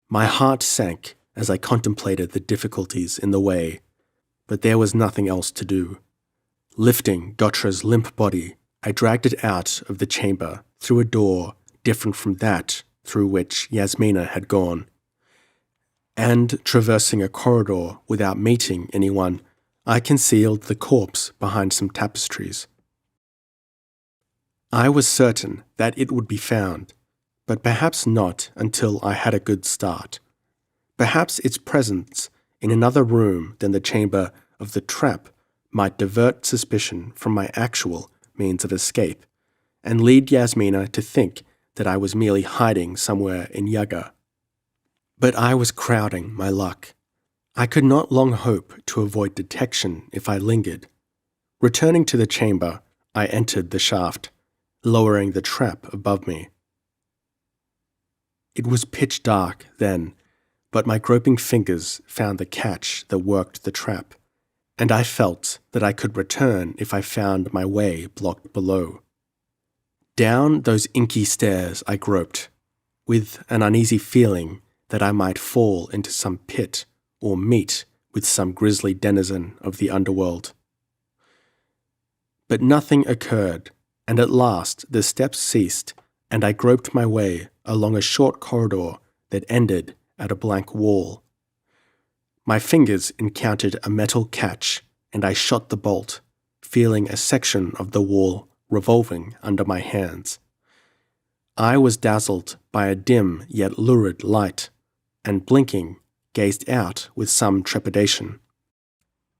My heart sank as I contemplated the difficulties in the way, but there was nothing else to do. Lifting Gotra's limp body, I dragged it out of the chamber through a door different from that through which Yasmina had gone. And, traversing a corridor without meeting anyone, I concealed the corpse behind some tapestries. I was certain that it would be found, but perhaps not until I had a good start. Perhaps its presence in another room than the chamber of the trap might divert suspicion from my actual means of escape, and lead Yasmina to think that I was merely hiding somewhere in Yaga. But I was crowding my luck. I could not long hope to avoid detection if I lingered. Returning to the chamber, I entered the shaft, lowering the trap above me. It was pitch dark then, but my groping fingers found the catch that worked the trap, and I felt that I could return if I found my way blocked below. Down those inky stairs I groped, with an uneasy feeling that I might fall into some pit or meet with some grisly denizen of the underworld. But nothing occurred, and at last the steps ceased, and I groped my way along a short corridor that ended at a blank wall. My fingers encountered a metal catch, and I shot the bolt, feeling a section of the wall revolving under my hands. I was dazzled by a dim yet lurid light, and blinking, gazed out with some trepidation.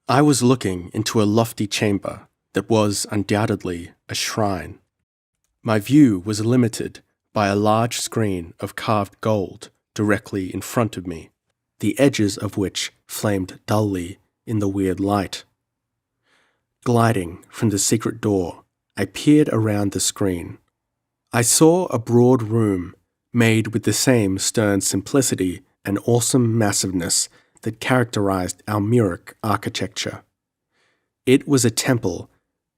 I was looking into a lofty chamber that was undoubtedly a shrine. My view was limited by a large screen of carved gold directly in front of me, the edges of which flamed dully in the weird light. Gliding from the secret door, I peered around the screen. I saw a broad room made with the same stern simplicity and awesome massiveness that characterized Almuric architecture. It was a temple,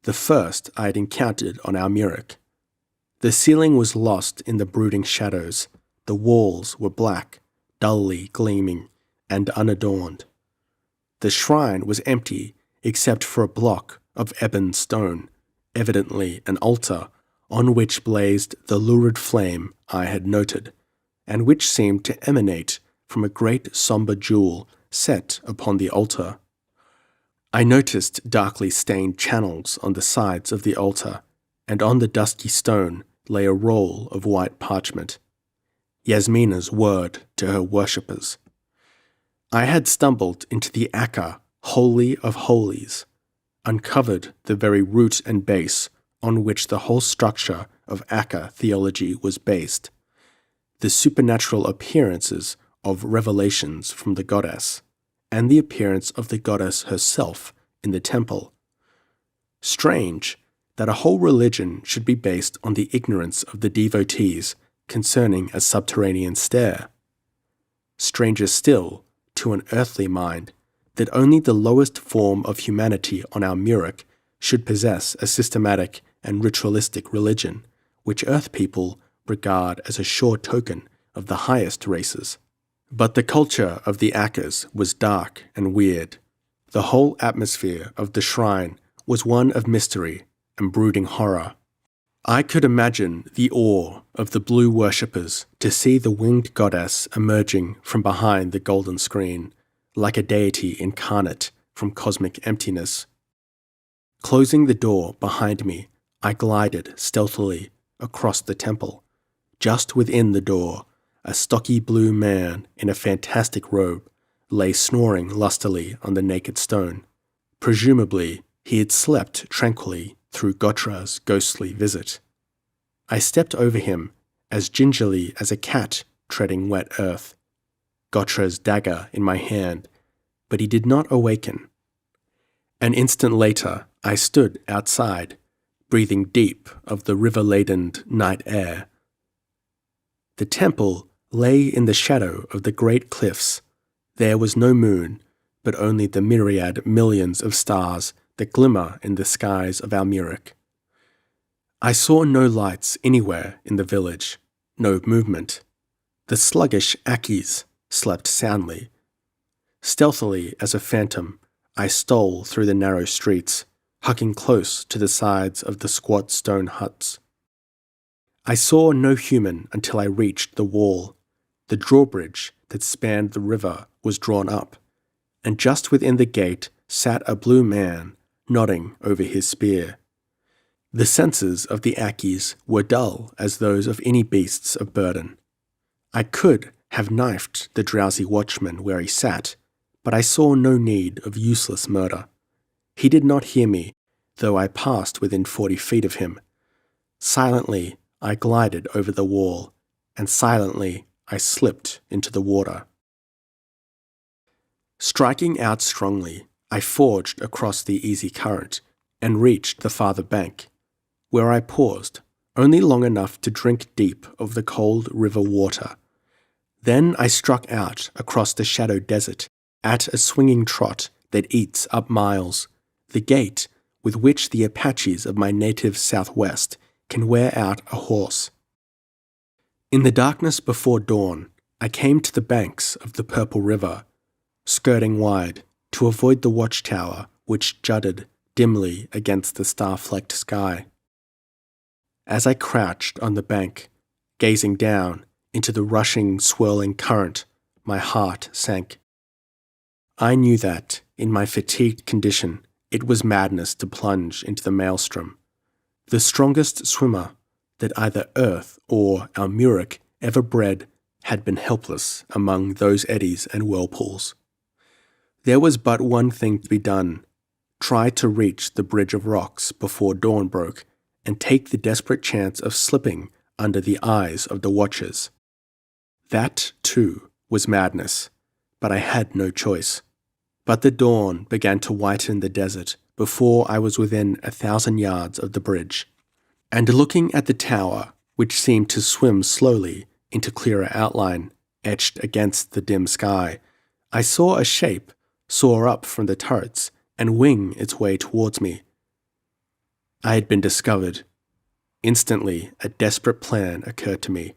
the first I had encountered on Almuric. The ceiling was lost in the brooding shadows. The walls were black, dully gleaming, and unadorned. The shrine was empty except for a block of ebon stone, evidently an altar, on which blazed the lurid flame I had noted, and which seemed to emanate from a great sombre jewel set upon the altar. I noticed darkly stained channels on the sides of the altar, and on the dusky stone lay a roll of white parchment, Yasmina's word to her worshippers. I had stumbled into the Akka, Holy of Holies, uncovered the very root and base on which the whole structure of Akka theology was based, the supernatural appearances of revelations from the goddess, and the appearance of the goddess herself in the temple. Strange that a whole religion should be based on the ignorance of the devotees concerning a subterranean stair. Stranger still, to an earthly mind, that only the lowest form of humanity on Almuric should possess a systematic and ritualistic religion, which earth people regard as a sure token of the highest races. But the culture of the Akkas was dark and weird. The whole atmosphere of the shrine was one of mystery and brooding horror. I could imagine the awe of the blue worshippers to see the winged goddess emerging from behind the golden screen, like a deity incarnate from cosmic emptiness. Closing the door behind me, I glided stealthily across the temple. Just within the door, a stocky blue man in a fantastic robe lay snoring lustily on the naked stone. Presumably, he had slept tranquilly through Gotra's ghostly visit. I stepped over him as gingerly as a cat treading wet earth, Gotra's dagger in my hand, but he did not awaken. An instant later, I stood outside, breathing deep of the river-ladened night air. The temple lay in the shadow of the great cliffs. There was no moon, but only the myriad millions of stars that glimmer in the skies of Almuric. I saw no lights anywhere in the village, no movement. The sluggish Akis slept soundly. Stealthily as a phantom, I stole through the narrow streets, hugging close to the sides of the squat stone huts. I saw no human until I reached the wall. The drawbridge that spanned the river was drawn up, and just within the gate sat a blue man, nodding over his spear. The senses of the Akis were dull as those of any beasts of burden. I could have knifed the drowsy watchman where he sat, but I saw no need of useless murder. He did not hear me, though I passed within 40 feet of him. Silently, I glided over the wall, and silently, I slipped into the water. Striking out strongly, I forged across the easy current and reached the farther bank, where I paused, only long enough to drink deep of the cold river water. Then I struck out across the shadowed desert at a swinging trot that eats up miles, the gait with which the Apaches of my native Southwest can wear out a horse. In the darkness before dawn, I came to the banks of the Purple River, skirting wide to avoid the watchtower which jutted dimly against the star-flecked sky. As I crouched on the bank, gazing down into the rushing, swirling current, my heart sank. I knew that, in my fatigued condition, it was madness to plunge into the maelstrom. The strongest swimmer that either Earth or Almuric ever bred had been helpless among those eddies and whirlpools. There was but one thing to be done: try to reach the bridge of rocks before dawn broke and take the desperate chance of slipping under the eyes of the watchers. That, too, was madness, but I had no choice. But the dawn began to whiten the desert before I was within 1,000 yards of the bridge, and looking at the tower, which seemed to swim slowly into clearer outline, etched against the dim sky, I saw a shape soar up from the turrets and wing its way towards me. I had been discovered. Instantly, a desperate plan occurred to me.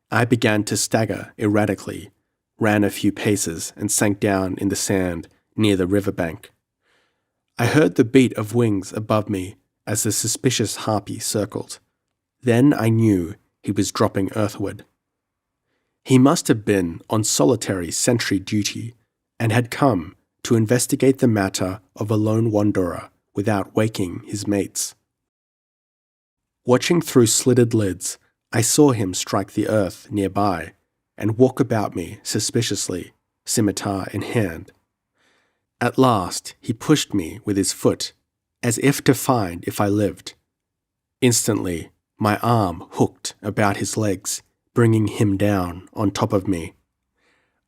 I began to stagger erratically, ran a few paces, and sank down in the sand near the riverbank. I heard the beat of wings above me as the suspicious harpy circled. Then I knew he was dropping earthward. He must have been on solitary sentry duty and had come to investigate the matter of a lone wanderer without waking his mates. Watching through slitted lids, I saw him strike the earth nearby and walk about me suspiciously, scimitar in hand. At last, he pushed me with his foot, as if to find if I lived. Instantly, my arm hooked about his legs, bringing him down on top of me.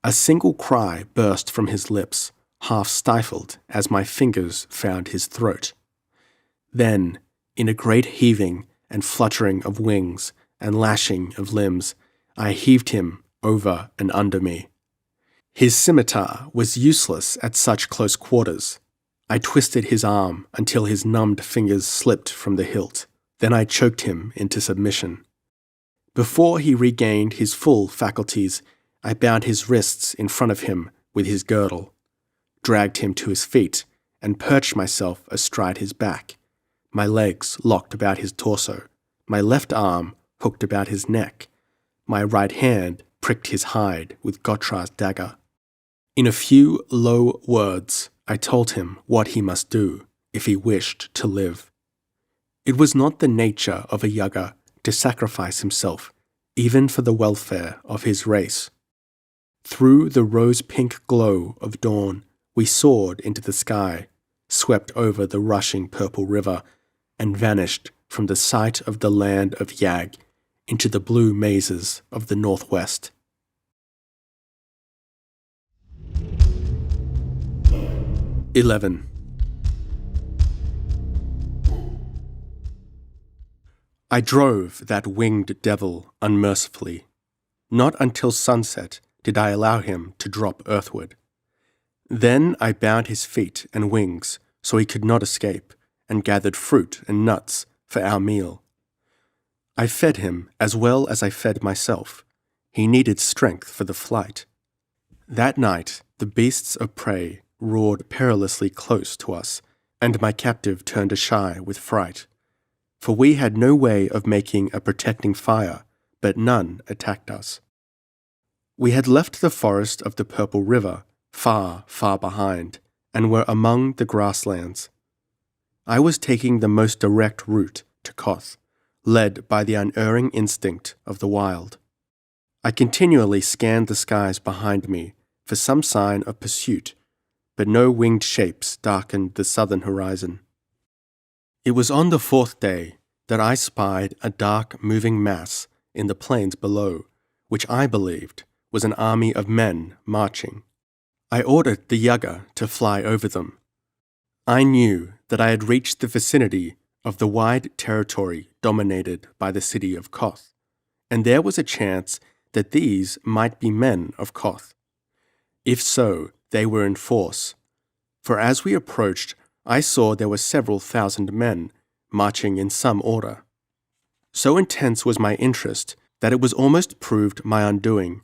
A single cry burst from his lips, half stifled as my fingers found his throat. Then, in a great heaving and fluttering of wings and lashing of limbs, I heaved him over and under me. His scimitar was useless at such close quarters. I twisted his arm until his numbed fingers slipped from the hilt. Then I choked him into submission. Before he regained his full faculties, I bound his wrists in front of him with his girdle, dragged him to his feet, and perched myself astride his back, my legs locked about his torso, my left arm hooked about his neck, my right hand pricked his hide with Gottra's dagger. In a few low words, I told him what he must do if he wished to live. It was not the nature of a Yaga to sacrifice himself, even for the welfare of his race. Through the rose-pink glow of dawn, we soared into the sky, swept over the rushing purple river, and vanished from the sight of the land of Yag into the blue mazes of the northwest. (11) I drove that winged devil unmercifully. Not until sunset did I allow him to drop earthward. Then I bound his feet and wings so he could not escape, and gathered fruit and nuts for our meal. I fed him as well as I fed myself. He needed strength for the flight. That night, the beasts of prey roared perilously close to us, and my captive turned ashy with fright. For we had no way of making a protecting fire, but none attacked us. We had left the forest of the Purple River far, far behind, and were among the grasslands. I was taking the most direct route to Koth, led by the unerring instinct of the wild. I continually scanned the skies behind me for some sign of pursuit, but no winged shapes darkened the southern horizon. It was on the fourth day that I spied a dark moving mass in the plains below, which I believed was an army of men marching. I ordered the Yaga to fly over them. I knew that I had reached the vicinity of the wide territory dominated by the city of Koth, and there was a chance that these might be men of Koth. If so, they were in force, for as we approached, I saw there were several thousand men marching in some order. So intense was my interest that it was almost proved my undoing.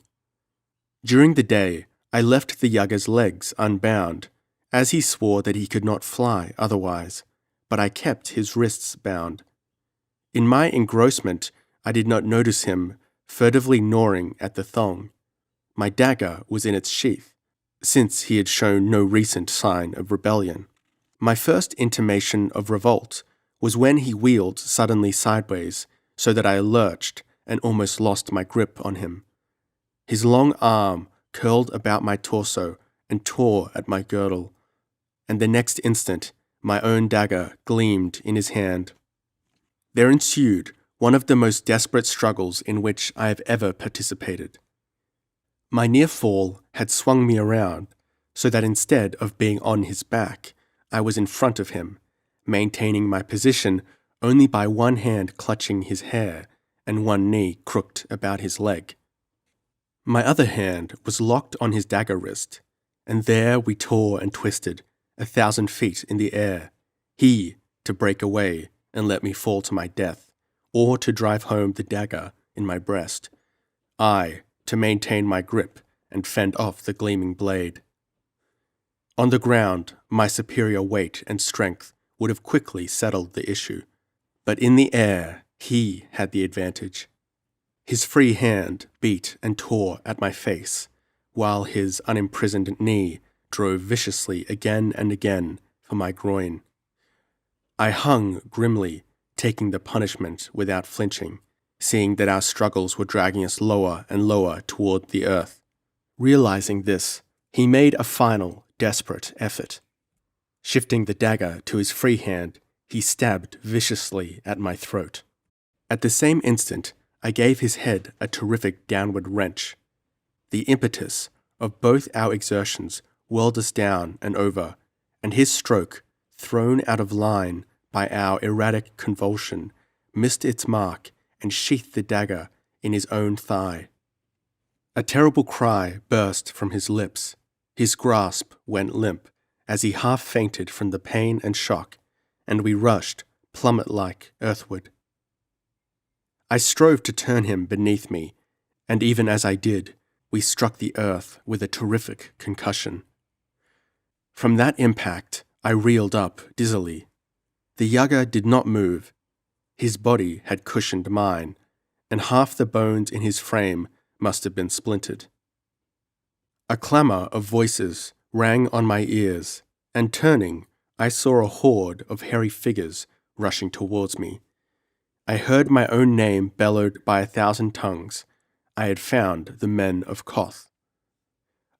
During the day, I left the Yaga's legs unbound, as he swore that he could not fly otherwise, but I kept his wrists bound. In my engrossment, I did not notice him furtively gnawing at the thong. My dagger was in its sheath, since he had shown no recent sign of rebellion. My first intimation of revolt was when he wheeled suddenly sideways, so that I lurched and almost lost my grip on him. His long arm curled about my torso and tore at my girdle, and the next instant my own dagger gleamed in his hand. There ensued one of the most desperate struggles in which I have ever participated. My near fall had swung me around, so that instead of being on his back, I was in front of him, maintaining my position only by one hand clutching his hair and one knee crooked about his leg. My other hand was locked on his dagger wrist, and there we tore and twisted 1,000 feet in the air, he to break away and let me fall to my death, or to drive home the dagger in my breast, I to maintain my grip and fend off the gleaming blade. On the ground, my superior weight and strength would have quickly settled the issue, but in the air he had the advantage. His free hand beat and tore at my face, while his unimprisoned knee drove viciously again and again for my groin. I hung grimly, taking the punishment without flinching, seeing that our struggles were dragging us lower and lower toward the earth. Realizing this, he made a final, desperate effort. Shifting the dagger to his free hand, he stabbed viciously at my throat. At the same instant, I gave his head a terrific downward wrench. The impetus of both our exertions whirled us down and over, and his stroke, thrown out of line by our erratic convulsion, missed its mark and sheathed the dagger in his own thigh. A terrible cry burst from his lips. His grasp went limp as he half fainted from the pain and shock, and we rushed, plummet-like, earthward. I strove to turn him beneath me, and even as I did, we struck the earth with a terrific concussion. From that impact, I reeled up dizzily. The Yaga did not move. His body had cushioned mine, and half the bones in his frame must have been splintered. A clamour of voices rang on my ears, and turning, I saw a horde of hairy figures rushing towards me. I heard my own name bellowed by 1,000 tongues. I had found the men of Koth.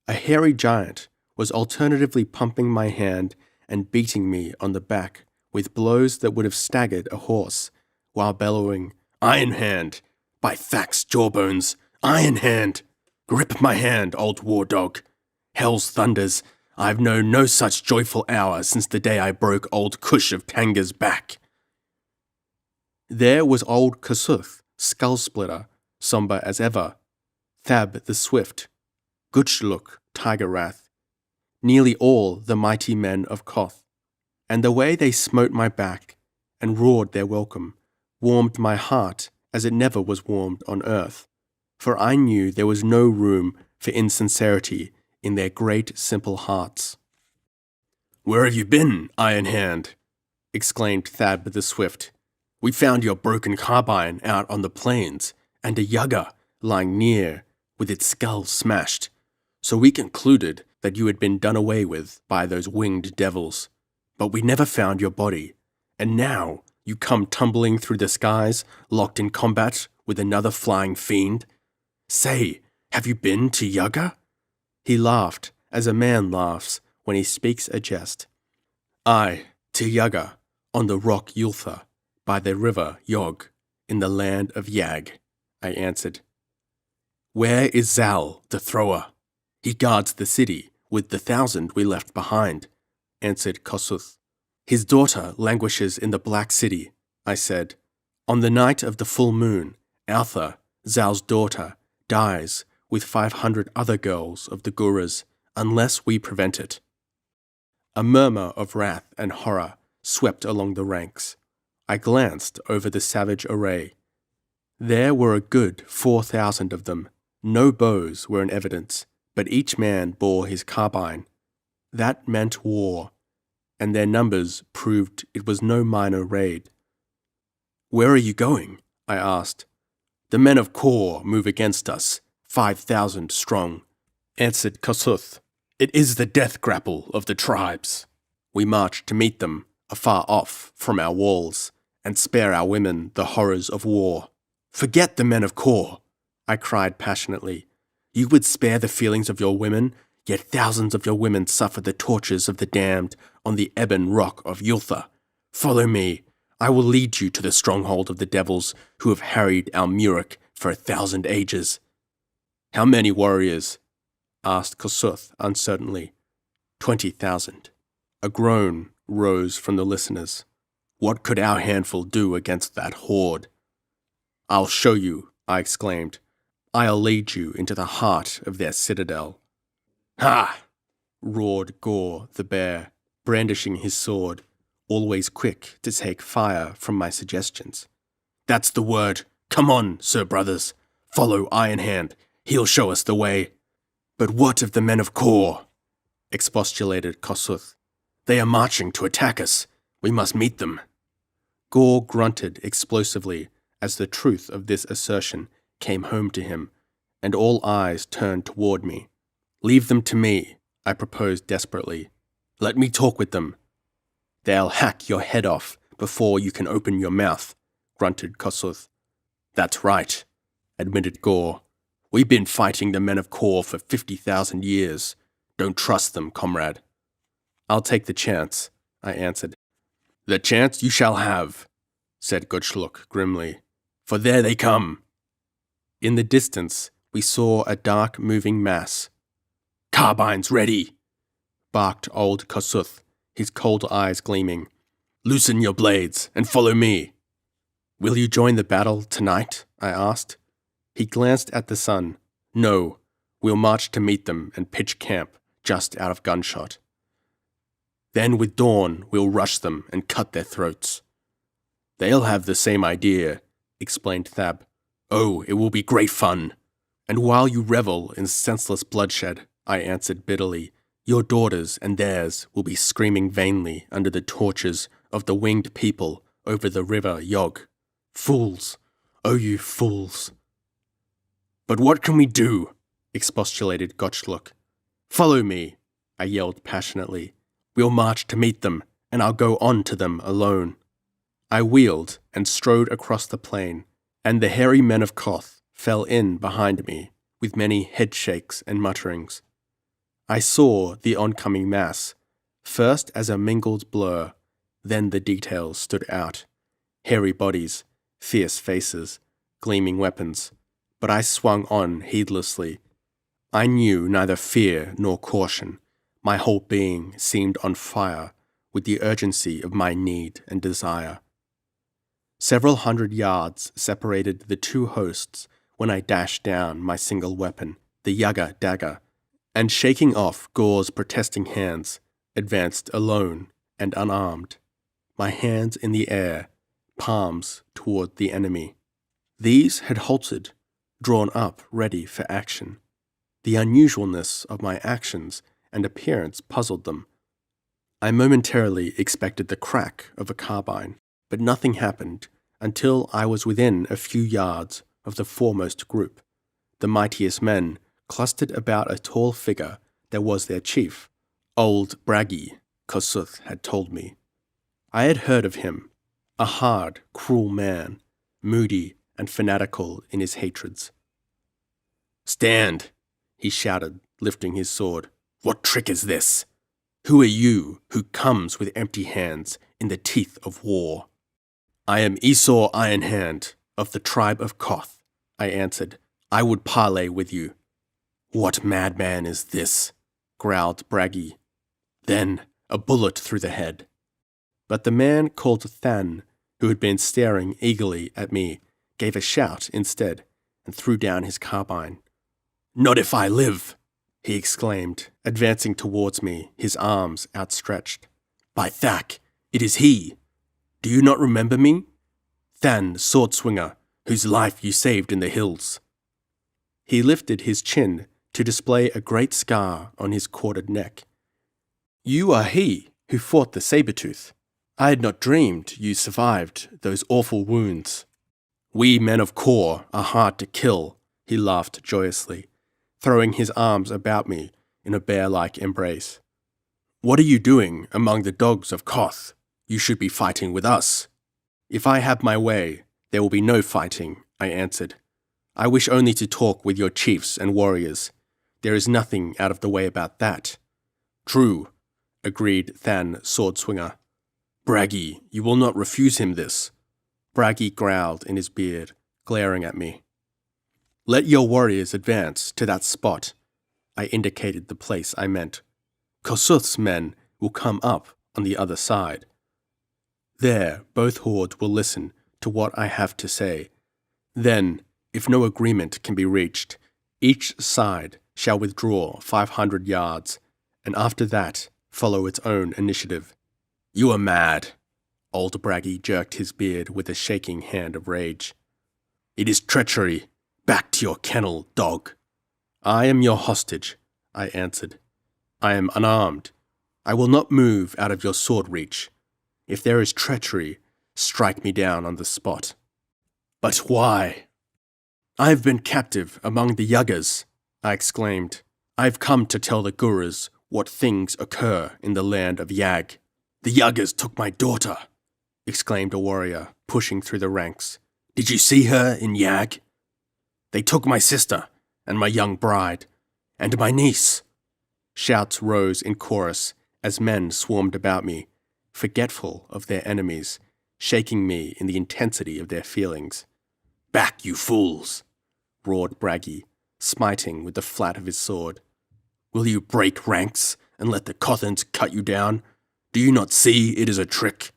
A hairy giant was alternatively pumping my hand and beating me on the back with blows that would have staggered a horse, while bellowing, "Iron Hand! By Thack's jawbones! Iron Hand! Grip my hand, old war dog! Hell's thunders! I've known no such joyful hour since the day I broke old Kush of Kanga's back." There was old Kasuth, Skull-Splitter, sombre as ever, Thab the Swift, Gutchluk, Tiger Wrath, nearly all the mighty men of Koth, and the way they smote my back and roared their welcome warmed my heart as it never was warmed on earth, for I knew there was no room for insincerity in their great simple hearts. "Where have you been, Iron Hand?" exclaimed Thab the Swift. "We found your broken carbine out on the plains, and a Yaga lying near with its skull smashed, so we concluded that you had been done away with by those winged devils. But we never found your body, and now You come tumbling through the skies, locked in combat with another flying fiend? Say, have you been to Yaga? He laughed, as a man laughs when he speaks a jest. Aye, to Yaga, on the rock Yultha, by the river Yog, in the land of Yag, I answered. Where is Zal, the thrower? He guards the city with the 1,000 we left behind, answered Kossuth. His daughter languishes in the Black City, I said. On the night of the full moon, Altha, Zal's daughter, dies with 500 other girls of the Guras, unless we prevent it. A murmur of wrath and horror swept along the ranks. I glanced over the savage array. There were a good 4,000 of them. No bows were in evidence, but each man bore his carbine. That meant war, and their numbers proved it was no minor raid. Where are you going? I asked. The men of Kor move against us, 5,000 strong, answered Kossuth. It is the death grapple of the tribes. We march to meet them, afar off from our walls, and spare our women the horrors of war. Forget the men of Kor, I cried passionately. You would spare the feelings of your women, yet thousands of your women suffer the tortures of the damned on the ebon rock of Yultha. Follow me. I will lead you to the stronghold of the devils who have harried Almuric for 1,000 ages. How many warriors? Asked Kossuth uncertainly. 20,000. A groan rose from the listeners. What could our handful do against that horde? I'll show you, I exclaimed. I'll lead you into the heart of their citadel. Ha! Roared Gore the bear, brandishing his sword, always quick to take fire from my suggestions. That's the word. Come on, sir brothers. Follow Iron Hand. He'll show us the way. But what of the men of Kor? Expostulated Kossuth. They are marching to attack us. We must meet them. Gore grunted explosively as the truth of this assertion came home to him, and all eyes turned toward me. Leave them to me, I proposed desperately. Let me talk with them. They'll hack your head off before you can open your mouth, grunted Kossuth. That's right, admitted Gore. We've been fighting the men of Kor for 50,000 years. Don't trust them, comrade. I'll take the chance, I answered. The chance you shall have, said Gutschluck grimly, for there they come. In the distance, we saw a dark moving mass. Carbines ready, barked old Kossuth, his cold eyes gleaming. Loosen your blades and follow me. Will you join the battle tonight? I asked. He glanced at the sun. No, we'll march to meet them and pitch camp just out of gunshot. Then with dawn, we'll rush them and cut their throats. They'll have the same idea, explained Thab. Oh, it will be great fun. And while you revel in senseless bloodshed, I answered bitterly, your daughters and theirs will be screaming vainly under the tortures of the winged people over the river Yog. Fools! Oh, you fools! But what can we do? Expostulated Gotschluck. Follow me, I yelled passionately. We'll march to meet them, and I'll go on to them alone. I wheeled and strode across the plain, and the hairy men of Koth fell in behind me, with many headshakes and mutterings. I saw the oncoming mass, first as a mingled blur, then the details stood out. Hairy bodies, fierce faces, gleaming weapons, but I swung on heedlessly. I knew neither fear nor caution. My whole being seemed on fire with the urgency of my need and desire. Several hundred yards separated the two hosts when I dashed down my single weapon, the Yaga dagger, and shaking off Gore's protesting hands, advanced alone and unarmed, my hands in the air, palms toward the enemy. These had halted, drawn up ready for action. The unusualness of my actions and appearance puzzled them. I momentarily expected the crack of a carbine, but nothing happened until I was within a few yards of the foremost group. The mightiest men clustered about a tall figure that was their chief, old Bragi, Kossuth had told me. I had heard of him, a hard, cruel man, moody and fanatical in his hatreds. "Stand!" he shouted, lifting his sword. "What trick is this? Who are you who comes with empty hands in the teeth of war?" "I am Esau Ironhand, of the tribe of Koth," I answered. "I would parley with you." "What madman is this?" growled Bragi. Then a bullet through the head. But the man called Than, who had been staring eagerly at me, gave a shout instead and threw down his carbine. "Not if I live!" he exclaimed, advancing towards me, his arms outstretched. "By Thak, it is he! Do you not remember me? Than, sword-swinger, whose life you saved in the hills." He lifted his chin to display a great scar on his corded neck. "You are he who fought the saber-tooth. I had not dreamed you survived those awful wounds." "We men of Kor are hard to kill," he laughed joyously, throwing his arms about me in a bear-like embrace. "What are you doing among the dogs of Koth? You should be fighting with us." "If I have my way, there will be no fighting," I answered. "I wish only to talk with your chiefs and warriors. There is nothing out of the way about that." "True," agreed Than, sword-swinger. "Bragi, you will not refuse him this." Bragi growled in his beard, glaring at me. "Let your warriors advance to that spot." I indicated the place I meant. "Kosuth's men will come up on the other side. There, both hordes will listen to what I have to say. Then, if no agreement can be reached, each side shall withdraw 500 yards, and after that, follow its own initiative." "You are mad." Old Bragi jerked his beard with a shaking hand of rage. "It is treachery. Back to your kennel, dog." "I am your hostage," I answered. "I am unarmed. I will not move out of your sword reach. If there is treachery, strike me down on the spot." "But why?" "I have been captive among the Yagas," I exclaimed. "I have come to tell the Gurus what things occur in the land of Yag." "The Yagas took my daughter," exclaimed a warrior, pushing through the ranks. "Did you see her in Yag?" "They took my sister, and my young bride, and my niece." Shouts rose in chorus as men swarmed about me, forgetful of their enemies, shaking me in the intensity of their feelings. "Back, you fools!" roared Bragi, smiting with the flat of his sword. "Will you break ranks and let the Kothans cut you down? Do you not see it is a trick?"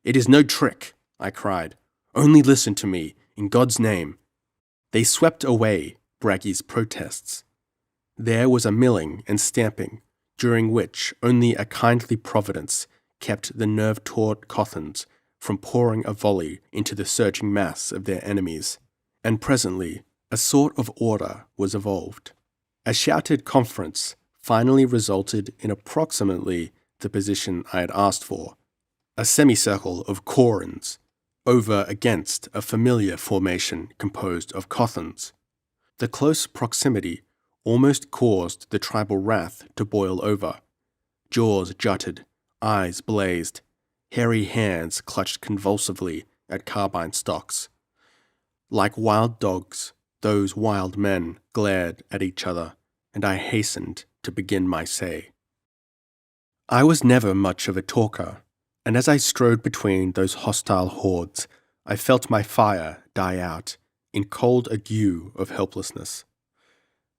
"It is no trick," I cried. "Only listen to me, in God's name." They swept away Bragi's protests. There was a milling and stamping, during which only a kindly providence kept the nerve-taut Kothans from pouring a volley into the surging mass of their enemies, and presently a sort of order was evolved. A shouted conference finally resulted in approximately the position I had asked for, a semicircle of Korans, over against a familiar formation composed of Kothans. The close proximity almost caused the tribal wrath to boil over. Jaws jutted, eyes blazed, hairy hands clutched convulsively at carbine stocks. Like wild dogs, those wild men glared at each other, and I hastened to begin my say. I was never much of a talker, and as I strode between those hostile hordes, I felt my fire die out in cold ague of helplessness.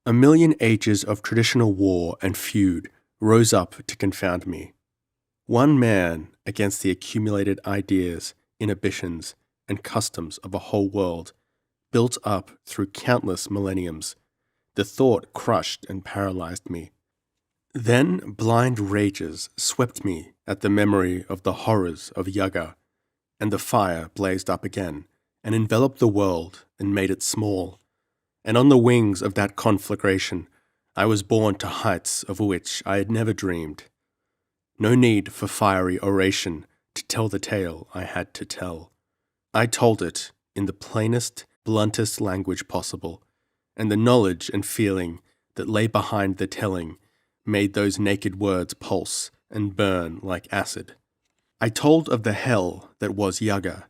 A million ages of traditional war and feud rose up to confound me. One man against the accumulated ideas, inhibitions, and customs of a whole world, built up through countless millenniums. The thought crushed and paralyzed me. Then blind rages swept me at the memory of the horrors of Yaga, and the fire blazed up again and enveloped the world and made it small. And on the wings of that conflagration, I was borne to heights of which I had never dreamed. No need for fiery oration to tell the tale I had to tell. I told it in the plainest, bluntest language possible, and the knowledge and feeling that lay behind the telling made those naked words pulse and burn like acid. I told of the hell that was Yaga.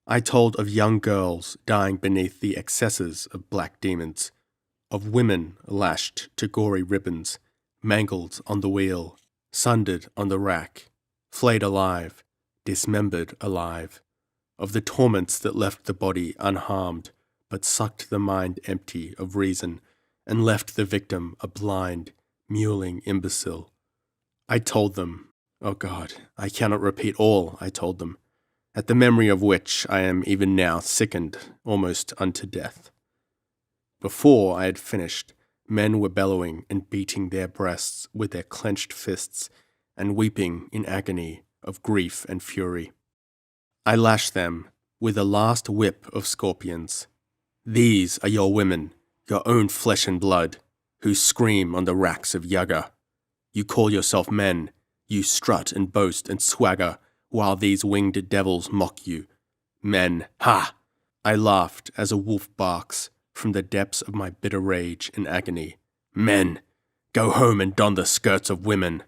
I told of young girls dying beneath the excesses of black demons, of women lashed to gory ribbons, mangled on the wheel, sundered on the rack, flayed alive, dismembered alive, of the torments that left the body unharmed, but sucked the mind empty of reason, and left the victim a blind, mewling imbecile. I told them, oh God, I cannot repeat all I told them, at the memory of which I am even now sickened almost unto death. Before I had finished, men were bellowing and beating their breasts with their clenched fists, and weeping in agony of grief and fury. I lashed them with the last whip of scorpions. These are your women, your own flesh and blood, who scream on the racks of Yaga. You call yourself men, you strut and boast and swagger, while these winged devils mock you. Men, ha! I laughed as a wolf barks from the depths of my bitter rage and agony. Men, go home and don the skirts of women.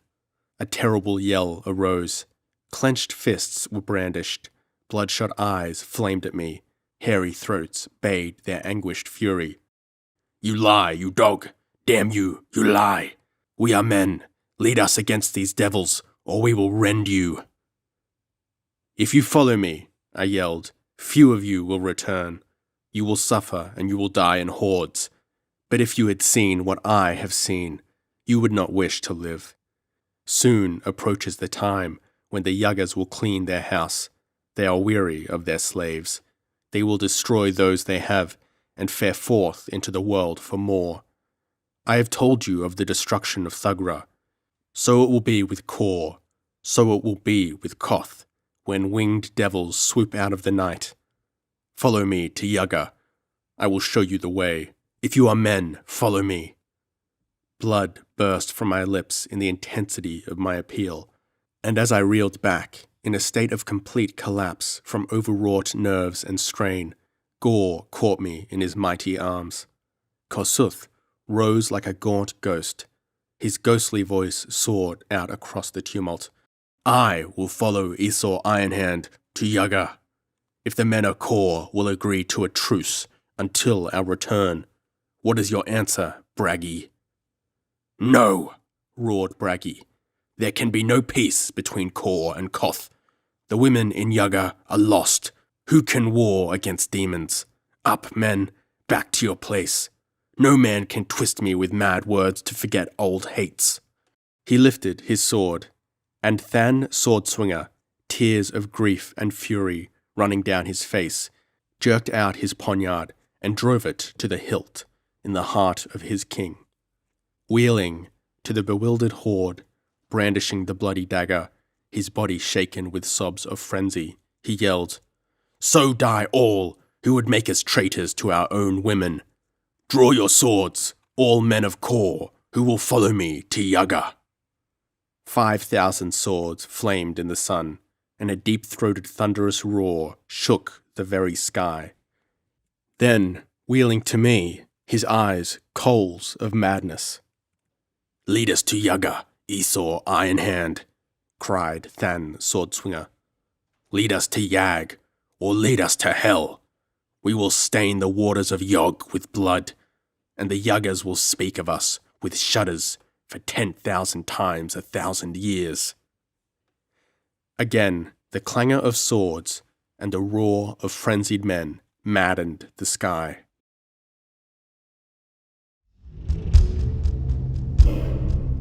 A terrible yell arose. Clenched fists were brandished. Bloodshot eyes flamed at me. Hairy throats bayed their anguished fury. You lie, you dog! Damn you, you lie! We are men. Lead us against these devils, or we will rend you. If you follow me, I yelled, few of you will return. You will suffer and you will die in hordes. But if you had seen what I have seen, you would not wish to live. Soon approaches the time when the Yagas will clean their house. They are weary of their slaves. They will destroy those they have and fare forth into the world for more. I have told you of the destruction of Thugra. So it will be with Kor. So it will be with Koth, when winged devils swoop out of the night. Follow me to Yaga. I will show you the way. If you are men, follow me. Blood burst from my lips in the intensity of my appeal, and as I reeled back, in a state of complete collapse from overwrought nerves and strain, Gore caught me in his mighty arms. Kossuth rose like a gaunt ghost. His ghostly voice soared out across the tumult. I will follow Esau Ironhand to Yaga. If the men of Kor will agree to a truce until our return, what is your answer, Bragi? No, roared Bragi. There can be no peace between Kor and Koth. The women in Yaga are lost. Who can war against demons? Up, men, back to your place. No man can twist me with mad words to forget old hates. He lifted his sword, and Than Swordswinger, tears of grief and fury running down his face, jerked out his poniard and drove it to the hilt in the heart of his king. Wheeling to the bewildered horde, brandishing the bloody dagger, his body shaken with sobs of frenzy, he yelled, So die all who would make us traitors to our own women. Draw your swords, all men of Kor, who will follow me to Yaga. 5,000 swords flamed in the sun, and a deep-throated thunderous roar shook the very sky. Then, wheeling to me, his eyes coals of madness. Lead us to Yaga, Esau Ironhand, cried Than Swordswinger. Lead us to Yag, or lead us to hell. We will stain the waters of Yog with blood, and the Yagas will speak of us with shudders for 10,000 times 1,000 years. Again, the clangor of swords and the roar of frenzied men maddened the sky.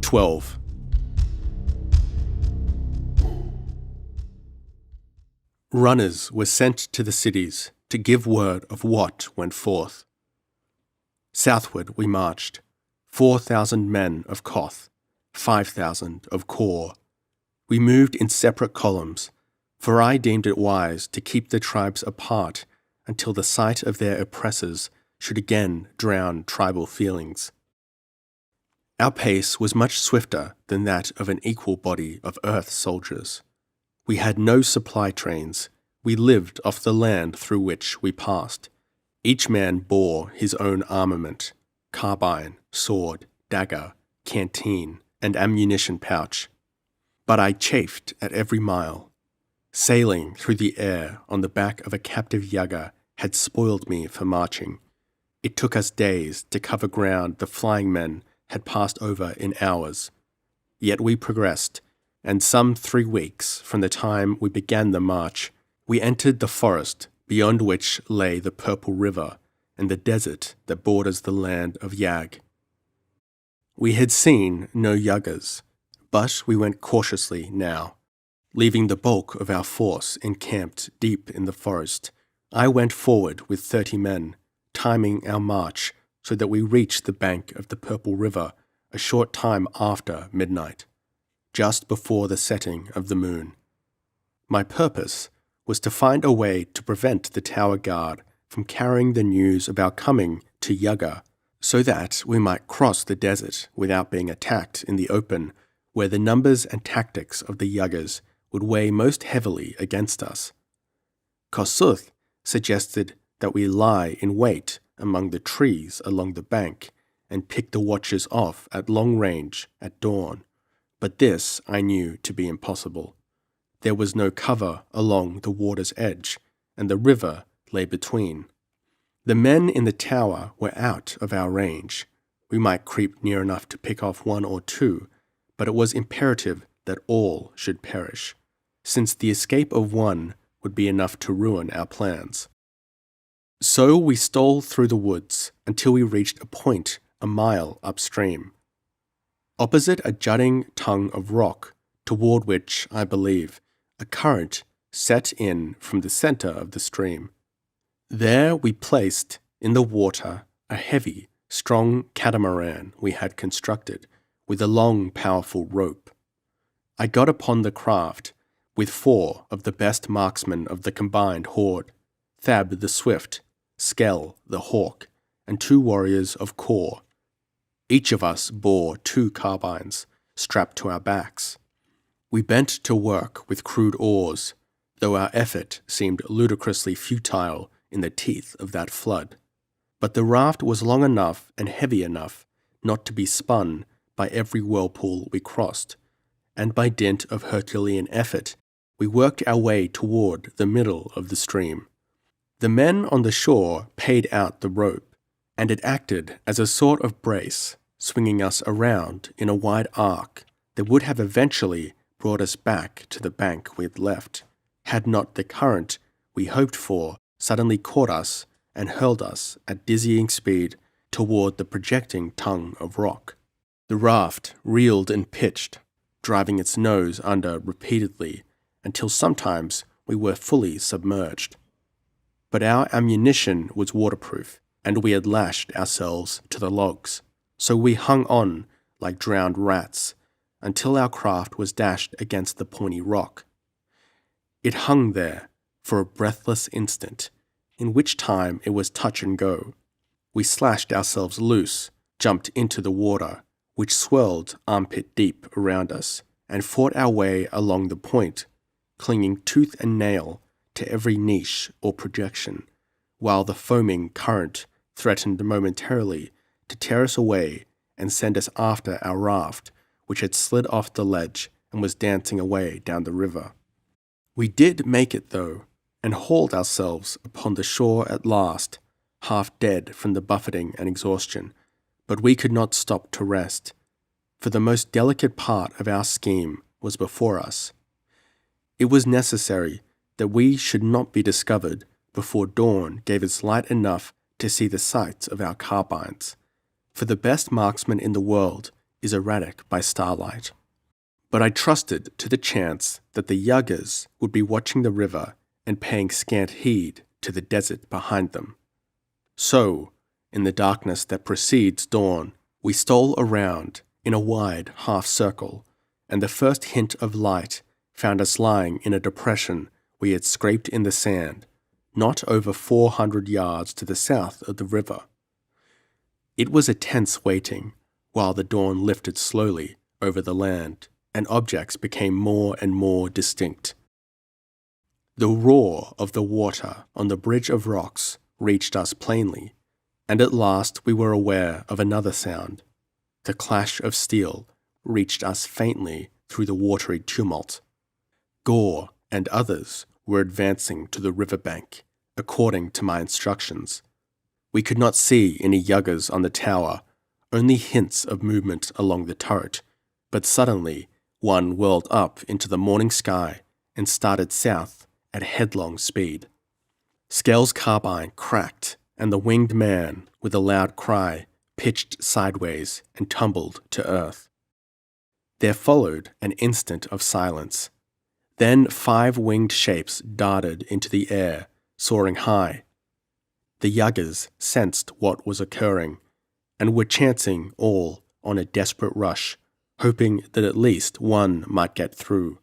"12. Runners were sent to the cities to give word of what went forth. Southward we marched, 4,000 men of Koth, 5,000 of Kor. We moved in separate columns, for I deemed it wise to keep the tribes apart until the sight of their oppressors should again drown tribal feelings. Our pace was much swifter than that of an equal body of Earth soldiers. We had no supply trains. We lived off the land through which we passed. Each man bore his own armament, carbine, sword, dagger, canteen, and ammunition pouch. But I chafed at every mile. Sailing through the air on the back of a captive yaga had spoiled me for marching. It took us days to cover ground the flying men had passed over in hours. Yet we progressed, and some 3 weeks from the time we began the march, we entered the forest beyond which lay the Purple River and the desert that borders the land of Yag. We had seen no yagas, but we went cautiously now. Leaving the bulk of our force encamped deep in the forest, I went forward with 30 men, timing our march so that we reached the bank of the Purple River a short time after midnight, just before the setting of the moon. My purpose was to find a way to prevent the tower guard from carrying the news of our coming to Yaga, so that we might cross the desert without being attacked in the open, where the numbers and tactics of the Yagas would weigh most heavily against us. Kosuth suggested that we lie in wait among the trees along the bank and pick the watchers off at long range at dawn, but this I knew to be impossible. There was no cover along the water's edge, and the river lay between. The men in the tower were out of our range. We might creep near enough to pick off 1 or 2, but it was imperative that all should perish, since the escape of one would be enough to ruin our plans. So we stole through the woods until we reached a point a mile upstream, opposite a jutting tongue of rock, toward which, I believe, a current set in from the center of the stream. There we placed in the water a heavy, strong catamaran we had constructed with a long, powerful rope. I got upon the craft with 4 of the best marksmen of the combined horde, Thab the Swift, Skell the Hawk, and 2 warriors of Kor. Each of us bore 2 carbines strapped to our backs. We bent to work with crude oars, though our effort seemed ludicrously futile in the teeth of that flood. But the raft was long enough and heavy enough not to be spun by every whirlpool we crossed, and by dint of Herculean effort, we worked our way toward the middle of the stream. The men on the shore paid out the rope, and it acted as a sort of brace, swinging us around in a wide arc that would have eventually brought us back to the bank we had left, had not the current we hoped for suddenly caught us and hurled us at dizzying speed toward the projecting tongue of rock. The raft reeled and pitched, driving its nose under repeatedly until sometimes we were fully submerged. But our ammunition was waterproof, and we had lashed ourselves to the logs, so we hung on like drowned rats until our craft was dashed against the pointy rock. It hung there for a breathless instant, in which time it was touch and go. We slashed ourselves loose, jumped into the water, which swirled armpit deep around us, and fought our way along the point, clinging tooth and nail to every niche or projection, while the foaming current threatened momentarily to tear us away and send us after our raft, which had slid off the ledge and was dancing away down the river. We did make it, though, and hauled ourselves upon the shore at last, half dead from the buffeting and exhaustion, but we could not stop to rest, for the most delicate part of our scheme was before us. It was necessary that we should not be discovered before dawn gave us light enough to see the sights of our carbines, for the best marksman in the world is erratic by starlight. But I trusted to the chance that the Yagas would be watching the river and paying scant heed to the desert behind them. So, in the darkness that precedes dawn, we stole around in a wide half circle, and the first hint of light found us lying in a depression we had scraped in the sand, not over 400 yards to the south of the river. It was a tense waiting, while the dawn lifted slowly over the land, and objects became more and more distinct. The roar of the water on the bridge of rocks reached us plainly, and at last we were aware of another sound. The clash of steel reached us faintly through the watery tumult. Gore and others were advancing to the riverbank, according to my instructions. We could not see any yuggers on the tower, only hints of movement along the turret, but suddenly one whirled up into the morning sky and started south at headlong speed. Skell's carbine cracked, and the winged man, with a loud cry, pitched sideways and tumbled to earth. There followed an instant of silence. Then 5 winged shapes darted into the air, soaring high. The yuggers sensed what was occurring, and were chancing all on a desperate rush, hoping that at least one might get through.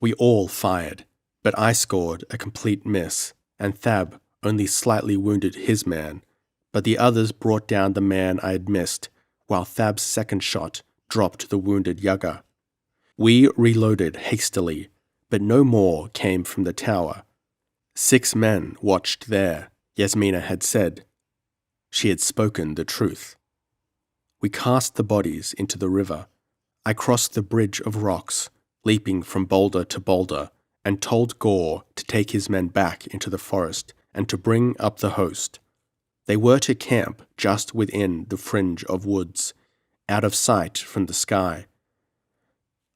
We all fired, but I scored a complete miss, and Thab only slightly wounded his man, but the others brought down the man I had missed, while Thab's second shot dropped the wounded yugger. We reloaded hastily, but no more came from the tower. 6 men watched there, Yasmina had said. She had spoken the truth. We cast the bodies into the river. I crossed the bridge of rocks, leaping from boulder to boulder, and told Gore to take his men back into the forest and to bring up the host. They were to camp just within the fringe of woods, out of sight from the sky.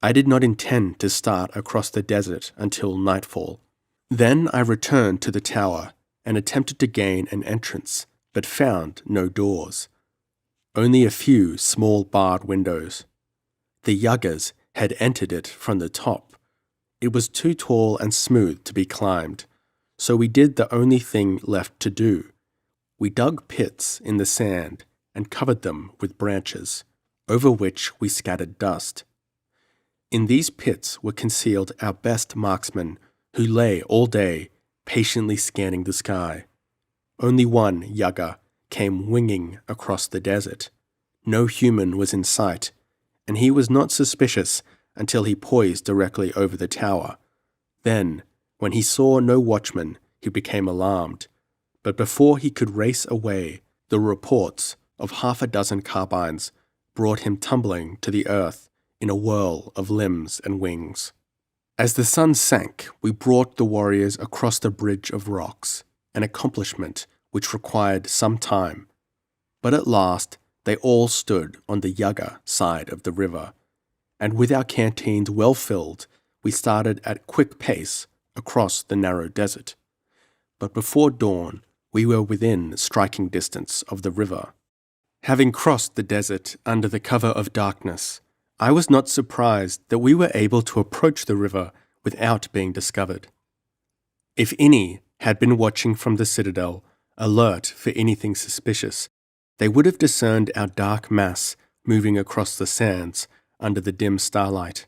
I did not intend to start across the desert until nightfall. Then I returned to the tower and attempted to gain an entrance, but found no doors. Only a few small barred windows. The yuggers had entered it from the top. It was too tall and smooth to be climbed, so we did the only thing left to do. We dug pits in the sand and covered them with branches, over which we scattered dust. In these pits were concealed our best marksmen, who lay all day patiently scanning the sky. Only one yugger came winging across the desert. No human was in sight, and he was not suspicious until he poised directly over the tower. Then, when he saw no watchman, he became alarmed. But before he could race away, the reports of 6 carbines brought him tumbling to the earth in a whirl of limbs and wings. As the sun sank, we brought the warriors across the bridge of rocks, an accomplishment which required some time. But at last, they all stood on the yugger side of the river, and with our canteens well filled, we started at quick pace across the narrow desert. But before dawn, we were within striking distance of the river. Having crossed the desert under the cover of darkness, I was not surprised that we were able to approach the river without being discovered. If any had been watching from the citadel, alert for anything suspicious, they would have discerned our dark mass moving across the sands under the dim starlight.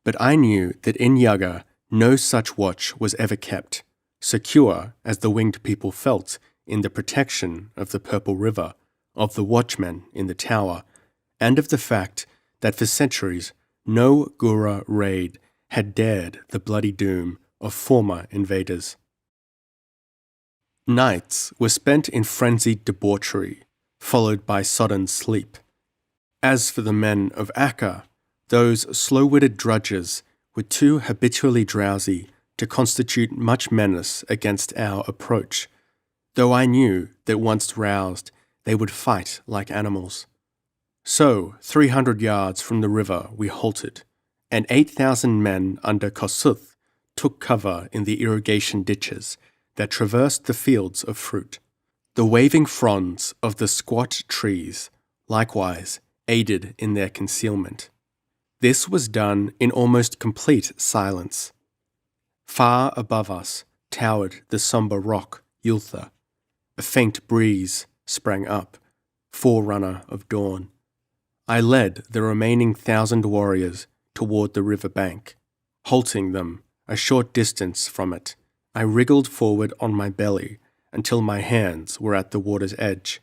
But I knew that in Yaga no such watch was ever kept, secure as the winged people felt in the protection of the Purple River, of the watchmen in the tower, and of the fact that for centuries no Gura raid had dared the bloody doom of former invaders. Nights were spent in frenzied debauchery, followed by sodden sleep. As for the men of Akka, those slow-witted drudges were too habitually drowsy to constitute much menace against our approach, though I knew that once roused they would fight like animals. So, 300 yards from the river we halted, and 8,000 men under Kossuth took cover in the irrigation ditches that traversed the fields of fruit. The waving fronds of the squat trees, likewise, aided in their concealment. This was done in almost complete silence. Far above us towered the sombre rock, Yultha. A faint breeze sprang up, forerunner of dawn. I led the remaining 1,000 warriors toward the river bank. Halting them a short distance from it, I wriggled forward on my belly until my hands were at the water's edge.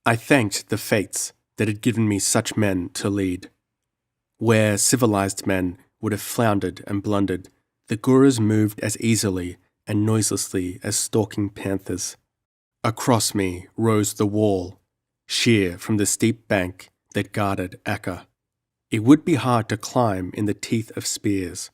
I thanked the fates that had given me such men to lead. Where civilized men would have floundered and blundered, the Guras moved as easily and noiselessly as stalking panthers. Across me rose the wall, sheer from the steep bank that guarded Akka. It would be hard to climb in the teeth of spears.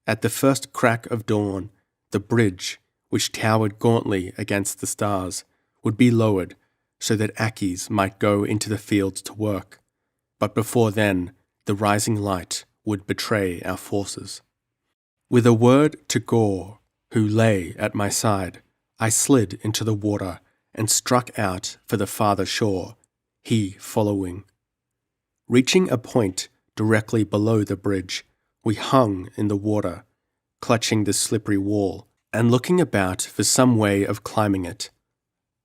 At the first crack of dawn, the bridge, which towered gauntly against the stars, would be lowered so that Akis might go into the fields to work. But before then, the rising light would betray our forces. With a word to Gore, who lay at my side, I slid into the water and struck out for the farther shore, he following. Reaching a point directly below the bridge, we hung in the water, clutching the slippery wall and looking about for some way of climbing it.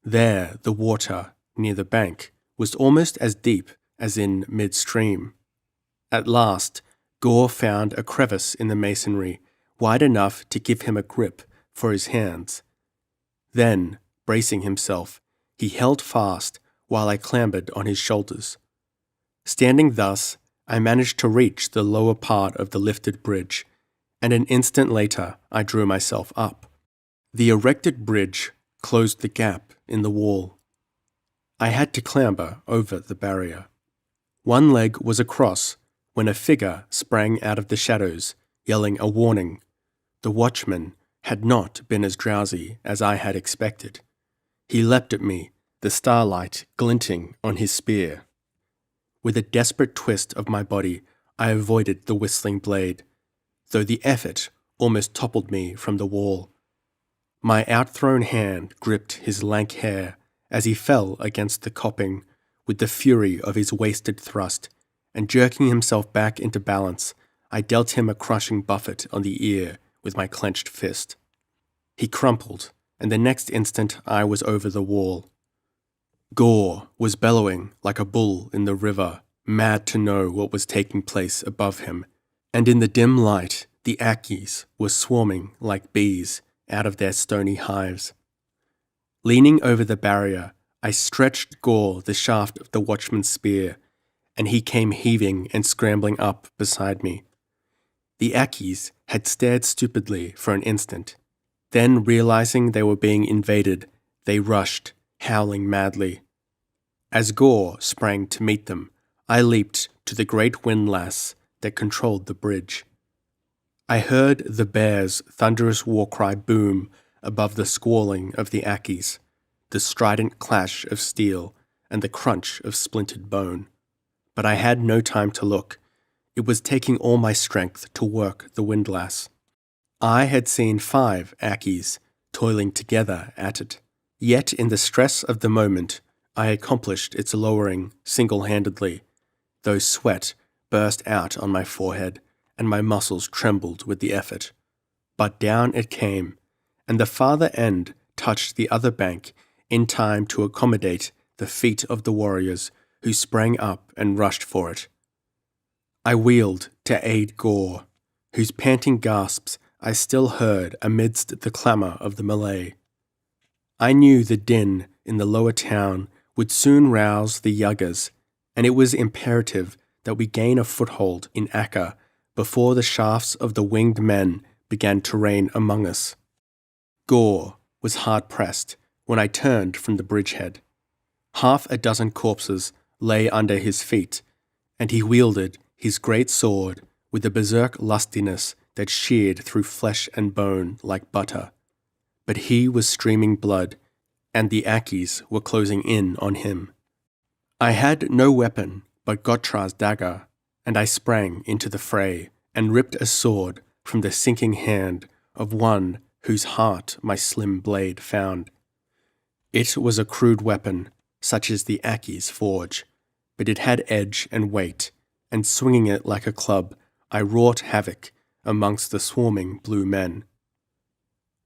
There, the water, near the bank, was almost as deep as in midstream. At last, Gore found a crevice in the masonry wide enough to give him a grip for his hands. Then, bracing himself, he held fast while I clambered on his shoulders. Standing thus, I managed to reach the lower part of the lifted bridge, and an instant later I drew myself up. The erected bridge closed the gap in the wall. I had to clamber over the barrier. One leg was across when a figure sprang out of the shadows, yelling a warning. The watchman had not been as drowsy as I had expected. He leapt at me, the starlight glinting on his spear. With a desperate twist of my body, I avoided the whistling blade, though the effort almost toppled me from the wall. My outthrown hand gripped his lank hair as he fell against the coping with the fury of his wasted thrust, and jerking himself back into balance, I dealt him a crushing buffet on the ear with my clenched fist. He crumpled, and the next instant I was over the wall. Gore was bellowing like a bull in the river, mad to know what was taking place above him, and in the dim light the Akis were swarming like bees out of their stony hives. Leaning over the barrier, I stretched Gore the shaft of the watchman's spear, and he came heaving and scrambling up beside me. The Akis had stared stupidly for an instant. Then, realizing they were being invaded, they rushed, howling madly. As Gore sprang to meet them, I leaped to the great windlass that controlled the bridge. I heard the bear's thunderous war cry boom above the squalling of the Akis, the strident clash of steel and the crunch of splintered bone. But I had no time to look. It was taking all my strength to work the windlass. I had seen 5 Akis toiling together at it. Yet in the stress of the moment, I accomplished its lowering single-handedly, though sweat burst out on my forehead and my muscles trembled with the effort. But down it came, and the farther end touched the other bank in time to accommodate the feet of the warriors who sprang up and rushed for it. I wheeled to aid Gore, whose panting gasps I still heard amidst the clamour of the melee. I knew the din in the lower town would soon rouse the Yuggers, and it was imperative that we gain a foothold in Akka before the shafts of the winged men began to rain among us. Gore was hard-pressed when I turned from the bridgehead. 6 corpses lay under his feet, and he wielded his great sword with a berserk lustiness that sheared through flesh and bone like butter. But he was streaming blood, and the Akis were closing in on him. I had no weapon but Gottra's dagger, and I sprang into the fray and ripped a sword from the sinking hand of one whose heart my slim blade found. It was a crude weapon, such as the Akis forge, but it had edge and weight, and swinging it like a club, I wrought havoc amongst the swarming blue men.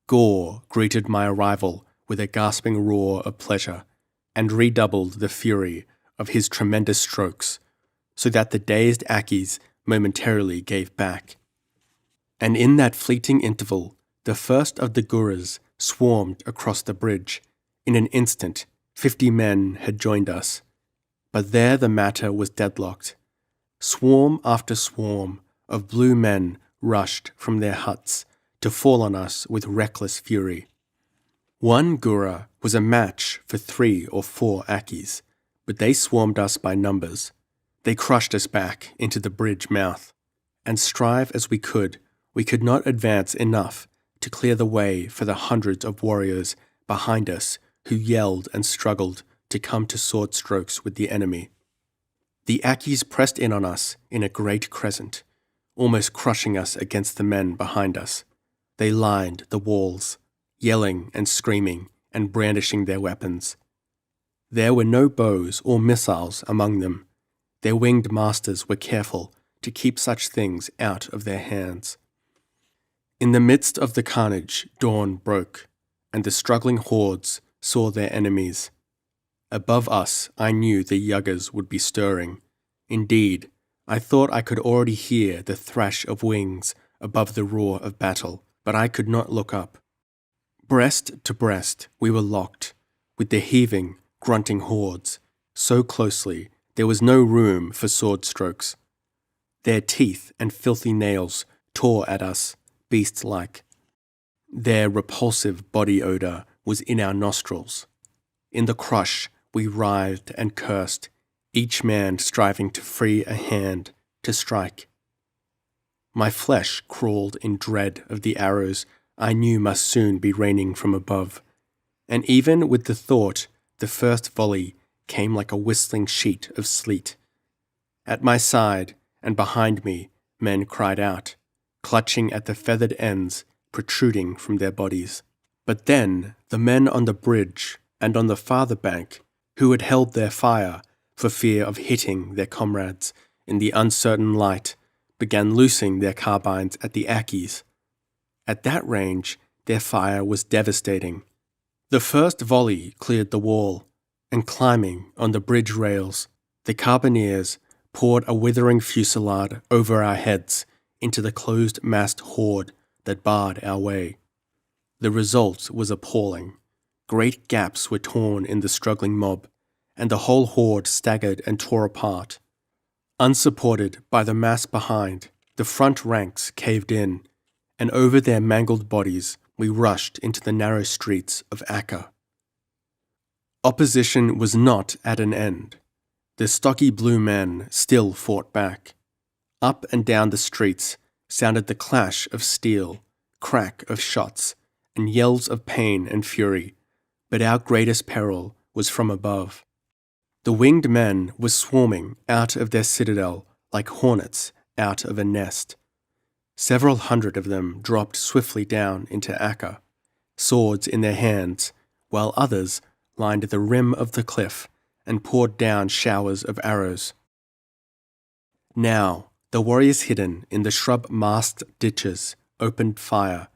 Gore greeted my arrival with a gasping roar of pleasure, and redoubled the fury of his tremendous strokes, so that the dazed Akis momentarily gave back. And in that fleeting interval, the first of the Guras swarmed across the bridge. In an instant, 50 men had joined us. But there the matter was deadlocked. Swarm after swarm of blue men rushed from their huts to fall on us with reckless fury. One Gura was a match for 3 or 4 Akis, but they swarmed us by numbers. They crushed us back into the bridge mouth, and strive as we could, We could not advance enough to clear the way for the hundreds of warriors behind us who yelled and struggled to come to sword strokes with the enemy. The Akis pressed in on us in a great crescent, almost crushing us against the men behind us. They lined the walls, yelling and screaming and brandishing their weapons. There were no bows or missiles among them. Their winged masters were careful to keep such things out of their hands. In the midst of the carnage, dawn broke, and the struggling hordes saw their enemies. Above us, I knew the Yuggers would be stirring. Indeed, I thought I could already hear the thrash of wings above the roar of battle, but I could not look up. Breast to breast, we were locked, with the heaving, grunting hordes, so closely there was no room for sword strokes. Their teeth and filthy nails tore at us, beast-like. Their repulsive body odor was in our nostrils. In the crush, we writhed and cursed, each man striving to free a hand to strike. My flesh crawled in dread of the arrows I knew must soon be raining from above, and even with the thought, the first volley came like a whistling sheet of sleet. At my side and behind me, men cried out, clutching at the feathered ends protruding from their bodies. But then the men on the bridge and on the farther bank, who had held their fire for fear of hitting their comrades in the uncertain light, began loosing their carbines at the Akis. At that range, their fire was devastating. The first volley cleared the wall, and climbing on the bridge rails, the carbineers poured a withering fusillade over our heads into the closed-massed horde that barred our way. The result was appalling. Great gaps were torn in the struggling mob, and the whole horde staggered and tore apart. Unsupported by the mass behind, the front ranks caved in, and over their mangled bodies we rushed into the narrow streets of Akka. Opposition was not at an end. The stocky blue men still fought back. Up and down the streets sounded the clash of steel, crack of shots, and yells of pain and fury, but our greatest peril was from above. The winged men were swarming out of their citadel like hornets out of a nest. Several hundred of them dropped swiftly down into Akka, swords in their hands, while others lined the rim of the cliff and poured down showers of arrows. Now, the warriors hidden in the shrub-masked ditches opened fire,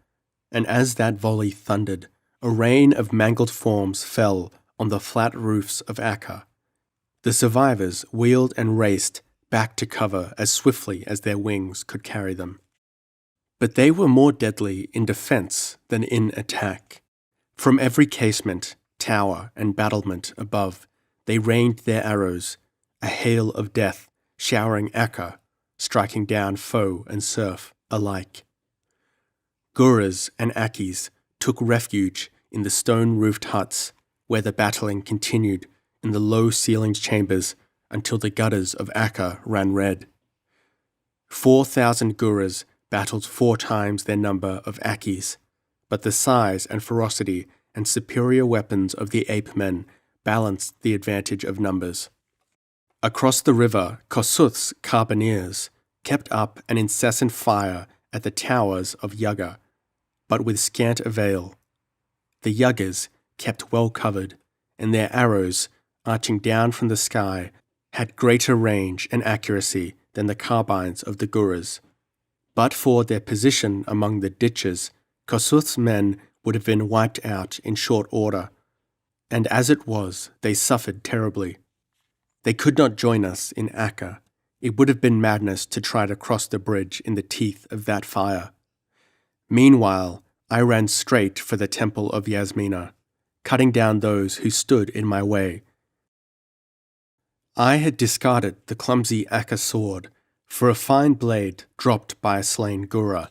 and as that volley thundered, a rain of mangled forms fell on the flat roofs of Akka. The survivors wheeled and raced back to cover as swiftly as their wings could carry them. But they were more deadly in defense than in attack. From every casement, tower, and battlement above, they rained their arrows, a hail of death showering Akka, striking down foe and serf alike. Guras and Akis took refuge in the stone-roofed huts, where the battling continued in the low-ceilinged chambers until the gutters of Akka ran red. 4,000 Guras battled 4 times their number of Akis, but the size and ferocity and superior weapons of the ape-men balanced the advantage of numbers. Across the river, Kossuth's carbineers kept up an incessant fire at the towers of Yugga, but with scant avail. The Yuggers kept well covered, and their arrows, arching down from the sky, had greater range and accuracy than the carbines of the Guras. But for their position among the ditches, Kossuth's men would have been wiped out in short order, and as it was, they suffered terribly. They could not join us in Akka. It would have been madness to try to cross the bridge in the teeth of that fire. Meanwhile, I ran straight for the temple of Yasmina, cutting down those who stood in my way. I had discarded the clumsy Akka sword for a fine blade dropped by a slain Gura,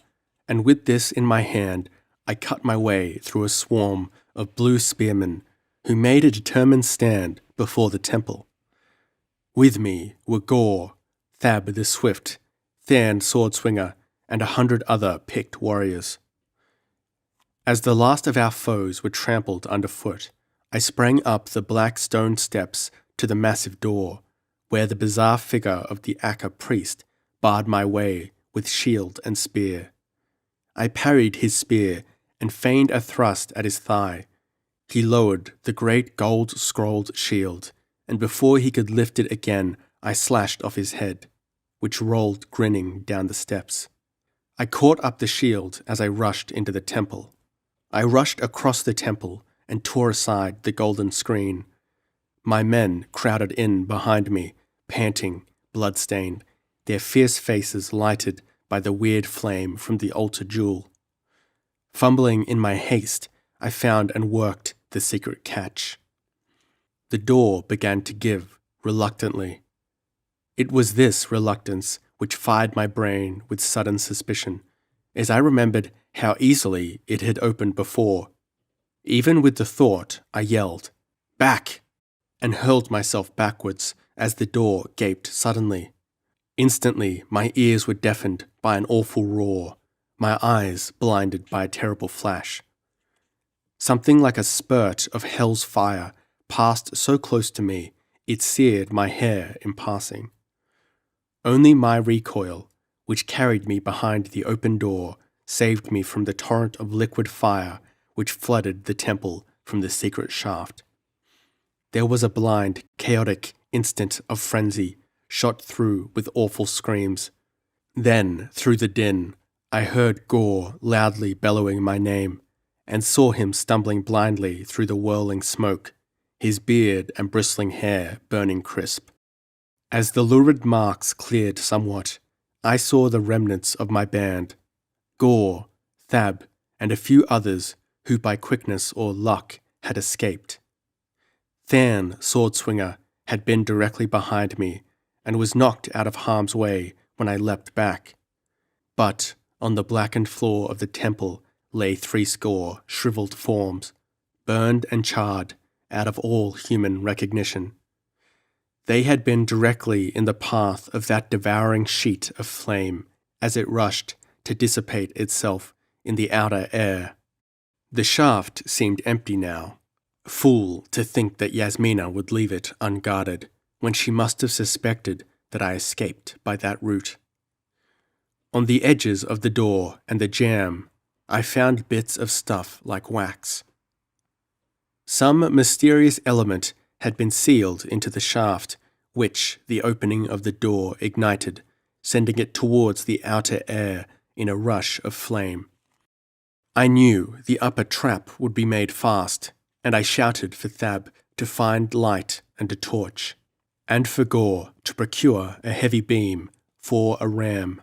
and with this in my hand, I cut my way through a swarm of blue spearmen who made a determined stand before the temple. With me were Gore, Thab the Swift, Than Swordswinger, and 100 other picked warriors. As the last of our foes were trampled underfoot, I sprang up the black stone steps to the massive door, where the bizarre figure of the Akka priest barred my way with shield and spear. I parried his spear and feigned a thrust at his thigh. He lowered the great gold-scrolled shield, and before he could lift it again, I slashed off his head, which rolled grinning down the steps. I caught up the shield as I rushed into the temple. I rushed across the temple and tore aside the golden screen. My men crowded in behind me, panting, blood-stained, their fierce faces lighted by the weird flame from the altar jewel. Fumbling in my haste, I found and worked the secret catch. The door began to give, reluctantly. It was this reluctance which fired my brain with sudden suspicion, as I remembered how easily it had opened before. Even with the thought, I yelled, "Back!" and hurled myself backwards as the door gaped suddenly. Instantly, my ears were deafened by an awful roar, my eyes blinded by a terrible flash. Something like a spurt of hell's fire passed so close to me, it seared my hair in passing. Only my recoil, which carried me behind the open door, saved me from the torrent of liquid fire which flooded the temple from the secret shaft. There was a blind, chaotic instant of frenzy, shot through with awful screams. Then, through the din, I heard Gore loudly bellowing my name, and saw him stumbling blindly through the whirling smoke, his beard and bristling hair burning crisp. As the lurid marks cleared somewhat, I saw the remnants of my band, Gore, Thab, and a few others who by quickness or luck had escaped. Than, Swordswinger, had been directly behind me, and was knocked out of harm's way when I leapt back. But on the blackened floor of the temple lay 80 shriveled forms, burned and charred out of all human recognition. They had been directly in the path of that devouring sheet of flame as it rushed to dissipate itself in the outer air. The shaft seemed empty now. Fool to think that Yasmina would leave it unguarded, when she must have suspected that I escaped by that route. On the edges of the door and the jamb, I found bits of stuff like wax. Some mysterious element had been sealed into the shaft, which the opening of the door ignited, sending it towards the outer air in a rush of flame. I knew the upper trap would be made fast, and I shouted for Thab to find light and a torch, and for Gore to procure a heavy beam for a ram.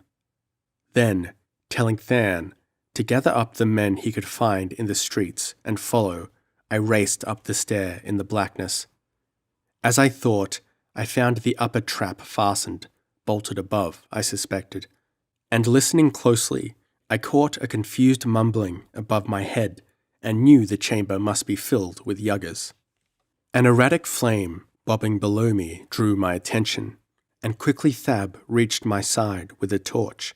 Then, telling Than to gather up the men he could find in the streets and follow, I raced up the stair in the blackness. As I thought, I found the upper trap fastened, bolted above, I suspected, and listening closely, I caught a confused mumbling above my head and knew the chamber must be filled with yuggers. An erratic flame bobbing below me drew my attention, and quickly Thab reached my side with a torch.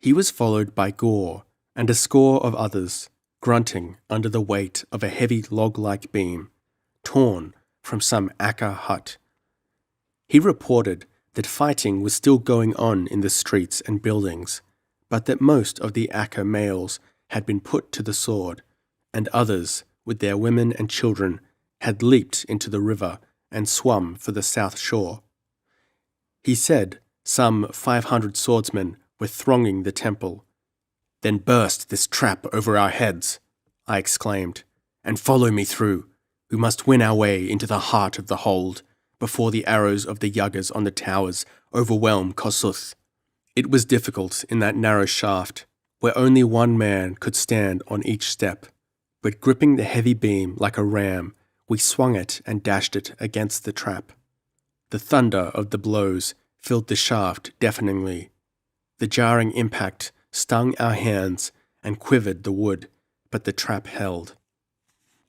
He was followed by Gore and a score of others, grunting under the weight of a heavy log-like beam, torn from some Akka hut. He reported that fighting was still going on in the streets and buildings, but that most of the Akka males had been put to the sword, and others, with their women and children, had leaped into the river and swum for the south shore. He said some 500 swordsmen were thronging the temple. "Then burst this trap over our heads," I exclaimed, "and follow me through. We must win our way into the heart of the hold, before the arrows of the yuggers on the towers overwhelm Kossuth." It was difficult in that narrow shaft, where only one man could stand on each step, but gripping the heavy beam like a ram, we swung it and dashed it against the trap. The thunder of the blows filled the shaft deafeningly. The jarring impact stung our hands and quivered the wood, but the trap held.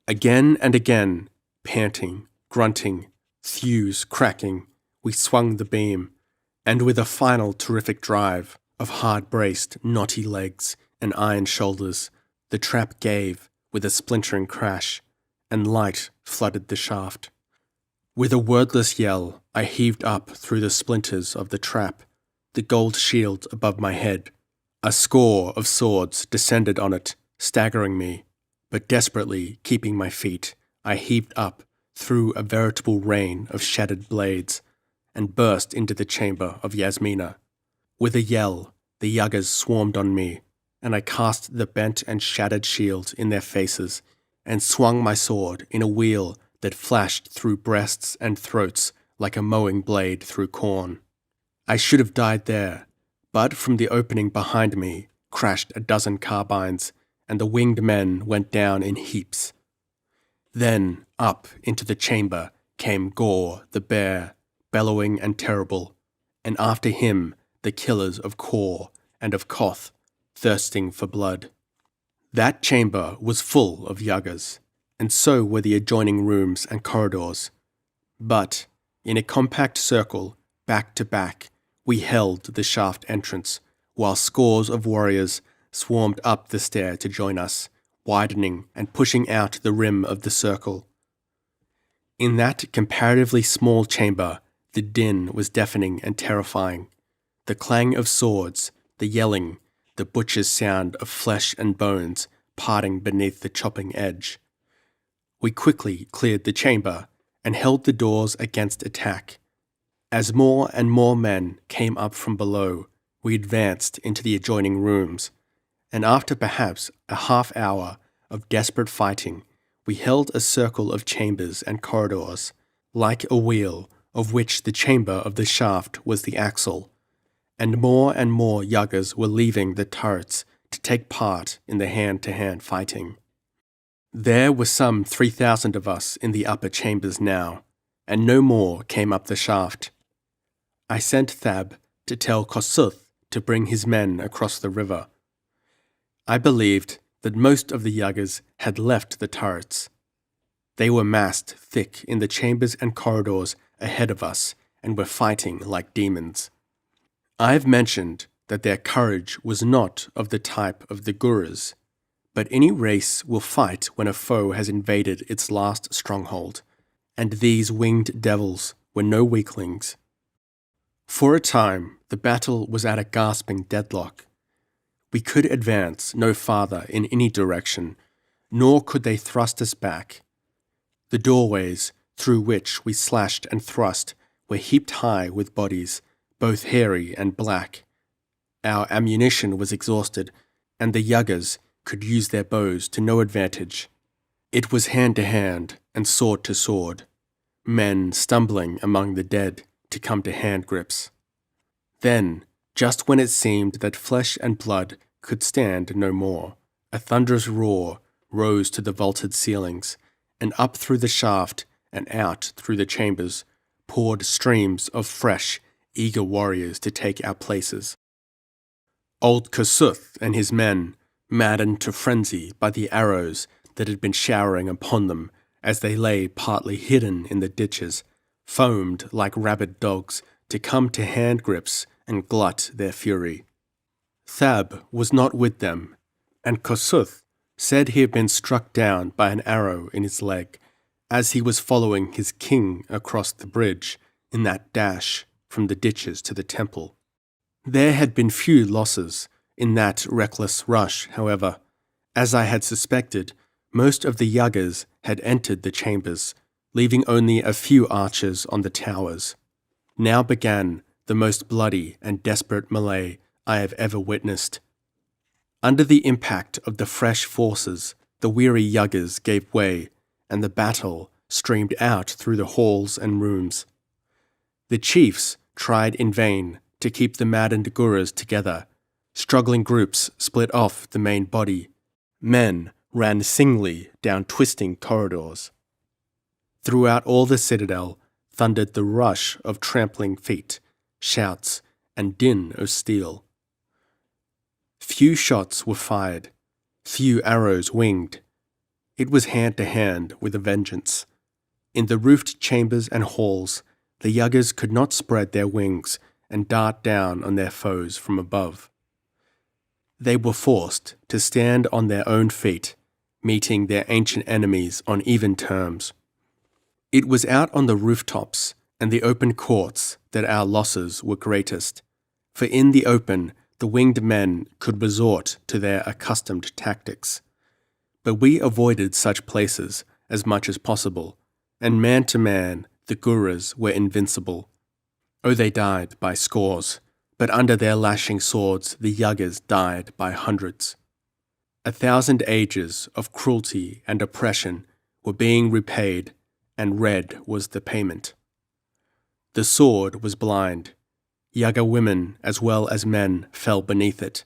Again and again, panting, grunting, thews cracking, we swung the beam, and with a final terrific drive, of hard-braced, knotty legs and iron shoulders, the trap gave with a splintering crash, and light flooded the shaft. With a wordless yell, I heaved up through the splinters of the trap, the gold shield above my head. A score of swords descended on it, staggering me, but desperately keeping my feet, I heaved up through a veritable rain of shattered blades, and burst into the chamber of Yasmina. With a yell, the Yuggers swarmed on me, and I cast the bent and shattered shield in their faces, and swung my sword in a wheel that flashed through breasts and throats like a mowing blade through corn. I should have died there, but from the opening behind me crashed a dozen carbines, and the winged men went down in heaps. Then up into the chamber came Gore the bear, bellowing and terrible, and after him the killers of Kor and of Koth, thirsting for blood. That chamber was full of Yuggers, and so were the adjoining rooms and corridors. But, in a compact circle, back to back, we held the shaft entrance, while scores of warriors swarmed up the stair to join us, widening and pushing out the rim of the circle. In that comparatively small chamber, the din was deafening and terrifying. The clang of swords, the yelling, the butcher's sound of flesh and bones parting beneath the chopping edge. We quickly cleared the chamber and held the doors against attack. As more and more men came up from below, we advanced into the adjoining rooms, and after perhaps a half hour of desperate fighting, we held a circle of chambers and corridors, like a wheel of which the chamber of the shaft was the axle, and more Yuggers were leaving the turrets to take part in the hand-to-hand fighting. There were some 3,000 of us in the upper chambers now, and no more came up the shaft. I sent Thab to tell Kosuth to bring his men across the river. I believed that most of the Yuggers had left the turrets. They were massed thick in the chambers and corridors ahead of us and were fighting like demons. I've mentioned that their courage was not of the type of the Gurus, but any race will fight when a foe has invaded its last stronghold, and these winged devils were no weaklings. For a time, the battle was at a gasping deadlock. We could advance no farther in any direction, nor could they thrust us back. The doorways through which we slashed and thrust were heaped high with bodies, both hairy and black. Our ammunition was exhausted, and the Yuggers could use their bows to no advantage. It was hand to hand and sword to sword, men stumbling among the dead to come to hand grips. Then, just when it seemed that flesh and blood could stand no more, a thunderous roar rose to the vaulted ceilings, and up through the shaft and out through the chambers poured streams of fresh, eager warriors to take our places. Old Kosuth and his men, maddened to frenzy by the arrows that had been showering upon them as they lay partly hidden in the ditches, foamed like rabid dogs to come to hand grips and glut their fury. Thab was not with them, and Kosuth said he had been struck down by an arrow in his leg as he was following his king across the bridge in that dash from the ditches to the temple. There had been few losses in that reckless rush, however. As I had suspected, most of the Yuggers had entered the chambers, leaving only a few archers on the towers. Now began the most bloody and desperate melee I have ever witnessed. Under the impact of the fresh forces, the weary Yuggers gave way, and the battle streamed out through the halls and rooms. The chiefs tried in vain to keep the maddened Gurus together. Struggling groups split off the main body. Men ran singly down twisting corridors. Throughout all the citadel thundered the rush of trampling feet, shouts, and din of steel. Few shots were fired, few arrows winged. It was hand to hand with a vengeance. In the roofed chambers and halls, the Yuggers could not spread their wings and dart down on their foes from above. They were forced to stand on their own feet, meeting their ancient enemies on even terms. It was out on the rooftops and the open courts that our losses were greatest, for in the open the winged men could resort to their accustomed tactics. But we avoided such places as much as possible, and man to man the Guras were invincible. Oh, they died by scores, but under their lashing swords the Yagas died by hundreds. 1,000 ages of cruelty and oppression were being repaid, and red was the payment. The sword was blind. Yaga women as well as men fell beneath it,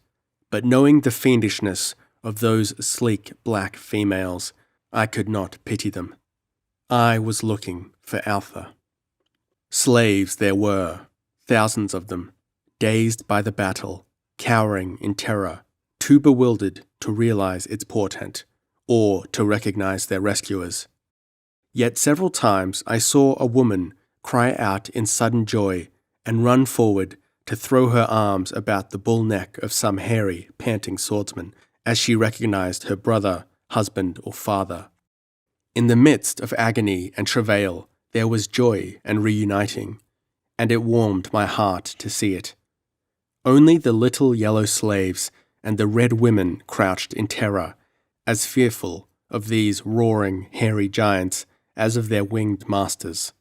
but knowing the fiendishness of those sleek black females, I could not pity them. I was looking for Alpha. Slaves there were, thousands of them, dazed by the battle, cowering in terror, too bewildered to realize its portent, or to recognize their rescuers. Yet several times I saw a woman cry out in sudden joy and run forward to throw her arms about the bull neck of some hairy, panting swordsman as she recognized her brother, husband, or father. In the midst of agony and travail, there was joy and reuniting, and it warmed my heart to see it. Only the little yellow slaves and the red women crouched in terror, as fearful of these roaring, hairy giants as of their winged masters.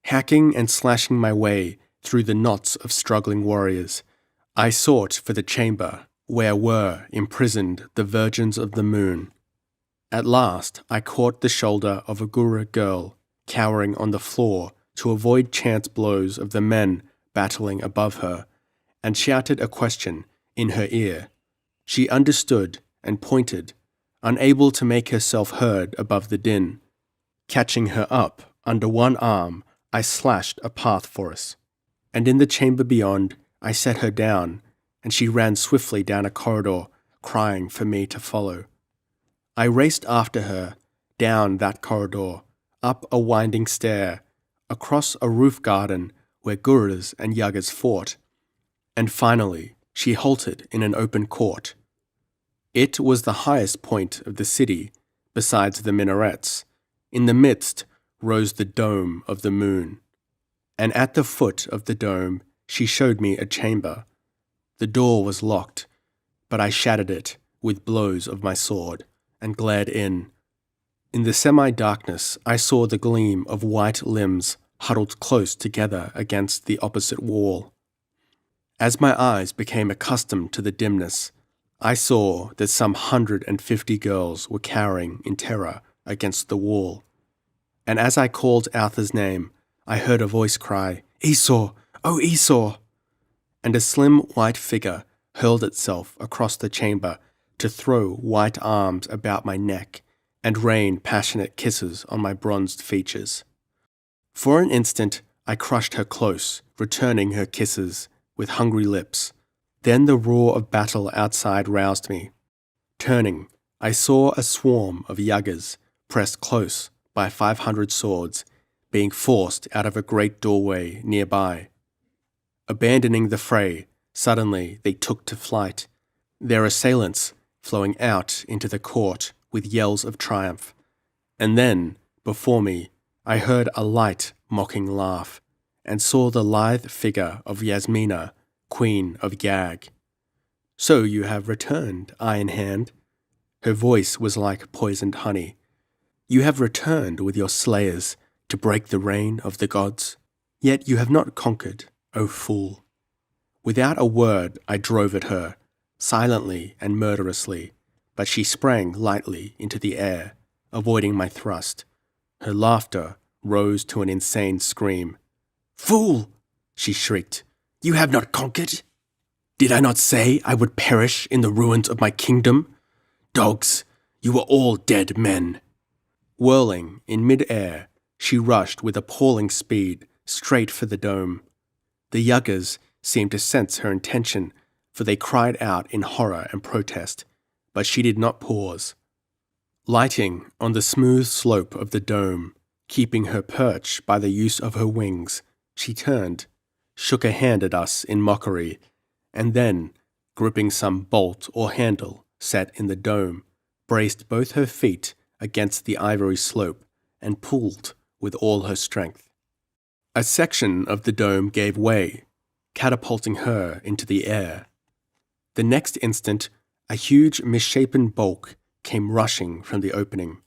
Hacking and slashing my way through the knots of struggling warriors, I sought for the chamber where were imprisoned the virgins of the moon. At last I caught the shoulder of a Gura girl cowering on the floor to avoid chance blows of the men battling above her, and shouted a question in her ear. She understood and pointed, unable to make herself heard above the din. Catching her up under one arm, I slashed a path for us, and in the chamber beyond I set her down, and she ran swiftly down a corridor, crying for me to follow. I raced after her, down that corridor, up a winding stair, across a roof garden where Guras and Yagas fought, and finally she halted in an open court. It was the highest point of the city, besides the minarets. In the midst rose the dome of the moon, and at the foot of the dome she showed me a chamber. The door was locked, but I shattered it with blows of my sword and glared in. In the semi-darkness I saw the gleam of white limbs huddled close together against the opposite wall. As my eyes became accustomed to the dimness, I saw that some 150 girls were cowering in terror against the wall. And as I called Altha's name, I heard a voice cry, "Esau! Oh, Esau!" And a slim white figure hurled itself across the chamber to throw white arms about my neck and rain passionate kisses on my bronzed features. For an instant, I crushed her close, returning her kisses with hungry lips. Then the roar of battle outside roused me. Turning, I saw a swarm of Yagas pressed close by 500 swords, being forced out of a great doorway nearby. Abandoning the fray, suddenly they took to flight, their assailants flowing out into the court with yells of triumph. And then, before me, I heard a light, mocking laugh, and saw the lithe figure of Yasmina, Queen of Gag. "So you have returned, eye in hand." Her voice was like poisoned honey. "You have returned with your slayers to break the reign of the gods. Yet you have not conquered, O fool." Without a word I drove at her, silently and murderously, but she sprang lightly into the air, avoiding my thrust. Her laughter rose to an insane scream. "Fool!" she shrieked. "You have not conquered? Did I not say I would perish in the ruins of my kingdom? Dogs, you are all dead men." Whirling in mid-air, she rushed with appalling speed straight for the dome. The Yagas seemed to sense her intention, for they cried out in horror and protest, but she did not pause. Lighting on the smooth slope of the dome, keeping her perch by the use of her wings, she turned, shook a hand at us in mockery, and then, gripping some bolt or handle set in the dome, braced both her feet against the ivory slope and pulled with all her strength. A section of the dome gave way, catapulting her into the air. The next instant, a huge misshapen bulk came rushing from the opening,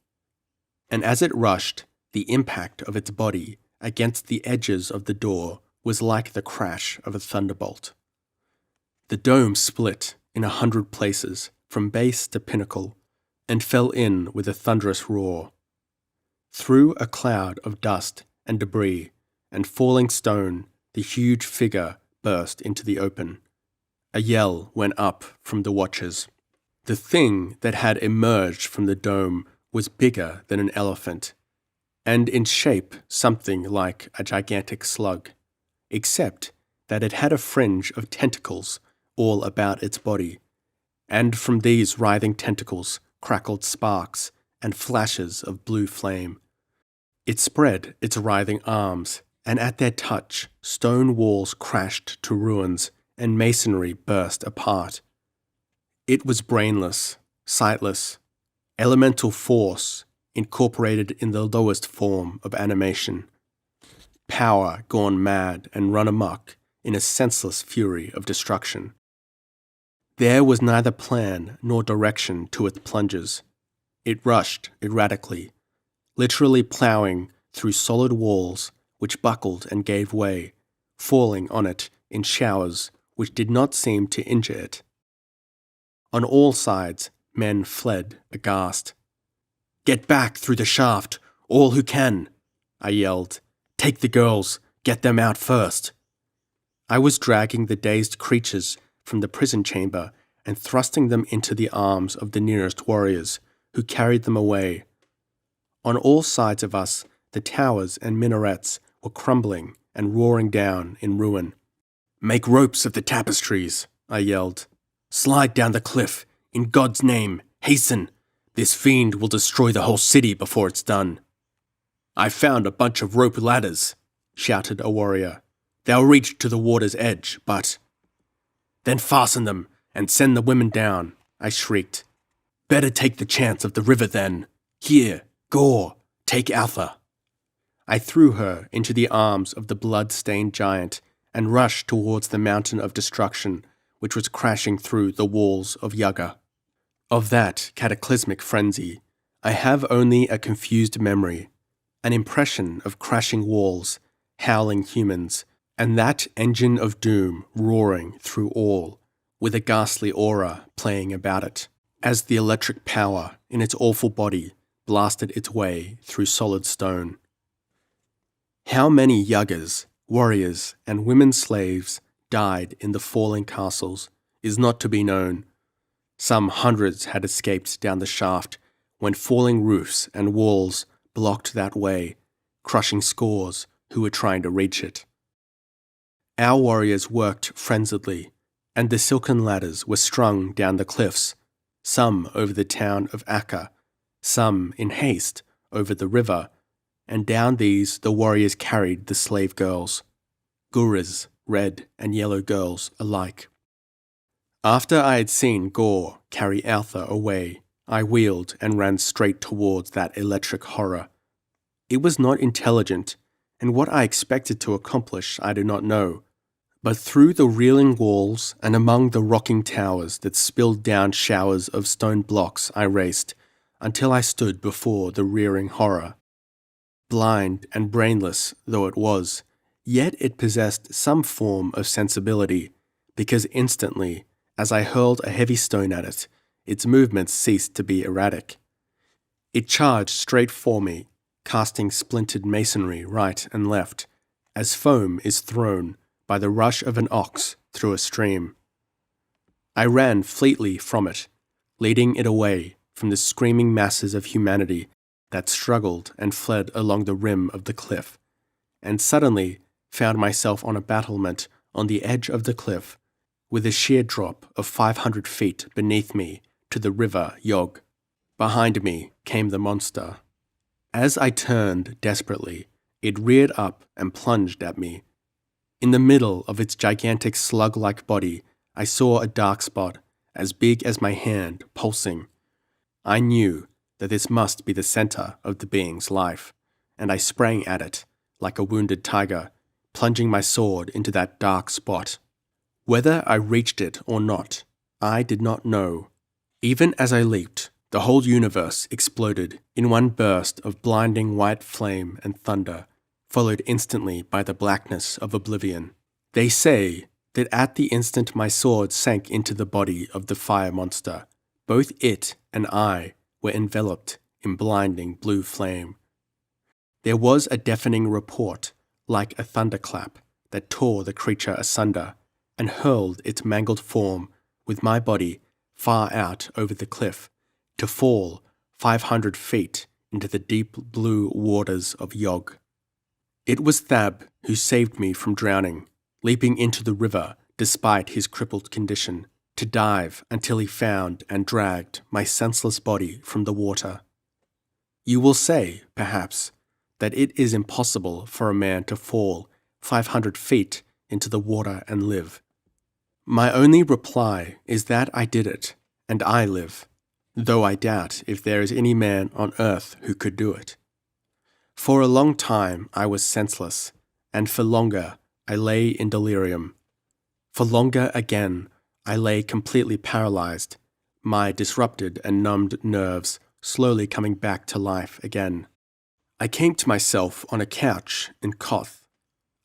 and as it rushed, the impact of its body against the edges of the door was like the crash of a thunderbolt. The dome split in 100 places, from base to pinnacle, and fell in with a thunderous roar. Through a cloud of dust and debris and falling stone, the huge figure burst into the open. A yell went up from the watchers. The thing that had emerged from the dome was bigger than an elephant, and in shape something like a gigantic slug, except that it had a fringe of tentacles all about its body, and from these writhing tentacles crackled sparks and flashes of blue flame. It spread its writhing arms, and at their touch, stone walls crashed to ruins and masonry burst apart. It was brainless, sightless, elemental force incorporated in the lowest form of animation. Power gone mad and run amok in a senseless fury of destruction. There was neither plan nor direction to its plunges. It rushed erratically, literally ploughing through solid walls which buckled and gave way, falling on it in showers which did not seem to injure it. On all sides, men fled aghast. "Get back through the shaft, all who can," I yelled. "Take the girls, get them out first." I was dragging the dazed creatures from the prison chamber and thrusting them into the arms of the nearest warriors, who carried them away. On all sides of us, the towers and minarets were crumbling and roaring down in ruin. "Make ropes of the tapestries," I yelled. "Slide down the cliff. In God's name, hasten. This fiend will destroy the whole city before it's done." "I found a bunch of rope ladders," shouted a warrior. "They'll reach to the water's edge, but—" "Then fasten them and send the women down," I shrieked. "Better take the chance of the river then. Here, Gore, take Alpha." I threw her into the arms of the blood-stained giant and rushed towards the mountain of destruction which was crashing through the walls of Yaga. Of that cataclysmic frenzy, I have only a confused memory, an impression of crashing walls, howling humans, and that engine of doom roaring through all, with a ghastly aura playing about it, as the electric power in its awful body blasted its way through solid stone. How many Yagas, warriors, and women slaves died in the falling castles is not to be known. Some hundreds had escaped down the shaft when falling roofs and walls blocked that way, crushing scores who were trying to reach it. Our warriors worked frenziedly, and the silken ladders were strung down the cliffs, some over the town of Akka, some in haste over the river, and down these the warriors carried the slave girls, Guras, red and yellow girls alike. After I had seen Gore carry Alpha away, I wheeled and ran straight towards that electric horror. It was not intelligent, and what I expected to accomplish I do not know, but through the reeling walls and among the rocking towers that spilled down showers of stone blocks I raced, until I stood before the rearing horror. Blind and brainless though it was, yet it possessed some form of sensibility, because instantly, as I hurled a heavy stone at it, its movements ceased to be erratic. It charged straight for me, casting splintered masonry right and left, as foam is thrown by the rush of an ox through a stream. I ran fleetly from it, leading it away from the screaming masses of humanity that struggled and fled along the rim of the cliff, and suddenly found myself on a battlement on the edge of the cliff, with a sheer drop of 500 feet beneath me to the river Yog. Behind me came the monster. As I turned desperately, it reared up and plunged at me. In the middle of its gigantic slug-like body, I saw a dark spot, as big as my hand, pulsing. I knew that this must be the center of the being's life, and I sprang at it, like a wounded tiger, plunging my sword into that dark spot. Whether I reached it or not, I did not know. Even as I leaped, the whole universe exploded in one burst of blinding white flame and thunder, followed instantly by the blackness of oblivion. They say that at the instant my sword sank into the body of the fire monster, both it and I were enveloped in blinding blue flame. There was a deafening report, like a thunderclap, that tore the creature asunder and hurled its mangled form, with my body, far out over the cliff, to fall 500 feet into the deep blue waters of Yog. It was Thab who saved me from drowning, leaping into the river despite his crippled condition, to dive until he found and dragged my senseless body from the water. You will say, perhaps, that it is impossible for a man to fall 500 feet into the water and live. My only reply is that I did it, and I live, though I doubt if there is any man on earth who could do it. For a long time I was senseless, and for longer I lay in delirium. For longer again I lay completely paralyzed, my disrupted and numbed nerves slowly coming back to life again. I came to myself on a couch in Koth.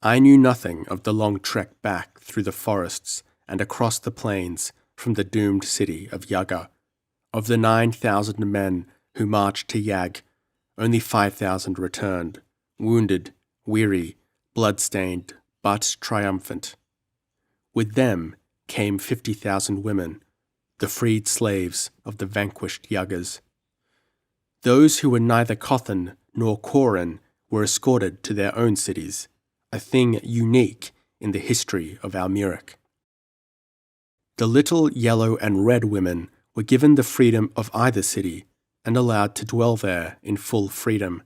I knew nothing of the long trek back through the forests and across the plains from the doomed city of Yaga. Of the 9,000 men who marched to Yag, only 5,000 returned, wounded, weary, blood-stained, but triumphant. With them came 50,000 women, the freed slaves of the vanquished Yagas. Those who were neither Kothan nor Koran were escorted to their own cities, a thing unique in the history of Almuric. The little yellow and red women were given the freedom of either city and allowed to dwell there in full freedom.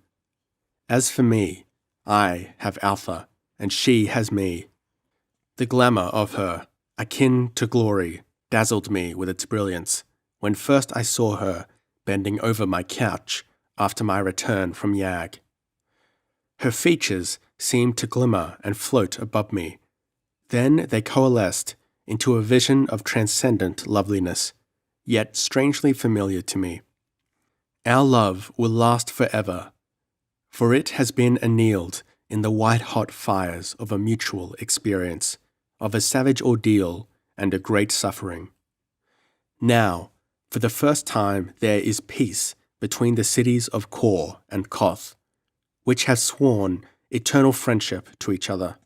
As for me, I have Altha, and she has me. The glamour of her, akin to glory, dazzled me with its brilliance when first I saw her bending over my couch after my return from Yag. Her features seemed to glimmer and float above me. Then they coalesced into a vision of transcendent loveliness, yet strangely familiar to me. Our love will last forever, for it has been annealed in the white-hot fires of a mutual experience, of a savage ordeal and a great suffering. Now, for the first time, there is peace between the cities of Kor and Koth, which have sworn eternal friendship to each other,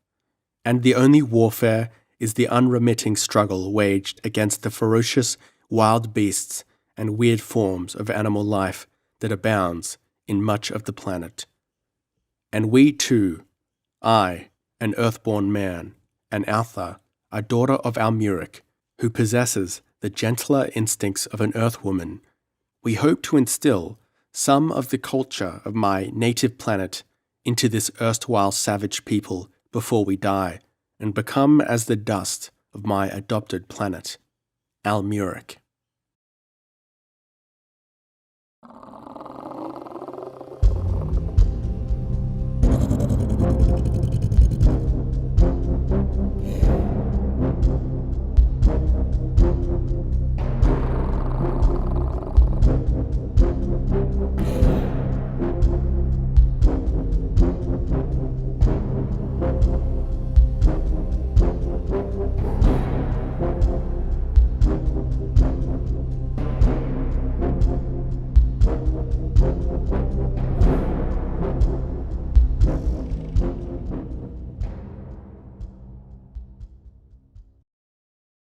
and the only warfare is the unremitting struggle waged against the ferocious wild beasts and weird forms of animal life that abounds in much of the planet. And we too, I, an earthborn man, and Altha, a daughter of Almuric, who possesses the gentler instincts of an earthwoman, we hope to instill some of the culture of my native planet into this erstwhile savage people before we die, and become as the dust of my adopted planet, Almuric.